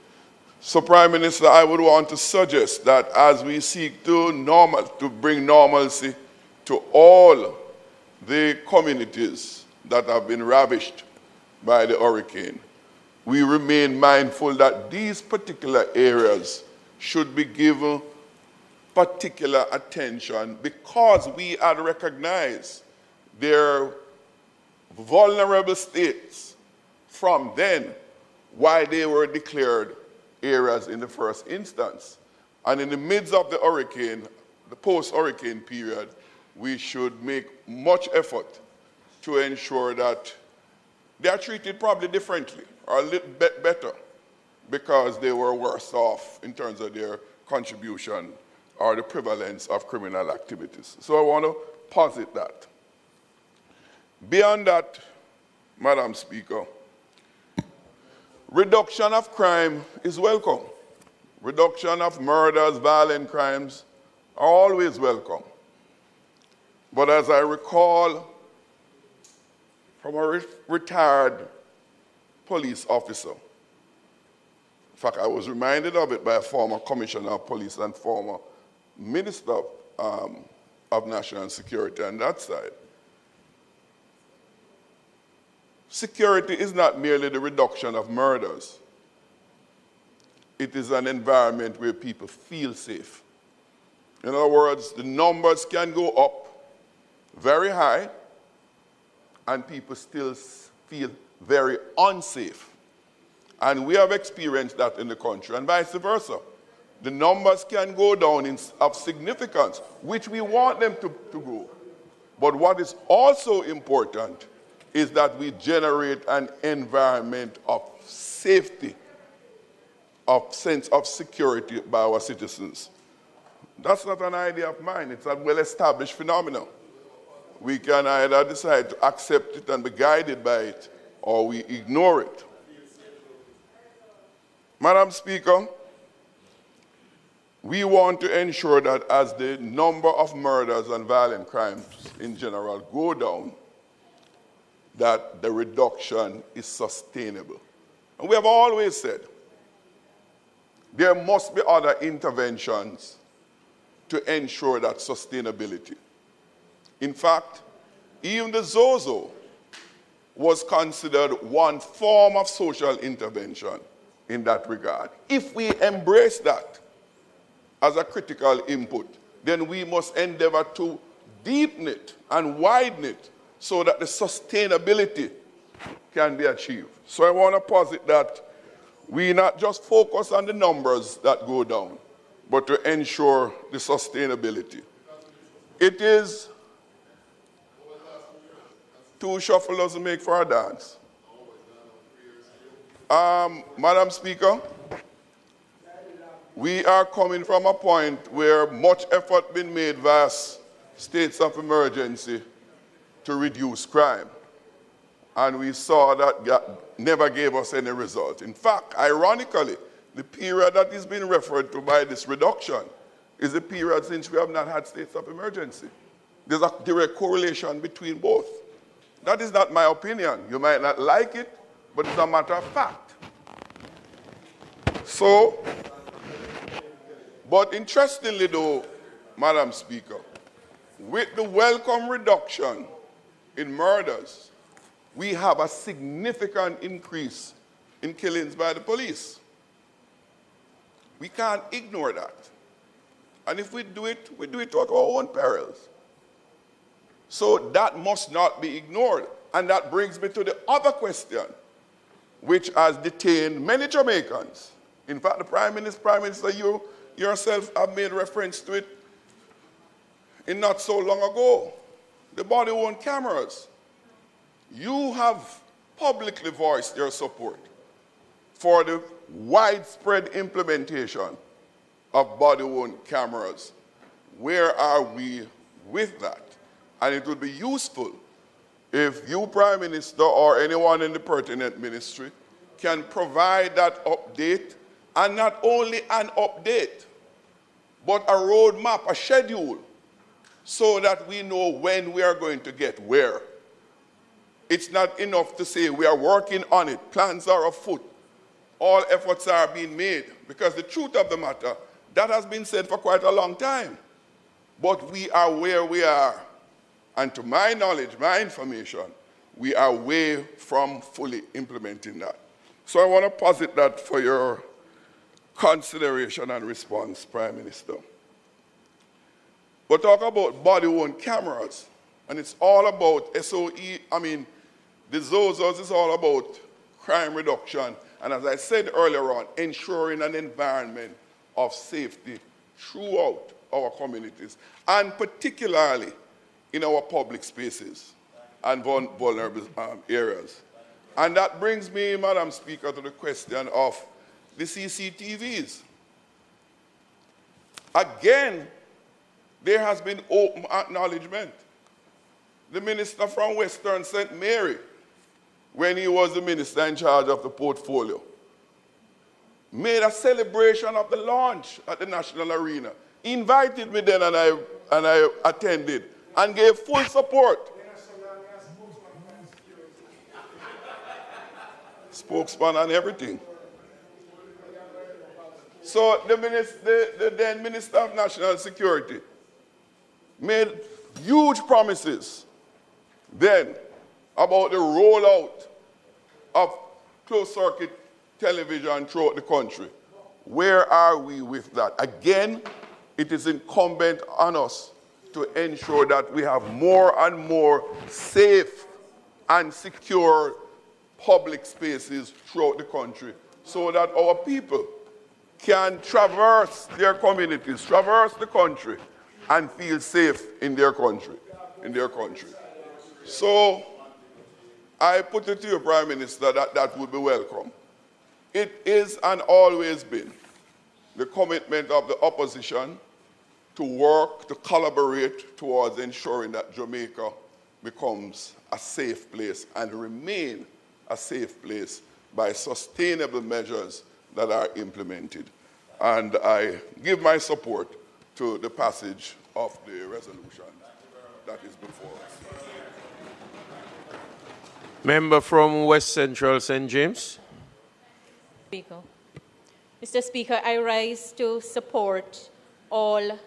So, Prime Minister, I would want to suggest that as we seek to bring normalcy to all the communities that have been ravished by the hurricane, we remain mindful that these particular areas should be given particular attention because we had recognized their vulnerable states from then, why they were declared areas in the first instance. And in the midst of the hurricane, the post-hurricane period, we should make much effort to ensure that they are treated probably differently or a little bit better because they were worse off in terms of their contribution or the prevalence of criminal activities. So I want to posit that. Beyond that, Madam Speaker, reduction of crime is welcome. Reduction of murders, violent crimes are always welcome. But as I recall from a retired police officer, in fact, I was reminded of it by a former commissioner of police and former minister of national security on that side. Security is not merely the reduction of murders. It is an environment where people feel safe. In other words, the numbers can go up very high and people still feel very unsafe. And we have experienced that in the country, and vice versa. The numbers can go down of significance, which we want them to go. But what is also important is that we generate an environment of safety, of sense of security by our citizens. That's not an idea of mine. It's a well-established phenomenon. We can either decide to accept it and be guided by it, or we ignore it. Madam Speaker, we want to ensure that as the number of murders and violent crimes in general go down, that the reduction is sustainable. And we have always said there must be other interventions to ensure that sustainability. In fact, even the Zozo was considered one form of social intervention in that regard. If we embrace that as a critical input, then we must endeavor to deepen it and widen it so that the sustainability can be achieved. So I want to posit that we not just focus on the numbers that go down, but to ensure the sustainability. It is two shufflers make for a dance. Madam Speaker, we are coming from a point where much effort been made via states of emergency to reduce crime. And we saw that never gave us any result. In fact, ironically, the period that is being referred to by this reduction is the period since we have not had states of emergency. There's a direct correlation between both. That is not my opinion. You might not like it, but it's a matter of fact. So, but interestingly though, Madam Speaker, with the welcome reduction in murders, we have a significant increase in killings by the police. We can't ignore that. And if we do it to our own perils. So that must not be ignored. And that brings me to the other question, which has detained many Jamaicans. In fact, the Prime Minister, you yourself have made reference to it in not so long ago. The body-worn cameras. You have publicly voiced your support for the widespread implementation of body-worn cameras. Where are we with that? And it would be useful if you, Prime Minister, or anyone in the pertinent ministry can provide that update, and not only an update, but a roadmap, a schedule, so that we know when we are going to get where. It's not enough to say we are working on it, plans are afoot, all efforts are being made, because the truth of the matter, that has been said for quite a long time. But we are where we are, and to my knowledge, my information, we are way from fully implementing that. So I want to posit that for your consideration and response, Prime Minister. But talk about body-worn cameras, and it's all about SOE, the ZOZOs is all about crime reduction, and as I said earlier on, ensuring an environment of safety throughout our communities, and particularly in our public spaces and vulnerable areas. And that brings me, Madam Speaker, to the question of the CCTVs. Again, there has been open acknowledgement. The minister from Western St. Mary, when he was the minister in charge of the portfolio, made a celebration of the launch at the National Arena. He invited me then, and I attended and gave full support. Spokesman and everything. So the then Minister of National Security made huge promises then about the rollout of closed-circuit television throughout the country. Where are we with that? Again, it is incumbent on us to ensure that we have more and more safe and secure public spaces throughout the country so that our people can traverse their communities, traverse the country, and feel safe in their country. So I put it to you, Prime Minister, that would be welcome. It is and always been the commitment of the opposition to work, to collaborate towards ensuring that Jamaica becomes a safe place and remain a safe place by sustainable measures that are implemented. And I give my support to the passage of the resolution that is before us. Member from West Central St. James. Speaker. Mr. Speaker, I rise to support all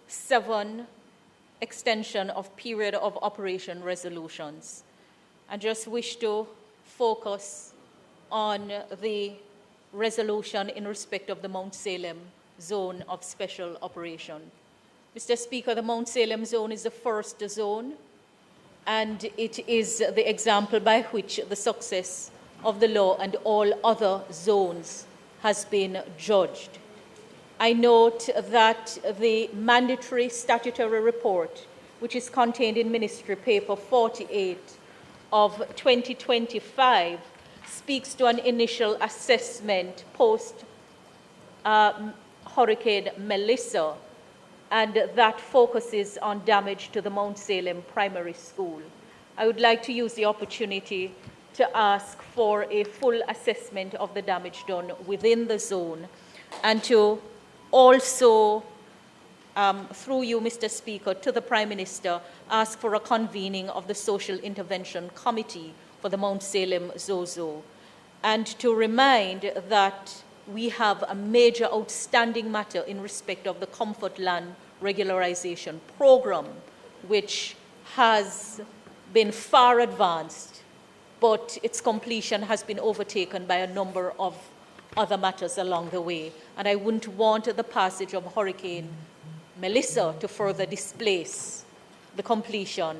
7 extension of period of operation resolutions. I just wish to focus on the resolution in respect of the Mount Salem zone of special operation. Mr. Speaker, the Mount Salem zone is the first zone, and it is the example by which the success of the law and all other zones has been judged. I note that the mandatory statutory report, which is contained in Ministry Paper 48 of 2025, speaks to an initial assessment post Hurricane Melissa, and that focuses on damage to the Mount Salem Primary School. I would like to use the opportunity to ask for a full assessment of the damage done within the zone, and to also, through you, Mr. Speaker, to the Prime Minister, ask for a convening of the Social Intervention Committee for the Mount Salem Zozo, and to remind that we have a major outstanding matter in respect of the Comfort Land Regularization Program, which has been far advanced, but its completion has been overtaken by a number of other matters along the way. And I wouldn't want the passage of Hurricane Melissa to further displace the completion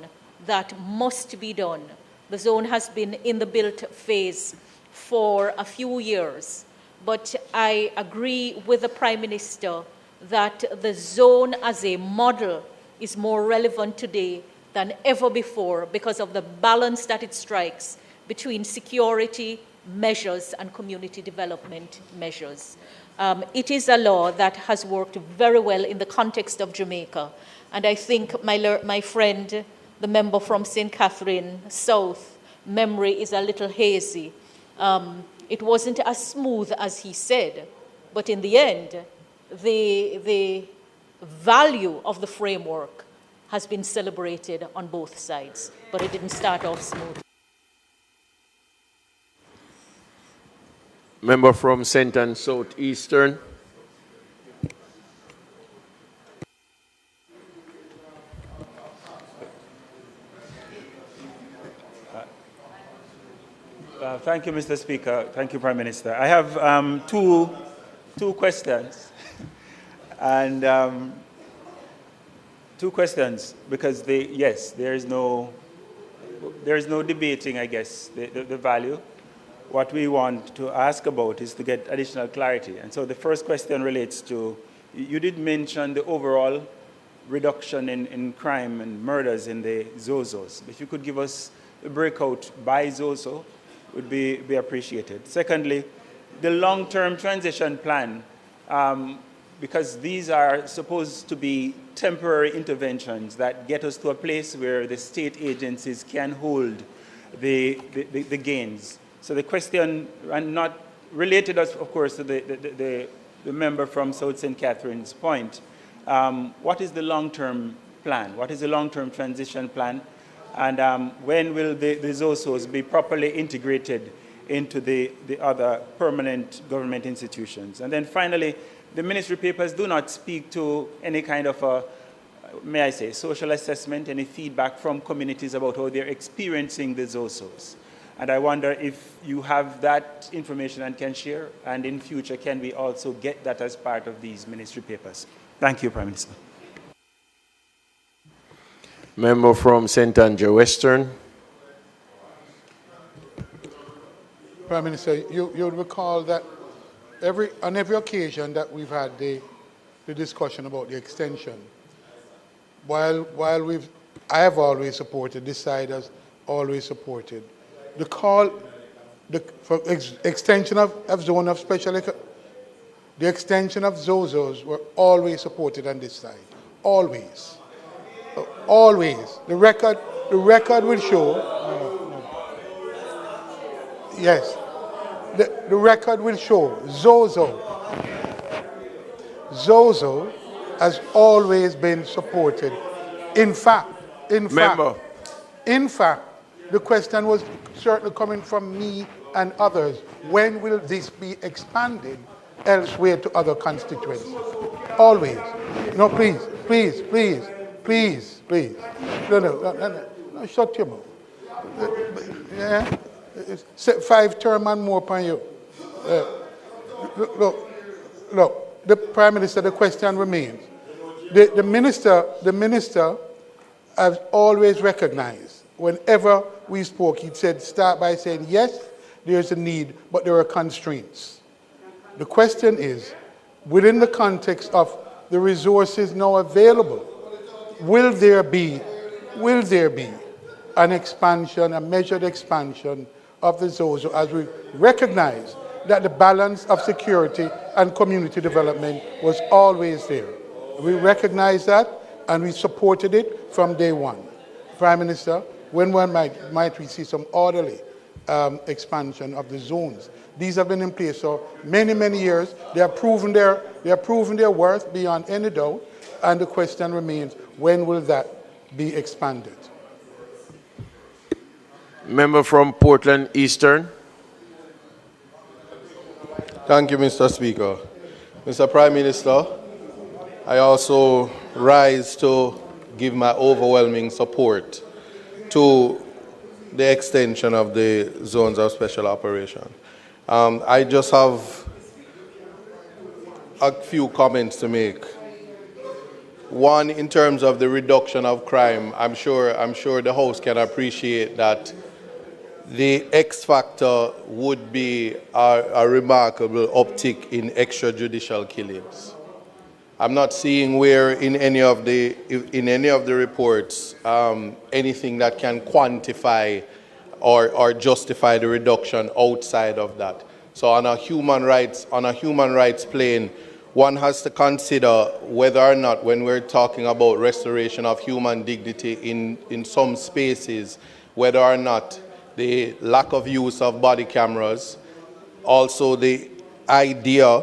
that must be done. The zone has been in the built phase for a few years, but I agree with the Prime Minister that the zone as a model is more relevant today than ever before because of the balance that it strikes between security measures and community development measures. It is a law that has worked very well in the context of Jamaica, and I think my friend, the member from St. Catherine South, memory is a little hazy. It wasn't as smooth as he said, but in the end, the value of the framework has been celebrated on both sides, but it didn't start off smooth. Member from St. and Southeastern. Thank you, Mr. Speaker. Thank you, Prime Minister. I have two questions. And two questions, because yes, there is no debating, I guess, the value. What we want to ask about is to get additional clarity. And so the first question relates to, you did mention the overall reduction in crime and murders in the Zozos. If you could give us a breakout by Zozo, would be appreciated. Secondly, the long-term transition plan, because these are supposed to be temporary interventions that get us to a place where the state agencies can hold the gains. So the question, and not related, of course, to the member from South St. Catherine's point, what is the long-term plan? What is the long-term transition plan? And when will the ZOSOs be properly integrated into the other permanent government institutions? And then finally, the ministry papers do not speak to any kind of a, may I say, social assessment, any feedback from communities about how they're experiencing the ZOSOs. And I wonder if you have that information and can share, and in future, can we also get that as part of these ministry papers? Thank you, Prime Minister. Member from St. Andrew Western. Prime Minister, you'll recall that on every occasion that we've had the discussion about the extension, while I have always supported, this side has always supported, the call, for extension of zone of special, the extension of ZOZOs were always supported on this side, always, always. The record will show, yes, the record will show ZOZO has always been supported. In fact, the question was certainly coming from me and others. When will this be expanded elsewhere to other constituencies? Always. No, please. No, shut your mouth. Yeah? 5 term and more upon you. Look. The Prime Minister, the question remains. The minister has always recognized, whenever we spoke, he'd start by saying, yes, there's a need, but there are constraints. The question is, within the context of the resources now available, will there be an expansion, a measured expansion of the ZOZO as we recognize that the balance of security and community development was always there. We recognize that and we supported it from day one. Prime Minister, when might we see some orderly expansion of the zones? These have been in place for many, many years. They have proven their worth beyond any doubt, and the question remains, when will that be expanded? Member from Portland Eastern. Thank you, Mr. Speaker. Mr. Prime Minister, I also rise to give my overwhelming support to the extension of the zones of special operation. I just have a few comments to make. One, in terms of the reduction of crime, I'm sure the House can appreciate that the X factor would be a remarkable uptick in extrajudicial killings. I'm not seeing where in any of the reports anything that can quantify or justify the reduction outside of that. So on a human rights plane, one has to consider whether or not, when we're talking about restoration of human dignity in some spaces, whether or not the lack of use of body cameras, also the idea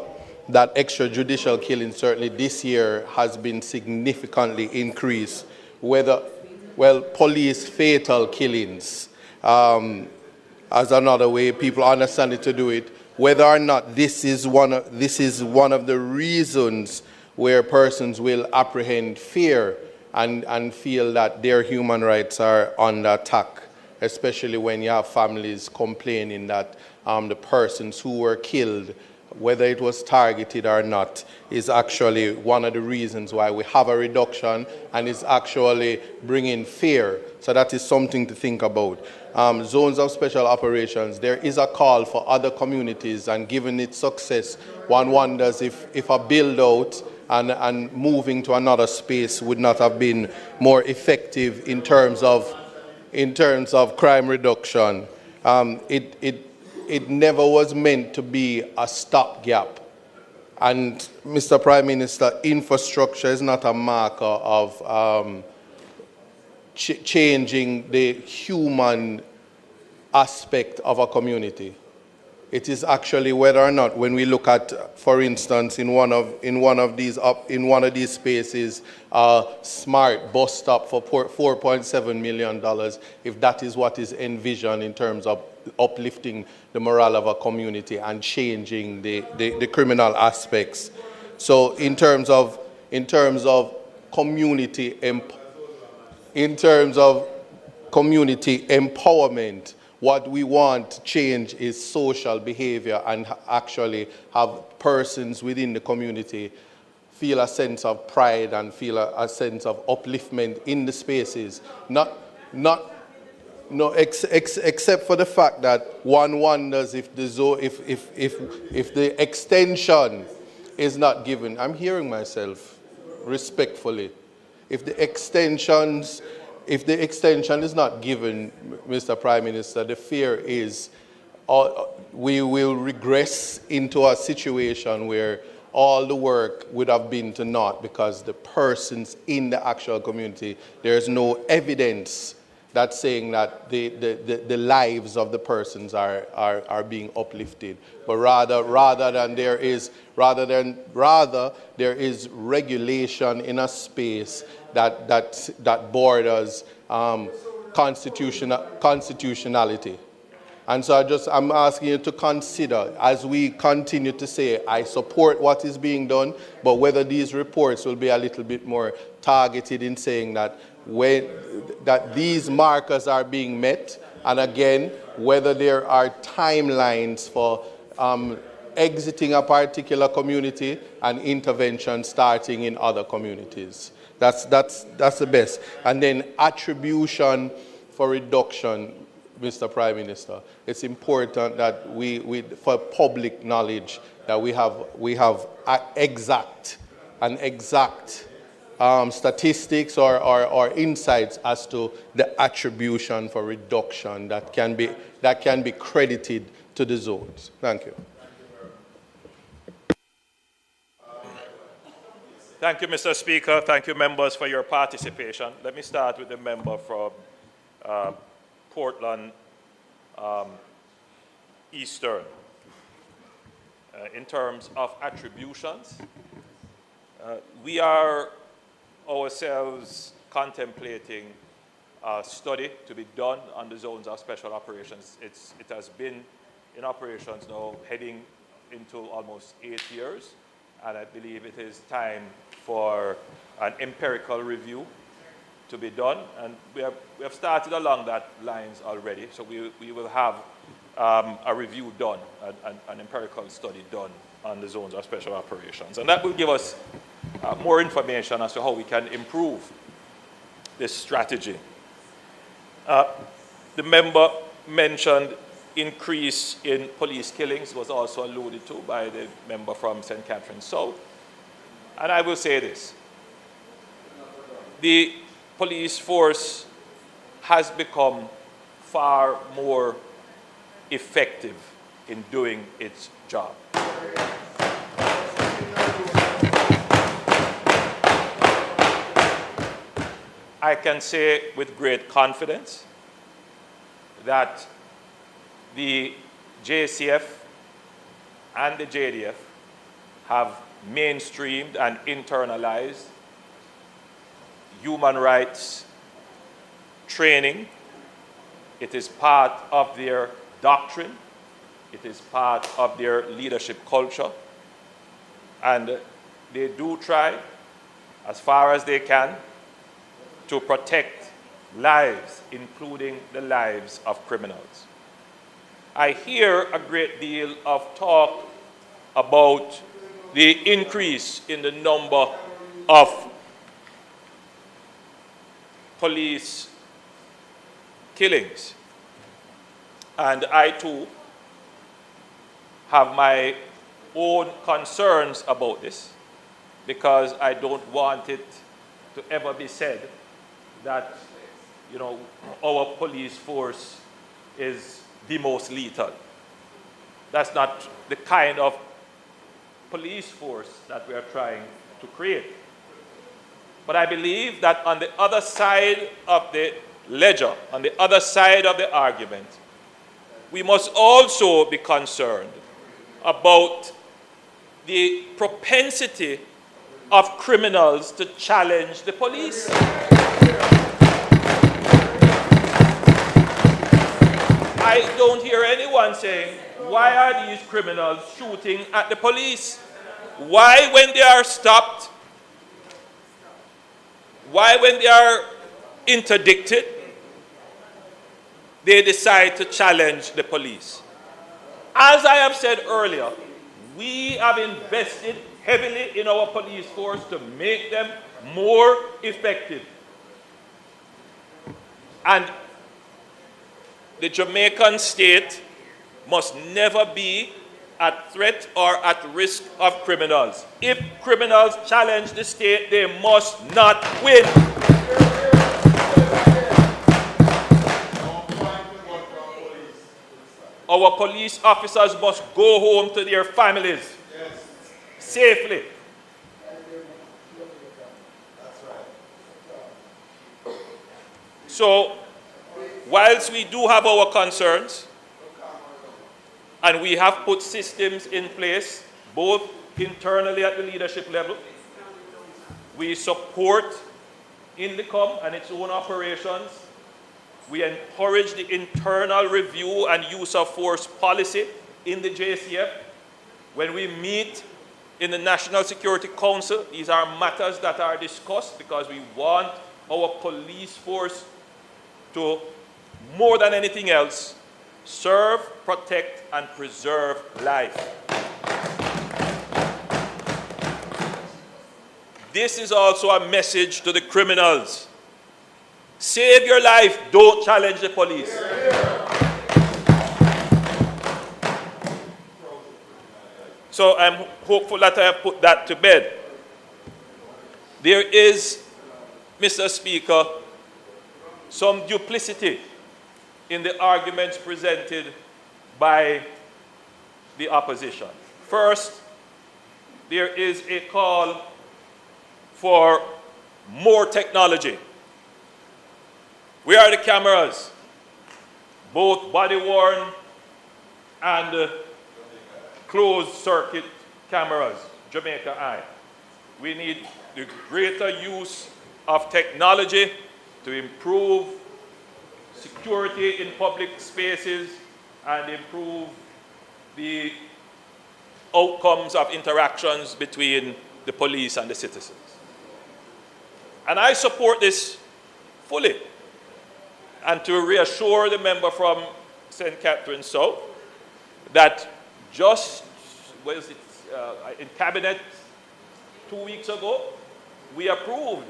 that extrajudicial killing certainly this year has been significantly increased, police fatal killings as another way people understand it to do it, whether or not this is one of the reasons where persons will apprehend fear and feel that their human rights are under attack, especially when you have families complaining that the persons who were killed, whether it was targeted or not, is actually one of the reasons why we have a reduction and is actually bringing fear. So that is something to think about. Zones of special operations, there is a call for other communities, and given its success, one wonders if a build-out and moving to another space would not have been more effective in terms of crime reduction. It never was meant to be a stopgap. And Mr. Prime Minister, infrastructure is not a marker of changing the human aspect of a community. It is actually whether or not, when we look at, for instance, in one of these spaces, a smart bus stop for $4.7 million, if that is what is envisioned in terms of uplifting the morale of a community and changing the criminal aspects. So in terms of community empowerment, what we want to change is social behavior and actually have persons within the community feel a sense of pride and feel a sense of upliftment in the spaces. Not No, except for the fact that one wonders if the extension is not given. I'm hearing myself respectfully. If the extension is not given, Mr. Prime Minister, the fear is we will regress into a situation where all the work would have been to naught because the persons in the actual community, there's no evidence that's saying that the lives of the persons are being uplifted, but rather there is regulation in a space that borders constitutionality. And so I'm asking you to consider, as we continue to say, I support what is being done, but whether these reports will be a little bit more targeted in saying that these markers are being met, and again, whether there are timelines for exiting a particular community and intervention starting in other communities. That's the best. And then attribution for reduction, Mr. Prime Minister. It's important that for public knowledge, that we have exact statistics or insights as to the attribution for reduction that can be credited to the zones. Thank you. Thank you, Mr. Speaker. Thank you, members, for your participation. Let me start with the member from Portland Eastern. In terms of attributions, we are ourselves contemplating a study to be done on the zones of special operations. It has been in operations now heading into almost 8 years, and I believe it is time for an empirical review to be done, and we have started along that lines already. So we will have a review done, an empirical study done on the zones of special operations, and that will give us more information as to how we can improve this strategy. The member mentioned increase in police killings was also alluded to by the member from St. Catherine South, and I will say this: the police force has become far more effective in doing its job. I can say with great confidence that the JCF and the JDF have mainstreamed and internalized human rights training. It is part of their doctrine. It is part of their leadership culture. And they do try, as far as they can, to protect lives, including the lives of criminals. I hear a great deal of talk about the increase in the number of police killings. And I too have my own concerns about this, because I don't want it to ever be said that, you know, our police force is the most lethal. That's not the kind of police force that we are trying to create. But I believe that on the other side of the ledger, on the other side of the argument, we must also be concerned about the propensity of criminals to challenge the police. I don't hear anyone saying, why are these criminals shooting at the police? Why, when they are stopped, why, when they are interdicted, they decide to challenge the police? As I have said earlier, we have invested heavily in our police force to make them more effective. And the Jamaican state must never be at threat or at risk of criminals. If criminals challenge the state, they must not win. Our police officers must go home to their families safely. So, whilst we do have our concerns, and we have put systems in place, both internally at the leadership level, we support INDECOM and its own operations. We encourage the internal review and use of force policy in the JCF. When we meet in the National Security Council, these are matters that are discussed because we want our police force to, more than anything else, serve, protect, and preserve life. This is also a message to the criminals. Save your life, don't challenge the police. So I'm hopeful that I have put that to bed. There is, Mr. Speaker, some duplicity in the arguments presented by the opposition. First, there is a call for more technology. Where are the cameras? Both body-worn and closed-circuit cameras, Jamaica Eye. We need the greater use of technology to improve security in public spaces and improve the outcomes of interactions between the police and the citizens. And I support this fully. And to reassure the member from St. Catherine South that just, in Cabinet 2 weeks ago, we approved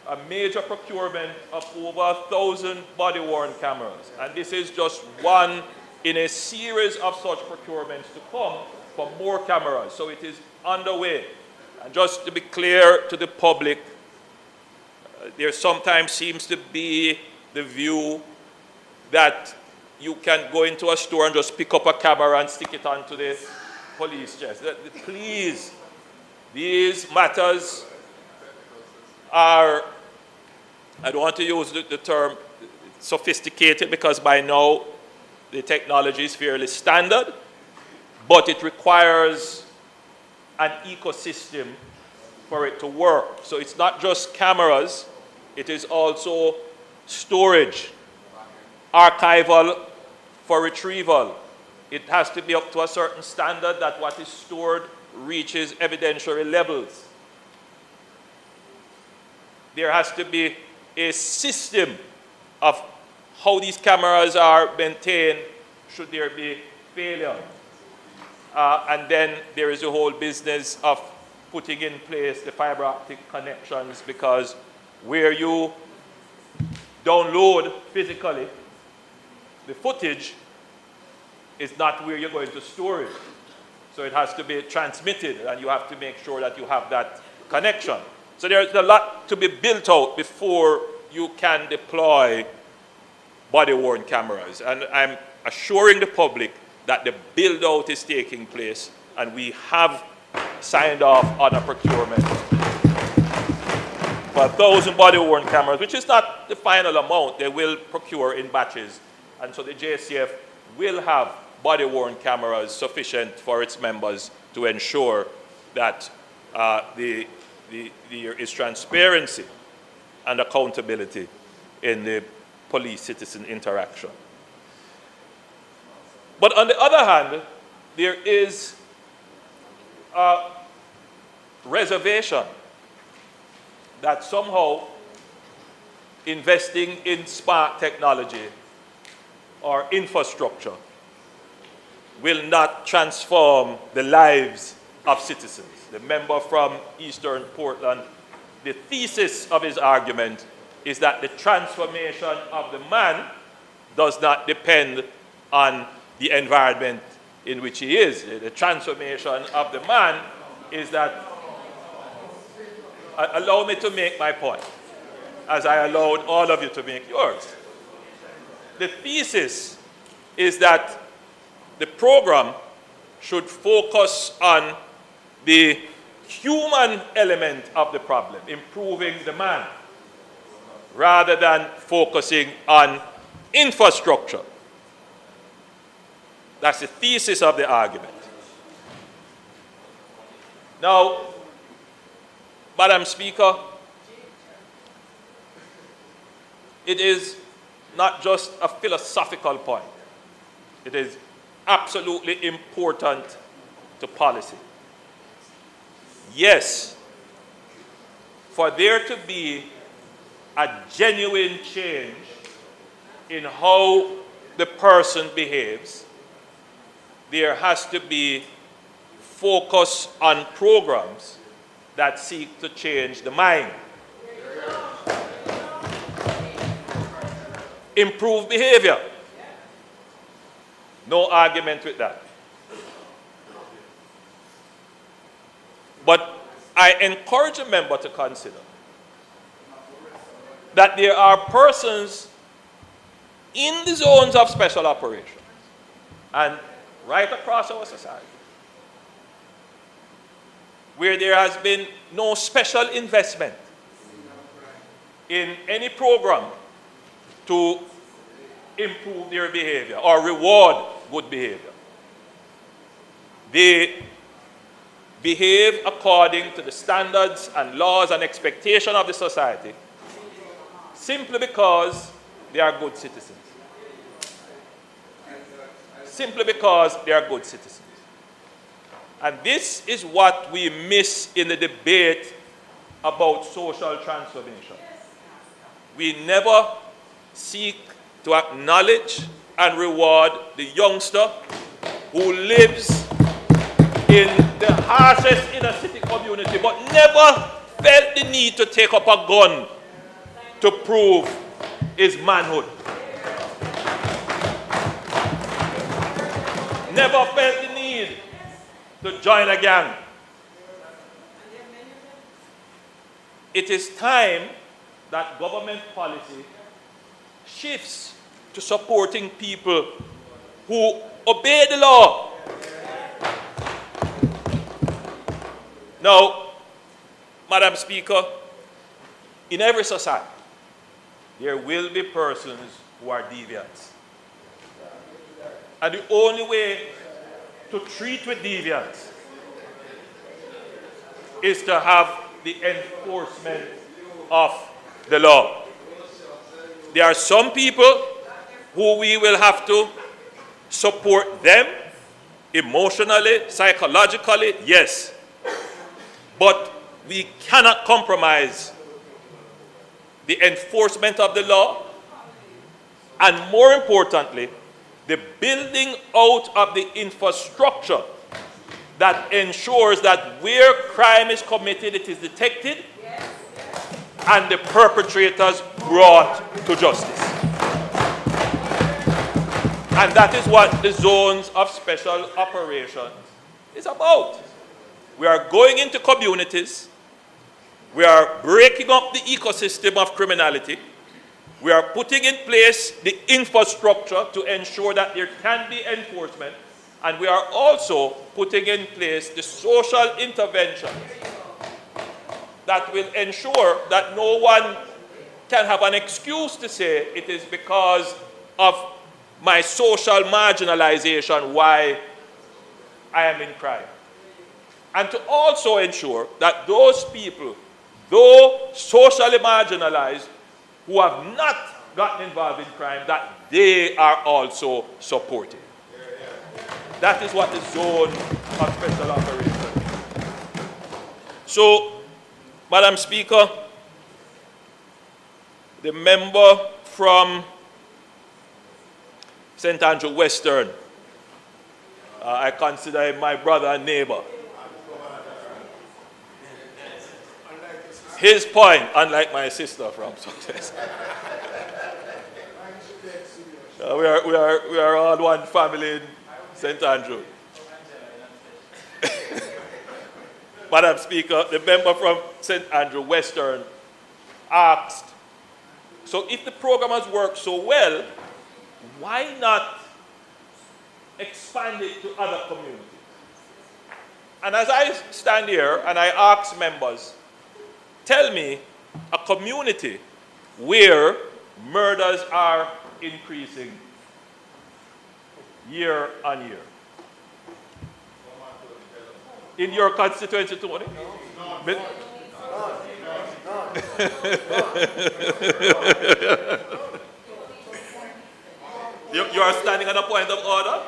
a major procurement of over 1,000 body-worn cameras. And this is just one in a series of such procurements to come for more cameras. So it is underway. And just to be clear to the public, there sometimes seems to be the view that you can go into a store and just pick up a camera and stick it onto the police chest. Please, these matters are, I don't want to use the term sophisticated because by now the technology is fairly standard, but it requires an ecosystem for it to work. So it's not just cameras, it is also storage, archival for retrieval. It has to be up to a certain standard that what is stored reaches evidentiary levels. There has to be a system of how these cameras are maintained should there be failure. And then there is the whole business of putting in place the fiber optic connections, because where you download physically the footage is not where you're going to store it. So it has to be transmitted, and you have to make sure that you have that connection. So there's a lot to be built out before you can deploy body-worn cameras. And I'm assuring the public that the build-out is taking place, and we have signed off on a procurement for 1,000 body-worn cameras, which is not the final amount. They will procure in batches. And so the JCF will have body-worn cameras sufficient for its members to ensure that there is transparency and accountability in the police-citizen interaction. But on the other hand, there is a reservation that somehow investing in smart technology or infrastructure will not transform the lives of citizens. The member from Eastern Portland, the thesis of his argument is that the transformation of the man does not depend on the environment in which he is. The transformation of the man is that, allow me to make my point, as I allowed all of you to make yours. The thesis is that the program should focus on the human element of the problem, improving the man, rather than focusing on infrastructure. That's the thesis of the argument. Now, Madam Speaker, it is not just a philosophical point. It is absolutely important to policy. Yes, for there to be a genuine change in how the person behaves, there has to be focus on programs that seek to change the mind. Improve behavior. No argument with that. But I encourage a member to consider that there are persons in the zones of special operations and right across our society where there has been no special investment in any program to improve their behavior or reward good behavior. They behave according to the standards and laws and expectations of the society simply because they are good citizens. Simply because they are good citizens. And this is what we miss in the debate about social transformation. We never seek to acknowledge and reward the youngster who lives in the harshest inner city community but never felt the need to take up a gun to prove his manhood. Never felt the need to join a gang. It is time that government policy shifts to supporting people who obey the law. Now, Madam Speaker, in every society, there will be persons who are deviants. And the only way to treat with deviance is to have the enforcement of the law. There are some people who we will have to support them emotionally, psychologically, yes. But we cannot compromise the enforcement of the law and, more importantly, the building out of the infrastructure that ensures that where crime is committed, it is detected and the perpetrators brought to justice. And that is what the zones of special operations is about. We are going into communities. We are breaking up the ecosystem of criminality. We are putting in place the infrastructure to ensure that there can be enforcement. And we are also putting in place the social intervention that will ensure that no one can have an excuse to say it is because of my social marginalization why I am in crime. And to also ensure that those people, though socially marginalized, who have not gotten involved in crime, that they are also supported. That is what the zone of special operations. So, Madam Speaker, the member from St. Andrew Western, I consider him my brother and neighbor. His point, unlike my sister from Success. We are all one family in St. Andrew. Madam Speaker, the member from St. Andrew Western asked, so if the program has worked so well, why not expand it to other communities? And as I stand here and I ask members, tell me a community where murders are increasing year on year. In your constituency, Tony? You are standing on a point of order?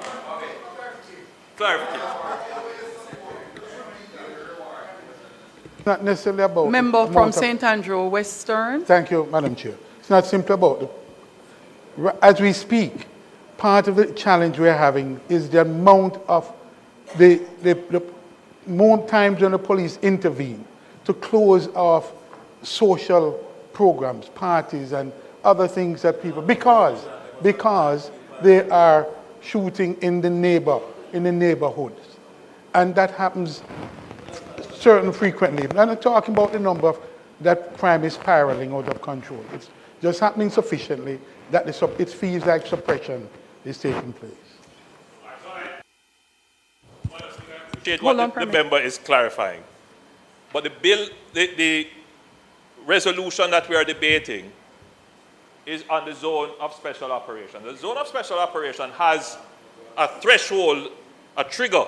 Clarification. Not necessarily about... Member from St. Andrew Western. Thank you, Madam Chair. It's not simply about... As we speak, part of the challenge we're having is the amount of... the more times when the police intervene to close off social programs, parties, and other things that people... Because they are shooting in the neighborhoods. And that happens certain frequently. I'm not talking about the number of that crime is spiraling out of control. It's just happening sufficiently that it feels like suppression is taking place. Appreciate what the member is clarifying. But the bill, the resolution that we are debating is on the zone of special operation. The zone of special operation has a threshold, a trigger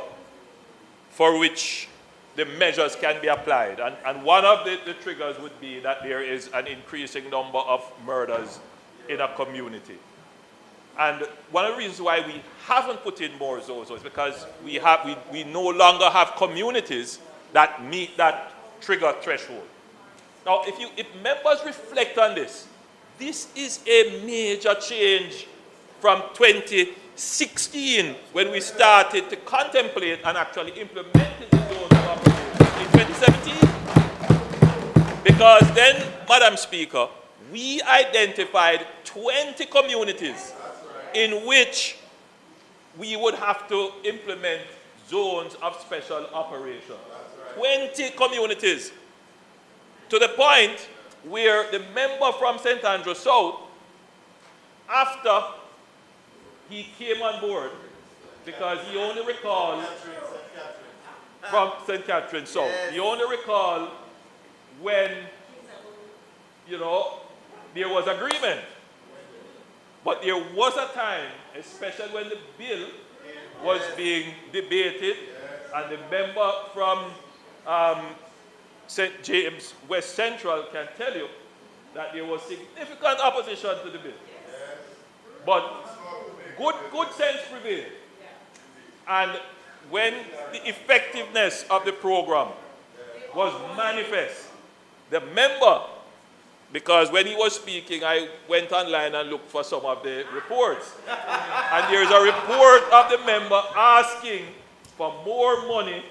for which the measures can be applied. And one of the triggers would be that there is an increasing number of murders in a community. And one of the reasons why we haven't put in more zones is because we no longer have communities that meet that trigger threshold. Now, if members reflect on this, this is a major change from 2016 when we started to contemplate and actually implemented the zones of operation in 2017. Because then, Madam Speaker, we identified 20 communities in which we would have to implement zones of special operation. 20 communities. To the point where the member from St. Andrew South, after he came on board, because he only recalled from St. Catherine South, he only recalled when, you know, there was agreement. But there was a time, especially when the bill was being debated, and the member from St. James West Central can tell you that there was significant opposition to the bill. But good sense prevailed. And when the effectiveness of the program was manifest, the member, because when he was speaking, I went online and looked for some of the reports. And there's a report of the member asking for more money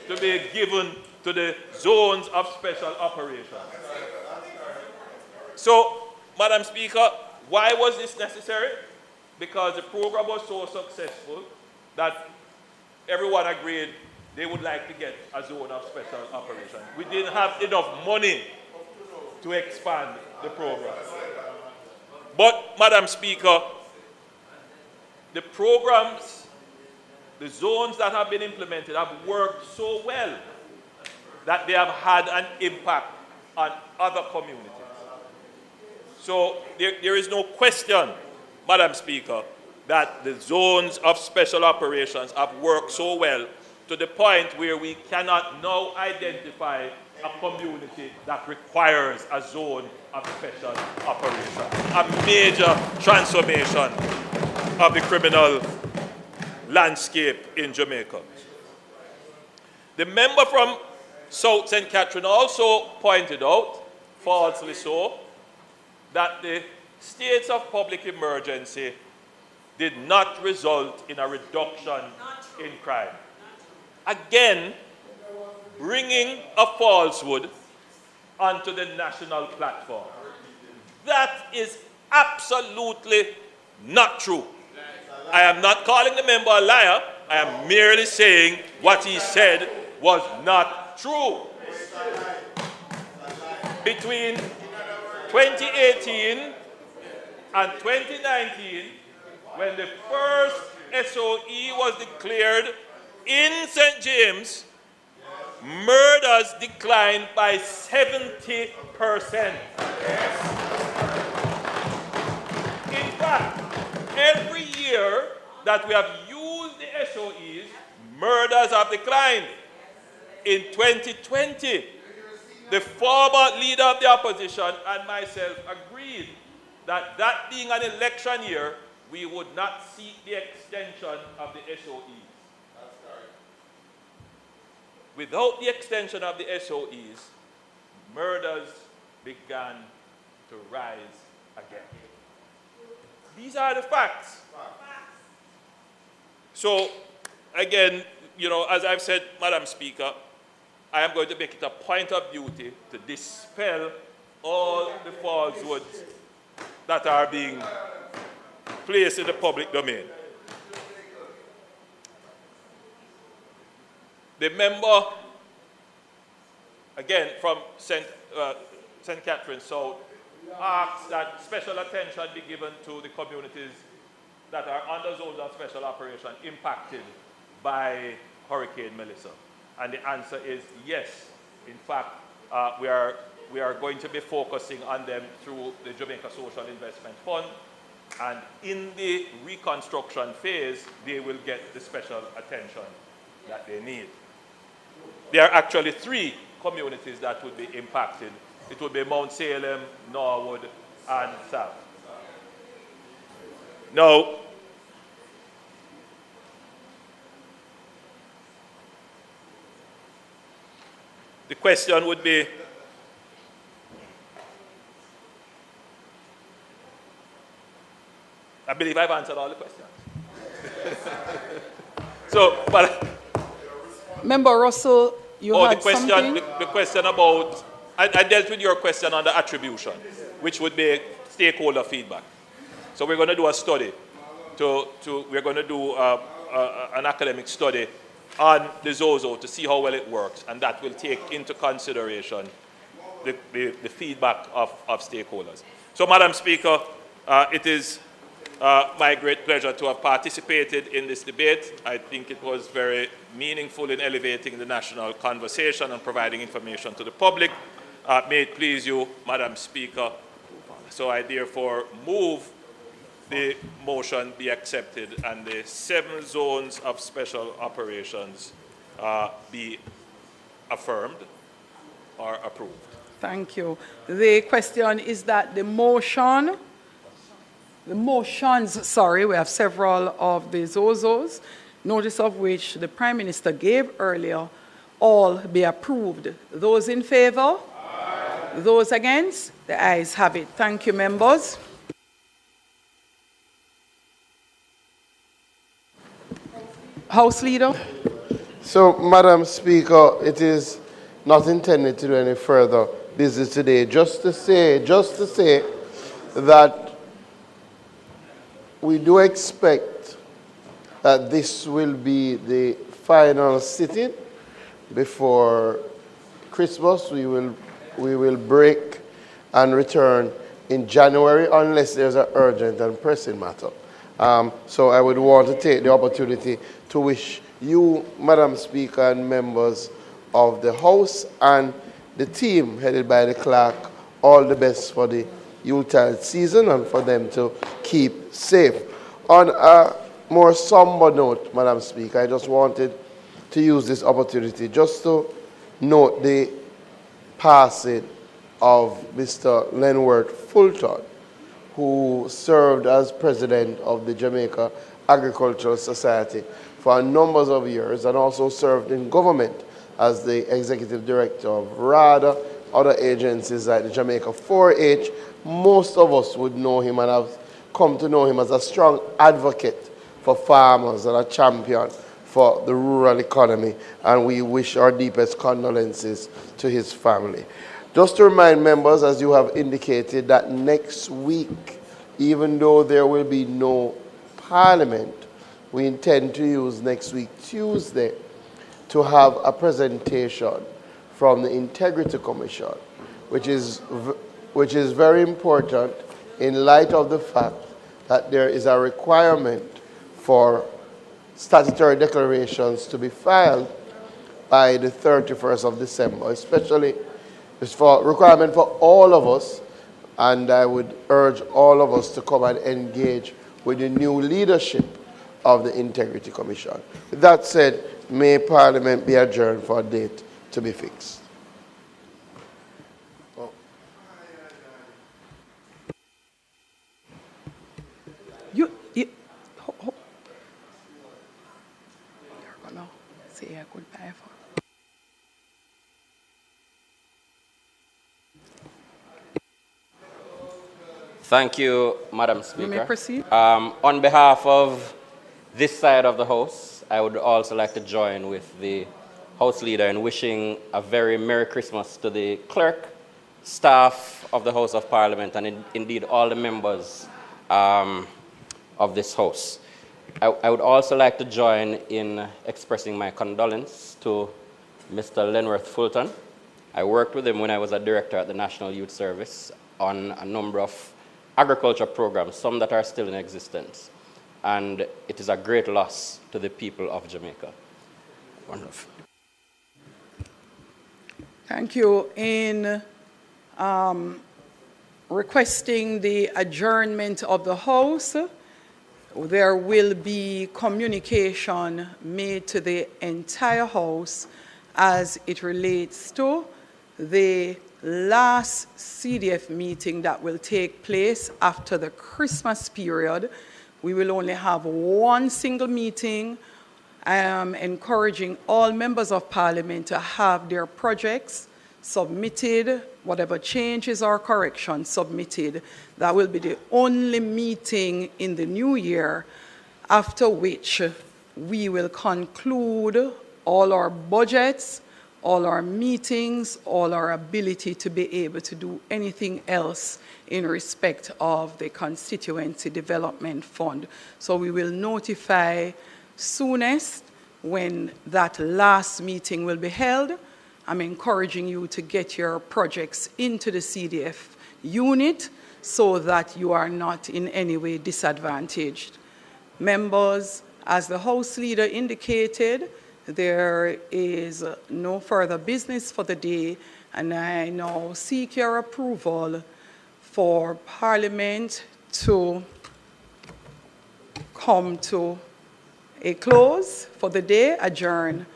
to be given to the zones of special operations. So, Madam Speaker, why was this necessary? Because the program was so successful that everyone agreed they would like to get a zone of special operations. We didn't have enough money to expand the program. But, Madam Speaker, the programs, the zones that have been implemented have worked so well that they have had an impact on other communities. So there is no question, Madam Speaker, that the zones of special operations have worked so well to the point where we cannot now identify a community that requires a zone of special operation. A major transformation of the criminal landscape in Jamaica. The member from South St. Catherine also pointed out, falsely so, that the states of public emergency did not result in a reduction in crime. Again, bringing a falsehood onto the national platform. That is absolutely not true. I am not calling the member a liar. I am merely saying what he said was not true. Between 2018 and 2019, when the first SOE was declared in St. James, murders declined by 70%. In fact, every year that we have used the SOEs, murders have declined. In 2020, the former leader of the opposition and myself agreed that that being an election year, we would not seek the extension of the SOEs. Without the extension of the SOEs, murders began to rise again. These are the facts. So, again, you know, as I've said, Madam Speaker, I am going to make it a point of duty to dispel all the falsehoods that are being placed in the public domain. The member, again, from St. Catherine South, asks that special attention be given to the communities that are under zones of special operation impacted by Hurricane Melissa. And the answer is yes. In fact, we are going to be focusing on them through the Jamaica Social Investment Fund. And in the reconstruction phase, they will get the special attention that they need. There are actually 3 communities that would be impacted. It would be Mount Salem, Norwood, and South. Now, the question would be, I believe I've answered all the questions. So, but Member Russell, you had the question, something? the question about, I dealt with your question on the attribution, which would be stakeholder feedback. So we're going to do a study. We're going to do an academic study on the ZOZO to see how well it works, and that will take into consideration the feedback of stakeholders. So, Madam Speaker, it is my great pleasure to have participated in this debate. I think it was very meaningful in elevating the national conversation and providing information to the public. May it please you, Madam Speaker, so I therefore move the motion be accepted and the 7 zones of special operations be affirmed or approved. Thank you. The question is that the motions, we have several of the ZOZOs, notice of which the Prime Minister gave earlier, all be approved. Those in favor? Aye. Those against? The ayes have it. Thank you, members. House Leader. So, Madam Speaker, it is not intended to do any further business today. Just to say that we do expect that this will be the final sitting before Christmas. We will break and return in January unless there's an urgent and pressing matter. So I would want to take the opportunity to wish you, Madam Speaker, and members of the House and the team headed by the clerk all the best for the Yuletide season and for them to keep safe. On a more somber note, Madam Speaker, I just wanted to use this opportunity just to note the passing of Mr. Lenworth Fulton, who served as president of the Jamaica Agricultural Society for a number of years and also served in government as the executive director of RADA, other agencies like the Jamaica 4-H. Most of us would know him and have come to know him as a strong advocate for farmers and a champion for the rural economy, and we wish our deepest condolences to his family. Just to remind members, as you have indicated, that next week even though there will be no Parliament, we intend to use next week, Tuesday, to have a presentation from the Integrity Commission, which is very important in light of the fact that there is a requirement for statutory declarations to be filed by the 31st of December, especially it's for requirement for all of us, and I would urge all of us to come and engage with the new leadership of the Integrity Commission. With that said, may Parliament be adjourned for a date to be fixed. Thank you, Madam Speaker. You may proceed. On behalf of this side of the House, I would also like to join with the House Leader in wishing a very Merry Christmas to the clerk, staff of the House of Parliament, and indeed all the members of this House. I would also like to join in expressing my condolence to Mr. Lenworth Fulton. I worked with him when I was a director at the National Youth Service on a number of agriculture programs, some that are still in existence. And it is a great loss to the people of Jamaica. Wonderful. Thank you. In requesting the adjournment of the House, there will be communication made to the entire House as it relates to the last CDF meeting that will take place after the Christmas period. We will only have one single meeting. I am encouraging all members of Parliament to have their projects submitted, whatever changes or corrections submitted. That will be the only meeting in the new year, after which we will conclude all our budgets, all our meetings, all our ability to be able to do anything else in respect of the Constituency Development Fund. So we will notify soonest when that last meeting will be held. I'm encouraging you to get your projects into the CDF unit so that you are not in any way disadvantaged. Members, as the House Leader indicated, there is no further business for the day, and I now seek your approval for Parliament to come to a close for the day, adjourn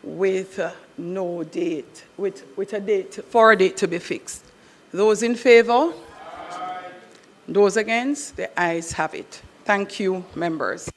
with no date, with a date, for a date to be fixed. Those in favor? Those against? The ayes have it. Thank you, members.